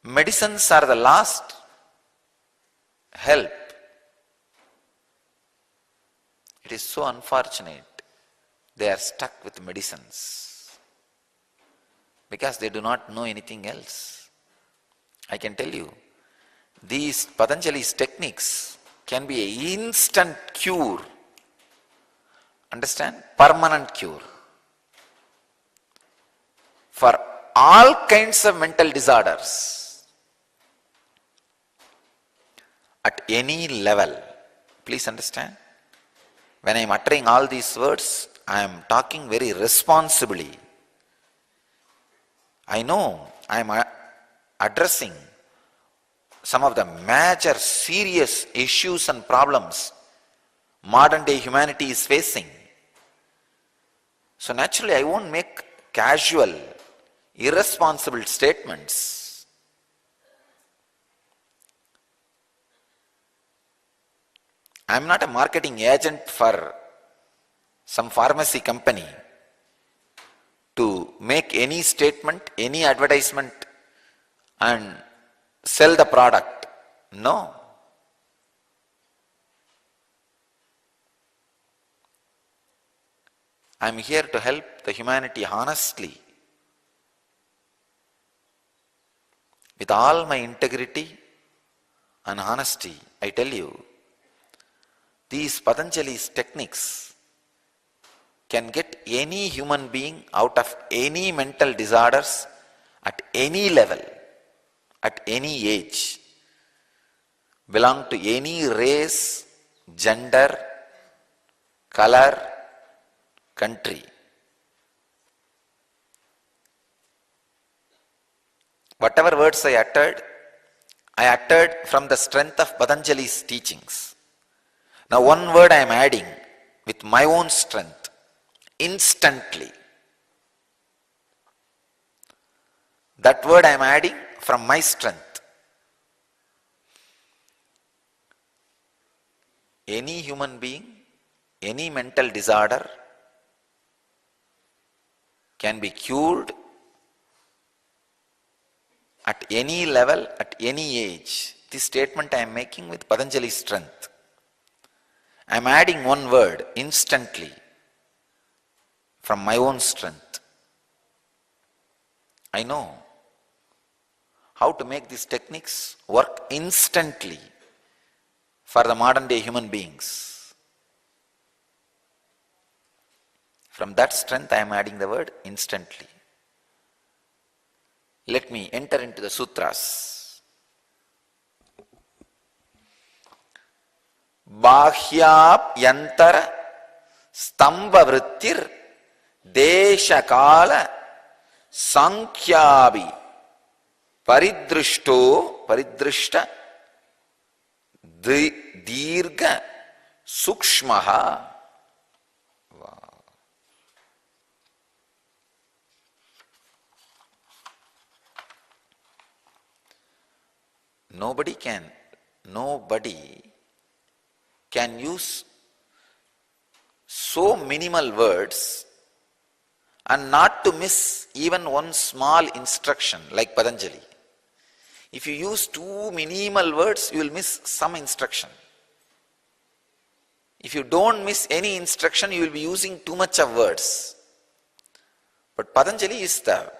medicines are the last help. It is so unfortunate. They are stuck with medicines because they do not know anything else. I can tell you, these Patanjali's techniques can be an instant cure. Understand? Permanent cure for all kinds of mental disorders at any level. Please understand. When I am uttering all these words, I am talking very responsibly. I know I am addressing some of the major serious issues and problems modern day humanity is facing. So naturally I won't make casual, irresponsible statements. I am not a marketing agent for some pharmacy company to make any statement, any advertisement and sell the product. No. I am here to help the humanity honestly, with all my integrity and honesty. I tell you, these Patanjali's techniques can get any human being out of any mental disorders at any level, at any age, belong to any race, gender, color, country. Whatever words I uttered from the strength of Patanjali's teachings. Now one word I am adding with my own strength, instantly. That word I am adding from my strength. Any human being, any mental disorder can be cured at any level, at any age. This statement I am making with Patanjali's strength. I am adding one word, instantly, from my own strength. I know how to make these techniques work instantly for the modern day human beings. From that strength I am adding the word instantly. Let me enter into the sutras. Bahyab yantara stamba vrittir desha kala sankhyabi paridrishta dirgha sukshmaha. Nobody can use so minimal words and not to miss even one small instruction like Patanjali. If you use too minimal words, you will miss some instruction. If you don't miss any instruction, you will be using too much of words. But Patanjali is the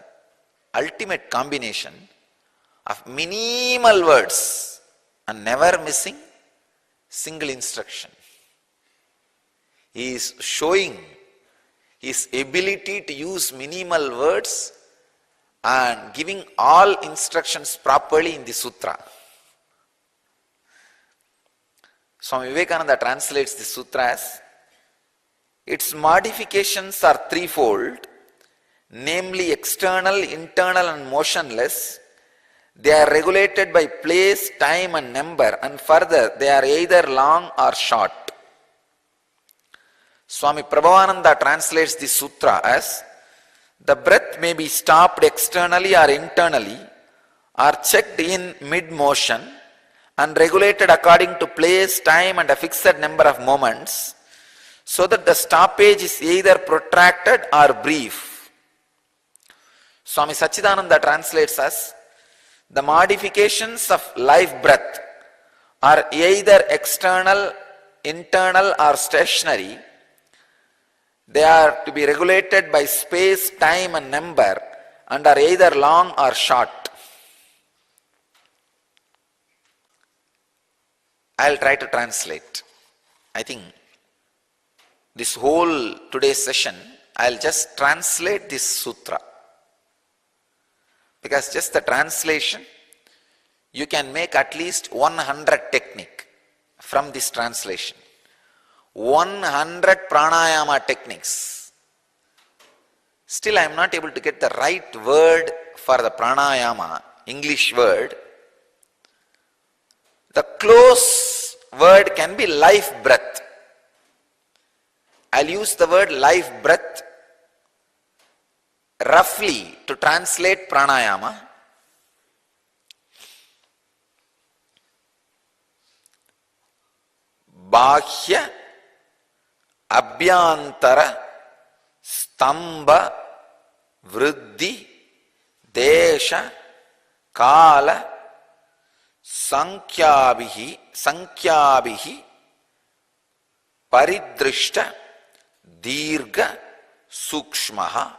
ultimate combination of minimal words and never missing single instruction. He is showing his ability to use minimal words and giving all instructions properly in the sutra. Swami Vivekananda translates the sutra as, its modifications are threefold, namely external, internal and motionless. They are regulated by place, time and number, and further they are either long or short. Swami Prabhavananda translates the sutra as, the breath may be stopped externally or internally, or checked in mid-motion and regulated according to place, time and a fixed number of moments, so that the stoppage is either protracted or brief. Swami Sachidananda translates as, the modifications of life breath are either external, internal or stationary. They are to be regulated by space, time and number and are either long or short. I'll try to translate. I think this whole today's session, I'll just translate this sutra. Because just the translation, you can make at least 100 technique from this translation. 100 pranayama techniques. Still I am not able to get the right word for the pranayama, English word. The close word can be life breath. I'll use the word life breath roughly to translate pranayama. Bahya Abhyantara Stamba Vriddhi Desha Kala Sankhyabihi Paridrishta Dirgha Sukshmaha.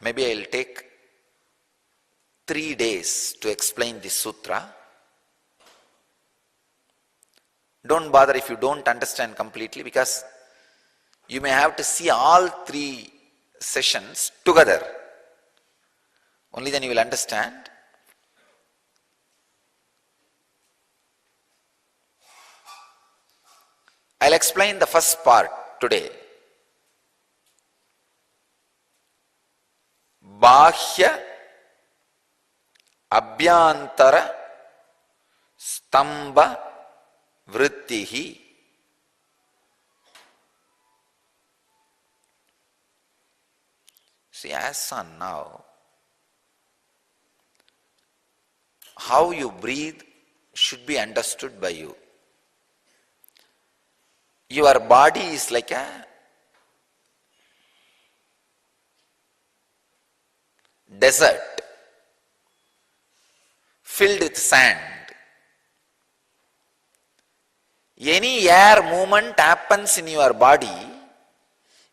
Maybe I'll take 3 days to explain this sutra. Don't bother if you don't understand completely, because you may have to see all 3 sessions together. Only then you will understand. I'll explain the first part today. Bahya Abhyantara Stamba Vrittihi. See, as on now, how you breathe should be understood by you. Your body is like a desert filled with sand. Any air movement happens in your body.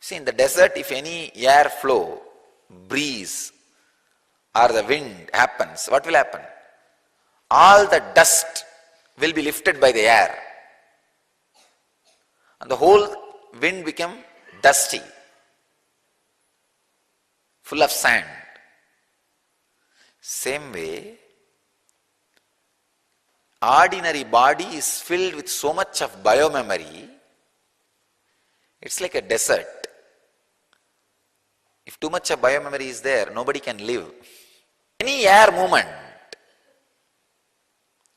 See, in the desert, if any air flow, breeze or the wind happens, what will happen? All the dust will be lifted by the air and the whole wind become dusty, full of sand. Same way, ordinary body is filled with so much of biomemory, it's like a desert. If too much of biomemory is there, nobody can live. Any air movement,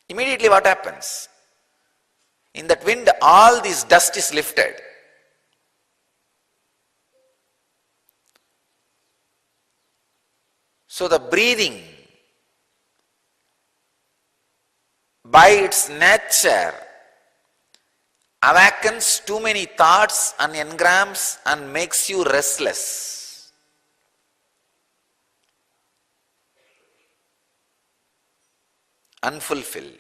immediately what happens? In that wind, all this dust is lifted. So the breathing, by its nature, awakens too many thoughts and engrams and makes you restless. Unfulfilled.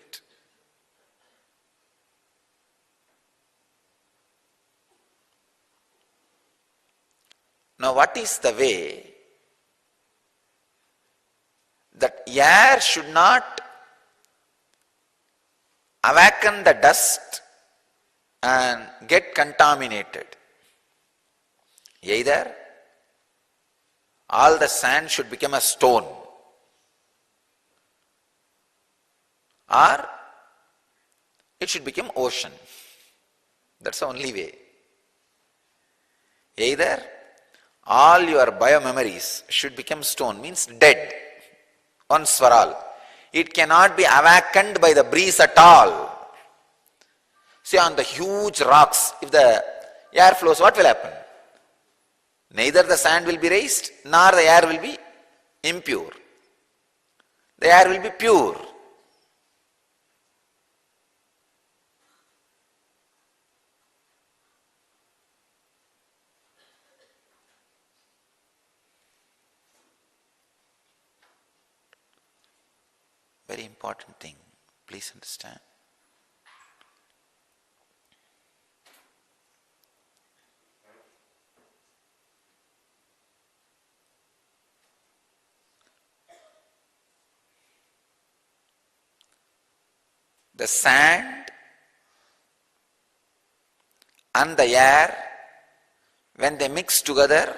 Now, what is the way air should not awaken the dust and get contaminated. Either all the sand should become a stone, or it should become ocean. That's the only way. Either all your bio-memories should become stone, means dead, once for all. It cannot be awakened by the breeze at all. See, on the huge rocks, if the air flows, what will happen? Neither the sand will be raised, nor the air will be impure. The air will be pure. Very important thing, please understand. The sand and the air, when they mix together,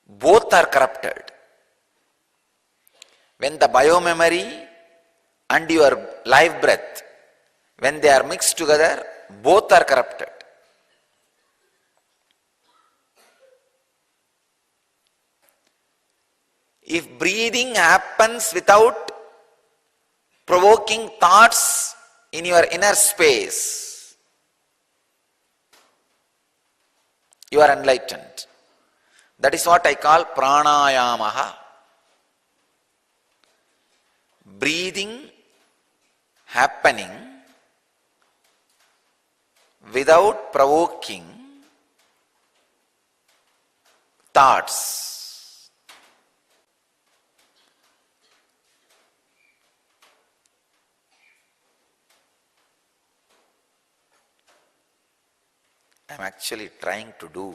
both are corrupted. When the bio-memory and your life breath, when they are mixed together, both are corrupted. If breathing happens without provoking thoughts in your inner space, you are enlightened. That is what I call pranayamaha. Breathing happening without provoking thoughts. I am actually trying to do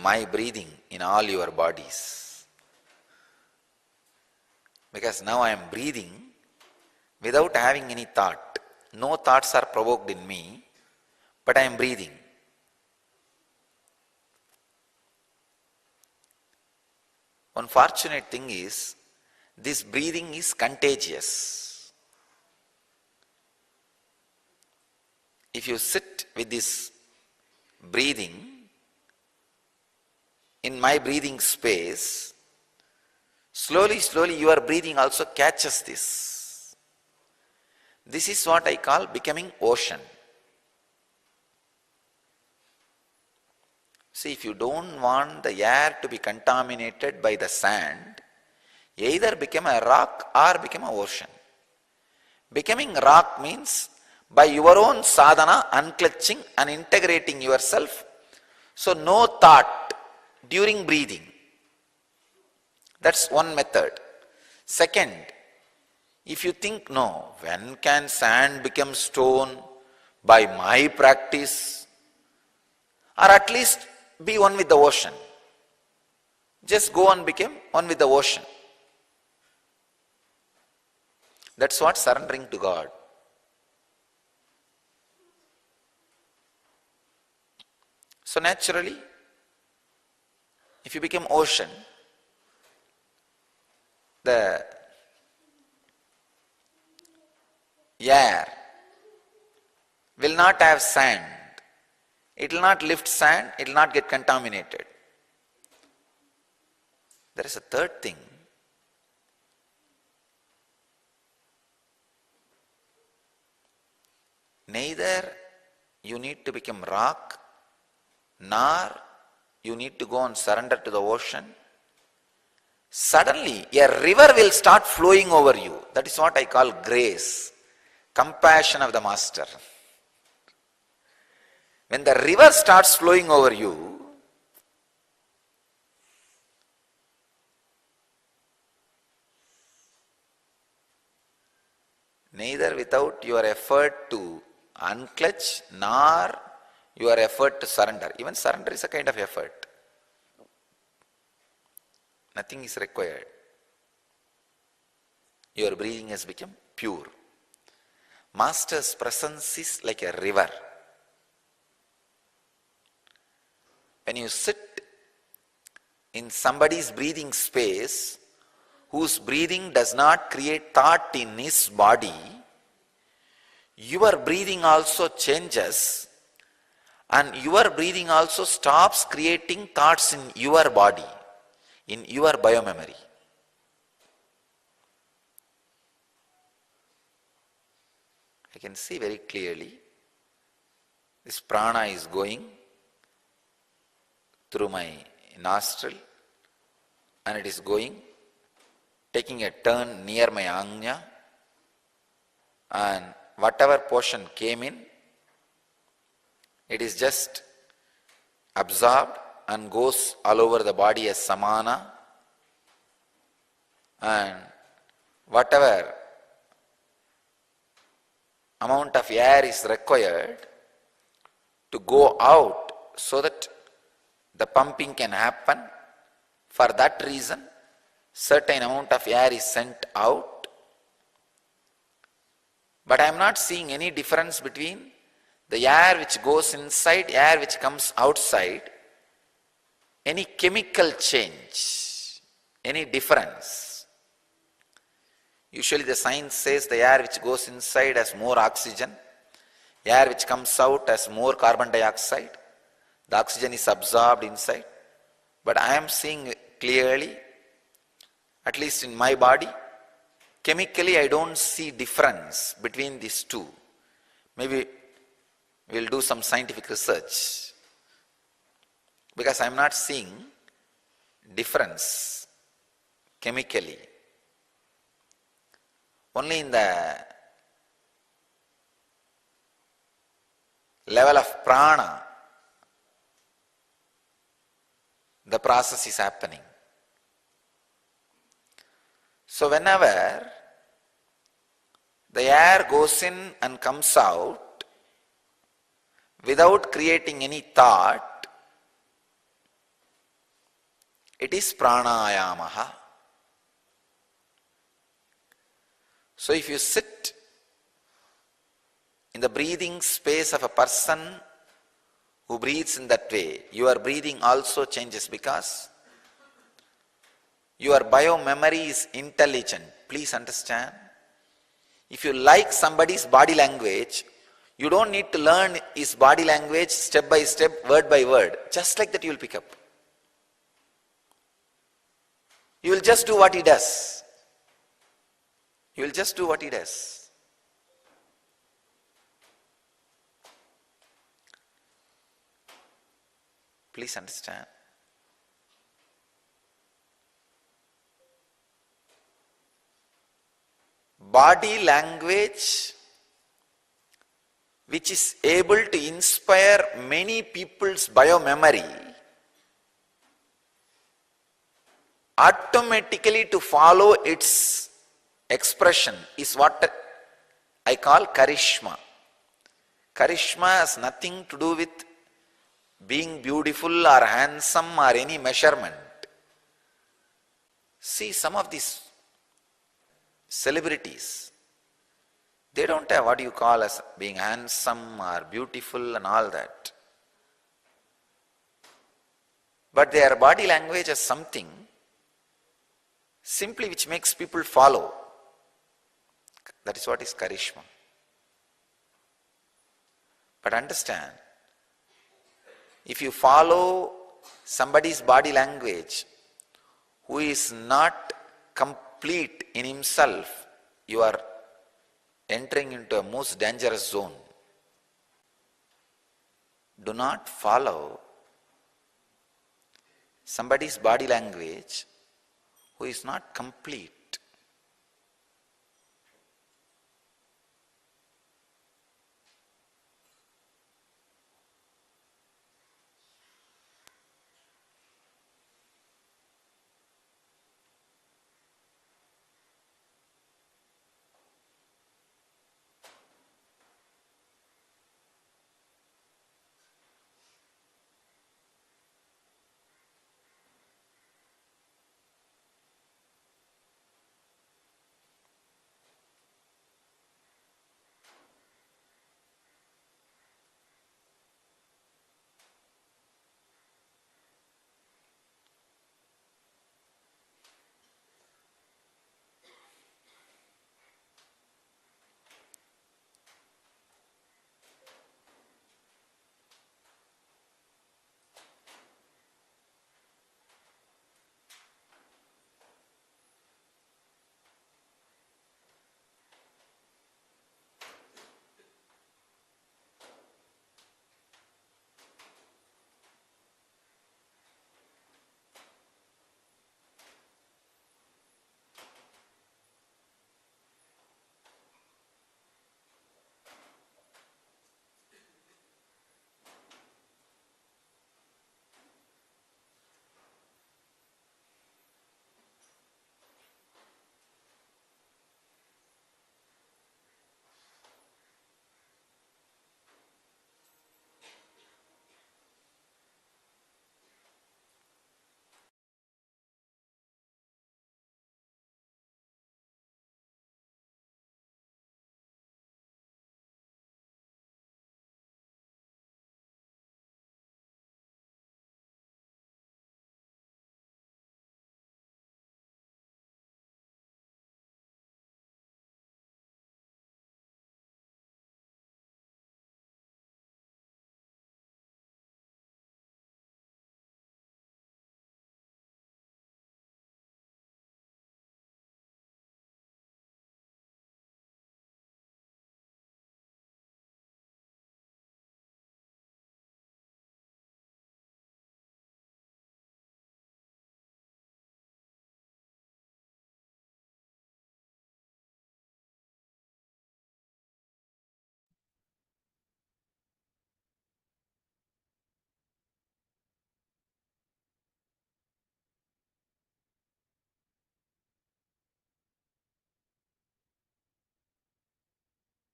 my breathing in all your bodies. Because now I am breathing without having any thought. No thoughts are provoked in me, but I am breathing. One fortunate thing is, this breathing is contagious. If you sit with this breathing, in my breathing space, slowly your breathing also catches this. This is what I call becoming ocean. See, if you don't want the air to be contaminated by the sand, either become a rock or become an ocean. Becoming rock means by your own sadhana, unclutching and integrating yourself. So no thought during breathing. That's one method. Second, if you think, no, when can sand become stone? By my practice. Or at least be one with the ocean. Just go and become one with the ocean. That's what surrendering to God. So naturally, if you become ocean, the air will not have sand. It will not lift sand, it will not get contaminated. There is a third thing. Neither you need to become rock, nor you need to go and surrender to the ocean. Suddenly, a river will start flowing over you. That is what I call grace, compassion of the Master. When the river starts flowing over you, neither without your effort to unclutch, nor your effort to surrender. Even surrender is a kind of effort. Nothing is required. Your breathing has become pure. Master's presence is like a river. When you sit in somebody's breathing space, whose breathing does not create thought in his body, your breathing also changes, and your breathing also stops creating thoughts in your body, in your biomemory. I can see very clearly this prana is going through my nostril and it is going, taking a turn near my ajna, and whatever portion came in, it is just absorbed and goes all over the body as samana, and whatever amount of air is required to go out so that the pumping can happen, for that reason certain amount of air is sent out. But I am not seeing any difference between the air which goes inside, air which comes outside, any chemical change, any difference. Usually the science says the air which goes inside has more oxygen, air which comes out has more carbon dioxide, the oxygen is absorbed inside. But I am seeing clearly, at least in my body, chemically I don't see difference between these two. Maybe we'll do some scientific research, because I am not seeing difference chemically. Only in the level of prana, the process is happening. So whenever the air goes in and comes out without creating any thought, it is pranayamaha. So if you sit in the breathing space of a person who breathes in that way, your breathing also changes, because your biomemory is intelligent. Please understand. If you like somebody's body language, you don't need to learn his body language step by step, word by word. Just like that you will pick up. You will just do what he does. You will just do what he does. Please understand. Body language which is able to inspire many people's biomemory automatically to follow its expression is what I call charisma. Charisma has nothing to do with being beautiful or handsome or any measurement. See, some of these celebrities, they don't have what you call as being handsome or beautiful and all that. But their body language has something simply which makes people follow. That is what is charisma. But understand, if you follow somebody's body language who is not complete in himself, you are entering into a most dangerous zone. Do not follow somebody's body language who is not complete.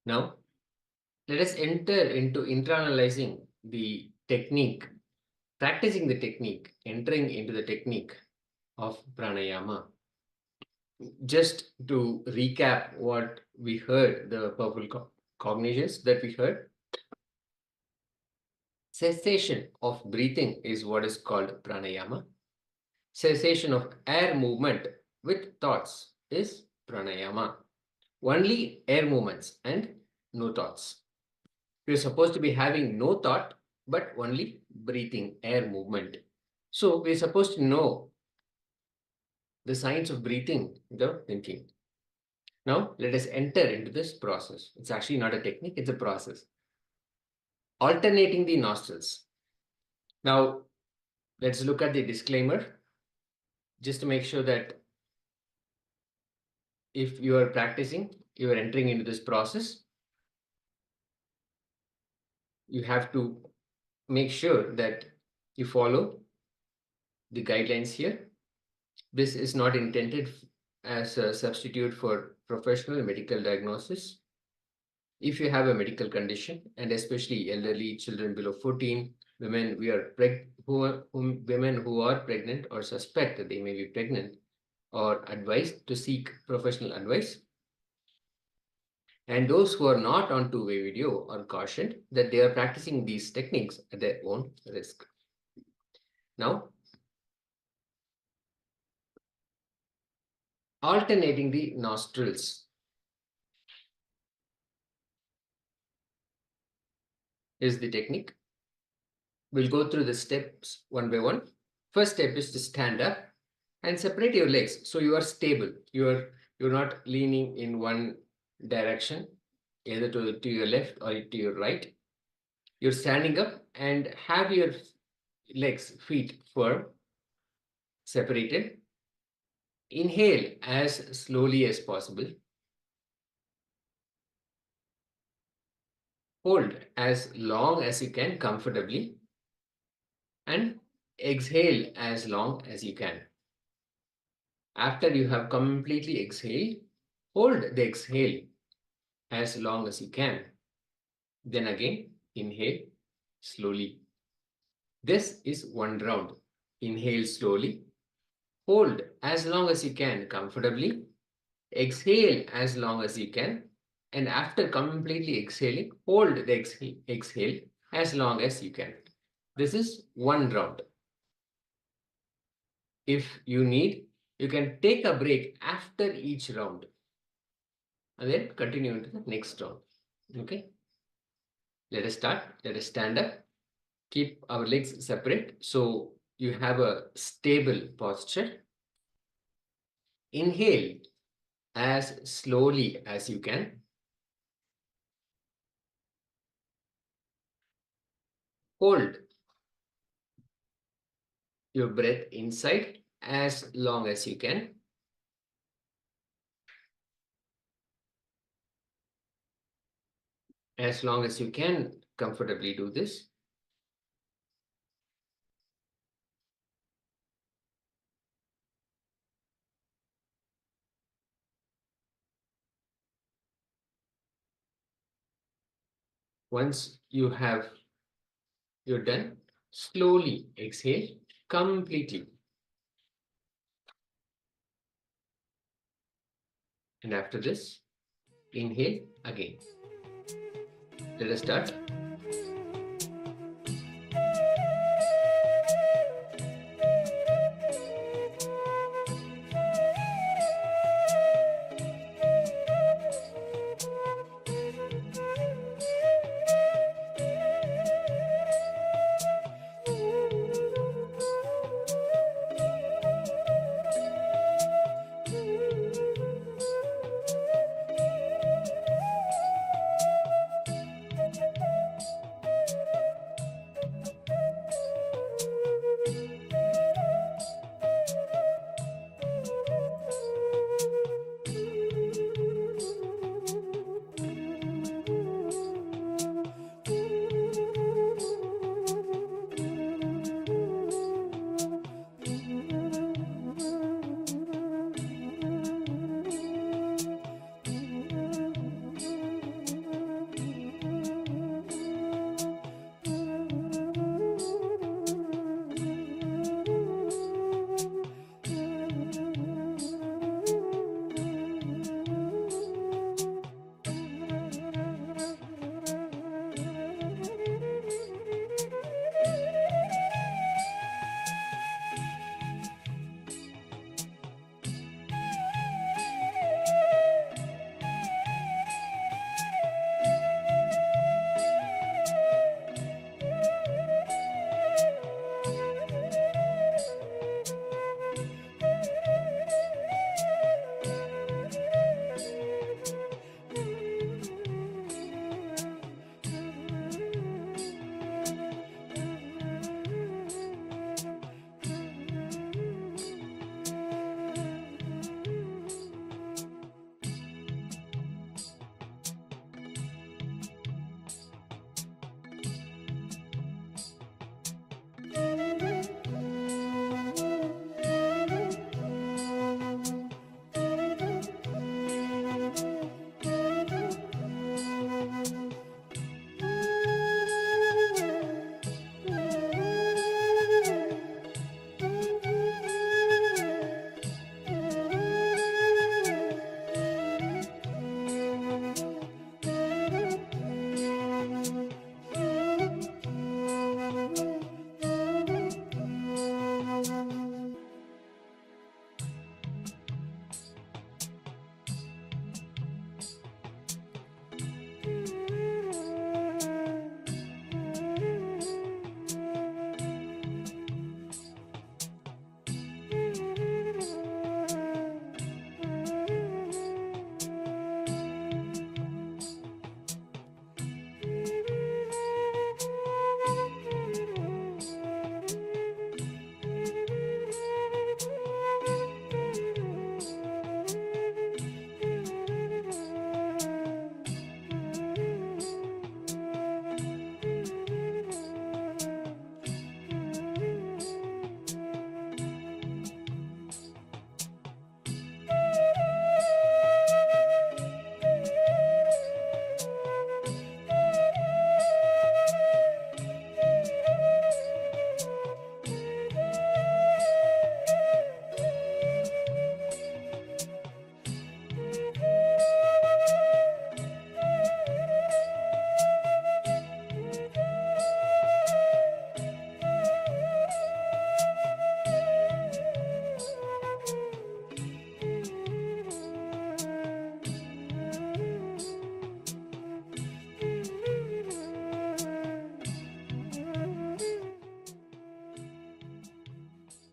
Now, let us enter into internalizing the technique, practicing the technique, entering into the technique of pranayama. Just to recap what we heard, the purple cognitions that we heard, cessation of breathing is what is called pranayama. Cessation of air movement with thoughts is pranayama. Only air movements and no thoughts. We're supposed to be having no thought, but only breathing, air movement. So we're supposed to know the science of breathing without thinking. Now, let us enter into this process. It's actually not a technique, it's a process. Alternating the nostrils. Now, let's look at the disclaimer, just to make sure that if you are practicing, you are entering into this process, you have to make sure that you follow the guidelines here. This is not intended as a substitute for professional medical diagnosis. If you have a medical condition, and especially elderly, children below 14, women women who are pregnant or suspect that they may be pregnant, are advised to seek professional advice. And those who are not on two-way video are cautioned that they are practicing these techniques at their own risk. Now, alternating the nostrils is the technique. We'll go through the steps one by one. First step is to stand up and separate your legs so you are stable. You're not leaning in one direction, either to your left or to your right. You're standing up and have your legs, feet firm, separated. Inhale as slowly as possible. Hold as long as you can comfortably. And exhale as long as you can. After you have completely exhaled, hold the exhale as long as you can. Then again, inhale slowly. This is one round. Inhale slowly. Hold as long as you can comfortably. Exhale as long as you can. And after completely exhaling, hold the exhale as long as you can. This is one round. If you need, you can take a break after each round and then continue into the next round. Okay. Let us start. Let us stand up. Keep our legs separate so you have a stable posture. Inhale as slowly as you can. Hold your breath inside as long as you can. As long as you can comfortably do this. Once you're done, slowly exhale completely. And after this, inhale again. Let us start.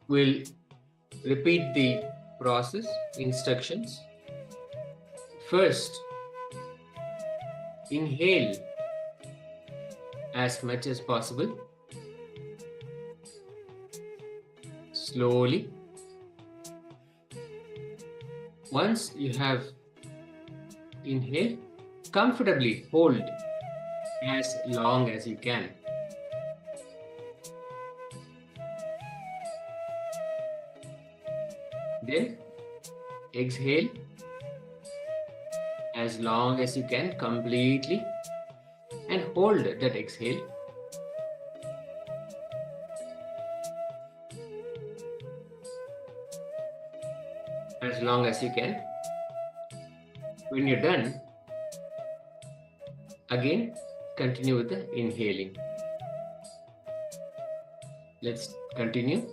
We'll repeat the process, instructions. First, inhale as much as possible. Slowly. Once you have inhaled, comfortably hold as long as you can. Then exhale as long as you can completely and hold that exhale. As long as you can. When you're done, again continue with the inhaling. Let's continue.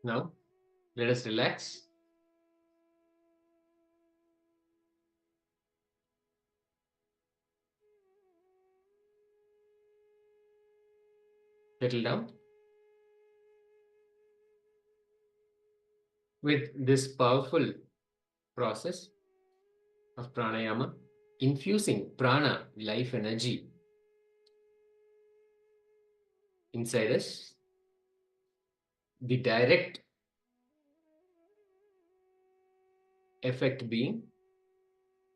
Now, let us relax. Settle down. With this powerful process of pranayama, infusing prana, life energy, inside us, the direct effect being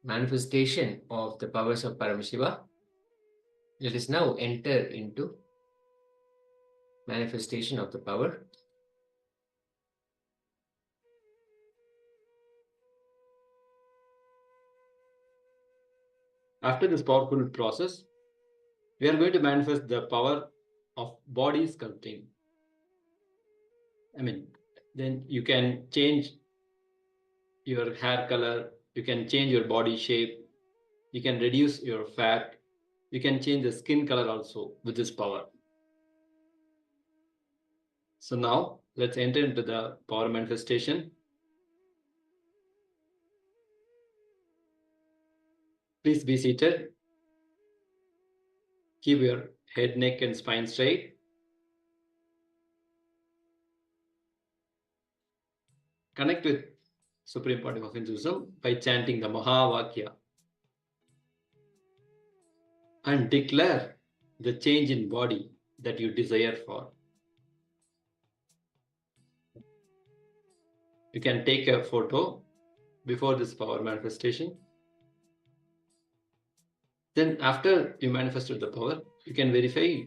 manifestation of the powers of Paramashiva. Let us now enter into manifestation of the power. After this powerful process, we are going to manifest the power of body sculpting. Then you can change your hair color, you can change your body shape, you can reduce your fat, you can change the skin color also with this power. So now let's enter into the power manifestation. Please be seated. Keep your head, neck, and spine straight. Connect with Supreme Pontiff of Hinduism by chanting the Mahavakya and declare the change in body that you desire for. You can take a photo before this power manifestation. Then after you manifested the power, you can verify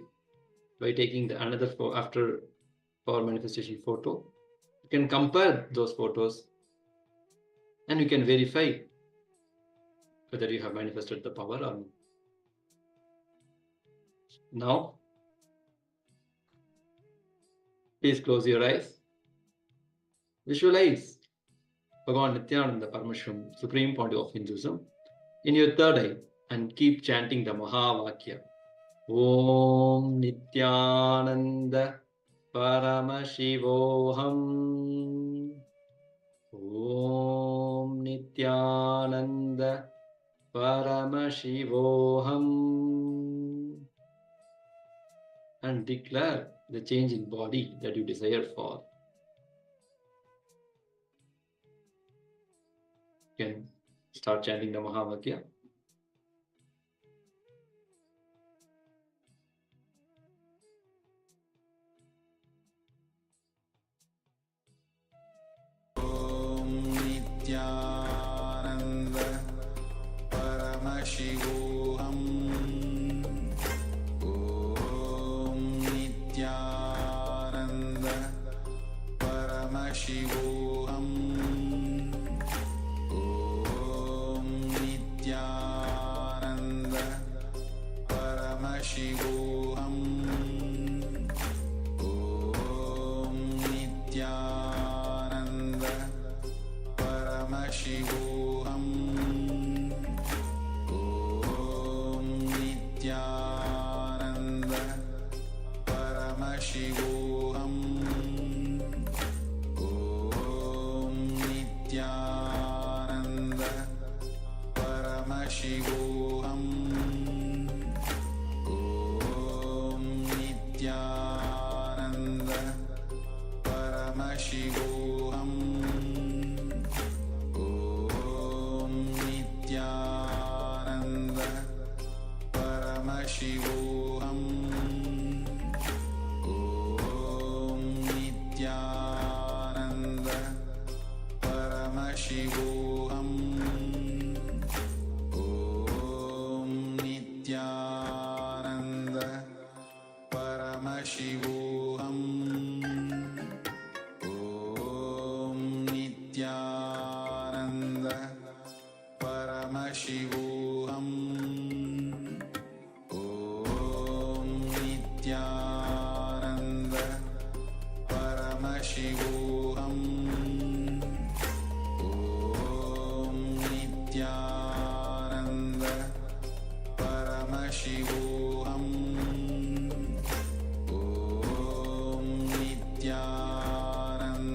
by taking the another after power manifestation photo. You can compare those photos and you can verify whether you have manifested the power or not. Now, please close your eyes. Visualize Bhagavan Nithyananda, Paramashivoham, Supreme Pontiff of Hinduism, in your third eye and keep chanting the Mahavakya. Om Nithyananda Paramashivoham. Om Nithyananda Paramashivoham. And declare the change in body that you desire for. You can start chanting the Mahavakya. Nithyananda Paramashivoham. Om Nithyananda Paramashivoham. Om Nithyananda Paramashivoham. Om Nithyananda Paramashivoham. Om Nithyananda Paramashivoham. Om Nithyananda Paramashivoham. Om Nithyananda Paramashivoham. Om Nithyananda Paramashivoham. Om Nithyananda Paramashivoham. Om Nithyananda Paramashivoham. Om Nithyananda Paramashivoham. Om Nithyananda Paramashivoham. Om Nithyananda Paramashivoham. Om Nithyananda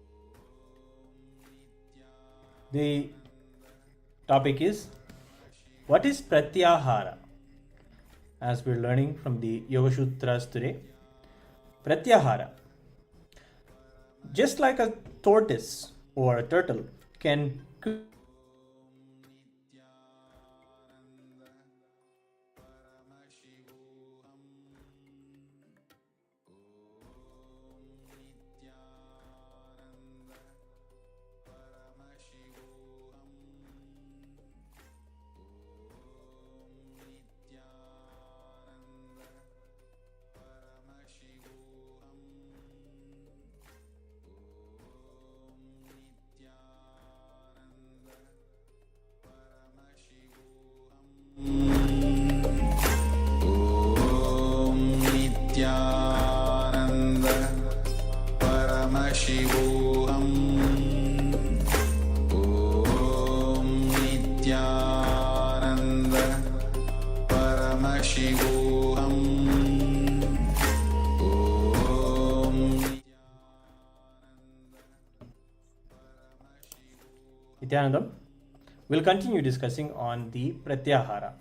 The topic is, what is Pratyahara? As we're learning from the Yoga Sutras today, Pratyahara, just like a tortoise or a turtle can Nithyananda Paramashivoham Om Nithyananda Paramashivoham Om Nithyanandam. We'll continue discussing on the Pratyahara.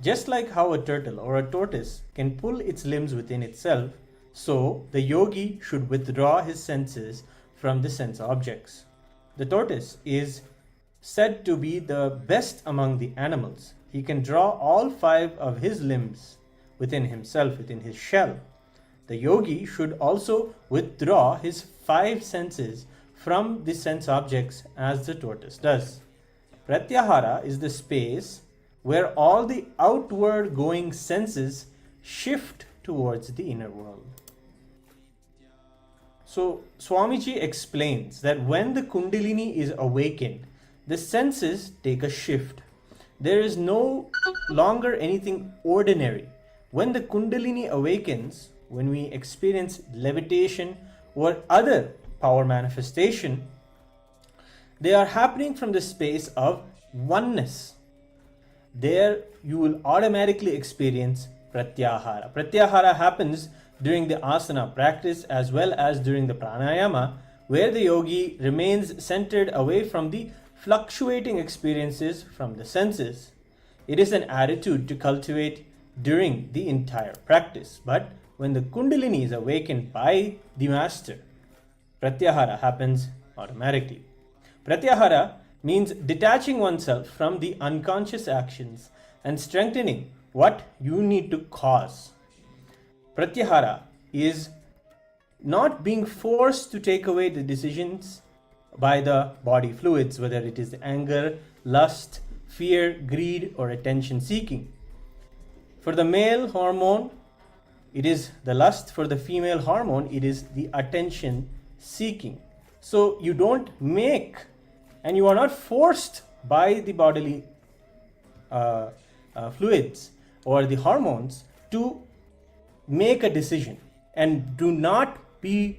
Just like how a turtle or a tortoise can pull its limbs within itself, so the yogi should withdraw his senses from the sense objects. The tortoise is said to be the best among the animals. He can draw all 5 of his limbs within himself, within his shell. The yogi should also withdraw his 5 senses from the sense objects as the tortoise does. Pratyahara is the space where all the outward going senses shift towards the inner world. So Swamiji explains that when the Kundalini is awakened, the senses take a shift. There is no longer anything ordinary. When the Kundalini awakens, when we experience levitation or other power manifestation, they are happening from the space of oneness. There you will automatically experience Pratyahara. Pratyahara happens during the asana practice as well as during the pranayama, where the yogi remains centered away from the fluctuating experiences from the senses. It is an attitude to cultivate during the entire practice. But when the Kundalini is awakened by the master, Pratyahara happens automatically. Pratyahara means detaching oneself from the unconscious actions and strengthening what you need to cause. Pratyahara is not being forced to take away the decisions by the body fluids, whether it is anger, lust, fear, greed, or attention seeking. For the male hormone, it is the lust. For the female hormone, it is the attention seeking. So you don't make, and you are not forced by the bodily fluids or the hormones to make a decision, and do not be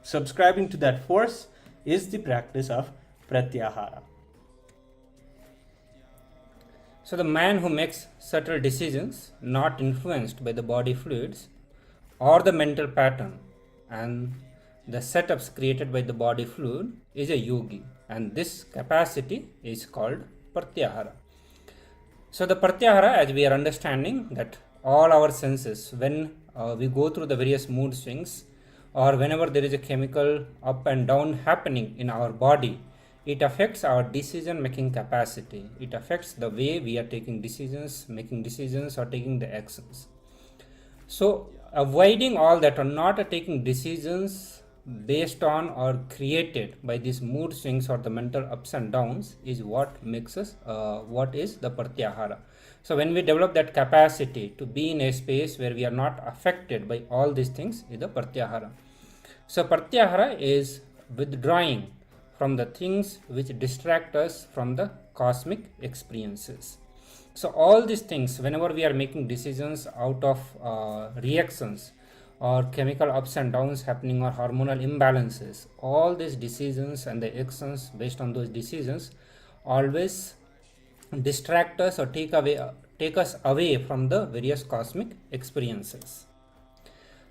subscribing to that force is the practice of Pratyahara. So the man who makes subtle decisions not influenced by the body fluids or the mental pattern and the setups created by the body fluid is a yogi, and this capacity is called Pratyahara. So the Pratyahara, as we are understanding, that all our senses, when we go through the various mood swings or whenever there is a chemical up and down happening in our body, it affects our decision making capacity. It affects the way we are taking decisions, making decisions, or taking the actions. So avoiding all that or not taking decisions based on or created by these mood swings or the mental ups and downs is what makes us what is the Pratyahara. So when we develop that capacity to be in a space where we are not affected by all these things is the Pratyahara. So Pratyahara is withdrawing from the things which distract us from the cosmic experiences. So all these things, whenever we are making decisions out of reactions or chemical ups and downs happening or hormonal imbalances, all these decisions and the actions based on those decisions always distract us or take us away from the various cosmic experiences.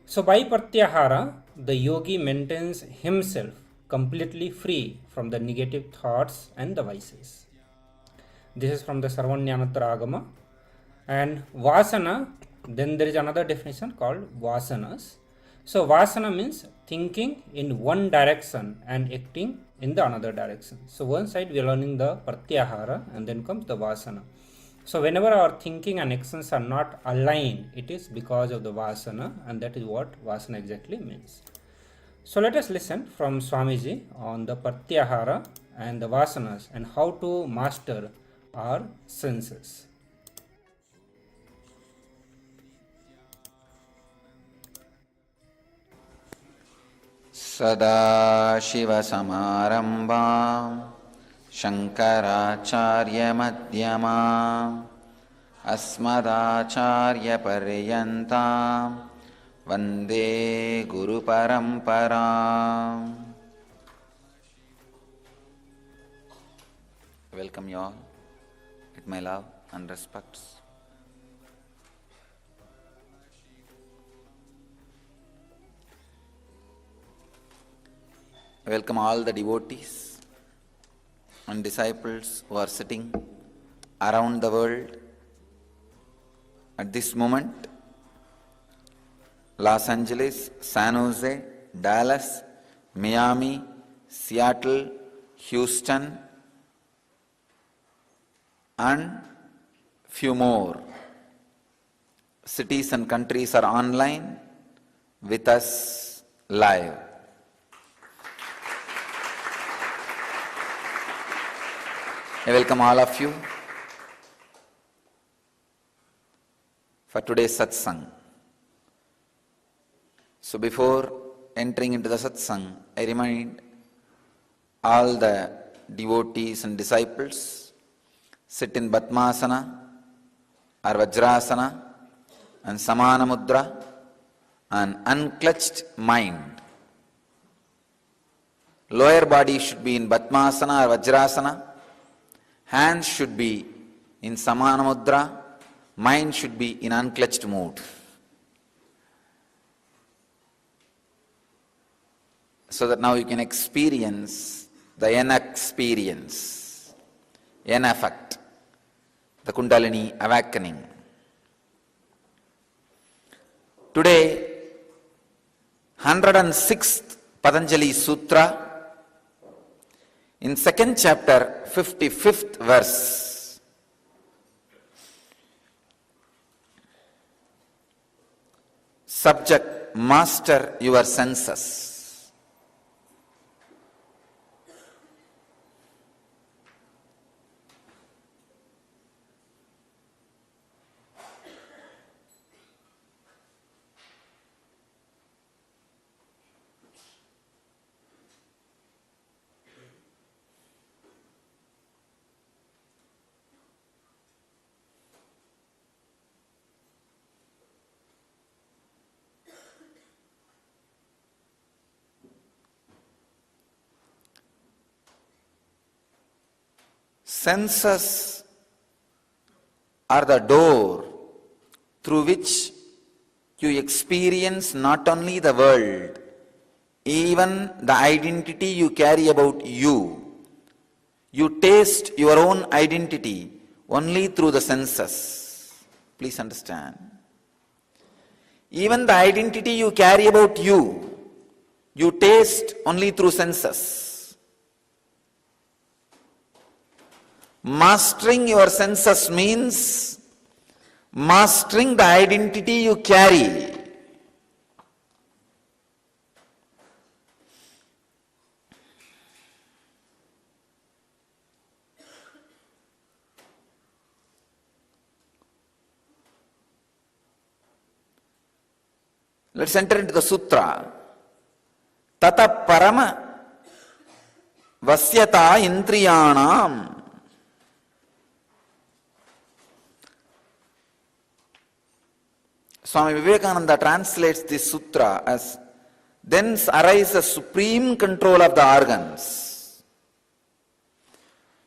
So by Pratyahara, the yogi maintains himself completely free from the negative thoughts and the vices. This is from the Sarvanyanattara Agama. And Vasana, then there is another definition called Vasanas. So Vasana means thinking in one direction and acting in the another direction. So one side we are learning the Pratyahara and then comes the Vasana. So whenever our thinking and actions are not aligned, it is because of the Vasana, and that is what Vasana exactly means. So let us listen from Swamiji on the Pratyahara and the Vasanas and how to master our senses. Sadashivasamarambham Shankaracharya-madhyamam Asmadacharya-paryantam Vande Guru Paramparam. Welcome you all with my love and respects. I welcome all the devotees and disciples who are sitting around the world at this moment. Los Angeles, San Jose, Dallas, Miami, Seattle, Houston, and few more cities and countries are online with us live. I welcome all of you for today's satsang. So before entering into the satsang, I remind all the devotees and disciples, sit in Padmasana or Vajrasana and Samana Mudra and unclutched mind. Lower body should be in Padmasana or Vajrasana, hands should be in Samana Mudra, mind should be in unclutched mood. So that now you can experience the N experience, N effect, the Kundalini awakening. Today, 106th Patanjali Sutra, in second chapter, 55th verse. Subject, master your senses. Senses are the door through which you experience not only the world, even the identity you carry about you. You taste your own identity only through the senses. Please understand. Even the identity you carry about you, you taste only through senses. Mastering your senses means mastering the identity you carry. Let's enter into the sutra. Tata parama vasyata indriyanam. Swami Vivekananda translates this sutra as, thence arises supreme control of the organs.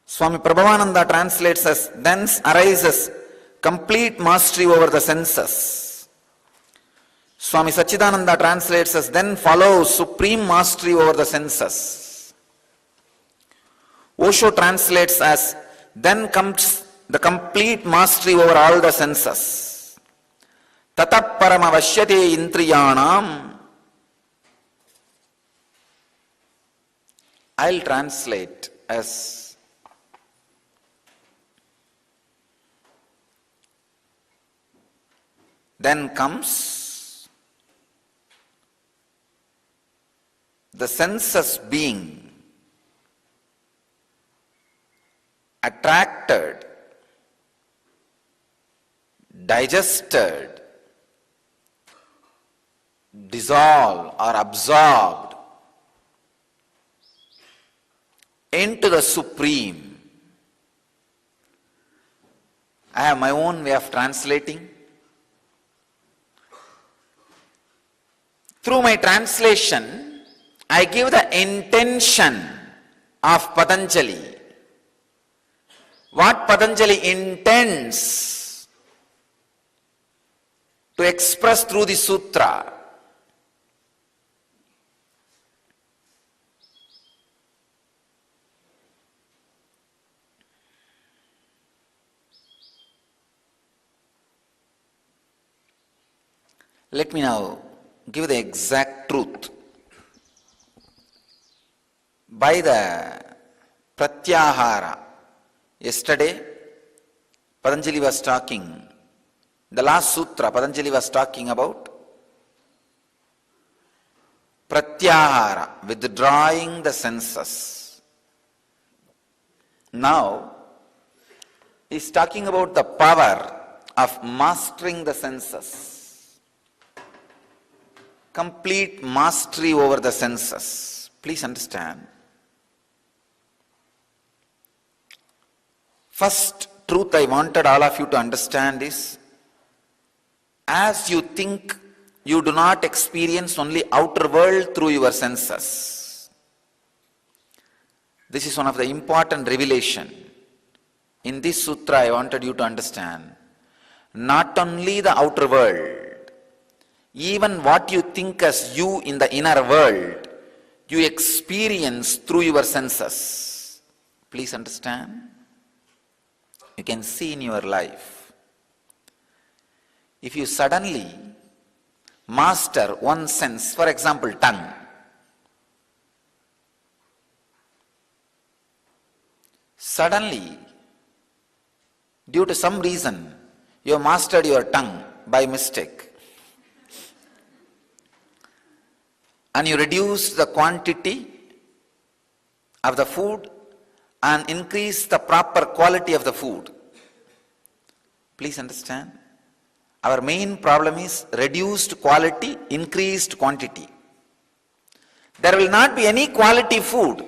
Swami Prabhavananda translates as, thence arises complete mastery over the senses. Swami Sachidananda translates as, then follows supreme mastery over the senses. Osho translates as, then comes the complete mastery over all the senses. Tatap paramavashyate intriyanam. I'll translate as, then comes the senses being attracted, digested, dissolved or absorbed into the Supreme. I have my own way of translating. Through my translation, I give the intention of Patanjali. What Patanjali intends to express through the sutra. Let me now give the exact truth. By the pratyahara, yesterday Patanjali was talking, the last sutra Patanjali was talking about pratyahara, withdrawing the senses. Now he is talking about the power of mastering the senses. Complete mastery over the senses. Please understand. First truth I wanted all of you to understand is, as you think, you do not experience only outer world through your senses. This is one of the important revelation. In this sutra I wanted you to understand, not only the outer world, even what you think as you in the inner world, you experience through your senses. Please understand. You can see in your life. If you suddenly master one sense, for example, tongue. Suddenly, due to some reason, you have mastered your tongue by mistake. And you reduce the quantity of the food and increase the proper quality of the food. Please understand. Our main problem is reduced quality, increased quantity. There will not be any quality food.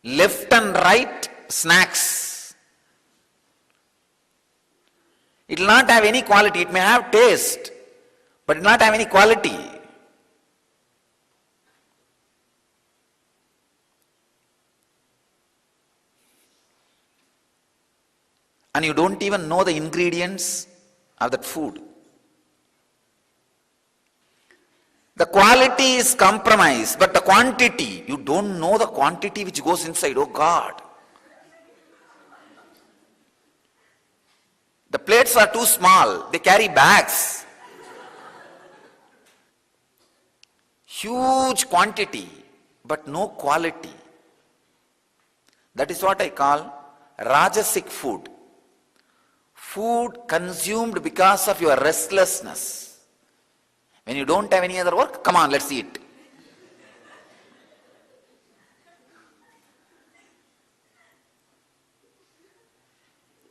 Left and right snacks. It will not have any quality. It may have taste, but it will not have any quality. And you don't even know the ingredients of that food. The quality is compromised, but the quantity, you don't know the quantity which goes inside. Oh God. The plates are too small. They carry bags. Huge quantity, but no quality. That is what I call Rajasic food. Food consumed because of your restlessness. When you don't have any other work, come on, let's eat.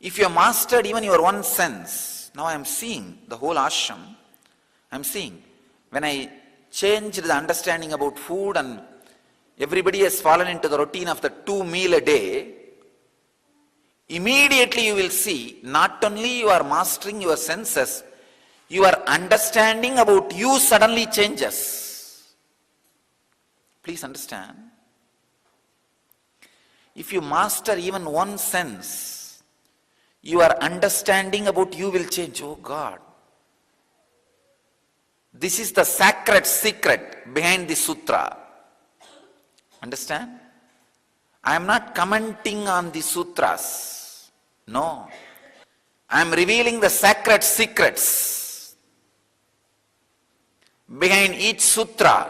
If you have mastered even your one sense, now I am seeing the whole ashram, I am seeing, when I changed the understanding about food and everybody has fallen into the routine of the 2 meals a day, immediately you will see, not only you are mastering your senses, your understanding about you suddenly changes. Please understand. If you master even one sense, your understanding about you will change. Oh God. This is the sacred secret behind the sutra. Understand? I am not commenting on the sutras. No. I am revealing the sacred secrets behind each sutra.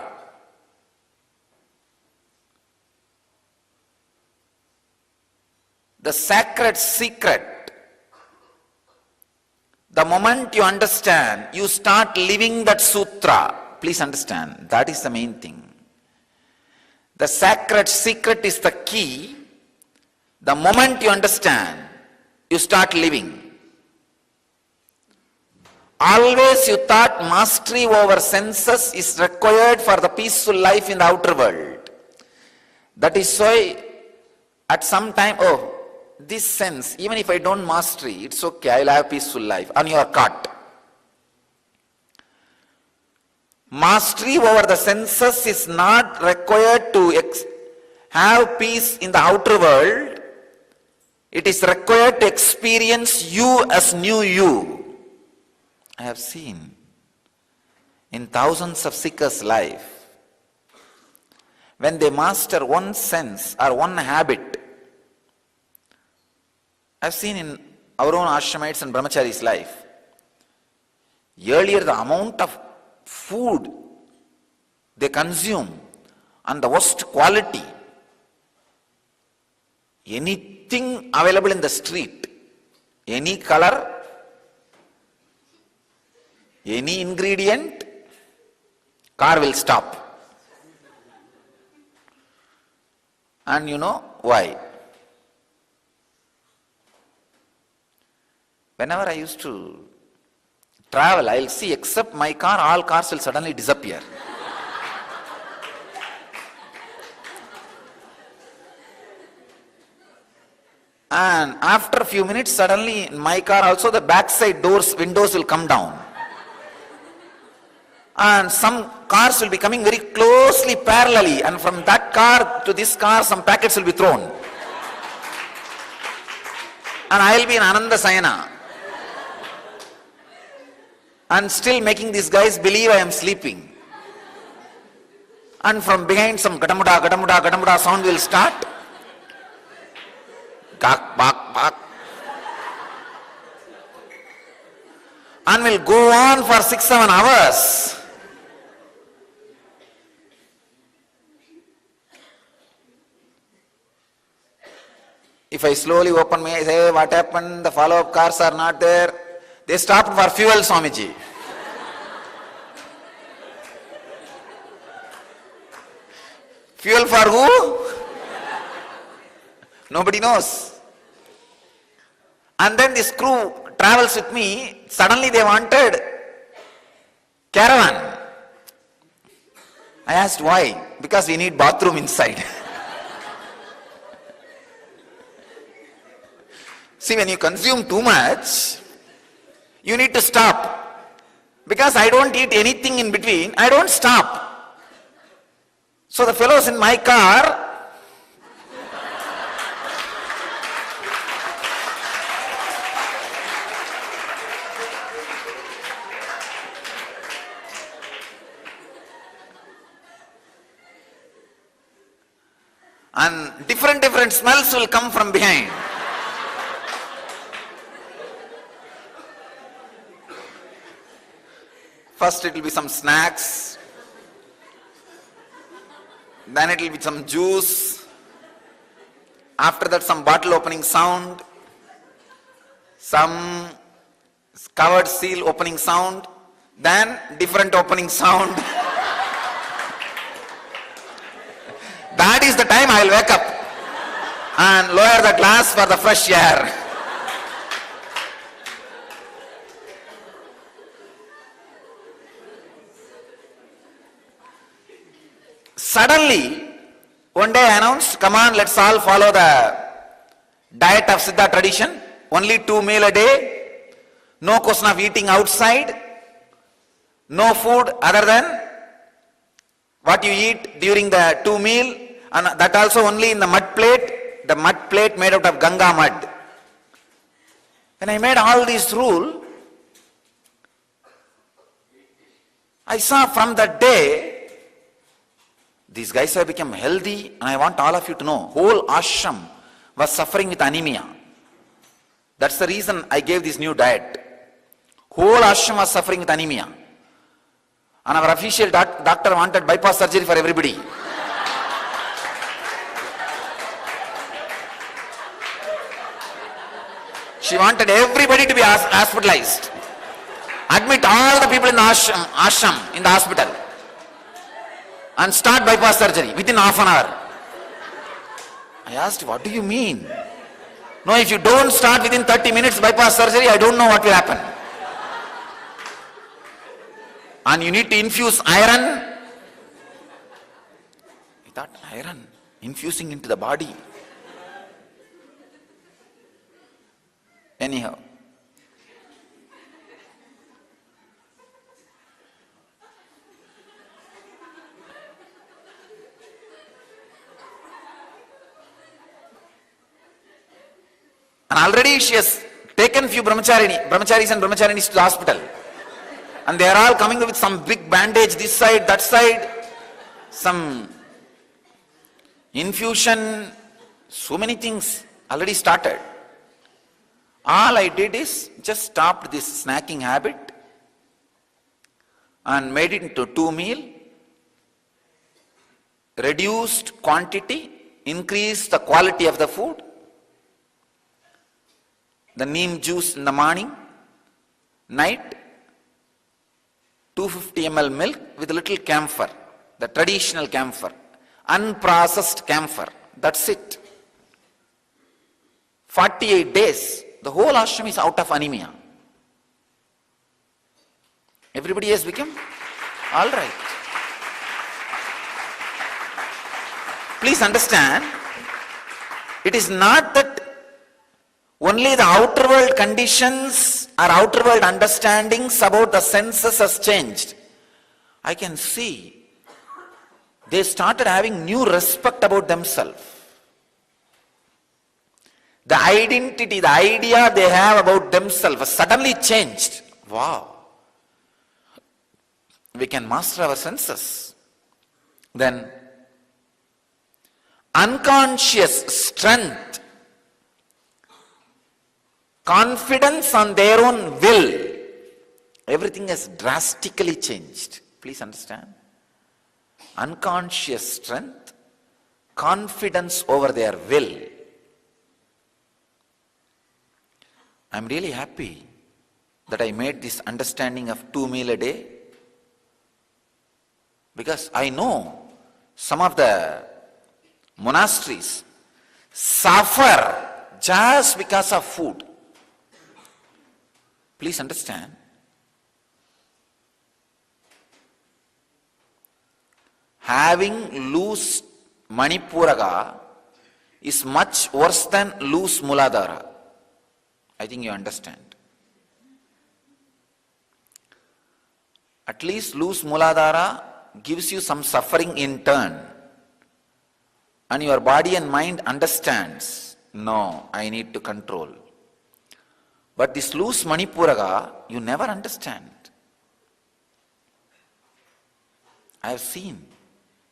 The sacred secret. The moment you understand, you start living that sutra. Please understand, that is the main thing. The sacred secret is the key. The moment you understand, you start living. Always you thought mastery over senses is required for the peaceful life in the outer world. That is why at some time, this sense, even if I don't mastery, it's okay, I'll have a peaceful life. And you are caught. Mastery over the senses is not required to have peace in the outer world. It is required to experience you as new you. I have seen in thousands of seekers' life, when they master one sense or one habit, I've seen in our own ashramites and brahmacharis' life, earlier the amount of food they consume and the worst quality, anything available in the street, any color, any ingredient, car will stop. And you know why? Whenever I used to travel, I'll see except my car, all cars will suddenly disappear. And after a few minutes, suddenly in my car also the backside windows will come down. And some cars will be coming very closely parallelly, and from that car to this car some packets will be thrown. And I'll be in Ananda Sayana. And still making these guys believe I am sleeping. And from behind some gadamuda, gadamuda, gadamuda sound will start. Gak, bak, bak. And will go on for 6-7 hours. If I slowly open my eyes, hey, what happened? The follow-up cars are not there. They stopped for fuel, Swamiji. Fuel for who? Nobody knows. And then this crew travels with me. Suddenly they wanted caravan. I asked why? Because we need bathroom inside. See, when you consume too much, you need to stop. Because I don't eat anything in between, I don't stop. So the fellows in my car, and different smells will come from behind. First it will be some snacks, then it will be some juice, after that some bottle opening sound, some covered seal opening sound, then different opening sound. That is the time I will wake up and lower the glass for the fresh air. Suddenly, one day I announced, come on, let's all follow the diet of Siddha tradition. Only 2 meals a day. No question of eating outside. No food other than what you eat during the 2 meals. And that also only in the mud plate. The mud plate made out of Ganga mud. When I made all these rules, I saw from that day, These guys have become healthy, and I want all of you to know, whole ashram was suffering with anemia. That's the reason I gave this new diet. Whole ashram was suffering with anemia. And our official doctor wanted bypass surgery for everybody. She wanted everybody to be hospitalized. Admit all the people in the ashram in the hospital. And start bypass surgery within half an hour. I asked, what do you mean? No, if you don't start within 30 minutes bypass surgery, I don't know what will happen. And you need to infuse iron. I thought, iron infusing into the body. Anyhow. And already she has taken few brahmacharis and brahmacharinis to the hospital. And they are all coming with some big bandage this side, that side, some infusion, so many things already started. All I did is just stopped this snacking habit and made it into 2 meals, reduced quantity, increased the quality of the food. The neem juice in the morning, night, 250 ml milk with a little camphor, the traditional camphor, unprocessed camphor. That's it. 48 days, the whole ashram is out of anemia. Everybody has become all right. Please understand, it is not that only the outer world conditions or outer world understandings about the senses has changed. I can see they started having new respect about themselves. The identity, the idea they have about themselves has suddenly changed. Wow. We can master our senses. Then unconscious strength, confidence on their own will, everything has drastically changed. Please understand. Unconscious strength, confidence over their will. I'm really happy that I made this understanding of 2 meals a day, because I know some of the monasteries suffer just because of food. Please understand. Having loose Manipuraga is much worse than loose Muladhara. I think you understand. At least loose Muladhara gives you some suffering in turn. And your body and mind understands, no, I need to control. But this loose Manipuraga, you never understand. I have seen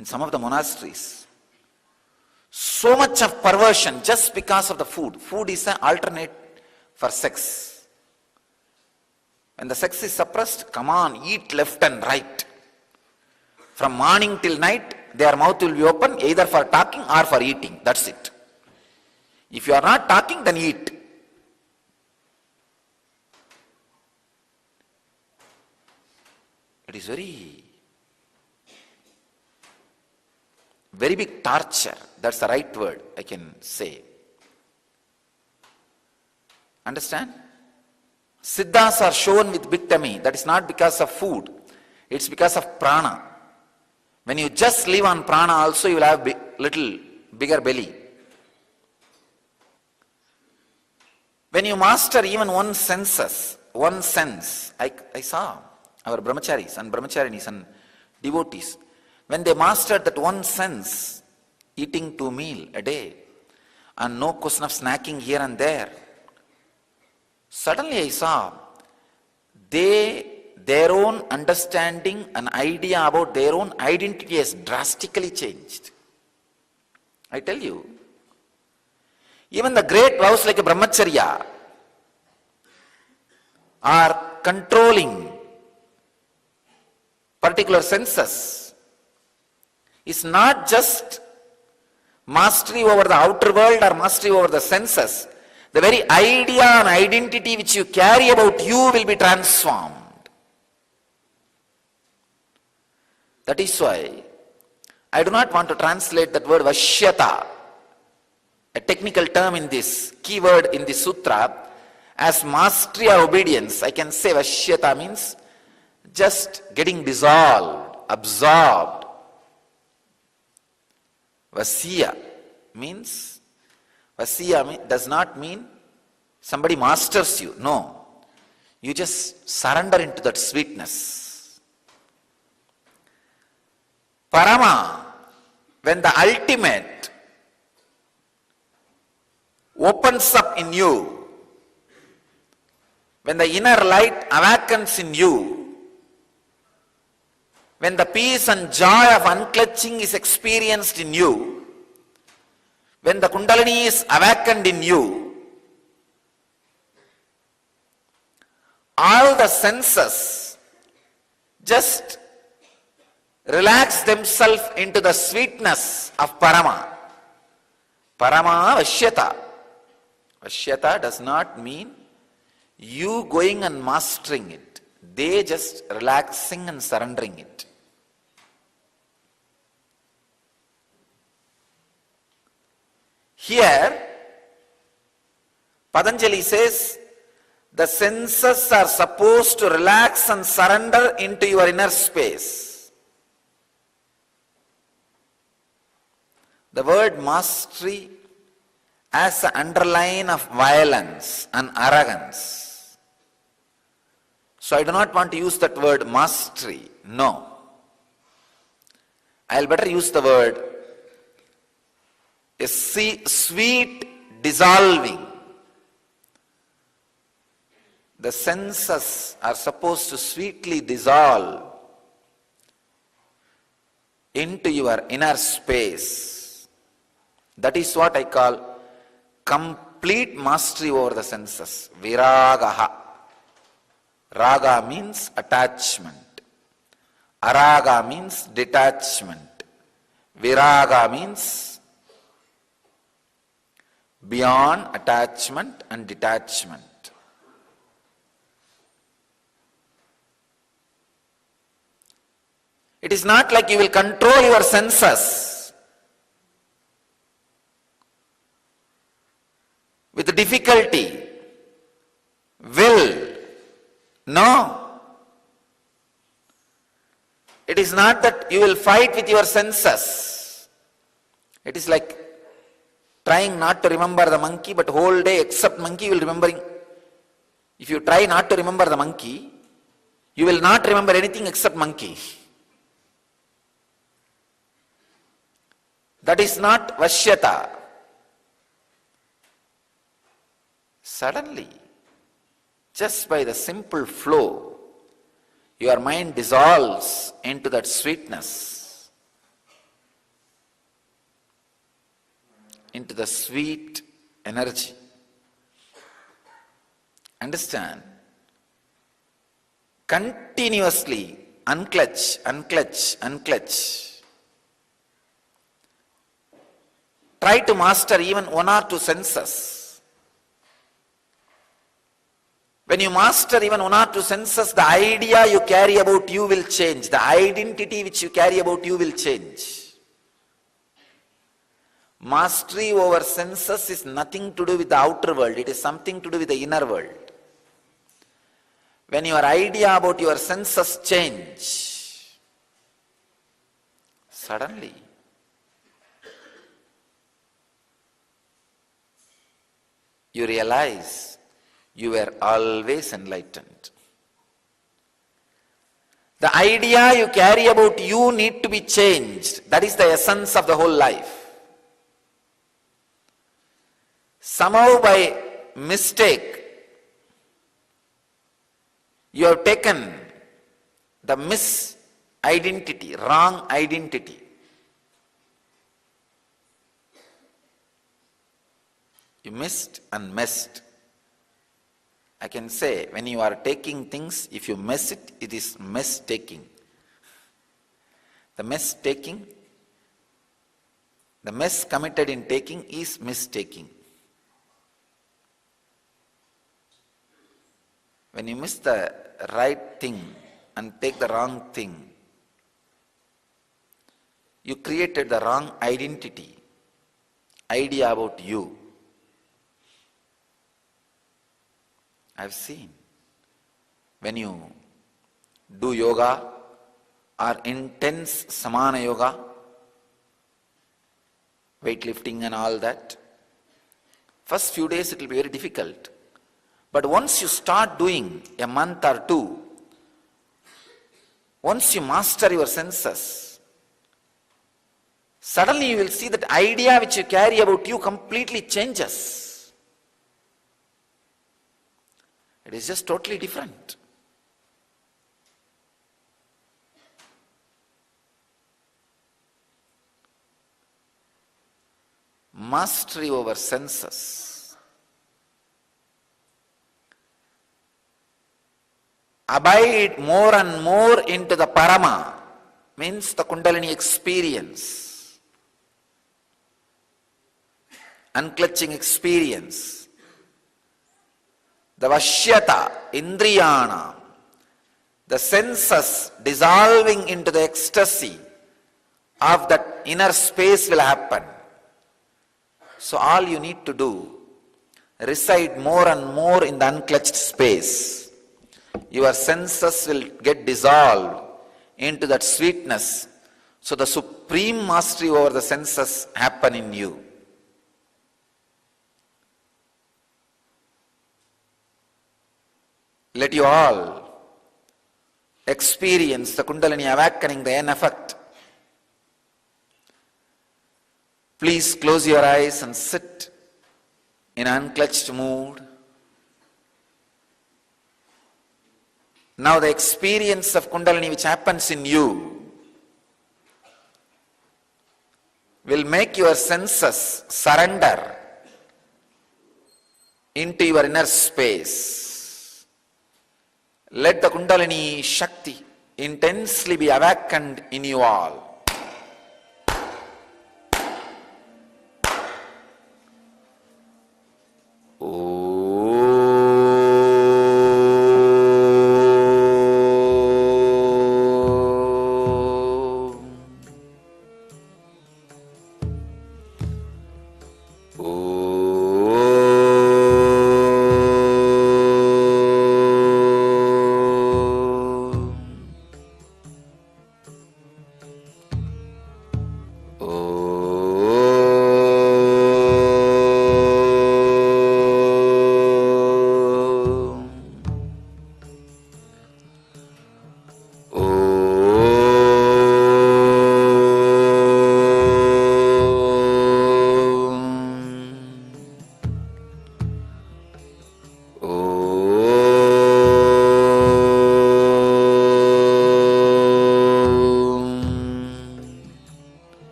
in some of the monasteries so much of perversion just because of the food. Food is an alternate for sex. When the sex is suppressed, come on, eat left and right. From morning till night, their mouth will be open either for talking or for eating. That's it. If you are not talking, then eat. It is very big torture. That's the right word I can say. Understand? Siddhas are shown with big tummy. That is not because of food. It's because of prana. When you just live on prana also, you will have little bigger belly. When you master even one sense, I saw our brahmacharis and brahmacharinis and devotees, when they mastered that one sense, eating 2 meals a day, and no question of snacking here and there, suddenly I saw they their own understanding and idea about their own identity has drastically changed. I tell you, even the great vows like a brahmacharya are controlling particular senses. It's not just mastery over the outer world or mastery over the senses. The very idea and identity which you carry about you will be transformed. That is why I do not want to translate that word vashyata, a technical term in this, keyword in this sutra, as mastery or obedience. I can say vashyata means just getting dissolved, absorbed. Vasya does not mean somebody masters you. No. You just surrender into that sweetness. Parama, when the ultimate opens up in you, when the inner light awakens in you, when the peace and joy of unclutching is experienced in you, when the Kundalini is awakened in you, all the senses just relax themselves into the sweetness of Parama. Parama Vashyata. Vashyata does not mean you going and mastering it. They just relaxing and surrendering it. Here, Patanjali says, the senses are supposed to relax and surrender into your inner space. The word mastery as an underline of violence and arrogance. So I do not want to use that word mastery. No. I'll better use the word a sweet dissolving. The senses are supposed to sweetly dissolve into your inner space. That is what I call complete mastery over the senses. Viragaha. Raga means attachment. Araga means detachment. Viraga means beyond attachment and detachment. It is not like you will control your senses with difficulty, will. No. It is not that you will fight with your senses. It is like trying not to remember the monkey, but whole day except monkey you will remembering. If you try not to remember the monkey, you will not remember anything except monkey. That is not vashyata. Suddenly, just by the simple flow, your mind dissolves into that sweetness, into the sweet energy. Understand? Continuously unclutch, unclutch, unclutch. Try to master even one or two senses. When you master even one or two senses, the idea you carry about you will change. The identity which you carry about you will change. Mastery over senses is nothing to do with the outer world. It is something to do with the inner world. When your idea about your senses change, suddenly you realize you were always enlightened. The idea you carry about you need to be changed. That is the essence of the whole life. Somehow by mistake, you have taken the misidentity, wrong identity. You missed and messed. I can say, when you are taking things, if you mess it, it is mistaking. The mistaking, the mess committed in taking is mistaking. When you miss the right thing and take the wrong thing, you created the wrong identity, idea about you. I've seen when you do yoga or intense samana yoga, weightlifting and all that, first few days it will be very difficult. But once you start doing a month or two, once you master your senses, suddenly you will see that idea which you carry about you completely changes. It is just totally different. Mastery over senses. Abide more and more into the Parama, means the Kundalini experience, unclutching experience, the Vashyata, Indriyana, the senses dissolving into the ecstasy of that inner space will happen. So all you need to do, reside more and more in the unclutched space. Your senses will get dissolved into that sweetness. So the supreme mastery over the senses happen in you. Let you all experience the Kundalini awakening, the end effect. Please close your eyes and sit in unclutched mood. Now the experience of Kundalini which happens in you will make your senses surrender into your inner space. Let the Kundalini Shakti intensely be awakened in you all.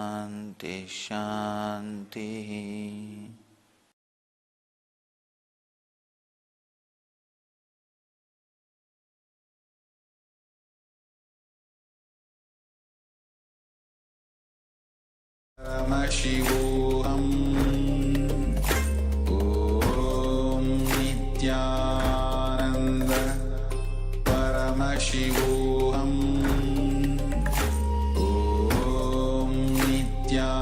Shanti Shanti. Paramashivoham Om Nithyananda Paramashivoham Om Nithyananda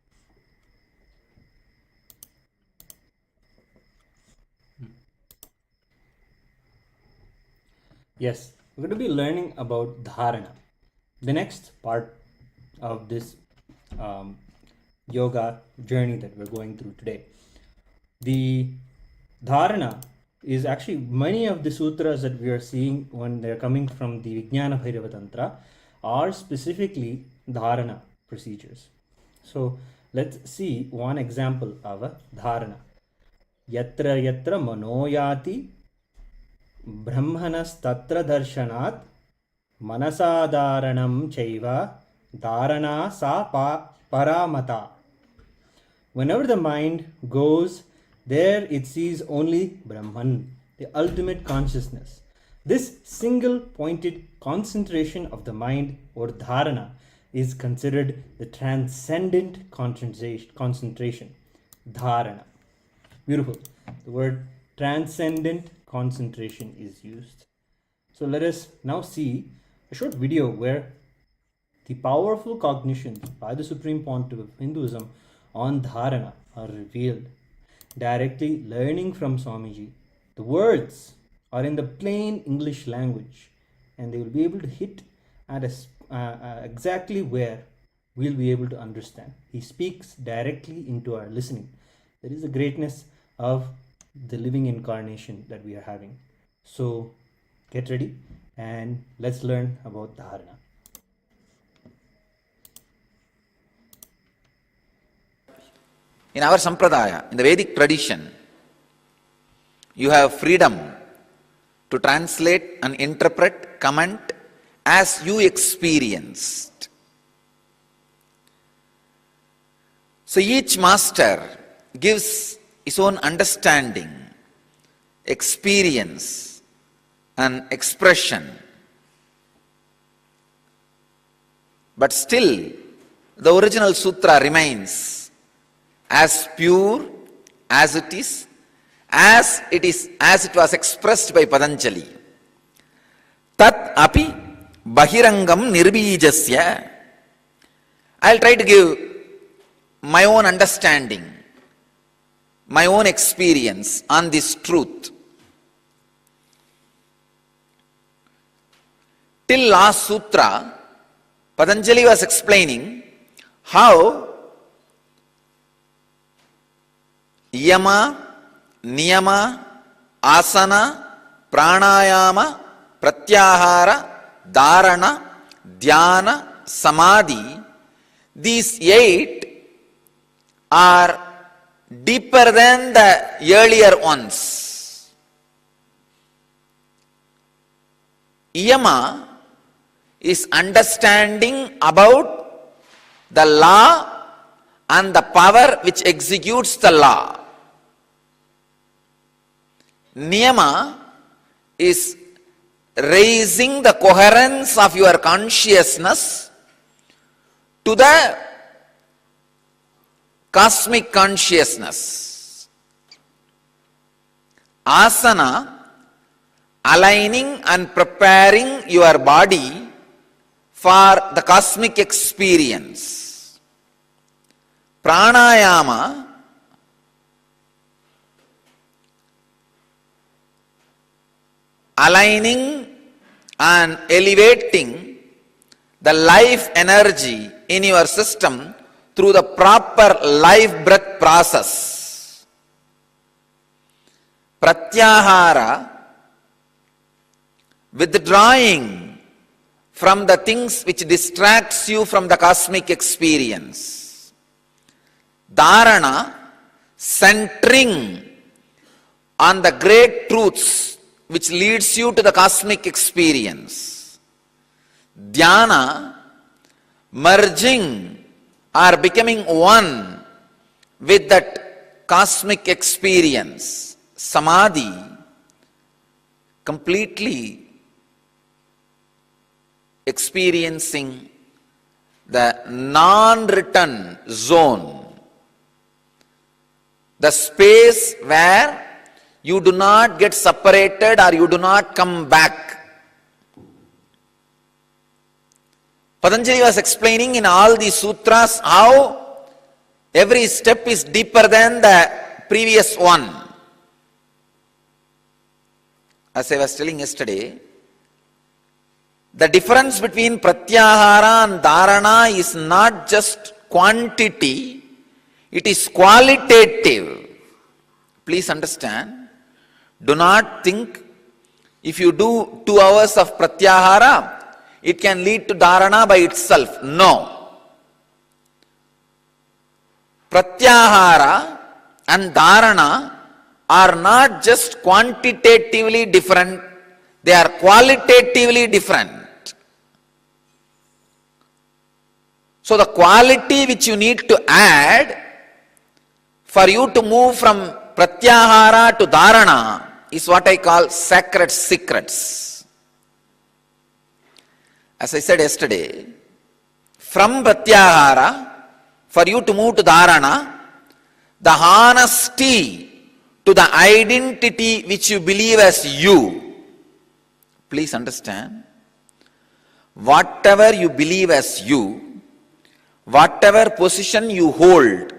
Yes, we're going to be learning about dharana, the next part of this yoga journey that we're going through today. The dharana is actually many of the sutras that we are seeing when they're coming from the Vijnana Bhairava Tantra are specifically dharana procedures. So let's see one example of a dharana. Yatra yatra manoyati brahmanastatra darshanat manasadaranam chaiva dharana sa paramata. Whenever the mind goes, there it sees only Brahman, the ultimate consciousness. This single pointed concentration of the mind or dharana is considered the transcendent concentration. Dharana. Beautiful. The word transcendent concentration is used. So let us now see a short video where the powerful cognitions by the Supreme Pontiff of Hinduism on dharana are revealed. Directly learning from Swamiji, the words are in the plain English language, and they will be able to hit at exactly where we'll be able to understand. He speaks directly into our listening. That is the greatness of the living incarnation that we are having. So get ready and let's learn about dharana. In our sampradaya, in the Vedic tradition, you have freedom to translate and interpret, comment as you experienced. So each master gives his own understanding, experience, and expression. But still, the original sutra remains as pure as it was expressed by Patanjali. Tat api bahirangam nirbijasya. I'll try to give my own understanding, my own experience on this truth. Till last sutra, Patanjali was explaining how yama, niyama, asana, pranayama, pratyahara, dharana, dhyana, samadhi, these 8 are deeper than the earlier ones. Yama is understanding about the law and the power which executes the law. Niyama is raising the coherence of your consciousness to the cosmic consciousness. Asana, aligning and preparing your body for the cosmic experience. Pranayama, aligning and elevating the life energy in your system through the proper life breath process. Pratyahara, withdrawing from the things which distracts you from the cosmic experience. Dharana, centering on the great truths which leads you to the cosmic experience. Dhyana, merging or becoming one with that cosmic experience. Samadhi, completely experiencing the non-return zone, the space where you do not get separated or you do not come back. Patanjali was explaining in all these sutras how every step is deeper than the previous one. As I was telling yesterday, The difference between pratyahara and dharana is not just quantity, it is qualitative. Please understand. Do not think if you do 2 hours of pratyahara, it can lead to dharana by itself. No. Pratyahara and dharana are not just quantitatively different, they are qualitatively different. So the quality which you need to add for you to move from pratyahara to dharana is what I call sacred secrets. As I said yesterday, from pratyahara, for you to move to dharana, the honesty to the identity which you believe as you. Please understand, whatever you believe as you, whatever position you hold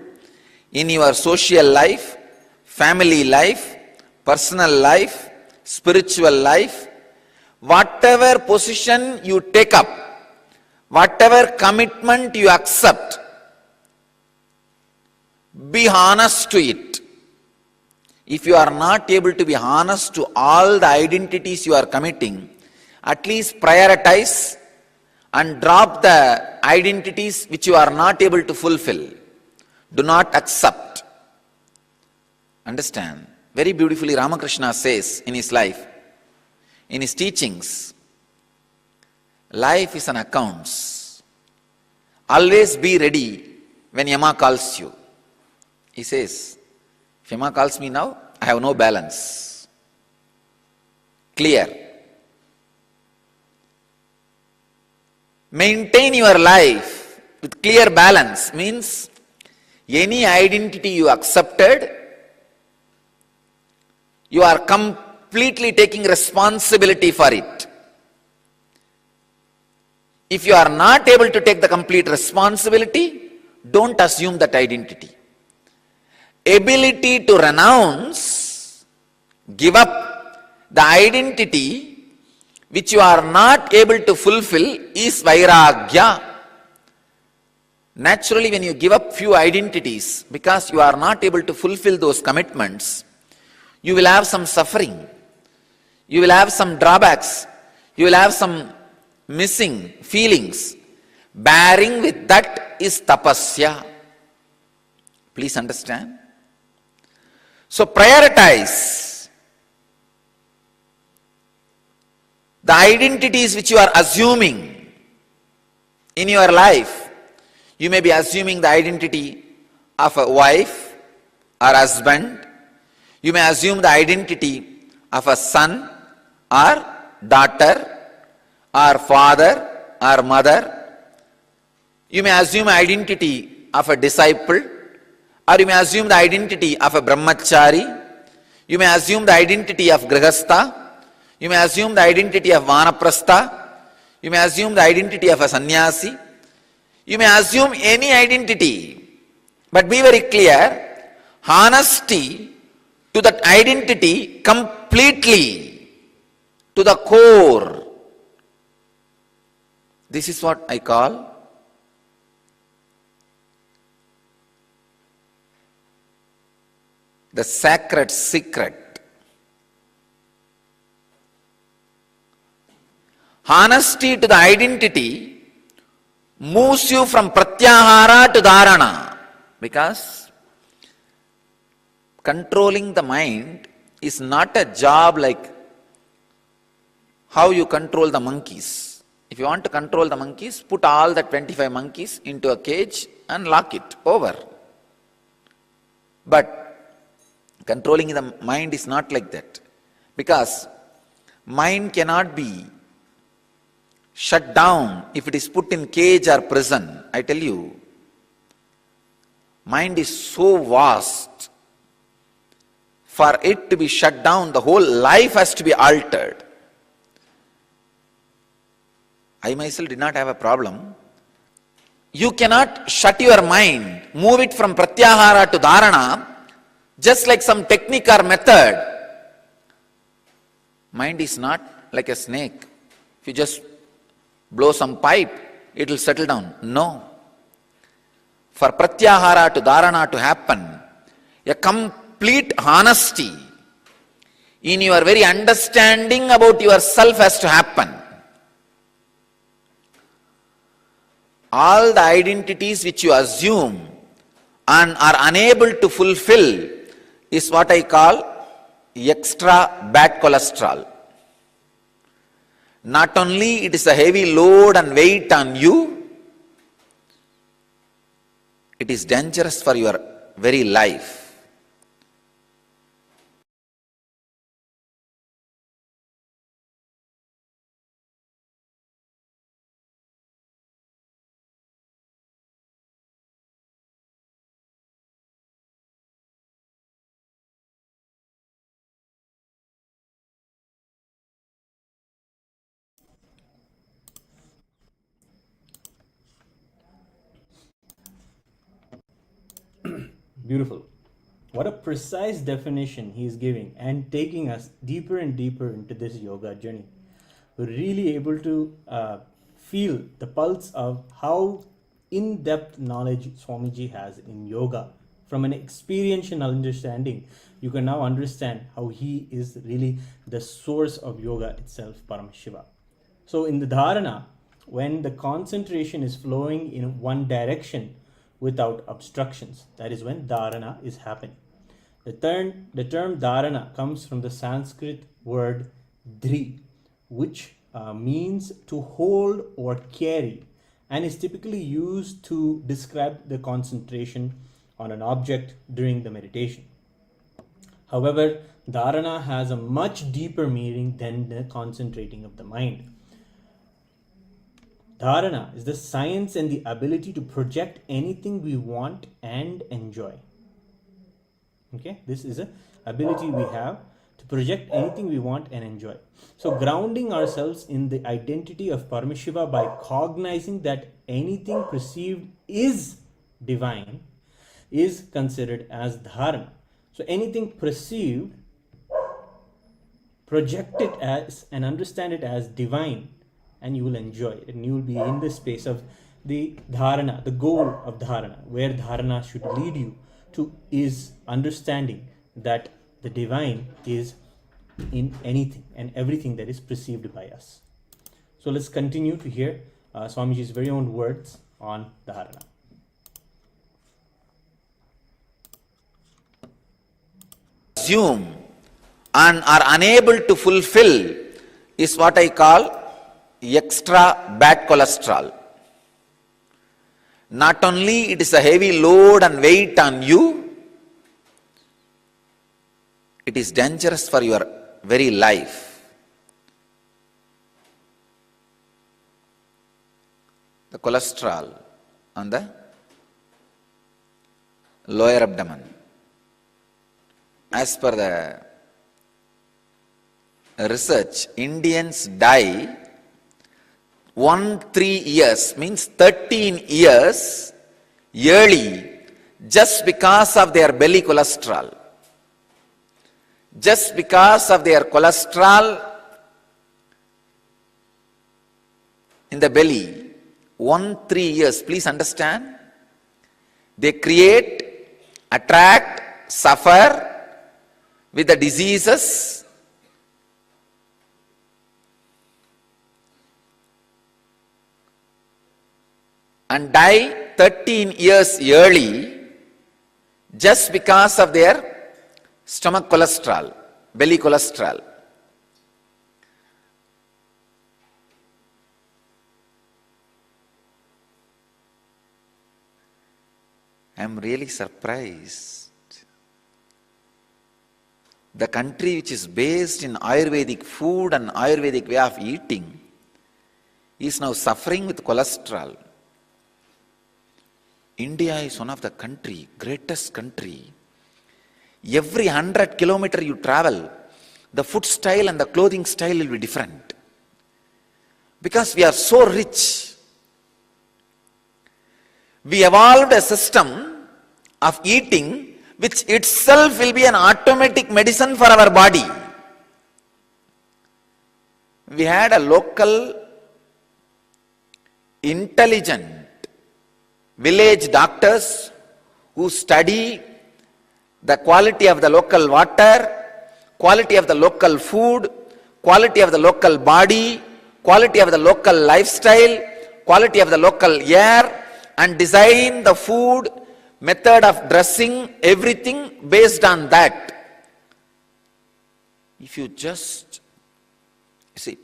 in your social life, family life, personal life, spiritual life, whatever position you take up, whatever commitment you accept, be honest to it. If you are not able to be honest to all the identities you are committing, at least prioritize and drop the identities which you are not able to fulfill. Do not accept. Understand? Very beautifully Ramakrishna says in his life, in his teachings, life is an accounts. Always be ready when Yama calls you. He says, if Yama calls me now, I have no balance. Clear. Maintain your life with clear balance means any identity you accepted, you are completely taking responsibility for it. If you are not able to take the complete responsibility, don't assume that identity. Ability to renounce, give up the identity which you are not able to fulfill is vairagya. Naturally, when you give up few identities because you are not able to fulfill those commitments, you will have some suffering, you will have some drawbacks, you will have some missing feelings. Bearing with that is tapasya. Please understand. So prioritize the identities which you are assuming in your life. You may be assuming the identity of a wife or husband. You may assume the identity of a son or daughter or father or mother. You may assume identity of a disciple, or you may assume the identity of a brahmachari. You may assume the identity of grihastha. You may assume the identity of vanaprastha. You may assume the identity of a sannyasi. You may assume any identity, but be very clear, honesty to that identity completely, to the core. This is what I call the sacred secret. Honesty to the identity moves you from pratyahara to dharana, because controlling the mind is not a job like how you control the monkeys. If you want to control the monkeys, put all the 25 monkeys into a cage and lock it over. But controlling the mind is not like that, because mind cannot be shut down if it is put in cage or prison. I tell you, mind is so vast. For it to be shut down, the whole life has to be altered. I myself did not have a problem. You cannot shut your mind, move it from pratyahara to dharana, just like some technique or method. Mind is not like a snake. If you just blow some pipe, it will settle down. No. For pratyahara to dharana to happen, a complete honesty in your very understanding about yourself has to happen. All the identities which you assume and are unable to fulfill is what I call extra bad cholesterol. Not only it is a heavy load and weight on you, it is dangerous for your very life. Beautiful. What a precise definition he is giving and taking us deeper and deeper into this yoga journey. We're really able to feel the pulse of how in-depth knowledge Swamiji has in yoga. From an experiential understanding, you can now understand how he is really the source of yoga itself, Paramashiva. So in the dharana, when the concentration is flowing in one direction without obstructions, that is when dharana is happening. The term dharana comes from the Sanskrit word dhri, which means to hold or carry, and is typically used to describe the concentration on an object during the meditation. However, dharana has a much deeper meaning than the concentrating of the mind. Dharana is the science and the ability to project anything we want and enjoy. Okay, this is an ability we have to project anything we want and enjoy. So grounding ourselves in the identity of Paramashiva by cognizing that anything perceived is divine is considered as dharana. So anything perceived, project it as and understand it as divine, and you will enjoy it, and you will be in the space of the dharana, the goal of dharana, where dharana should lead you to is understanding that the divine is in anything and everything that is perceived by us. So let's continue to hear Swamiji's very own words on dharana. Assume and are unable to fulfill is what I call extra bad cholesterol. Not only it is a heavy load and weight on you, it is dangerous for your very life. The cholesterol on the lower abdomen. As per the research, Indians die 3 years, means 13 years early, just because of their belly cholesterol. Just because of their cholesterol in the belly, 3 years, please understand, they create, attract, suffer with the diseases and die 13 years early just because of their stomach cholesterol, belly cholesterol. I am really surprised. The country which is based in Ayurvedic food and Ayurvedic way of eating is now suffering with cholesterol. India is one of the greatest country. Every 100 kilometers you travel, the food style and the clothing style will be different. Because we are so rich. We evolved a system of eating which itself will be an automatic medicine for our body. We had a local intelligent village doctors who study the quality of the local water, quality of the local food, quality of the local body, quality of the local lifestyle, quality of the local air, and design the food, method of dressing, everything based on that. If you just, see,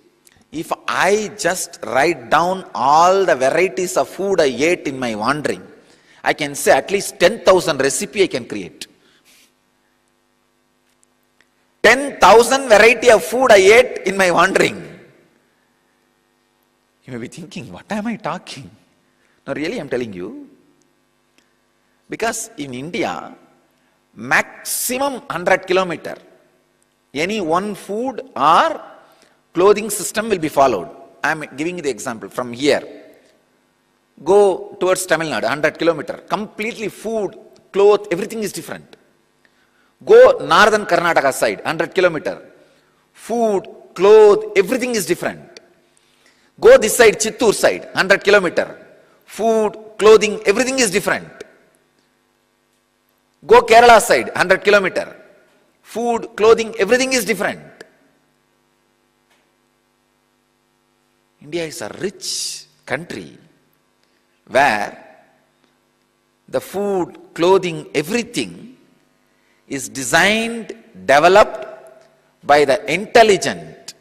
if I just write down all the varieties of food I ate in my wandering, I can say at least 10,000 recipe I can create. 10,000 variety of food I ate in my wandering. You may be thinking, what am I talking? No, really, I'm telling you. Because in India, maximum 100 kilometer, any one food or clothing system will be followed. I'm giving you the example from here. Go towards Tamil Nadu, 100 kilometer, completely food, cloth, everything is different. Go northern Karnataka side, 100 kilometer, food, clothes, everything is different. Go this side, Chittoor side, 100 kilometer, food, clothing, everything is different. Go Kerala side, 100 kilometer, food, clothing, everything is different. India is a rich country where the food, clothing, everything is designed, developed by the intelligent,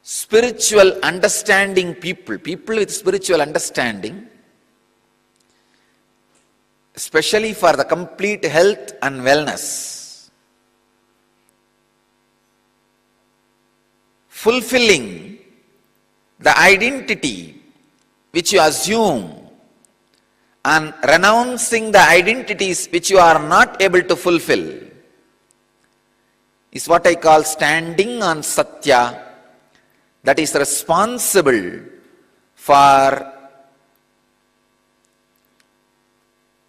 spiritual understanding people with spiritual understanding, especially for the complete health and wellness, fulfilling the identity which you assume and renouncing the identities which you are not able to fulfill is what I call standing on Satya, that is responsible for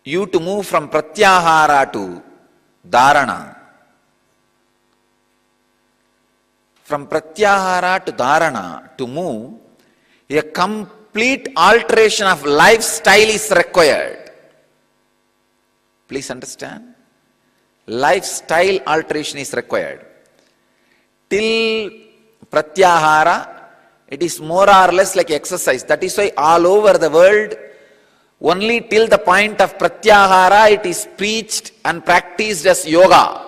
you to move from Pratyahara to Dharana. From Pratyahara to Dharana, to move, a complete alteration of lifestyle is required. Please understand. Lifestyle alteration is required. Till Pratyahara, it is more or less like exercise. That is why all over the world, only till the point of Pratyahara, it is preached and practiced as yoga.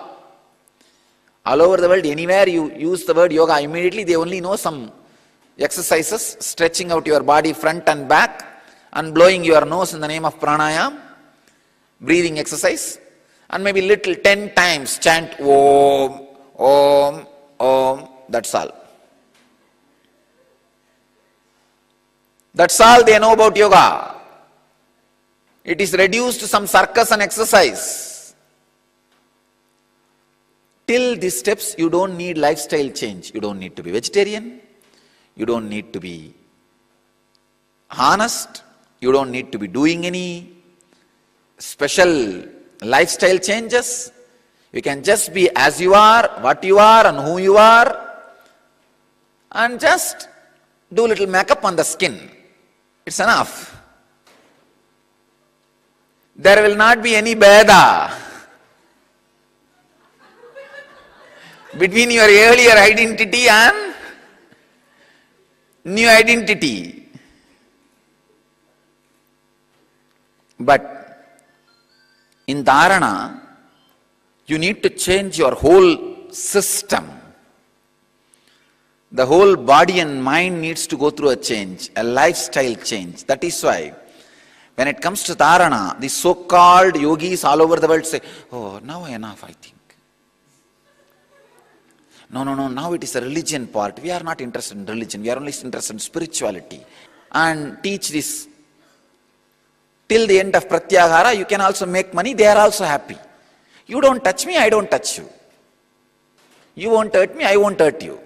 All over the world, anywhere you use the word yoga, immediately they only know some exercises, stretching out your body front and back and blowing your nose in the name of pranayam, breathing exercise, and maybe little 10 times chant Om, Om, Om, that's all. That's all they know about yoga. It is reduced to some circus and exercise. Till these steps, you don't need lifestyle change. You don't need to be vegetarian. You don't need to be honest. You don't need to be doing any special lifestyle changes. You can just be as you are, what you are, and who you are, and just do a little makeup on the skin. It's enough. There will not be any bheda between your earlier identity and new identity. But in Dharana, you need to change your whole system. The whole body and mind needs to go through a change, a lifestyle change. That is why when it comes to Dharana, the so-called yogis all over the world say, oh, now enough, I think. No, now it is a religion part. We are not interested in religion. We are only interested in spirituality. And teach this. Till the end of Pratyahara, you can also make money. They are also happy. You don't touch me, I don't touch you. You won't hurt me, I won't hurt you.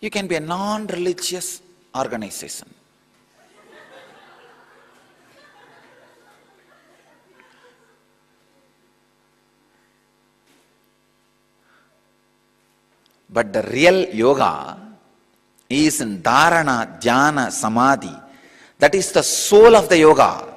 You can be a non-religious organization. But the real yoga is in dharana, dhyana, samadhi. That is the soul of the yoga.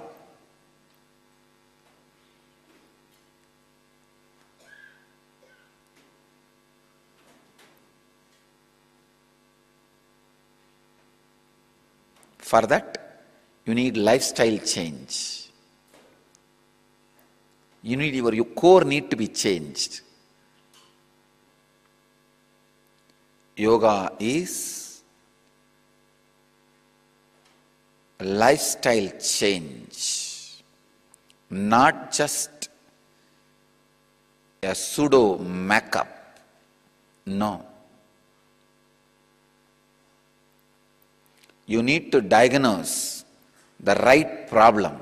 For that, you need lifestyle change. Your core need to be changed. Yoga is a lifestyle change, not just a pseudo makeup. No. You need to diagnose the right problem.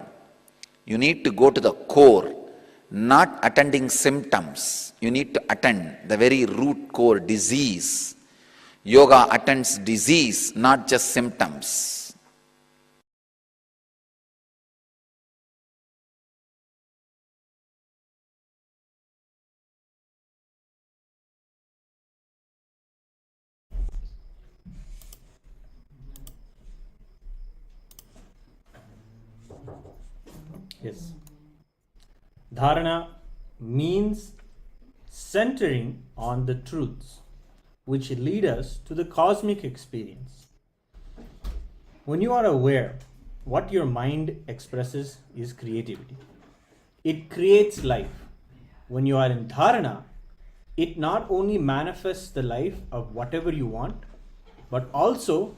You need to go to the core, not attending symptoms. You need to attend the very root core disease. Yoga attends disease, not just symptoms. Yes. Dharana means centering on the truths which lead us to the cosmic experience. When you are aware, what your mind expresses is creativity. It creates life. When you are in dharana, it not only manifests the life of whatever you want, but also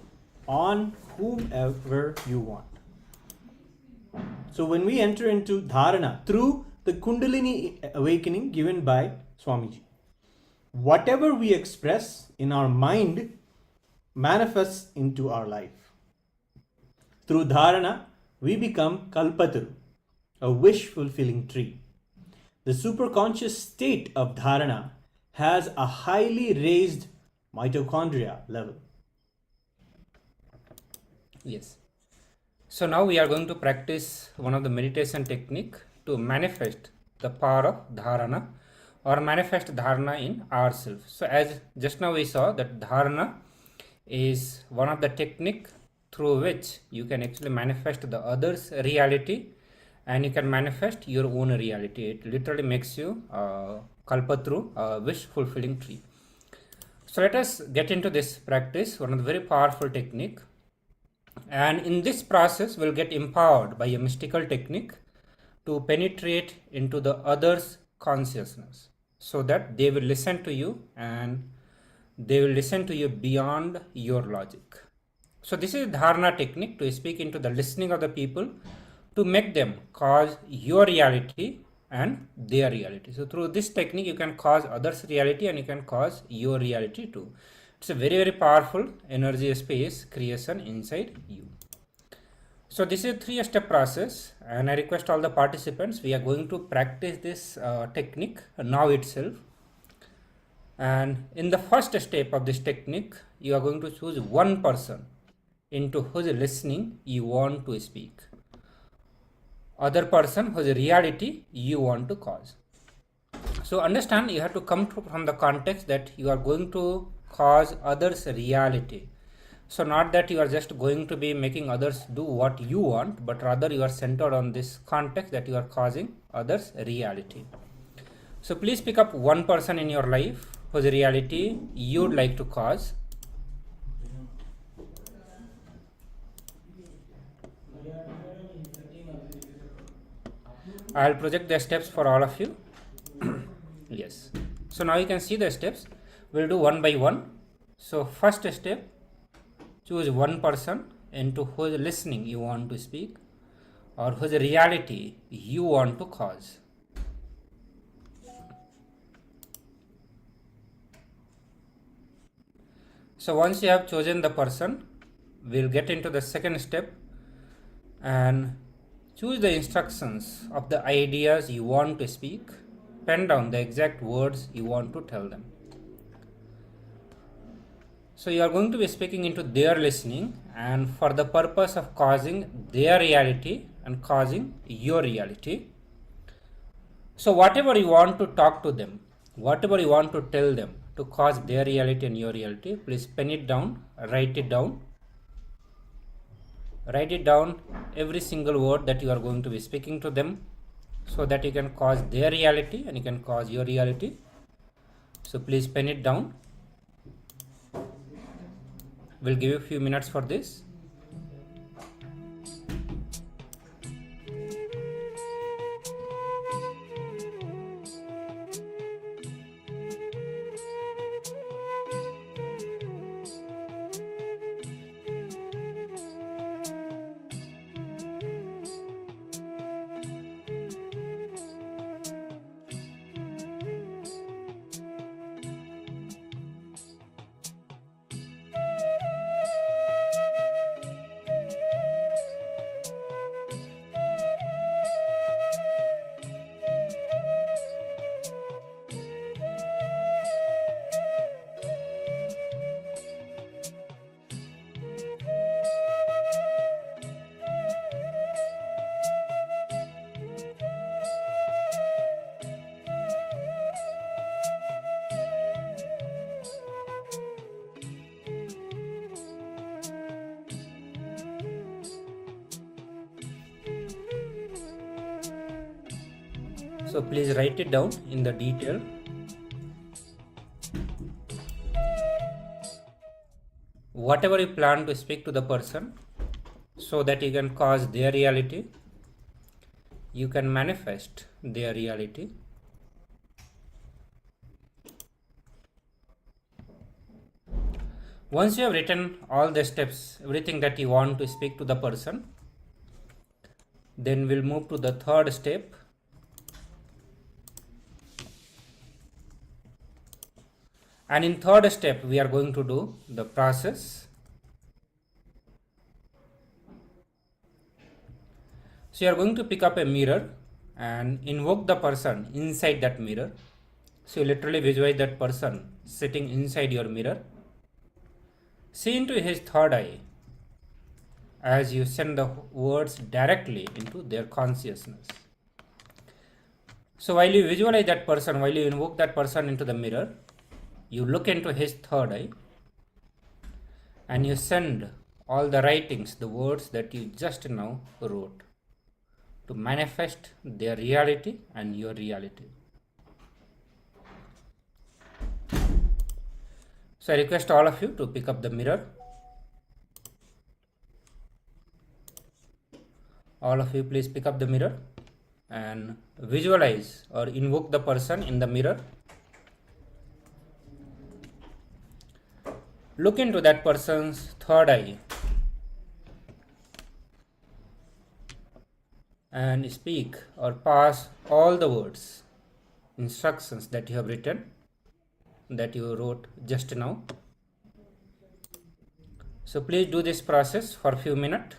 on whomever you want. So when we enter into dharana through the Kundalini awakening given by Swamiji, whatever we express in our mind manifests into our life. Through dharana, we become kalpataru, a wish-fulfilling tree. The superconscious state of dharana has a highly raised mitochondria level. Yes. So now we are going to practice one of the meditation technique to manifest the power of dharana or manifest dharana in ourselves. So as just now we saw that dharana is one of the technique through which you can actually manifest the other's reality and you can manifest your own reality. It literally makes you kalpataru, a wish fulfilling tree. So let us get into this practice, one of the very powerful technique. And in this process, we'll get empowered by a mystical technique to penetrate into the other's consciousness so that they will listen to you and they will listen to you beyond your logic. So this is dharana technique to speak into the listening of the people to make them cause your reality and their reality. So through this technique, you can cause others' reality and you can cause your reality too. It's a very, very powerful energy space creation inside you. So this is a 3-step process and I request all the participants, we are going to practice this technique now itself. And in the first step of this technique, you are going to choose one person into whose listening you want to speak. Other person whose reality you want to cause. So understand, you have to come from the context that you are going to cause others' reality. So not that you are just going to be making others do what you want, but rather you are centered on this context that you are causing others' reality. So please pick up one person in your life whose reality you would like to cause. I'll project the steps for all of you. Yes. So now you can see the steps. We'll do one by one. So first step, choose one person into whose listening you want to speak or whose reality you want to cause. So once you have chosen the person, we'll get into the second step and choose the instructions of the ideas you want to speak. Pen down the exact words you want to tell them. So you are going to be speaking into their listening and for the purpose of causing their reality and causing your reality. So whatever you want to talk to them, whatever you want to tell them, to cause their reality and your reality. Please pen it down, write it down. Write it down, every single word that you are going to be speaking to them, so that you can cause their reality and you can cause your reality. So please pen it down. We'll give you a few minutes for this. So please write it down in the detail. Whatever you plan to speak to the person, so that you can cause their reality, you can manifest their reality. Once you have written all the steps, everything that you want to speak to the person, then we'll move to the third step. And in third step, we are going to do the process. So you are going to pick up a mirror and invoke the person inside that mirror. So you literally visualize that person sitting inside your mirror. See into his third eye as you send the words directly into their consciousness. So while you visualize that person, while you invoke that person into the mirror, you look into his third eye and you send all the writings, the words that you just now wrote, to manifest their reality and your reality. So I request all of you to pick up the mirror. All of you please pick up the mirror and visualize or invoke the person in the mirror. Look into that person's third eye and speak or pass all the words, instructions that you have written, that you wrote just now. So please do this process for a few minutes.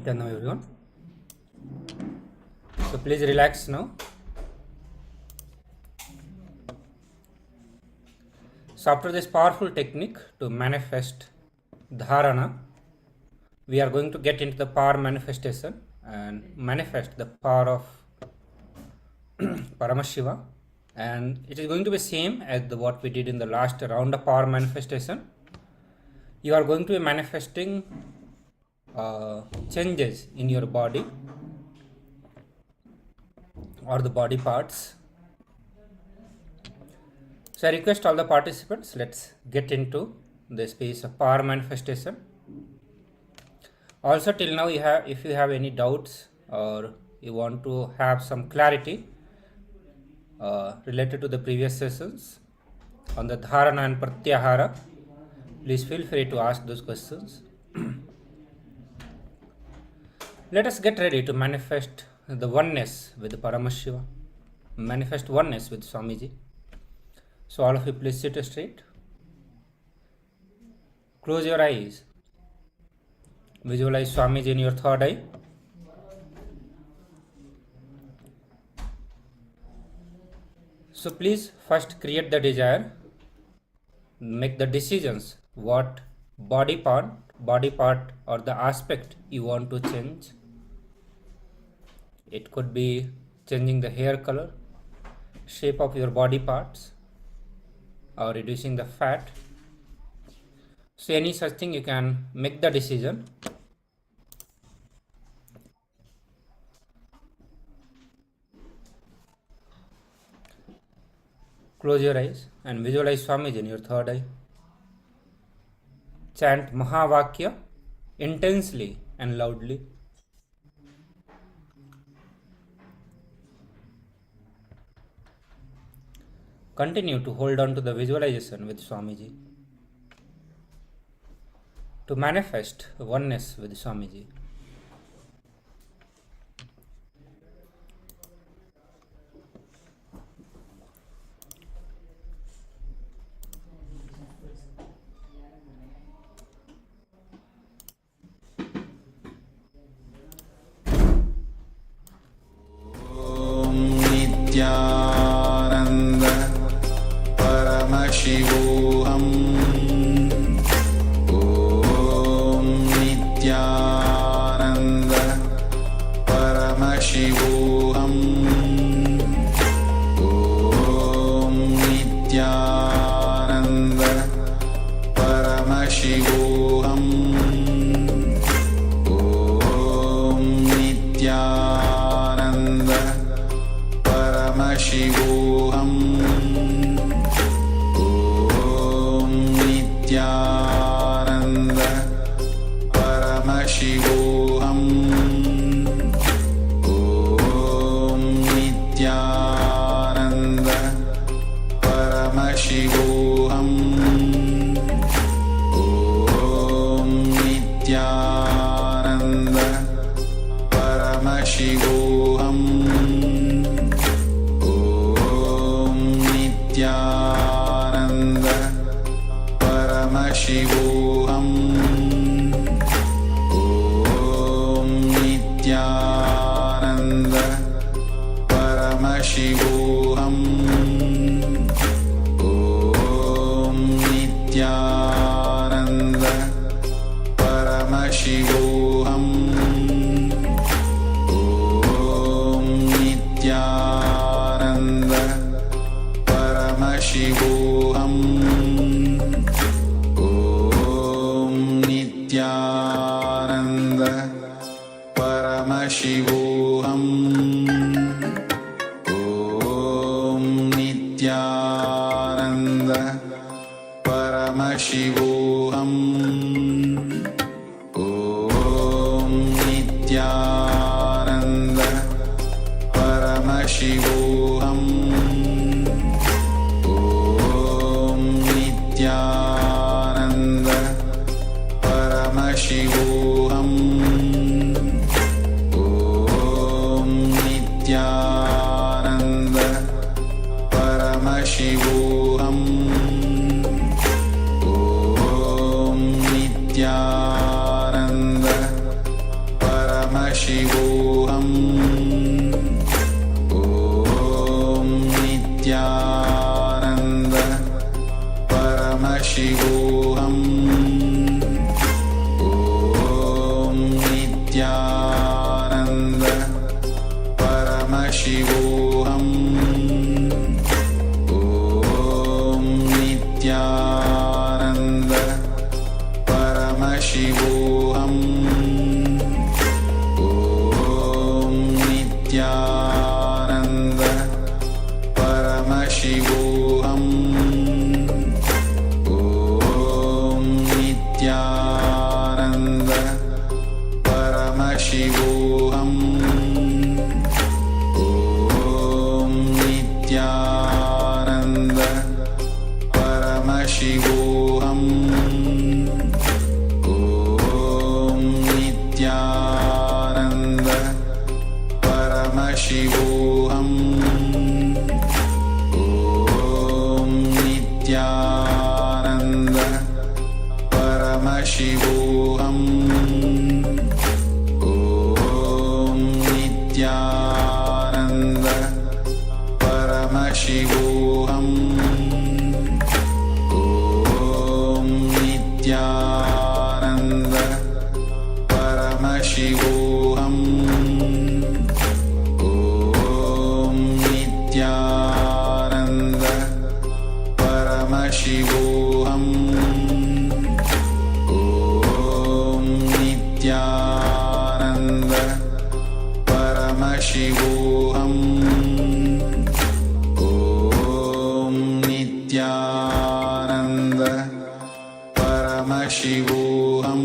Nithyananda everyone. So please relax now. So after this powerful technique to manifest dharana, we are going to get into the power manifestation and manifest the power of Paramashiva, and it is going to be same as what we did in the last round of power manifestation. You are going to be manifesting changes in your body or the body parts. So I request all the participants, let's get into the space of power manifestation. Also till now, if you have any doubts or you want to have some clarity related to the previous sessions on the dharana and pratyahara, please feel free to ask those questions. Let us get ready to manifest the oneness with Paramashiva, manifest oneness with Swamiji. So all of you please sit straight, close your eyes, visualize Swamiji in your third eye. So please first create the desire, make the decisions what body part or the aspect you want to change. It could be changing the hair color, shape of your body parts, or reducing the fat. So any such thing you can make the decision. Close your eyes and visualize Swamiji in your third eye. Chant Mahavakya intensely and loudly. Continue to hold on to the visualization with Swamiji to manifest oneness with Swamiji. Nithyananda Paramashivoham Om Nithyananda Paramashivoham Om Nithyananda Paramashivoham Om Nithyananda Paramashivoham Om Nithyananda Paramashivoham Om Nithyananda Paramashivoham Om Nithyananda Paramashivoham Nithyananda Paramashivoham Om Nithyananda Paramashivoham Om Nithyananda Paramashivoham Om Nithyananda Paramashivoham Om Nithyananda Paramashivoham Om Nithyananda Paramashivoham Om Nithyananda Paramashivoham Om Nithyananda Paramashivoham Om Nithyananda Paramashivoham Om Nithyananda Paramashivoham Om Nithyananda Paramashivoham Om Nithyananda Paramashivoham Om Nithyananda Paramashivoham Om Nithyananda Paramashivoham Om Nithyananda Paramashivoham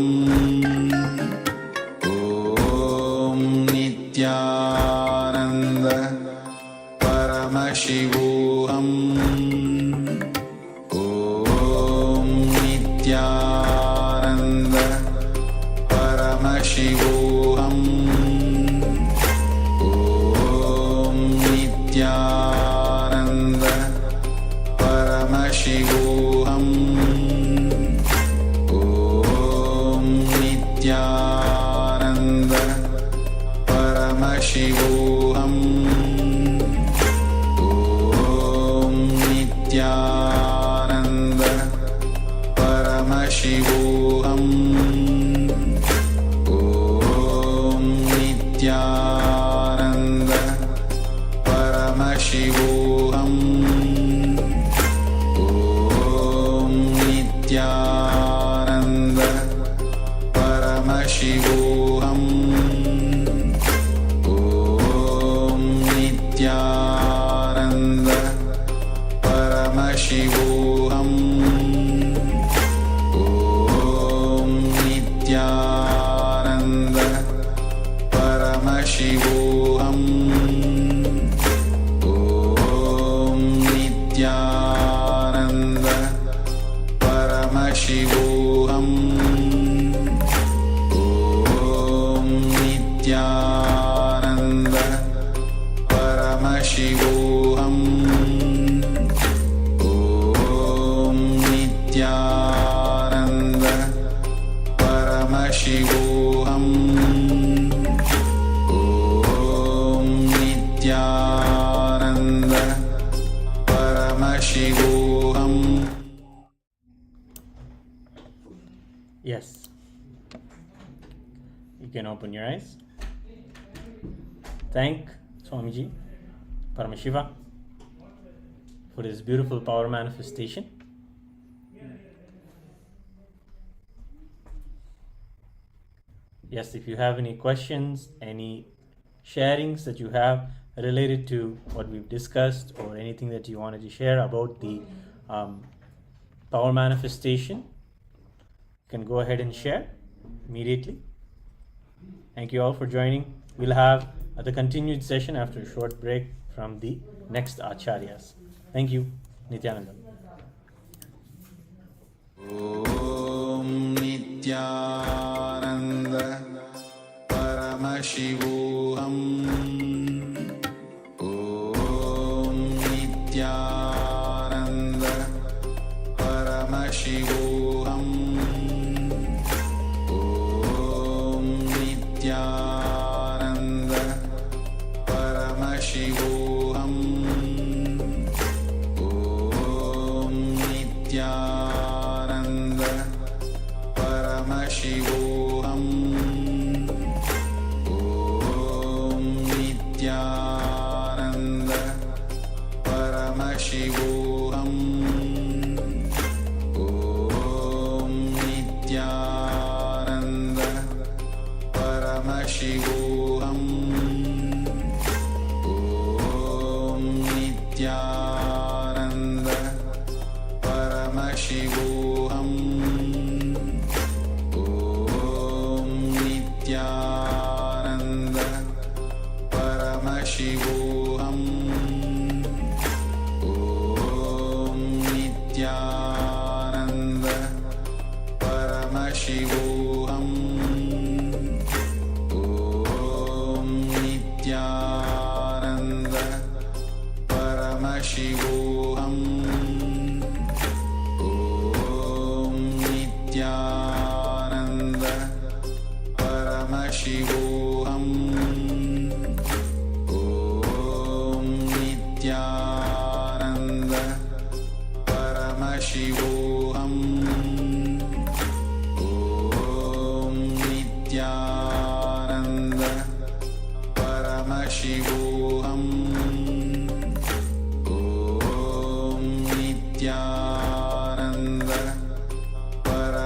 Om Nithyananda Paramashivoham Om Nithyananda Paramashivoham Om Nithyananda Paramashivoham Om Nithyananda Paramashivoham Om Nithyananda Paramashivoham Om Nithyananda Paramashivoham Om Nithyananda Paramashivoham Om Nithyananda Paramashivoham Om Nithyananda Paramashivoham Om Nithyananda Paramashivoham Om Nithyananda Paramashivoham Om Nithyananda Paramashivoham Om Nithyananda Paramashivoham. Yes. You can open your eyes. Thank Swamiji, Paramashiva, for this beautiful power manifestation. Yes, if you have any questions, any sharings that you have related to what we've discussed, or anything that you wanted to share about the power manifestation, you can go ahead and share immediately. Thank you all for joining. We'll have the continued session after a short break from the next acharyas. Thank you. Nithyananda. Om Nithyananda Paramashivoham Om Nithyananda Paramashivoham Om Nithyananda Paramashivoham Om Nithyananda Paramashivoham Om Nithyananda Paramashivoham Om Nithyananda Paramashivoham Om Nithyananda Paramashivoham Om Nithyananda Paramashivoham Om Nithyananda Paramashivoham Om Nithyananda Paramashivoham Om Nithyananda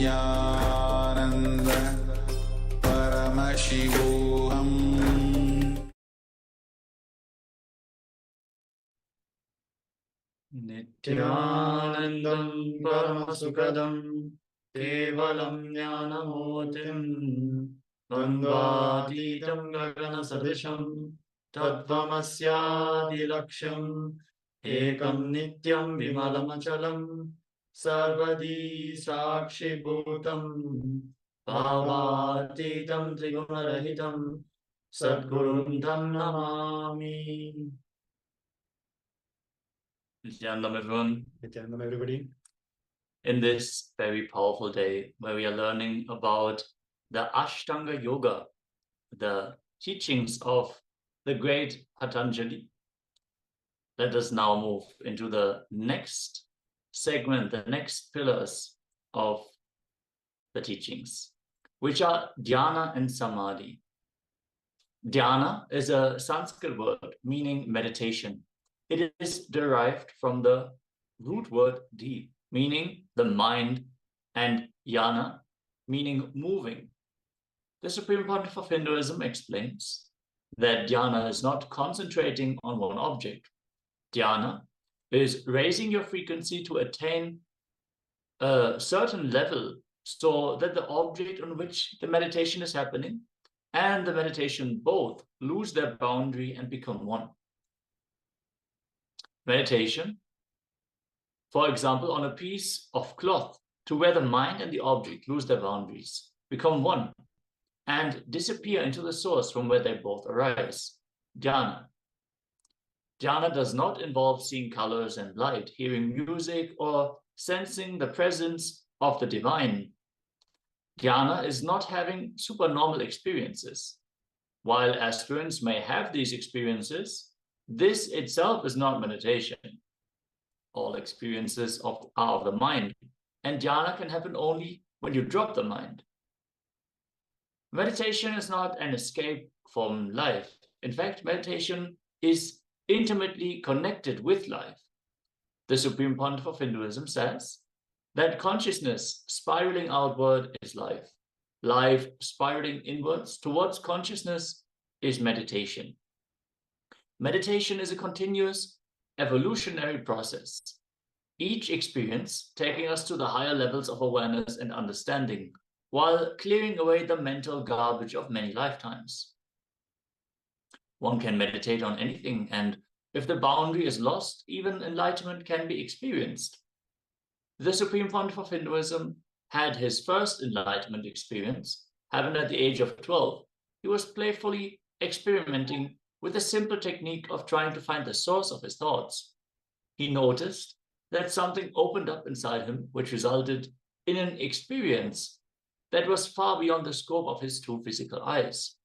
Nithyananda Paramashivoham Nithyanandam Paramasukadam Kevalam Jnanamotim Dvandvatitam Gagana Sadisham Tattvamasya Laksham Ekam Nityam Vimalamachalam Sarvadi Sakshi Bhutam Bhavatitam Trigunarahitam Sadgurun Tam Namami. Nithyanandam, everyone. Nithyanandam, everybody. In this very powerful day where we are learning about the Ashtanga Yoga, the teachings of the great Patanjali, let us now move into the next segment, the next pillars of the teachings, which are dhyana and samadhi. Dhyana is a Sanskrit word meaning meditation. It is derived from the root word di, meaning the mind, and yana, meaning moving. The Supreme Pontiff of Hinduism explains that dhyana is not concentrating on one object. Dhyana is raising your frequency to attain a certain level so that the object on which the meditation is happening and the meditation both lose their boundary and become one. Meditation, for example, on a piece of cloth, to where the mind and the object lose their boundaries, become one, and disappear into the source from where they both arise. Dhyana. Dhyana does not involve seeing colors and light, hearing music, or sensing the presence of the divine. Dhyana is not having supernormal experiences. While aspirants may have these experiences, this itself is not meditation. All experiences are of the mind, and dhyana can happen only when you drop the mind. Meditation is not an escape from life. In fact, meditation is intimately connected with life. The Supreme Pontiff of Hinduism says that consciousness spiraling outward is life. Life spiraling inwards towards consciousness is meditation. Meditation is a continuous evolutionary process, each experience taking us to the higher levels of awareness and understanding, while clearing away the mental garbage of many lifetimes. One can meditate on anything, and if the boundary is lost, even enlightenment can be experienced. The Supreme Pontiff of Hinduism had his first enlightenment experience, happened at the age of 12. He was playfully experimenting with a simple technique of trying to find the source of his thoughts. He noticed that something opened up inside him, which resulted in an experience that was far beyond the scope of his two physical eyes.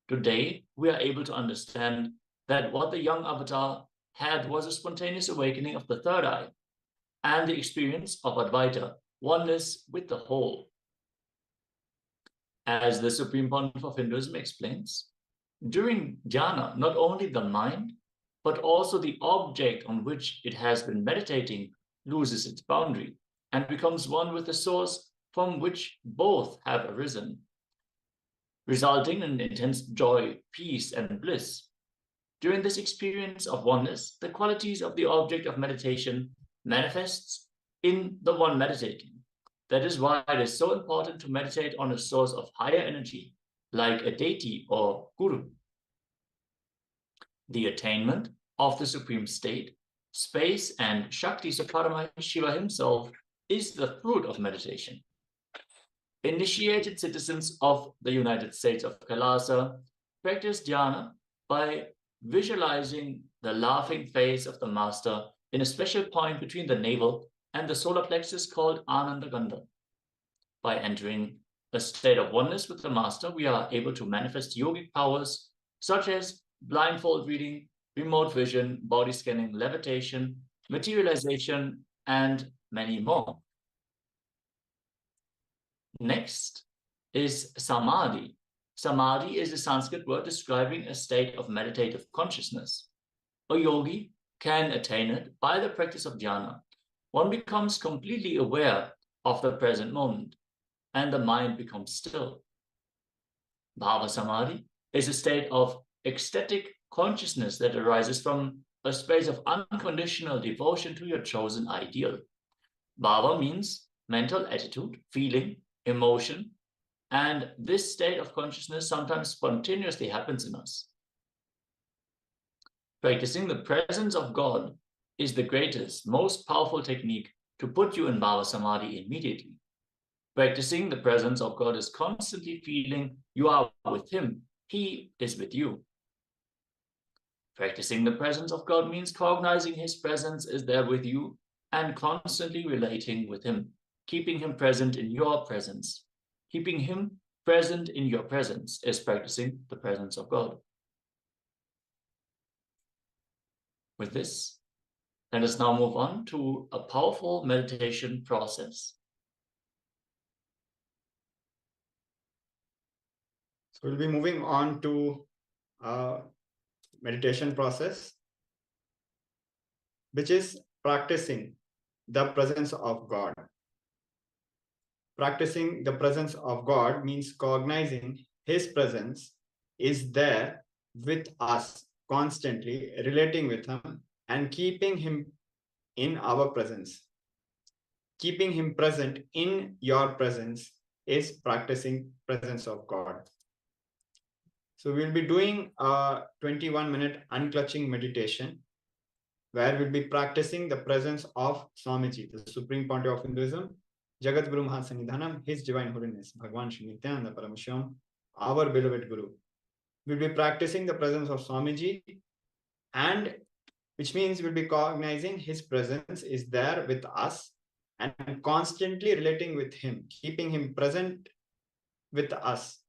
Today, we are able to understand that what the young avatar had was a spontaneous awakening of the third eye and the experience of Advaita, oneness with the whole. As the Supreme Pontiff of Hinduism explains, during dhyana, not only the mind, but also the object on which it has been meditating loses its boundary and becomes one with the source from which both have arisen, resulting in intense joy, peace, and bliss. During this experience of oneness, the qualities of the object of meditation manifests in the one meditating. That is why it is so important to meditate on a source of higher energy, like a deity or guru. The attainment of the supreme state, space, and Shakti, so Paramashiva himself, is the fruit of meditation. Initiated citizens of the United States of KAILASA practice dhyana by visualizing the laughing face of the master in a special point between the navel and the solar plexus called Ananda Gandha. By entering a state of oneness with the master, we are able to manifest yogic powers such as blindfold reading, remote vision, body scanning, levitation, materialization, and many more. Next is samadhi. Samadhi is a Sanskrit word describing a state of meditative consciousness. A yogi can attain it by the practice of dhyana. One becomes completely aware of the present moment. and the mind becomes still. Bhava Samadhi is a state of ecstatic consciousness that arises from a space of unconditional devotion to your chosen ideal. Bhava means mental attitude, feeling, emotion, and this state of consciousness sometimes spontaneously happens in us. Practicing the presence of God is the greatest, most powerful technique to put you in Bhava Samadhi immediately. Practicing the presence of God is constantly feeling you are with Him, He is with you. Practicing the presence of God means cognizing His presence is there with you and constantly relating with Him, keeping Him present in your presence. Keeping Him present in your presence is practicing the presence of God. With this, let us now move on to a powerful meditation process. So we'll be moving on to meditation process, which is practicing the presence of God. Practicing the presence of God means cognizing His presence is there with us constantly, relating with Him and keeping Him in our presence. Keeping Him present in your presence is practicing presence of God. So we'll be doing a 21-minute unclutching meditation where we'll be practicing the presence of Swamiji, the Supreme Pontiff of Hinduism, Jagat Guru Mahasanidhanam, His Divine Holiness, Bhagwan Shri Nithyananda Paramashivoham, our beloved Guru. We'll be practicing the presence of Swamiji, and which means we'll be cognizing His presence is there with us and constantly relating with Him, keeping Him present with us.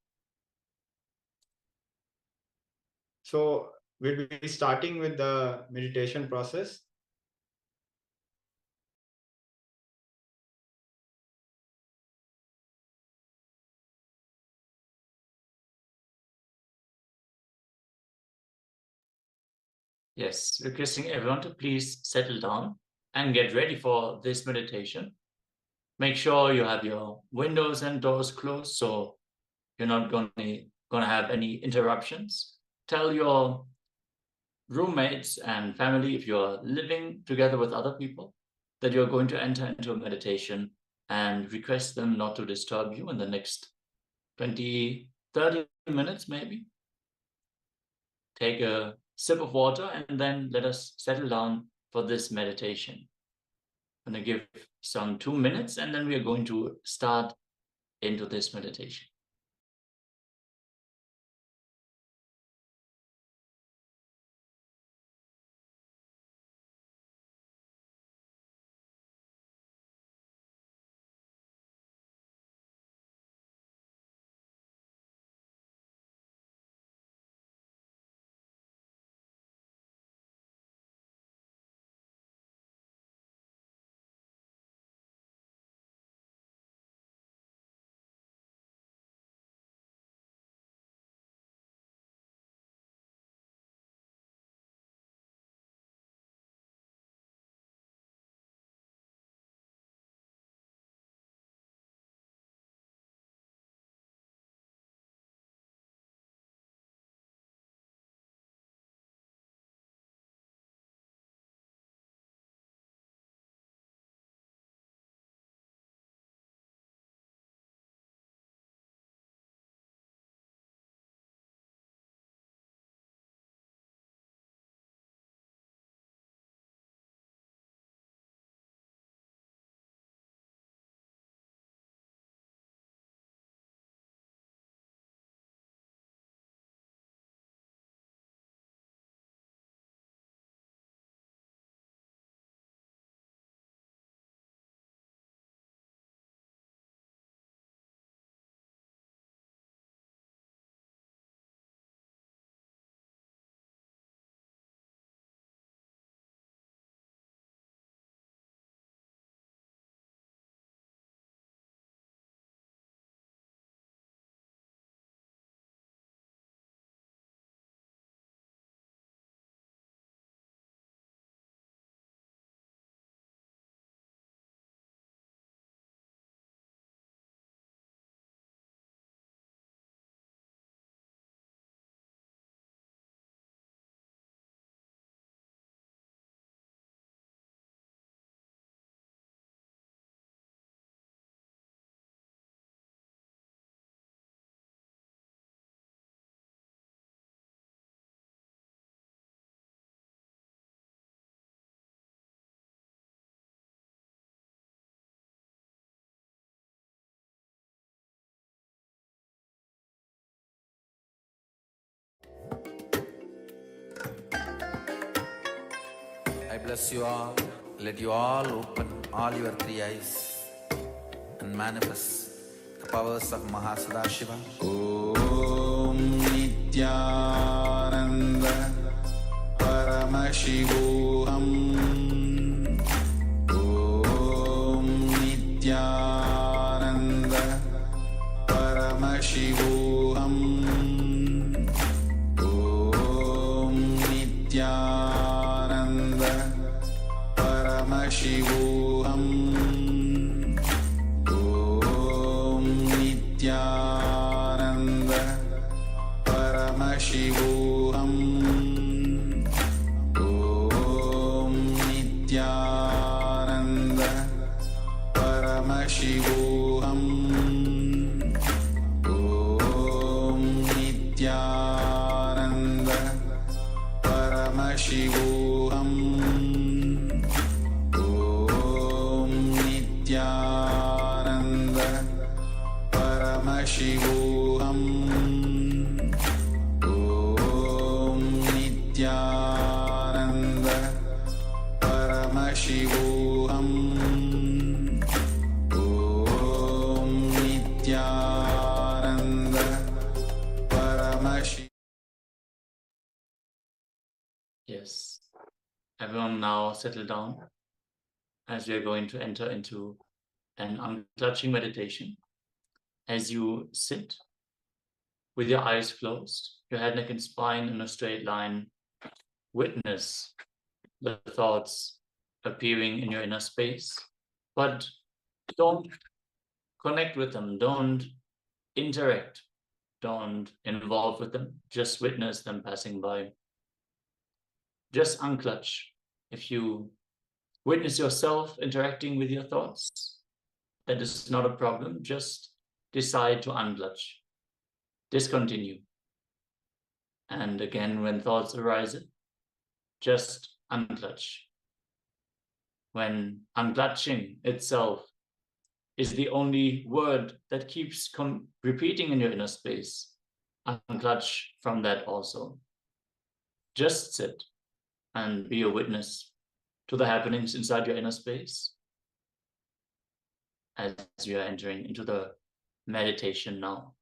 So we'll be starting with the meditation process. Yes, requesting everyone to please settle down and get ready for this meditation. Make sure you have your windows and doors closed so you're not going to have any interruptions. Tell your roommates and family, if you're living together with other people, that you're going to enter into a meditation, and request them not to disturb you in the next 20, 30 minutes maybe. Take a sip of water and then let us settle down for this meditation. I'm going to give some 2 minutes and then we are going to start into this meditation. bless you all. Let you all open all your three eyes and manifest the powers of Mahasudashiva. Om Nithyananda Paramashivoham. Om Nithyananda Paramashivoham. Om Nithyananda Paramashivoham. Om Nithyananda Paramashivoham. Om Nithyananda Paramashivoham. Om Nithyananda Paramashivoham. Om Nithyananda Paramashivoham. Om Nithyananda Paramashivoham. Om Nithyananda Paramashivoham. Yes. Everyone now settle down as we are going to enter into an unclutching meditation. As you sit with your eyes closed, your head, neck, and spine in a straight line, witness the thoughts appearing in your inner space, but don't connect with them, don't interact, don't involve with them, just witness them passing by. Just unclutch. If you witness yourself interacting with your thoughts, that is not a problem. Just decide to unclutch. Discontinue. And again, when thoughts arise, just unclutch. When unclutching itself is the only word that keeps repeating in your inner space, unclutch from that also. Just sit and be a witness to the happenings inside your inner space as you are entering into the meditation now.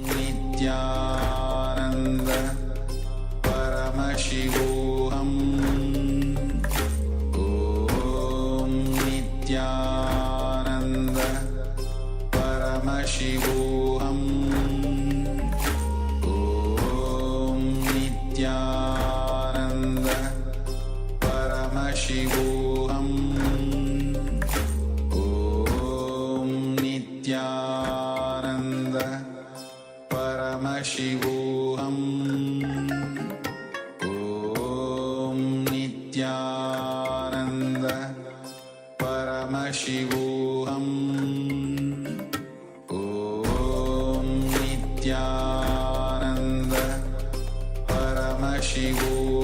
Nithyananda Paramashivoham Om Nithyananda Paramashivoham Om Nithyananda Paramashivoham Om Nithyananda Paramashivoham Om Nithyananda Paramashivoham Om Nithyananda Paramashivoham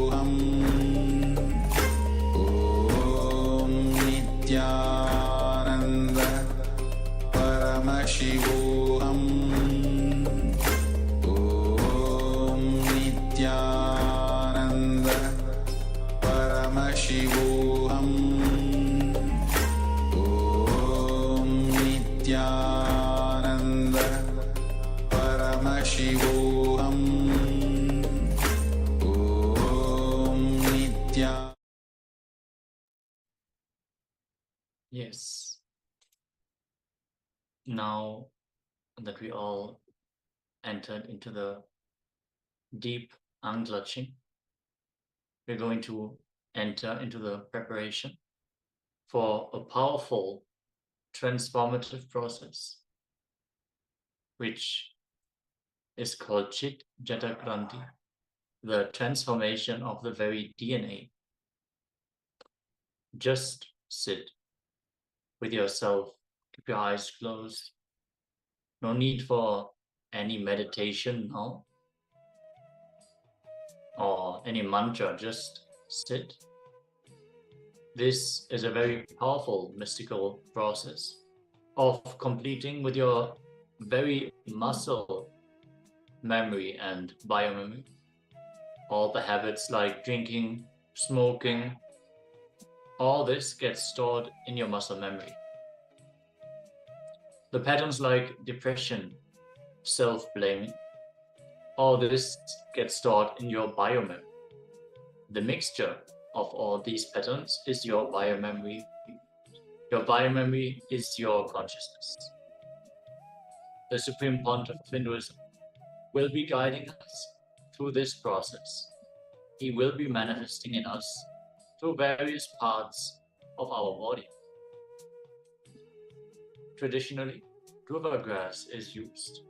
Om Nithyananda Paramashivoham Om Nithyananda Paramashivoham Om Nithyananda Paramashivoham Om Nithyananda. Yes. Now that we all entered into the deep unclutching, we're going to enter into the preparation for a powerful transformative process, which is called Chit Jata Kranti, the transformation of the very DNA. Just sit with yourself, keep your eyes closed. No need for any meditation now or any mantra, just sit. This is a very powerful mystical process of completing with your very muscle memory and biomemory. All the habits like drinking, smoking, all this gets stored in your muscle memory. The patterns like depression, self-blaming, all this gets stored in your biomemory. The mixture of all these patterns is your biomemory. Your biomemory is your consciousness. The Supreme Pontiff of Hinduism will be guiding us through this process. He will be manifesting in us through various parts of our body. Traditionally, Dhruva grass is used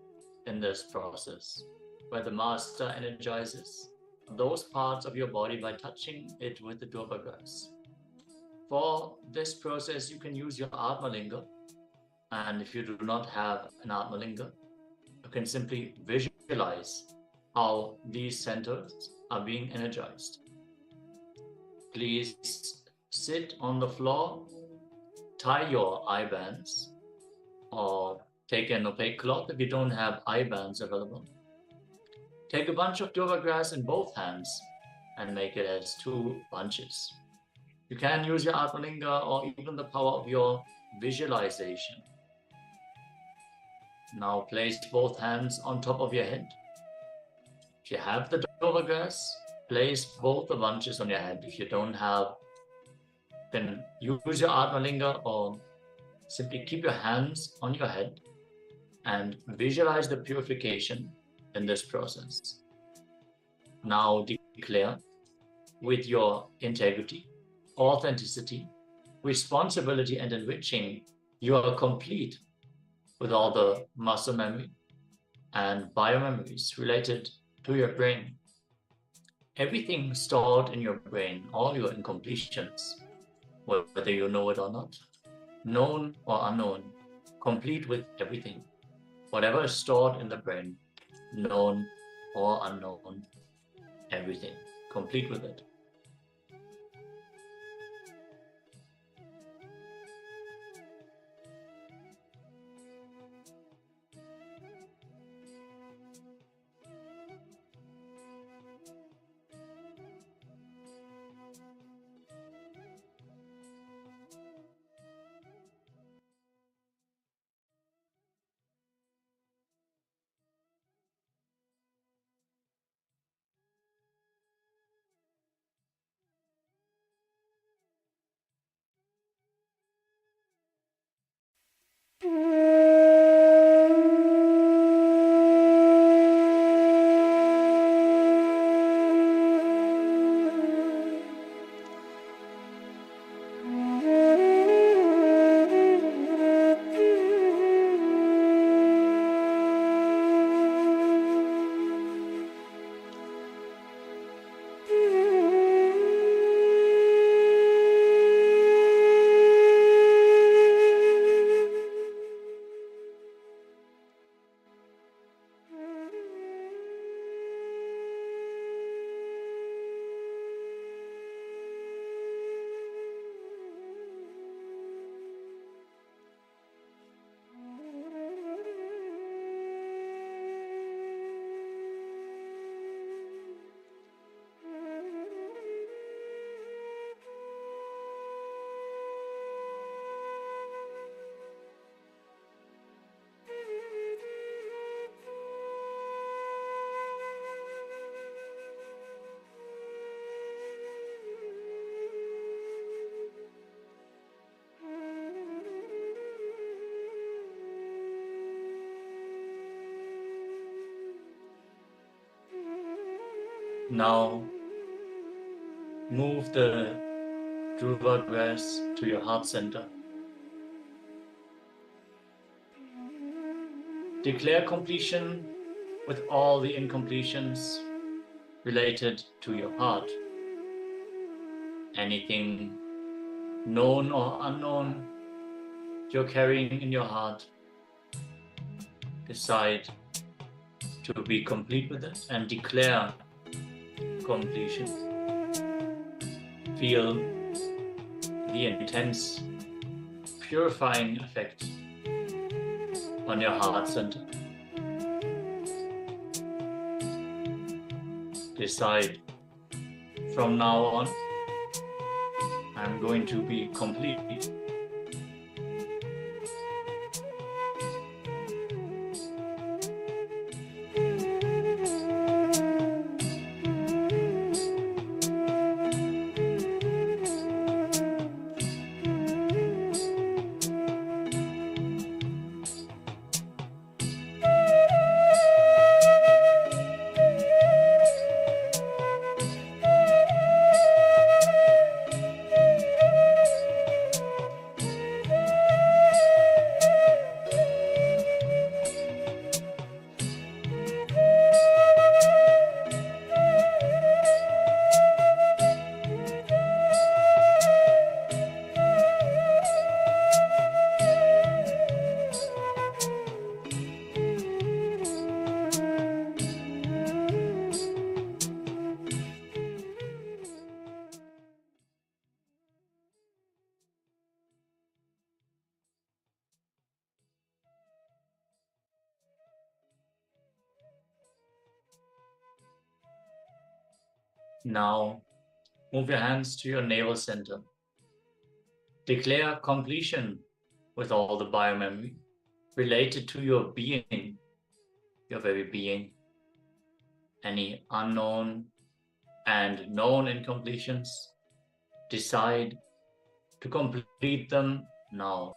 in this process, where the master energizes those parts of your body by touching it with the Dhruva grass. For this process, you can use your Atmalinga, and if you do not have an Atmalinga, you can simply visualize how these centers are being energized. Please sit on the floor, tie your eye bands, or take an opaque cloth if you don't have eye bands available. Take a bunch of Dhruva grass in both hands and make it as 2 bunches. You can use your Atmalinga or even the power of your visualization. Now place both hands on top of your head. If you have the Dhruva grass, place both the bunches on your head. If you don't have, then use your Atmalinga or simply keep your hands on your head and visualize the purification in this process. Now declare with your integrity, authenticity, responsibility, and enriching, you are complete with all the muscle memory and biomemories related to your brain. Everything stored in your brain, all your incompletions, whether you know it or not, known or unknown, complete with everything. Whatever is stored in the brain, known or unknown, everything, complete with it. Now move the Dhruva grass to your heart center. Declare completion with all the incompletions related to your heart. Anything known or unknown you're carrying in your heart, decide to be complete with it and declare completion. Feel the intense, purifying effect on your heart center. Decide, from now on, I'm going to be complete. Now, move your hands to your navel center. Declare completion with all the biomemory related to your being, your very being. Any unknown and known incompletions, decide to complete them now.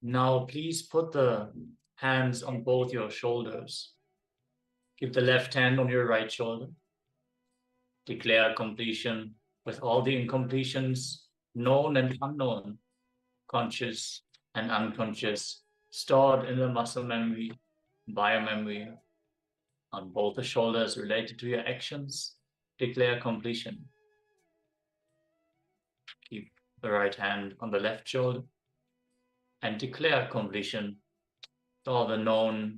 Now, please put the hands on both your shoulders. Keep the left hand on your right shoulder. Declare completion with all the incompletions, known and unknown, conscious and unconscious, stored in the muscle memory, biomemory, on both the shoulders related to your actions. Declare completion. Keep the right hand on the left shoulder and declare completion with all the known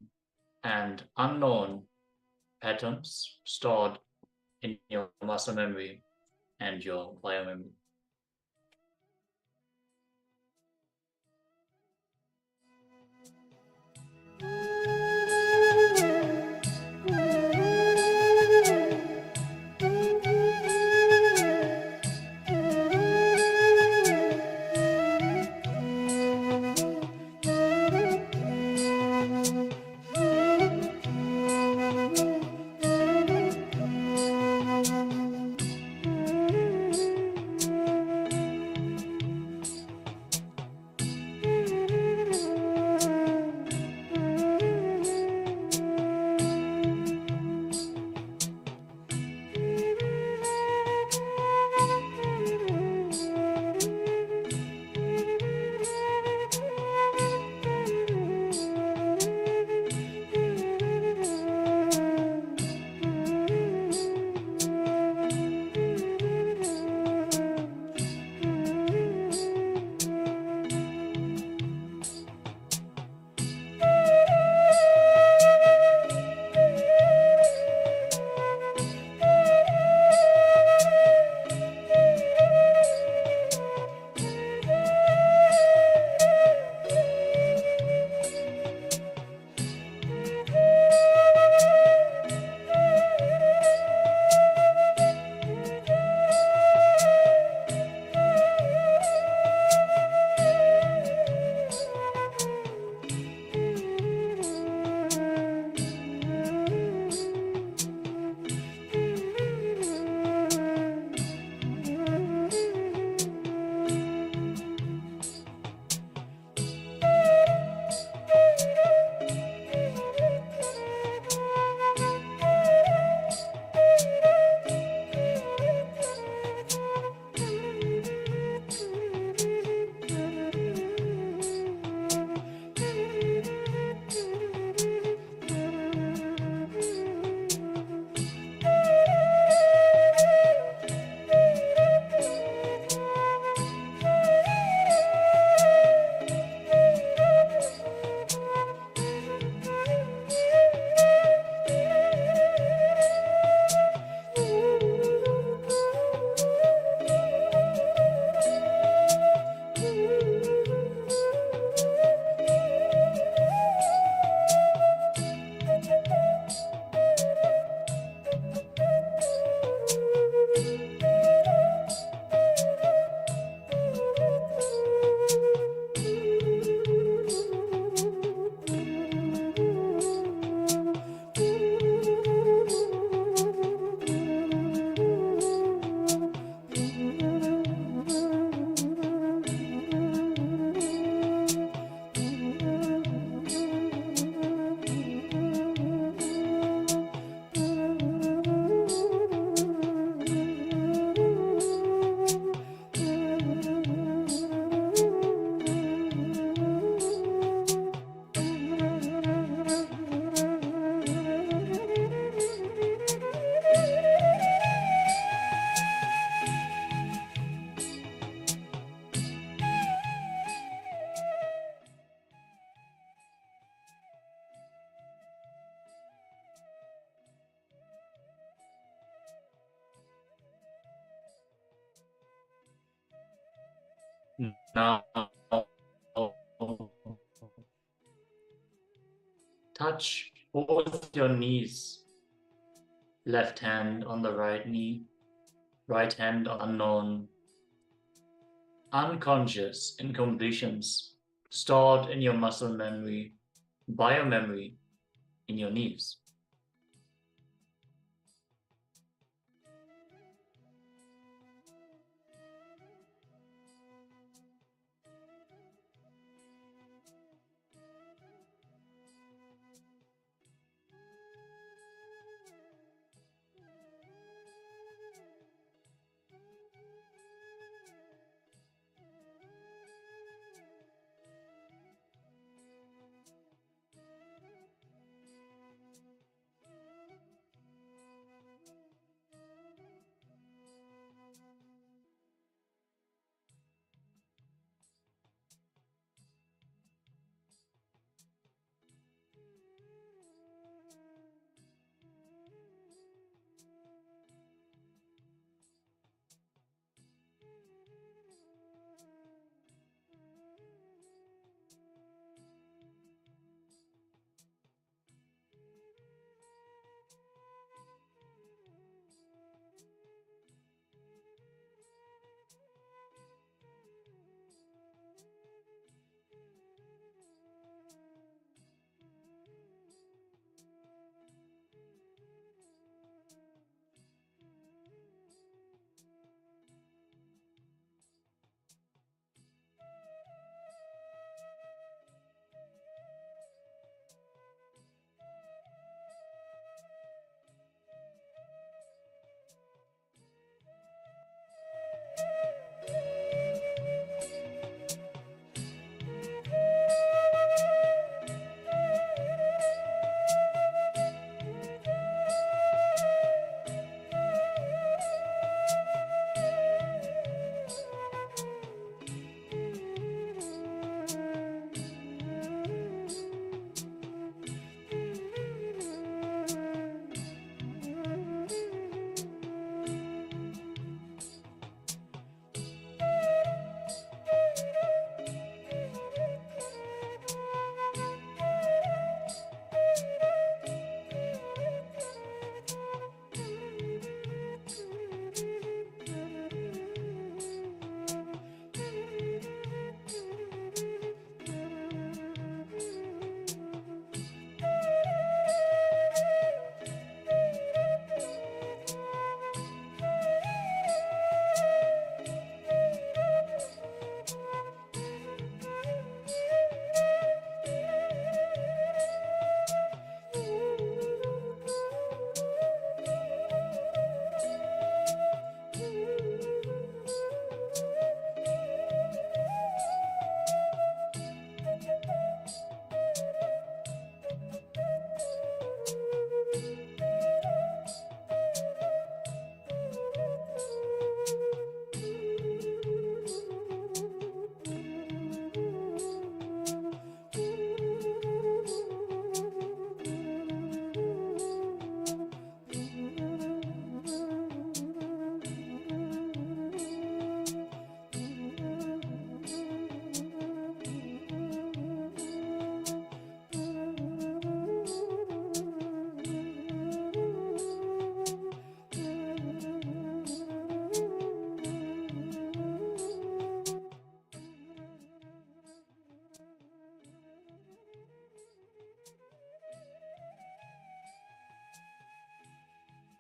and unknown patterns stored in your muscle memory and your biomemory. Now, touch both your knees, left hand on the right knee, right hand on unknown, unconscious incompletions stored in your muscle memory, biomemory in your knees.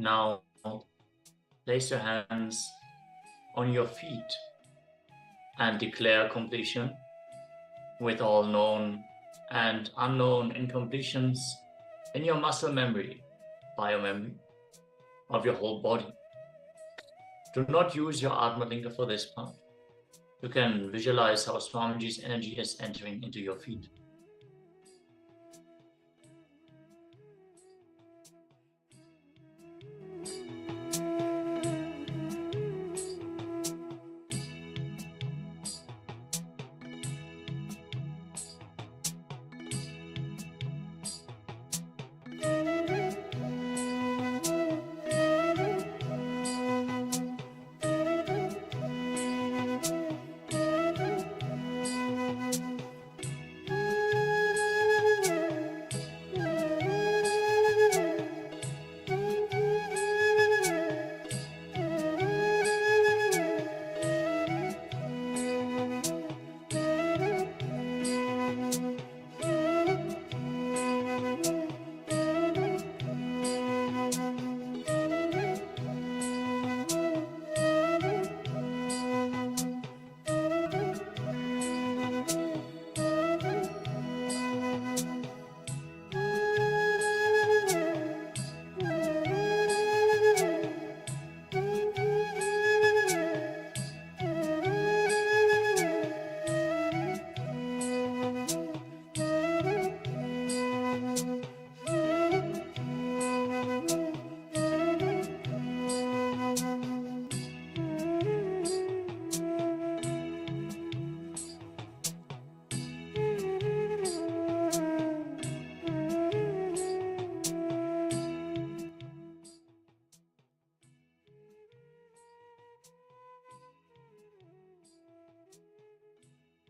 Now, place your hands on your feet and declare completion with all known and unknown incompletions in your muscle memory, biomemory of your whole body. Do not use your Atmalinga for this part. You can visualize how Swamiji's energy is entering into your feet.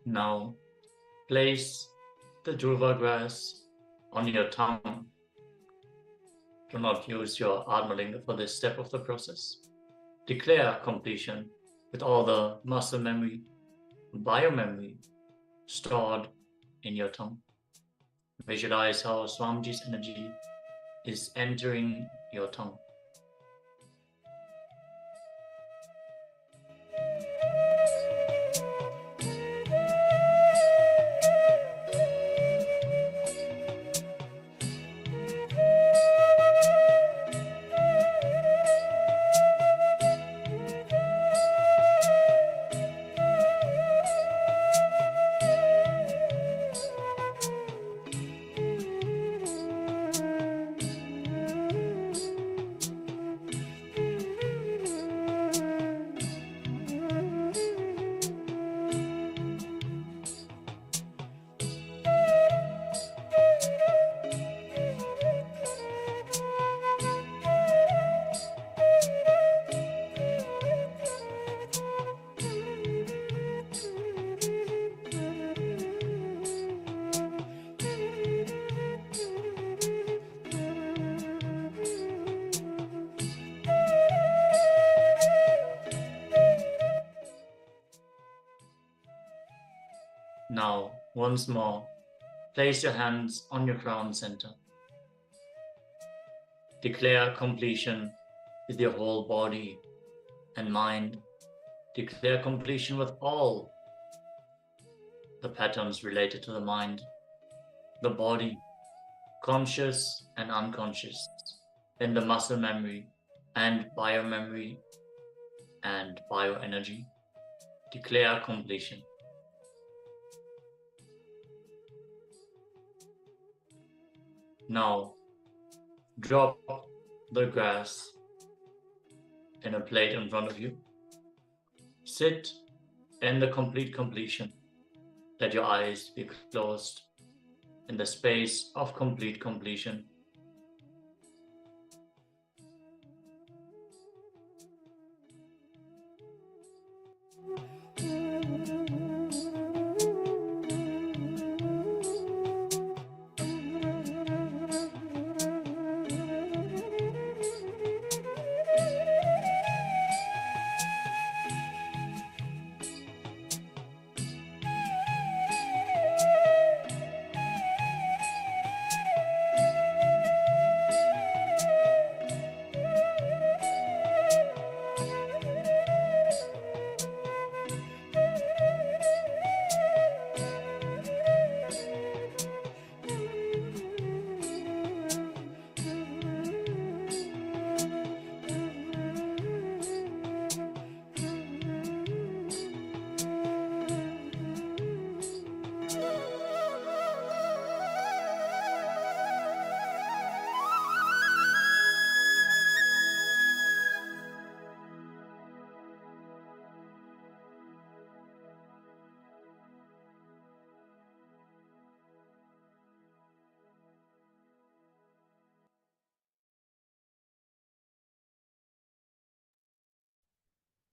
Now, place the Dhruva grass on your tongue. Do not use your Atmalinga for this step of the process. Declare completion with all the muscle memory, biomemory stored in your tongue. Visualize how Swamiji's energy is entering your tongue. Now, once more, place your hands on your crown center. Declare completion with your whole body and mind. Declare completion with all the patterns related to the mind, the body, conscious and unconscious, in the muscle memory and biomemory and bioenergy. Declare completion. Now, drop the grass in a plate in front of you. Sit in the complete completion. Let your eyes be closed in the space of complete completion.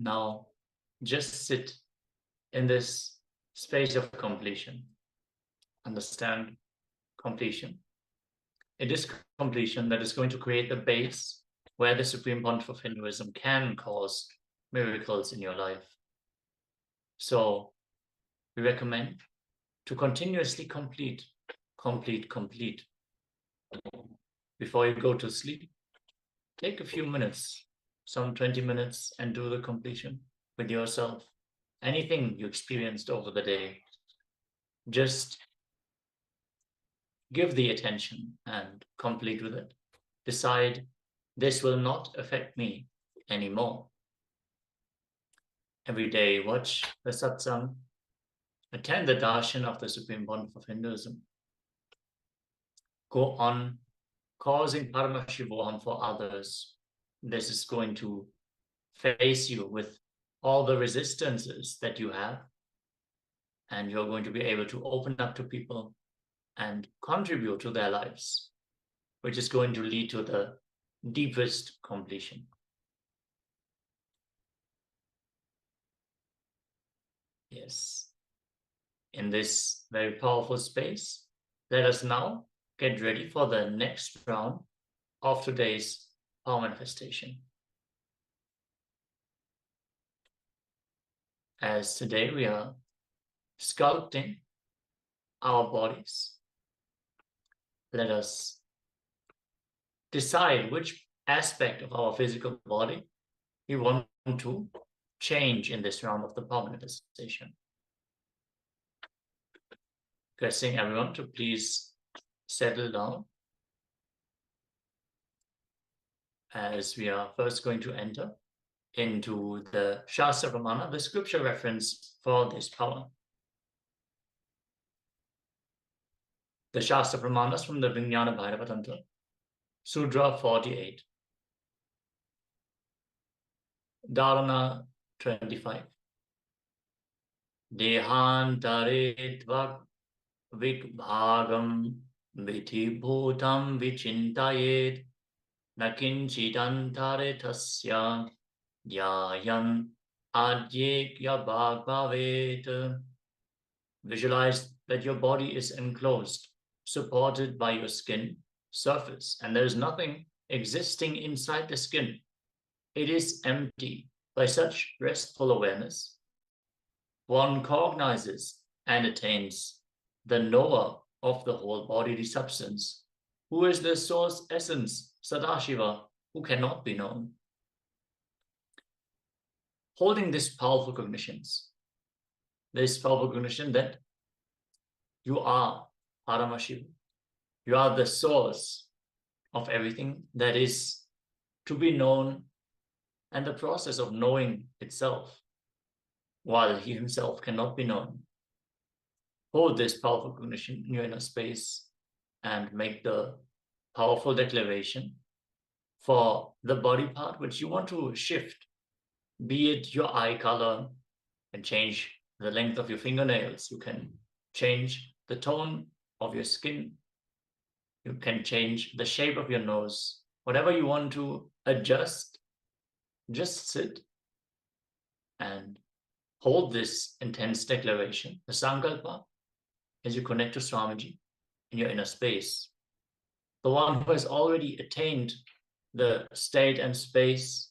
Now, just sit in this space of completion. Understand completion. It is completion that is going to create the base where the Supreme Pontiff of Hinduism can cause miracles in your life. So we recommend to continuously complete. Before you go to sleep, take a few minutes, some 20 minutes, and do the completion with yourself. Anything you experienced over the day, just give the attention and complete with it. Decide, this will not affect me anymore. Every day, watch the satsang, attend the darshan of the Supreme Pontiff of Hinduism. Go on causing Paramashivoham for others. This is going to face you with all the resistances that you have, and you're going to be able to open up to people and contribute to their lives, which is going to lead to the deepest completion. Yes. In this very powerful space, let us now get ready for the next round of today's power manifestation. As today we are sculpting our bodies, let us decide which aspect of our physical body we want to change in this round of the power manifestation. Requesting everyone to please settle down as we are first going to enter into the Shastra Pramana, the scripture reference for this power. The Shastra Pramanas from the Vijnana Bhairava Tantra, Sudra 48, Dharana 25. Dehantare tvak vikbhagam viti bhutam vichintayet nakinchidantare tasya dhyayan adyekya bhagavet. Visualize that your body is enclosed, supported by your skin surface, and there is nothing existing inside the skin. It is empty. By such restful awareness, one cognizes and attains the knower of the whole bodily substance, who is the source essence, Sadashiva, who cannot be known. Holding this powerful cognition that you are Paramashiva, you are the source of everything that is to be known, and the process of knowing itself, while he himself cannot be known. Hold this powerful cognition in your inner space and make the powerful declaration for the body part which you want to shift, be it your eye color, and change the length of your fingernails. You can change the tone of your skin. You can change the shape of your nose. Whatever you want to adjust, just sit and hold this intense declaration, the Sankalpa, as you connect to Swamiji in your inner space. The one who has already attained the state and space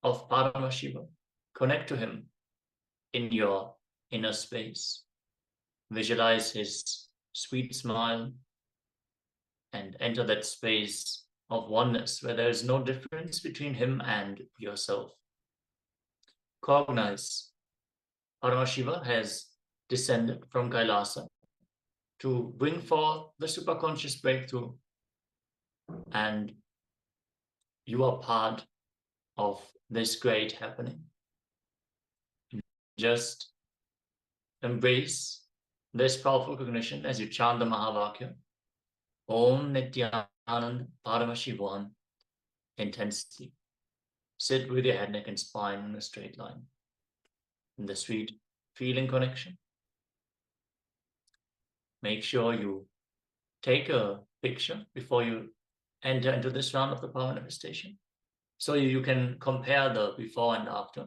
of Paramashiva. Connect to him in your inner space. Visualize his sweet smile and enter that space of oneness where there is no difference between him and yourself. Cognize Paramashiva has descended from KAILASA to bring forth the superconscious breakthrough, and you are part of this great happening. Just embrace this powerful cognition as you chant the Mahavakya, Om Nithyananda Paramashivoham, intensely. Sit with your head, neck, and spine in a straight line. In the sweet feeling connection. Make sure you take a picture before you enter into this round of the power manifestation, so you can compare the before and after.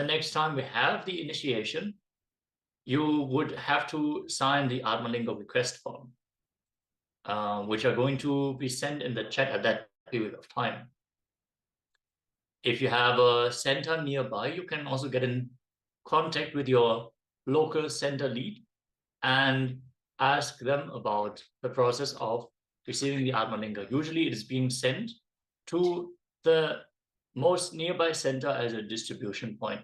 the next time we have the initiation, you would have to sign the Atmalinga request form, which are going to be sent in the chat at that period of time. If you have a center nearby, you can also get in contact with your local center lead and ask them about the process of receiving the Atmalinga. Usually it is being sent to the most nearby center as a distribution point.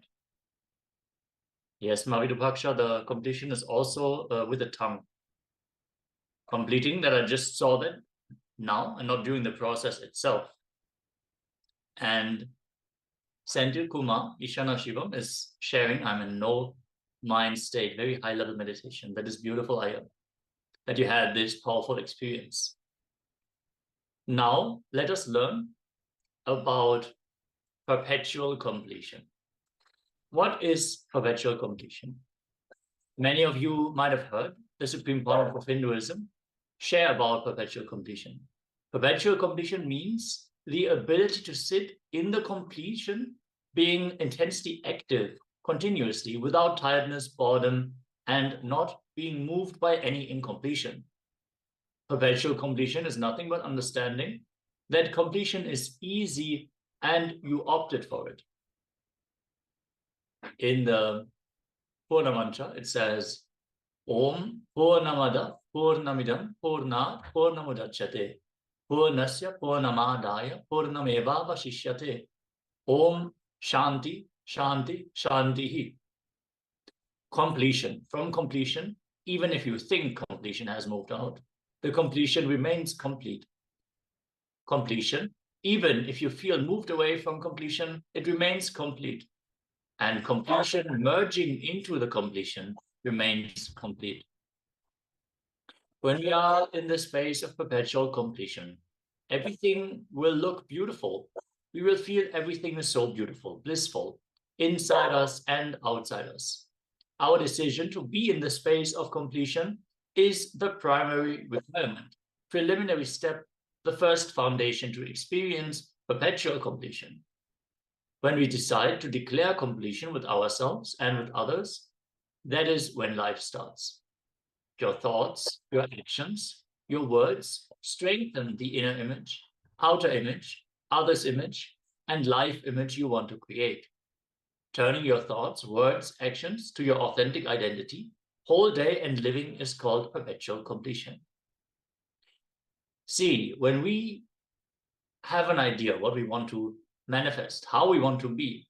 Yes, Mavidupaksha, the completion is also with the tongue. Completing that, I just saw that now and not during the process itself. And Senthil Kumar, Ishana Shivam, is sharing, I'm in no mind state, very high level meditation. That is beautiful, Ayam, that you had this powerful experience. Now, let us learn about perpetual completion. What is perpetual completion? Many of you might have heard the Supreme Pontiff of Hinduism share about perpetual completion. Perpetual completion means the ability to sit in the completion, being intensely active continuously without tiredness, boredom, and not being moved by any incompletion. Perpetual completion is nothing but understanding that completion is easy and you opted for it. In the Purna mantra, it says, Om Purnamada Purnamidam Purnat Purnamudachyate Purnasya Purnamadaya Purnamevavashishyate Om Shanti Shanti Shantihi. Completion. From completion, even if you think completion has moved out, the completion remains complete. Completion, even if you feel moved away from completion, it remains complete. And completion merging into the completion remains complete. When we are in the space of perpetual completion, everything will look beautiful. We will feel everything is so beautiful, blissful, inside us and outside us. Our decision to be in the space of completion is the primary requirement, preliminary step, the first foundation to experience perpetual completion. When we decide to declare completion with ourselves and with others, that is when life starts. Your thoughts, your actions, your words strengthen the inner image, outer image, others' image, and life image you want to create. Turning your thoughts, words, actions to your authentic identity, whole day and living is called perpetual completion. See, when we have an idea what we want to manifest, how we want to be,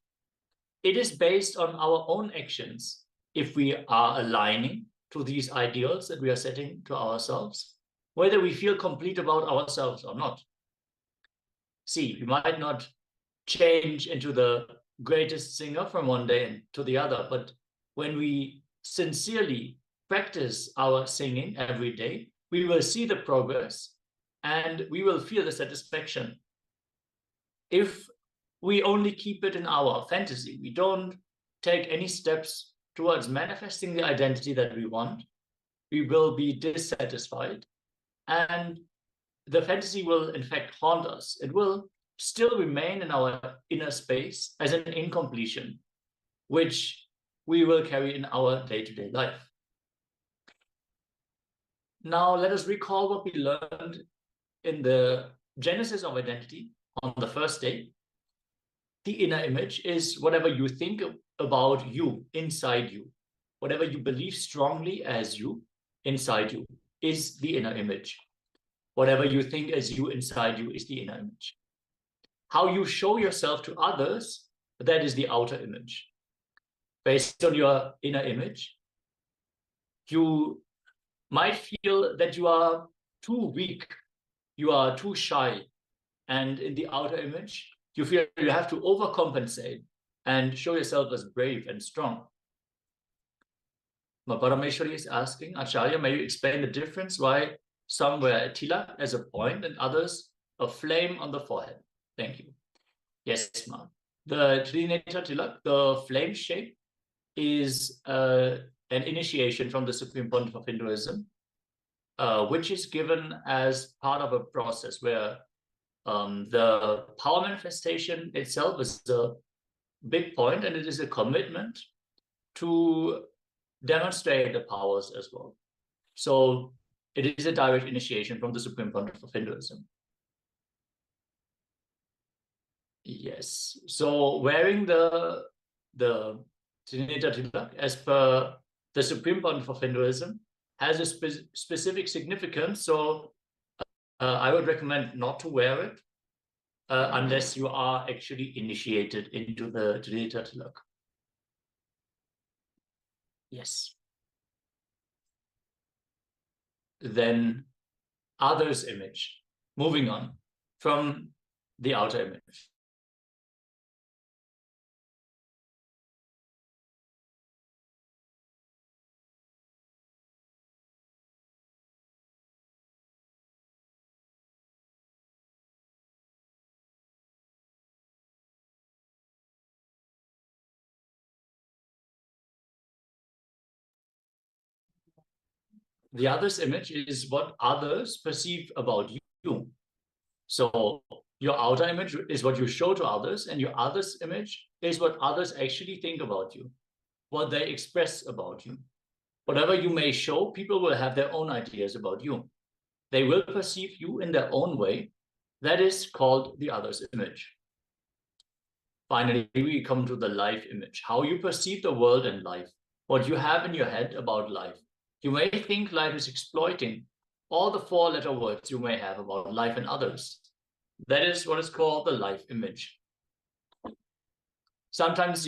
it is based on our own actions. If we are aligning to these ideals that we are setting to ourselves, whether we feel complete about ourselves or not. See, we might not change into the greatest singer from one day to the other, but when we sincerely practice our singing every day, we will see the progress and we will feel the satisfaction. If we only keep it in our fantasy, we don't take any steps towards manifesting the identity that we want, we will be dissatisfied and the fantasy will in fact haunt us. It will still remain in our inner space as an incompletion, which we will carry in our day-to-day life. Now let us recall what we learned in the genesis of identity on the first day. The inner image is whatever you think about you, inside you. Whatever you believe strongly as you, inside you, is the inner image. Whatever you think as you, inside you, is the inner image. How you show yourself to others, that is the outer image. Based on your inner image, you might feel that you are too weak, you are too shy, and in the outer image, you feel you have to overcompensate and show yourself as brave and strong. Parameshwari is asking, Acharya, may you explain the difference why some wear a tilak as a point and others a flame on the forehead? Thank you. Yes, ma'am. The Trineta tilak, the flame shape, is an initiation from the Supreme Pontiff of Hinduism, which is given as part of a process where the power manifestation itself is a big point, and it is a commitment to demonstrate the powers as well. So it is a direct initiation from the Supreme Pontiff of Hinduism. Yes. So wearing the Trinita Tilak as per the Supreme Pontiff of Hinduism has a specific significance. So I would recommend not to wear it unless you are actually initiated into the Trinita Tilak. Yes. Then others image. Moving on from the outer image. The others image is what others perceive about you. So your outer image is what you show to others, and your others image is what others actually think about you, what they express about you. Whatever you may show, people will have their own ideas about you. They will perceive you in their own way. That is called the others image. Finally, we come to the life image, how you perceive the world and life, what you have in your head about life. You may think life is exploiting all the four-letter words you may have about life and others. That is what is called the life image. Sometimes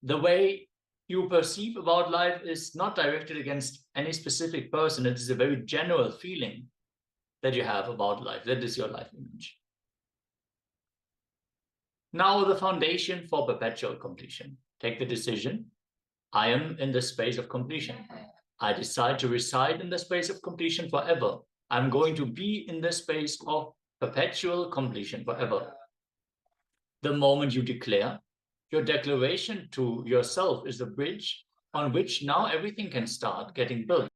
the way you perceive about life is not directed against any specific person. It is a very general feeling that you have about life. That is your life image. Now, the foundation for perpetual completion. Take the decision. I am in the space of completion. I decide to reside in the space of completion forever. I'm going to be in the space of perpetual completion forever. The moment you declare, your declaration to yourself is the bridge on which now everything can start getting built.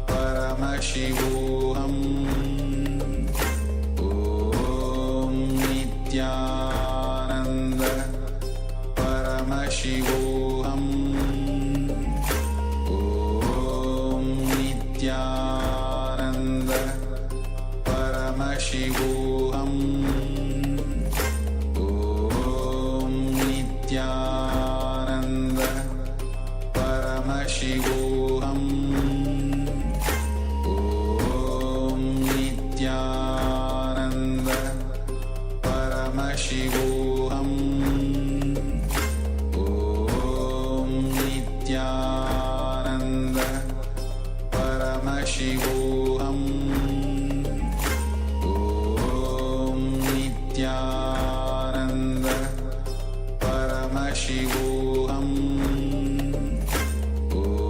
Paramashivoham Om Nithyananda Paramashivoham Om Nithyananda Paramashivoham Om Nithyananda Paramashivoham Paramashivoham Om Nithyananda Paramashivoham Om Nithyananda Paramashivoham Om Nithyananda Paramashivoham Nithyananda Paramashivoham Om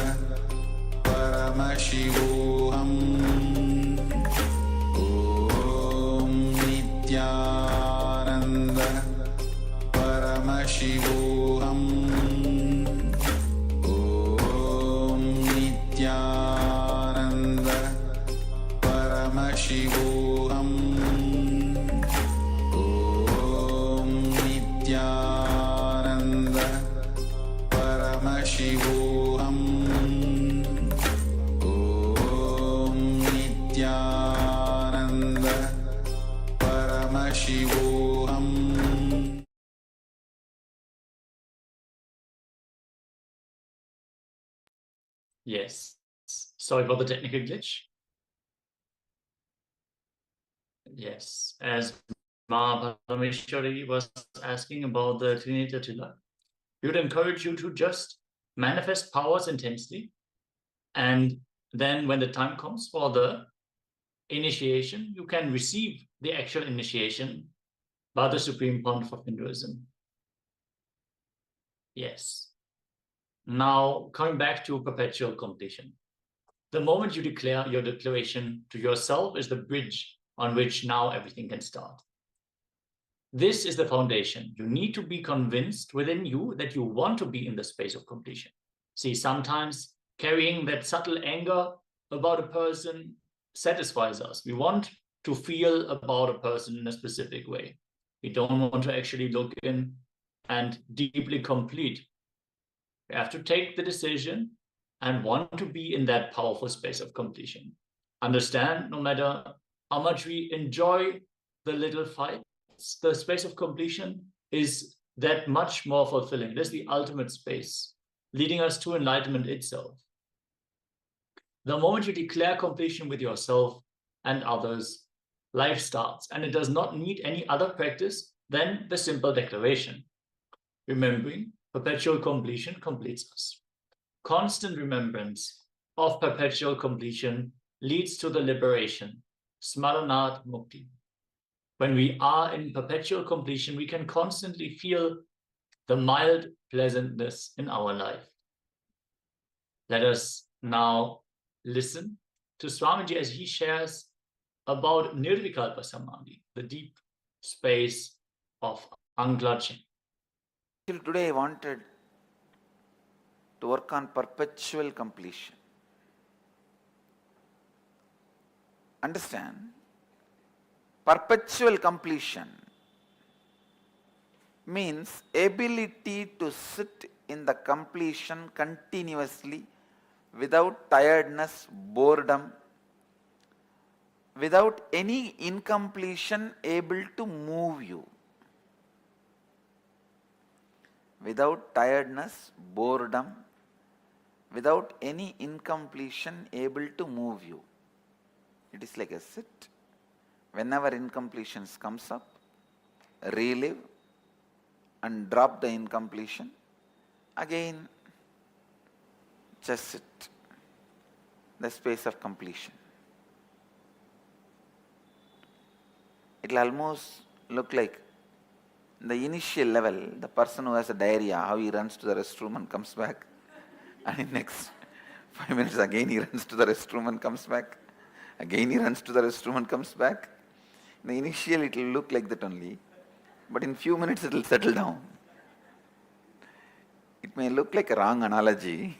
Nithyananda Paramashivoham Om Nithyananda Paramashivoham Om Nithyananda Paramashivoham Om Nithyananda Paramashivoham Om Nithyananda Paramashivoham. Yes. Sorry for the technical glitch. Yes. As Parameshwari was asking about the Trinity Tilak, we would encourage you to just manifest powers intensely, and then when the time comes for the initiation, you can receive the actual initiation by the Supreme Pontiff of Hinduism. Yes. Now, coming back to perpetual completion. The moment you declare your declaration to yourself is the bridge on which now everything can start. This is the foundation. You need to be convinced within you that you want to be in the space of completion. See, sometimes carrying that subtle anger about a person satisfies us. We want to feel about a person in a specific way. We don't want to actually look in and deeply complete. We have to take the decision and want to be in that powerful space of completion. Understand, no matter how much we enjoy the little fights, the space of completion is that much more fulfilling. It is the ultimate space, leading us to enlightenment itself. The moment you declare completion with yourself and others, life starts, and it does not need any other practice than the simple declaration. Remembering, perpetual completion completes us. Constant remembrance of perpetual completion leads to the liberation, smaranat mukti. When we are in perpetual completion, we can constantly feel the mild pleasantness in our life. Let us now listen to Swamiji as he shares about Nirvikalpa Samadhi, the deep space of unclutching. Today I wanted to work on perpetual completion. Understand? Perpetual completion means ability to sit in the completion continuously without tiredness, boredom, without any incompletion able to move you. Without tiredness, boredom, without any incompletion able to move you. It is like a sit. Whenever incompletions comes up, relive and drop the incompletion. Again, just sit. The space of completion. It will almost look like the initial level, the person who has a diarrhea, how he runs to the restroom and comes back. And in next 5 minutes again he runs to the restroom and comes back. Again he runs to the restroom and comes back. In the initial it will look like that only. But in few minutes it will settle down. It may look like a wrong analogy.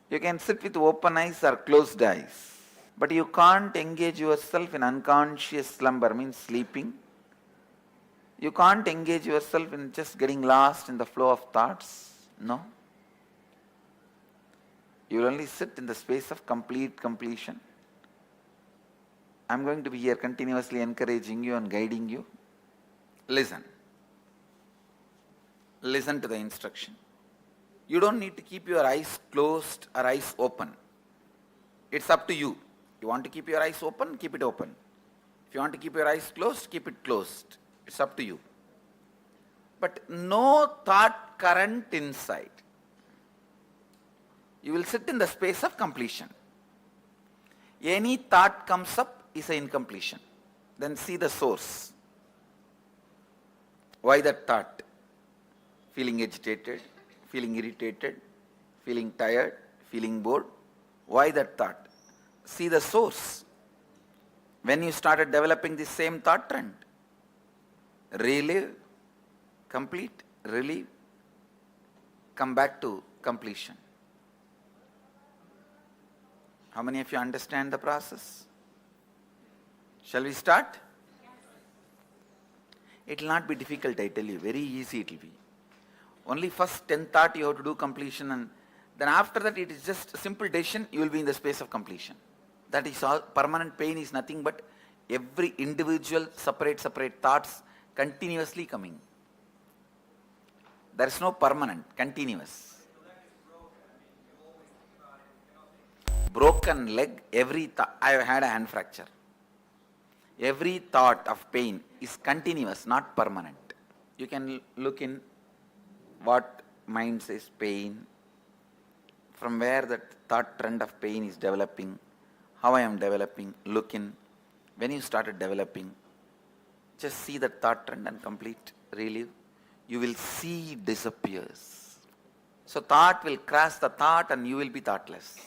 You can sit with open eyes or closed eyes. But you can't engage yourself in unconscious slumber, means sleeping. You can't engage yourself in just getting lost in the flow of thoughts. No. You will only sit in the space of complete completion. I am going to be here continuously encouraging you and guiding you. Listen. Listen to the instruction. You don't need to keep your eyes closed or eyes open. It's up to you. You want to keep your eyes open, keep it open. If you want to keep your eyes closed, keep it closed. It's up to you. But no thought current inside. You will sit in the space of completion. Any thought comes up is an incompletion. Then see the source. Why that thought? Feeling agitated, feeling irritated, feeling tired, feeling bored. Why that thought? See the source. When you started developing the same thought trend, relive, complete, relieve, come back to completion. How many of you understand the process? Shall we start? It will not be difficult, I tell you, very easy it will be. Only first 10 thought you have to do completion, and then after that it is just a simple decision, you will be in the space of completion. That is all. Permanent pain is nothing but every individual separate thoughts continuously coming. There is no permanent, continuous. Broken leg, I have had a hand fracture. Every thought of pain is continuous, not permanent. You can look in what mind says pain, from where that thought trend of pain is developing, how I am developing, look in. When you started developing, just see that thought trend and complete relieve. You will see it disappears. So thought will crash the thought and you will be thoughtless.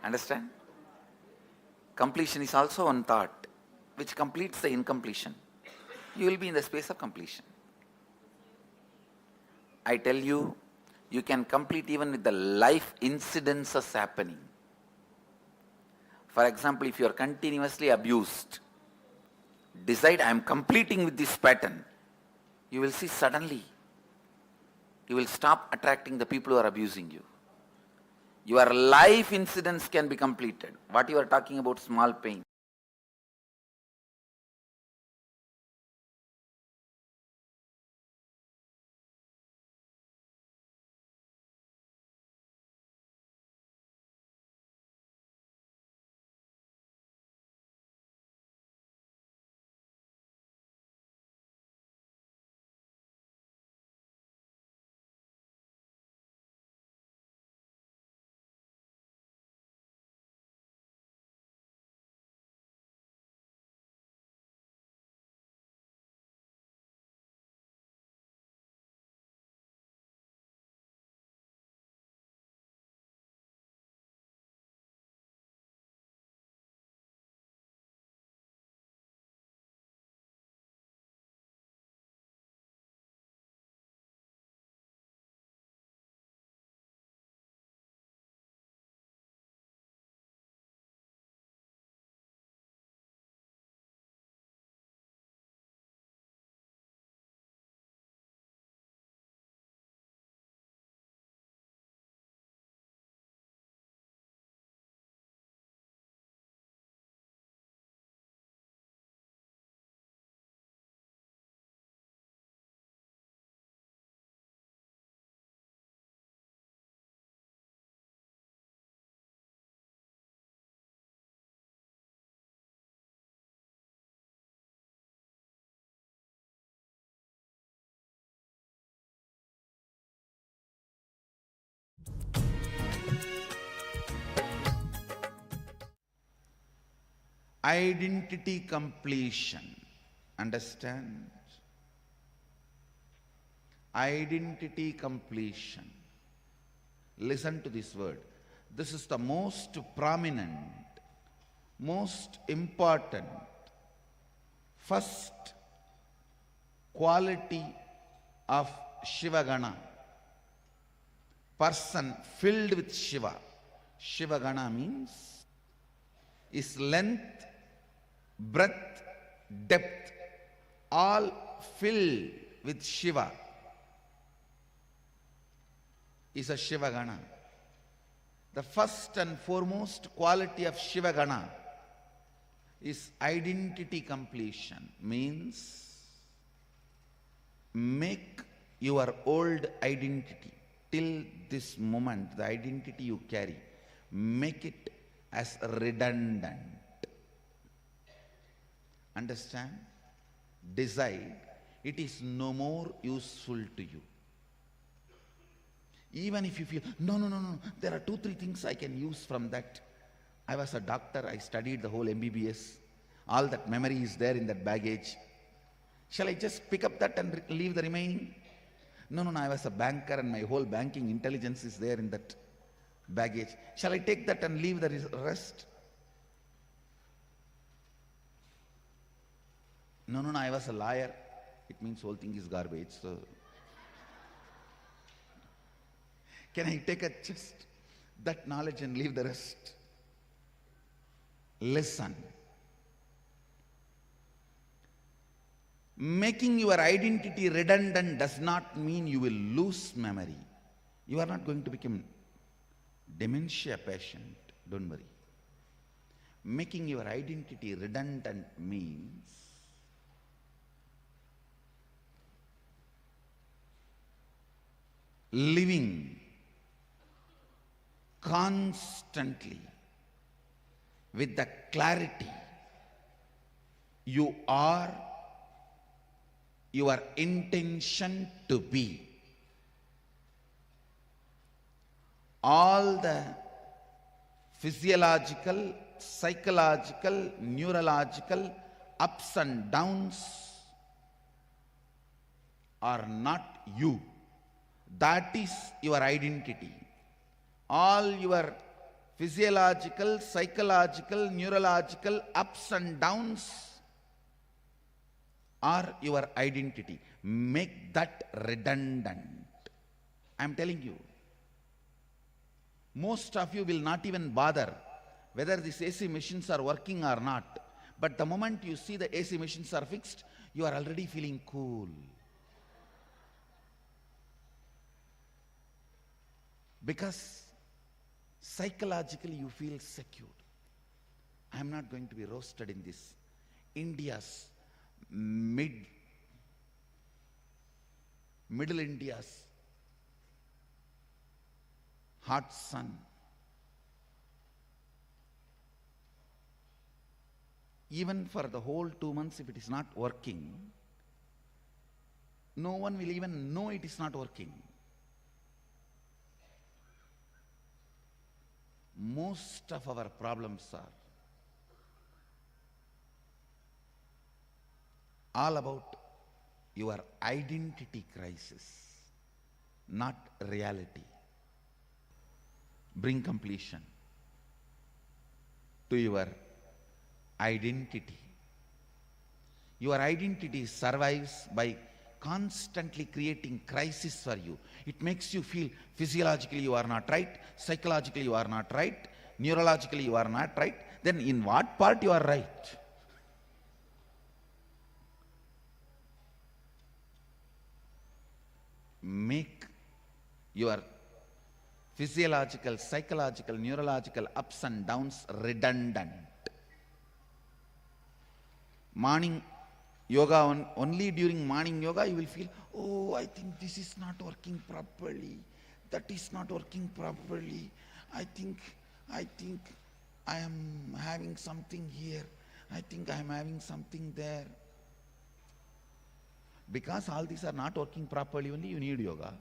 Understand? Completion is also one thought which completes the incompletion. You will be in the space of completion. I tell you, you can complete even with the life incidences happening. For example, if you are continuously abused, decide I am completing with this pattern. You will see suddenly, you will stop attracting the people who are abusing you. Your life incidents can be completed. What you are talking about, small pain. Identity completion. Understand? Identity completion. Listen to this word. This is the most prominent, most important, first quality of Shivagana. Person filled with Shiva. Shivagana means is length, breadth, depth, all filled with Shiva, is a Shivagana. The first and foremost quality of Shivagana is identity completion. Means make your old identity till this moment, the identity you carry, make it as redundant. Understand? Decide it is no more useful to you. Even if you feel, no, there are 2-3 things I can use from that. I was a doctor, I studied the whole MBBS. All that memory is there in that baggage. Shall I just pick up that and leave the remaining? No, I was a banker and my whole banking intelligence is there in that baggage. Shall I take that and leave the rest? No, I was a liar. It means whole thing is garbage. So can I take just that knowledge and leave the rest? Listen. Making your identity redundant does not mean you will lose memory. You are not going to become dementia patient. Don't worry. Making your identity redundant means living constantly with the clarity You are your intention to be. All the physiological, psychological, neurological ups and downs are not you. That is your identity. All your physiological, psychological, neurological ups and downs are your identity. Make that redundant. I am telling you. Most of you will not even bother whether these AC machines are working or not. But the moment you see the AC machines are fixed, you are already feeling cool. Because psychologically you feel secure. I am not going to be roasted in this. India's Middle India's hot sun. Even for the whole 2 months, if it is not working, no one will even know it is not working. Most of our problems are all about your identity crisis, not reality. Bring completion to your identity. Your identity survives by constantly creating crisis for you. It makes you feel physiologically you are not right, psychologically you are not right, neurologically you are not right. Then in what part you are right? Make your physiological, psychological, neurological ups and downs redundant. Morning yoga, only during morning yoga you will feel, oh, I think this is not working properly, that is not working properly, I think I am having something here, I think I am having something there. Because all these are not working properly, only you need yoga.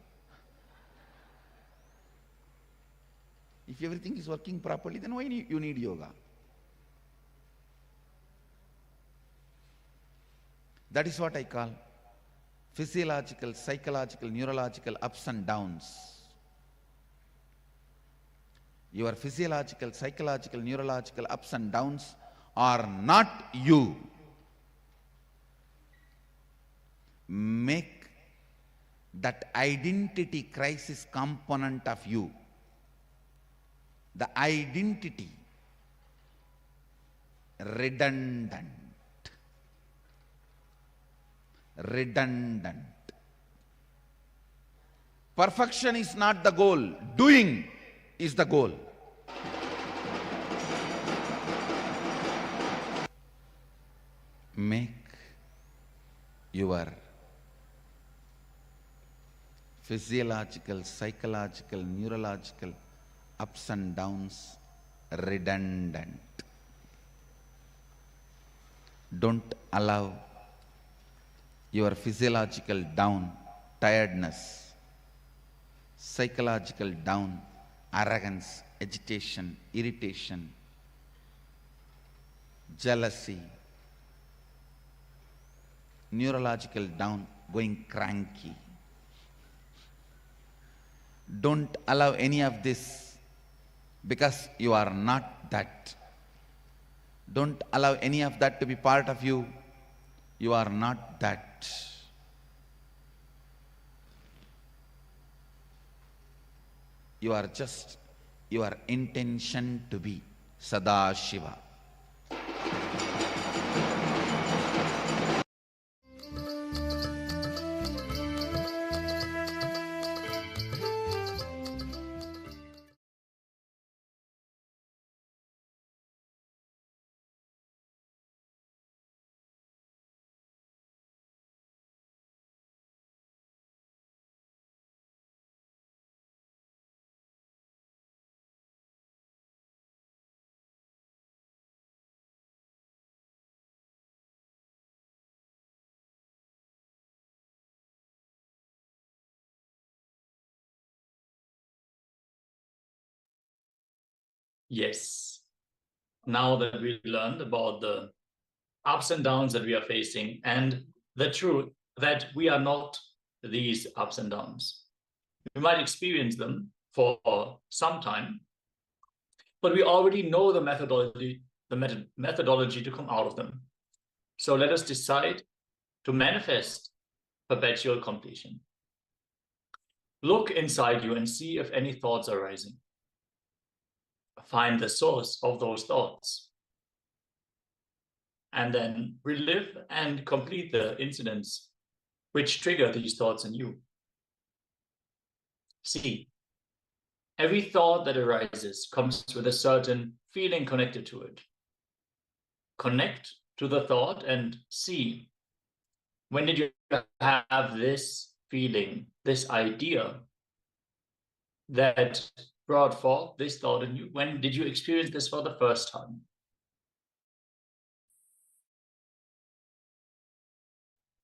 If everything is working properly, then why you need yoga? That is what I call physiological, psychological, neurological ups and downs. Your physiological, psychological, neurological ups and downs are not you. Make that identity crisis component of you. The identity redundant. Redundant. Perfection is not the goal. Doing is the goal. Make your physiological, psychological, neurological ups and downs redundant. Don't allow your physiological down, tiredness, psychological down, arrogance, agitation, irritation, jealousy, neurological down, going cranky. Don't allow any of this, because you are not that. Don't allow any of that to be part of you. You are not that. You are just your intention to be Sadashiva. Yes. Now that we learned about the ups and downs that we are facing and the truth that we are not these ups and downs. We might experience them for some time, but we already know the methodology to come out of them. So let us decide to manifest perpetual completion. Look inside you and see if any thoughts are rising. Find the source of those thoughts. And then relive and complete the incidents which trigger these thoughts in you. See, every thought that arises comes with a certain feeling connected to it. Connect to the thought and see, when did you have this feeling, this idea that brought forth this thought in you? When did you experience this for the first time?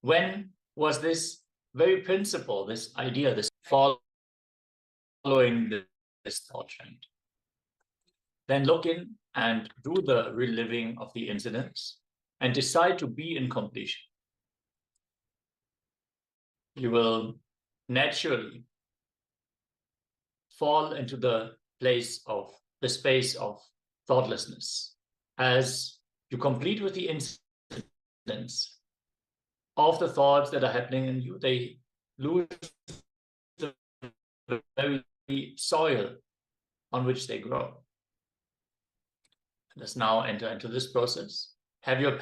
When was this very principle, this idea, this following this thought trend? Then look in and do the reliving of the incidents and decide to be in completion. You will naturally fall into the space of thoughtlessness. As you complete with the incidents of the thoughts that are happening in you, they lose the very soil on which they grow. Let's now enter into this process. Have your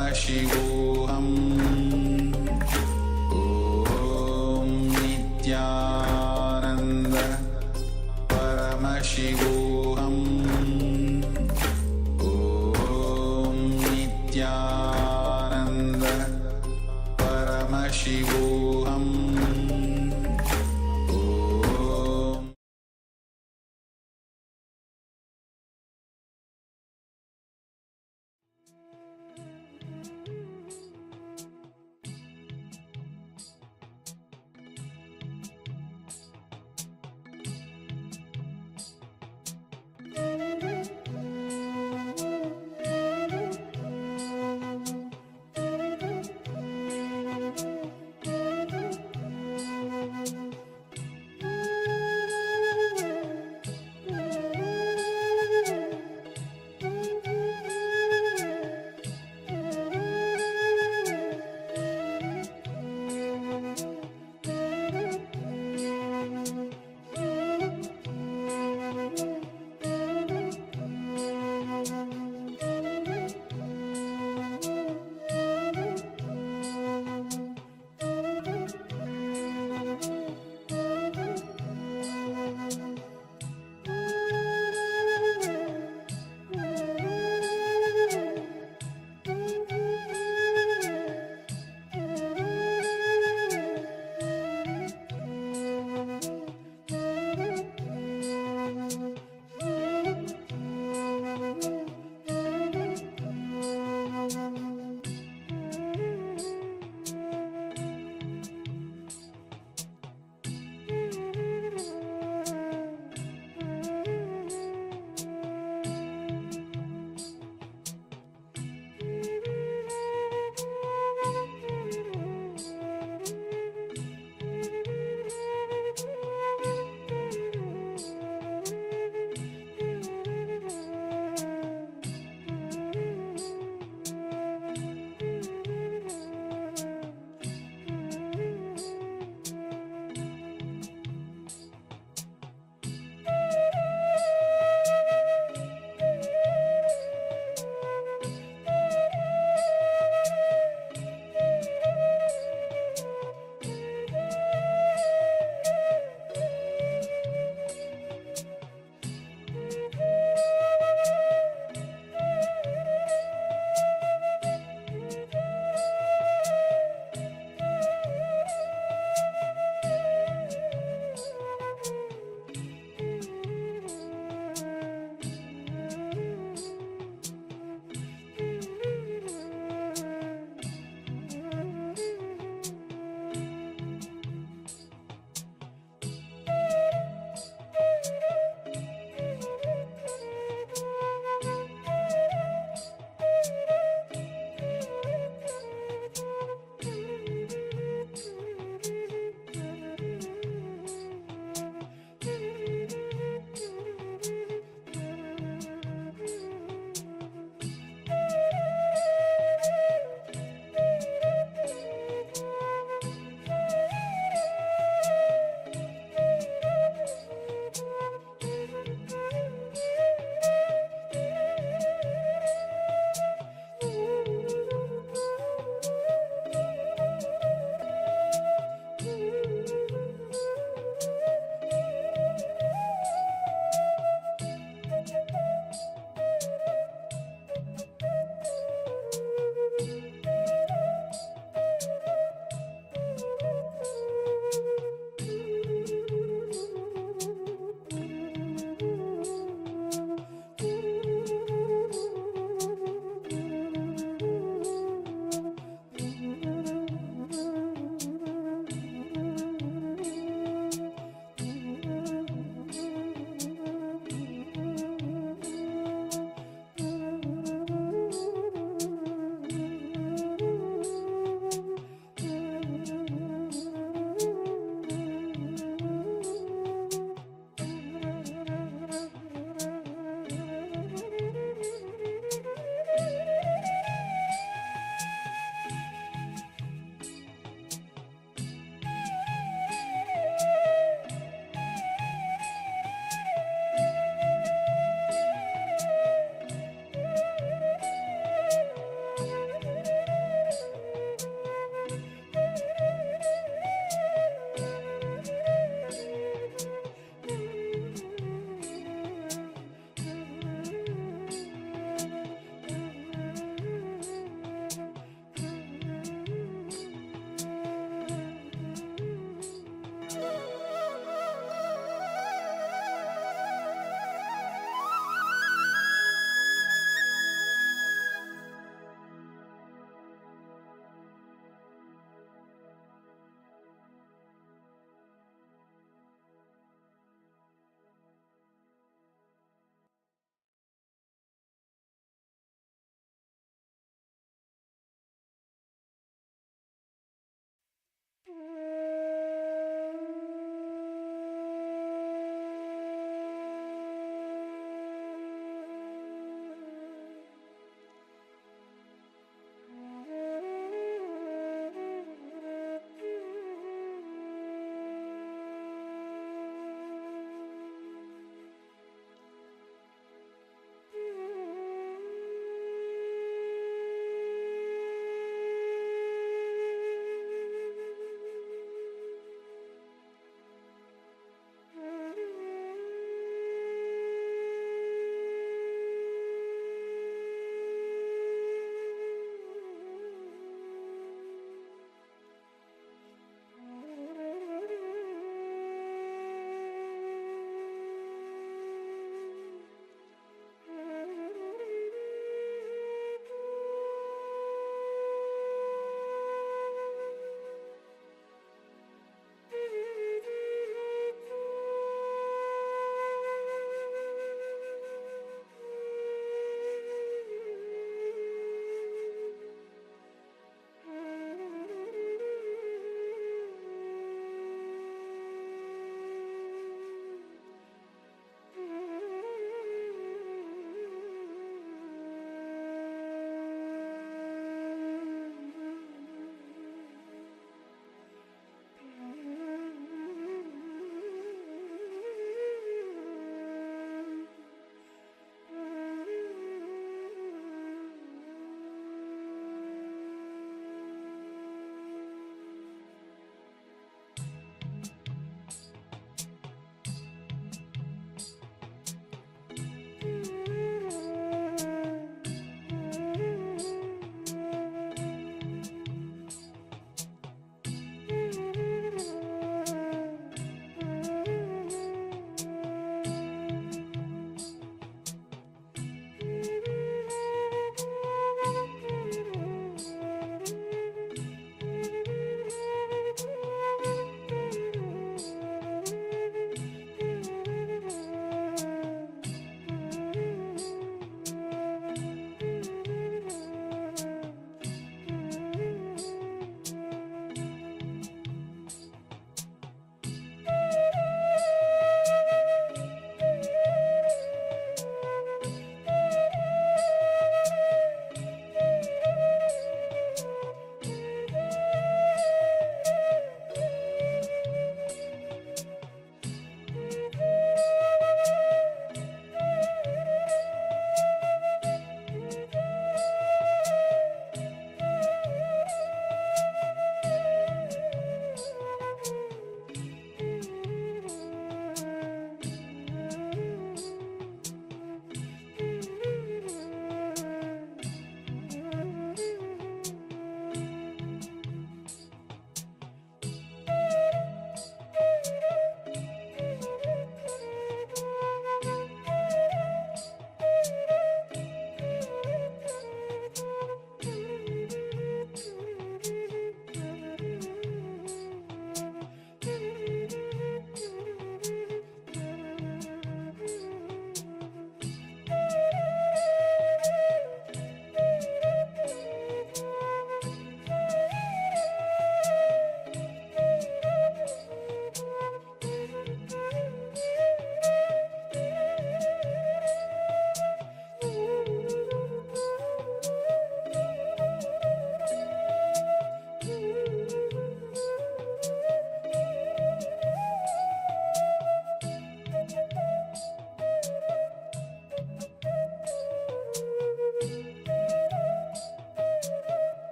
Paramashivoham Om Nithyananda Paramashivoham Om Nithyananda Paramashivoham Om.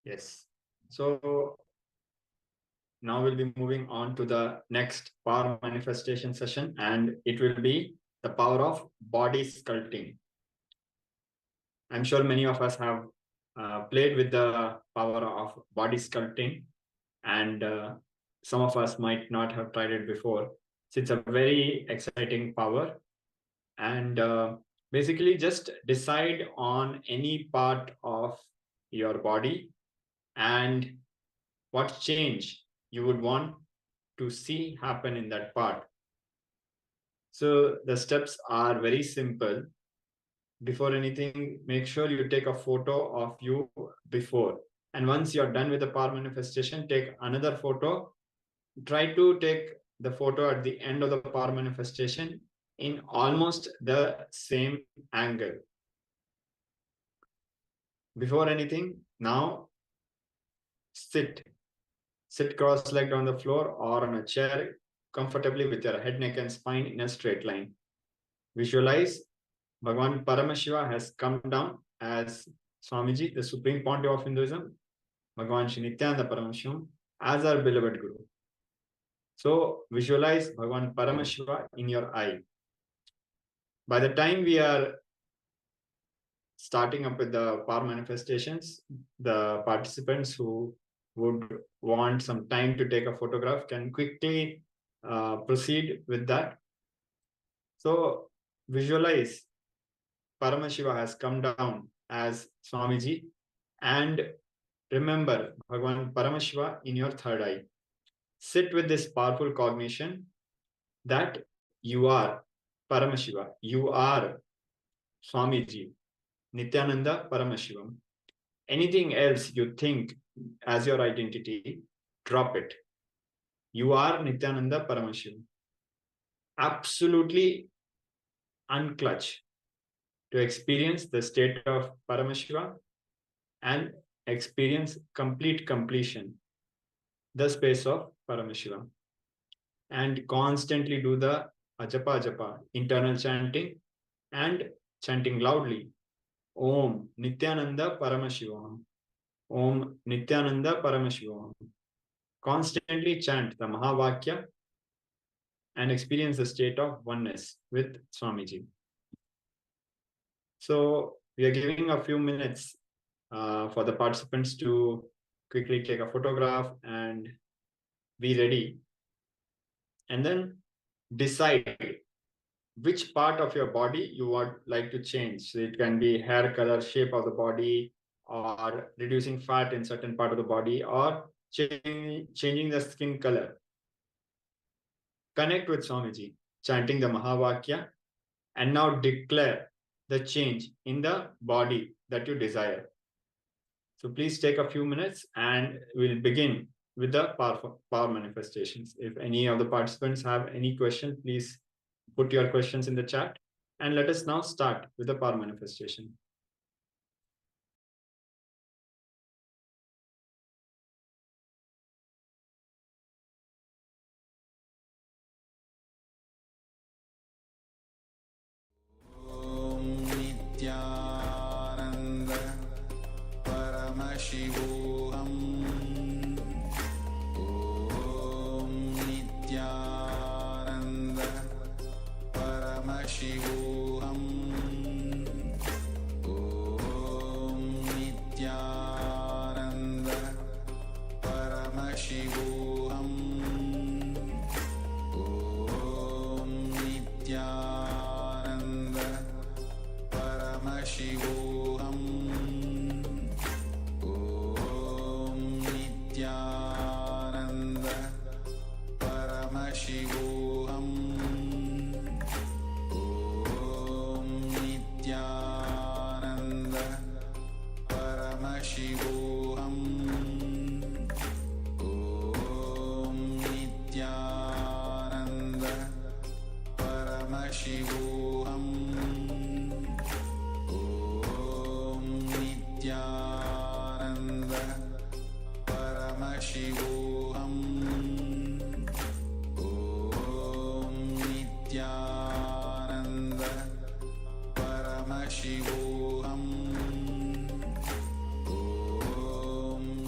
Yes. So now we'll be moving on to the next power manifestation session, and it will be the power of body sculpting. I'm sure many of us have played with the power of body sculpting, and some of us might not have tried it before. So it's a very exciting power, and basically just decide on any part of your body and what change you would want to see happen in that part. So the steps are very simple. Before anything, make sure you take a photo of you before. And once you're done with the power manifestation, take another photo. Try to take the photo at the end of the power manifestation in almost the same angle. Before anything, now sit cross-legged on the floor or on a chair comfortably with your head, neck, and spine in a straight line. Visualize Bhagavan Paramashiva has come down as Swamiji, the Supreme Pontiff of Hinduism, Bhagavan Shri Nithyananda Paramashivoham as our beloved Guru. So visualize Bhagavan Paramashiva in your eye. By the time we are starting up with the power manifestations, the participants who would want some time to take a photograph can quickly proceed with that. So visualize Paramashiva has come down as Swamiji, and remember Bhagavan Paramashiva in your third eye. Sit with this powerful cognition that you are Paramashiva, you are Swamiji, Nithyananda Paramashivam. Anything else you think as your identity, drop it. You are Nithyananda Paramashivam. Absolutely unclutch to experience the state of Paramashiva and experience complete completion, the space of Paramashiva. And constantly do the ajapa japa, internal chanting, and chanting loudly. Om Nithyananda Paramashivoham. Om Nithyananda Paramashivoham. Constantly chant the Mahavakya and experience the state of oneness with Swamiji. So we are giving a few minutes for the participants to quickly take a photograph and be ready. And then decide which part of your body you would like to change. So it can be hair color, shape of the body, or reducing fat in certain part of the body, or changing the skin color. Connect with Swamiji, chanting the Mahavakya, and now declare the change in the body that you desire. So please take a few minutes and we'll begin with the power manifestations. If any of the participants have any questions, please put your questions in the chat, and let us now start with the power manifestation. Om Nithyananda Paramashivoham. Om Nithyananda Paramashivoham. Om Nithyananda Paramashivoham. Om Nithyananda Paramashivoham. Om Nithyananda Paramashivoham. Om Nithyananda Paramashivoham. Om Nithyananda Paramashivoham. Om Nithyananda Paramashivoham. Om Nithyananda Paramashivoham. Om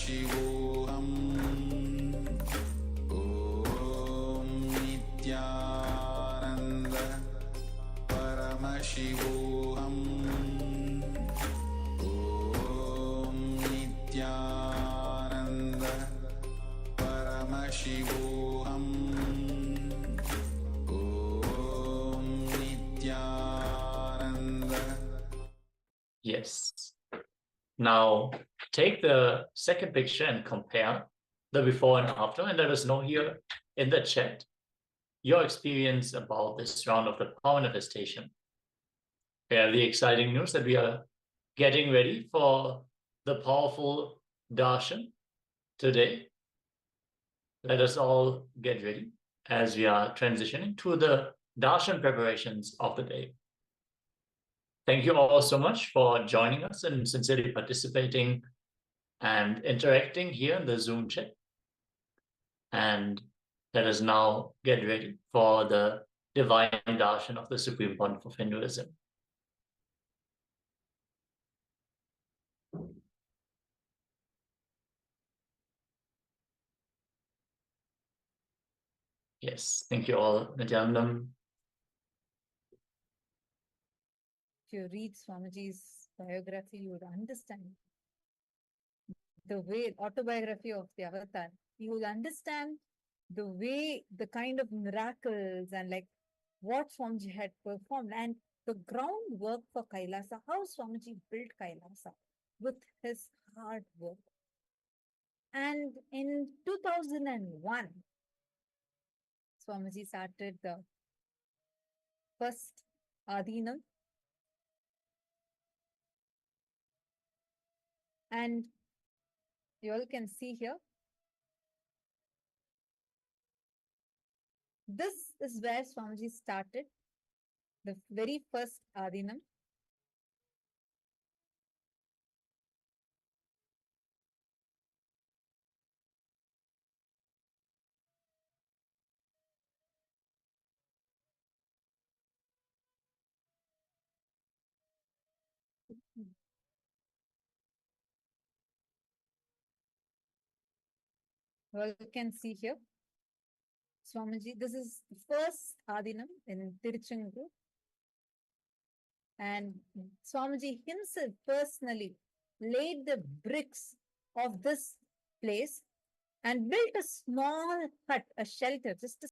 Paramashivoham Om Nithyananda Paramashivoham Om Nithyananda Paramashivoham Om Nithyananda. Yes. Now take the second picture and compare the before and after, and let us know here in the chat your experience about this round of the power manifestation. Fairly exciting news that we are getting ready for the powerful darshan today. Let us all get ready as we are transitioning to the darshan preparations of the day. Thank you all so much for joining us and sincerely participating and interacting here in the Zoom chat. And let us now get ready for the divine darshan of the Supreme Pontiff of Hinduism. Yes, thank you all, Nithyananda. If you read Swamiji's biography, you would understand the way, autobiography of the avatar, you will understand the way, the kind of miracles and like what Swamiji had performed and the groundwork for KAILASA, how Swamiji built KAILASA with his hard work. And in 2001, Swamiji started the first Adhinam. And you all can see here, this is where Swamiji started, the very first Adhinam. Well, you can see here, Swamiji, this is the first Adhinam in Tiruchendur. And Swamiji himself personally laid the bricks of this place and built a small hut, a shelter, just a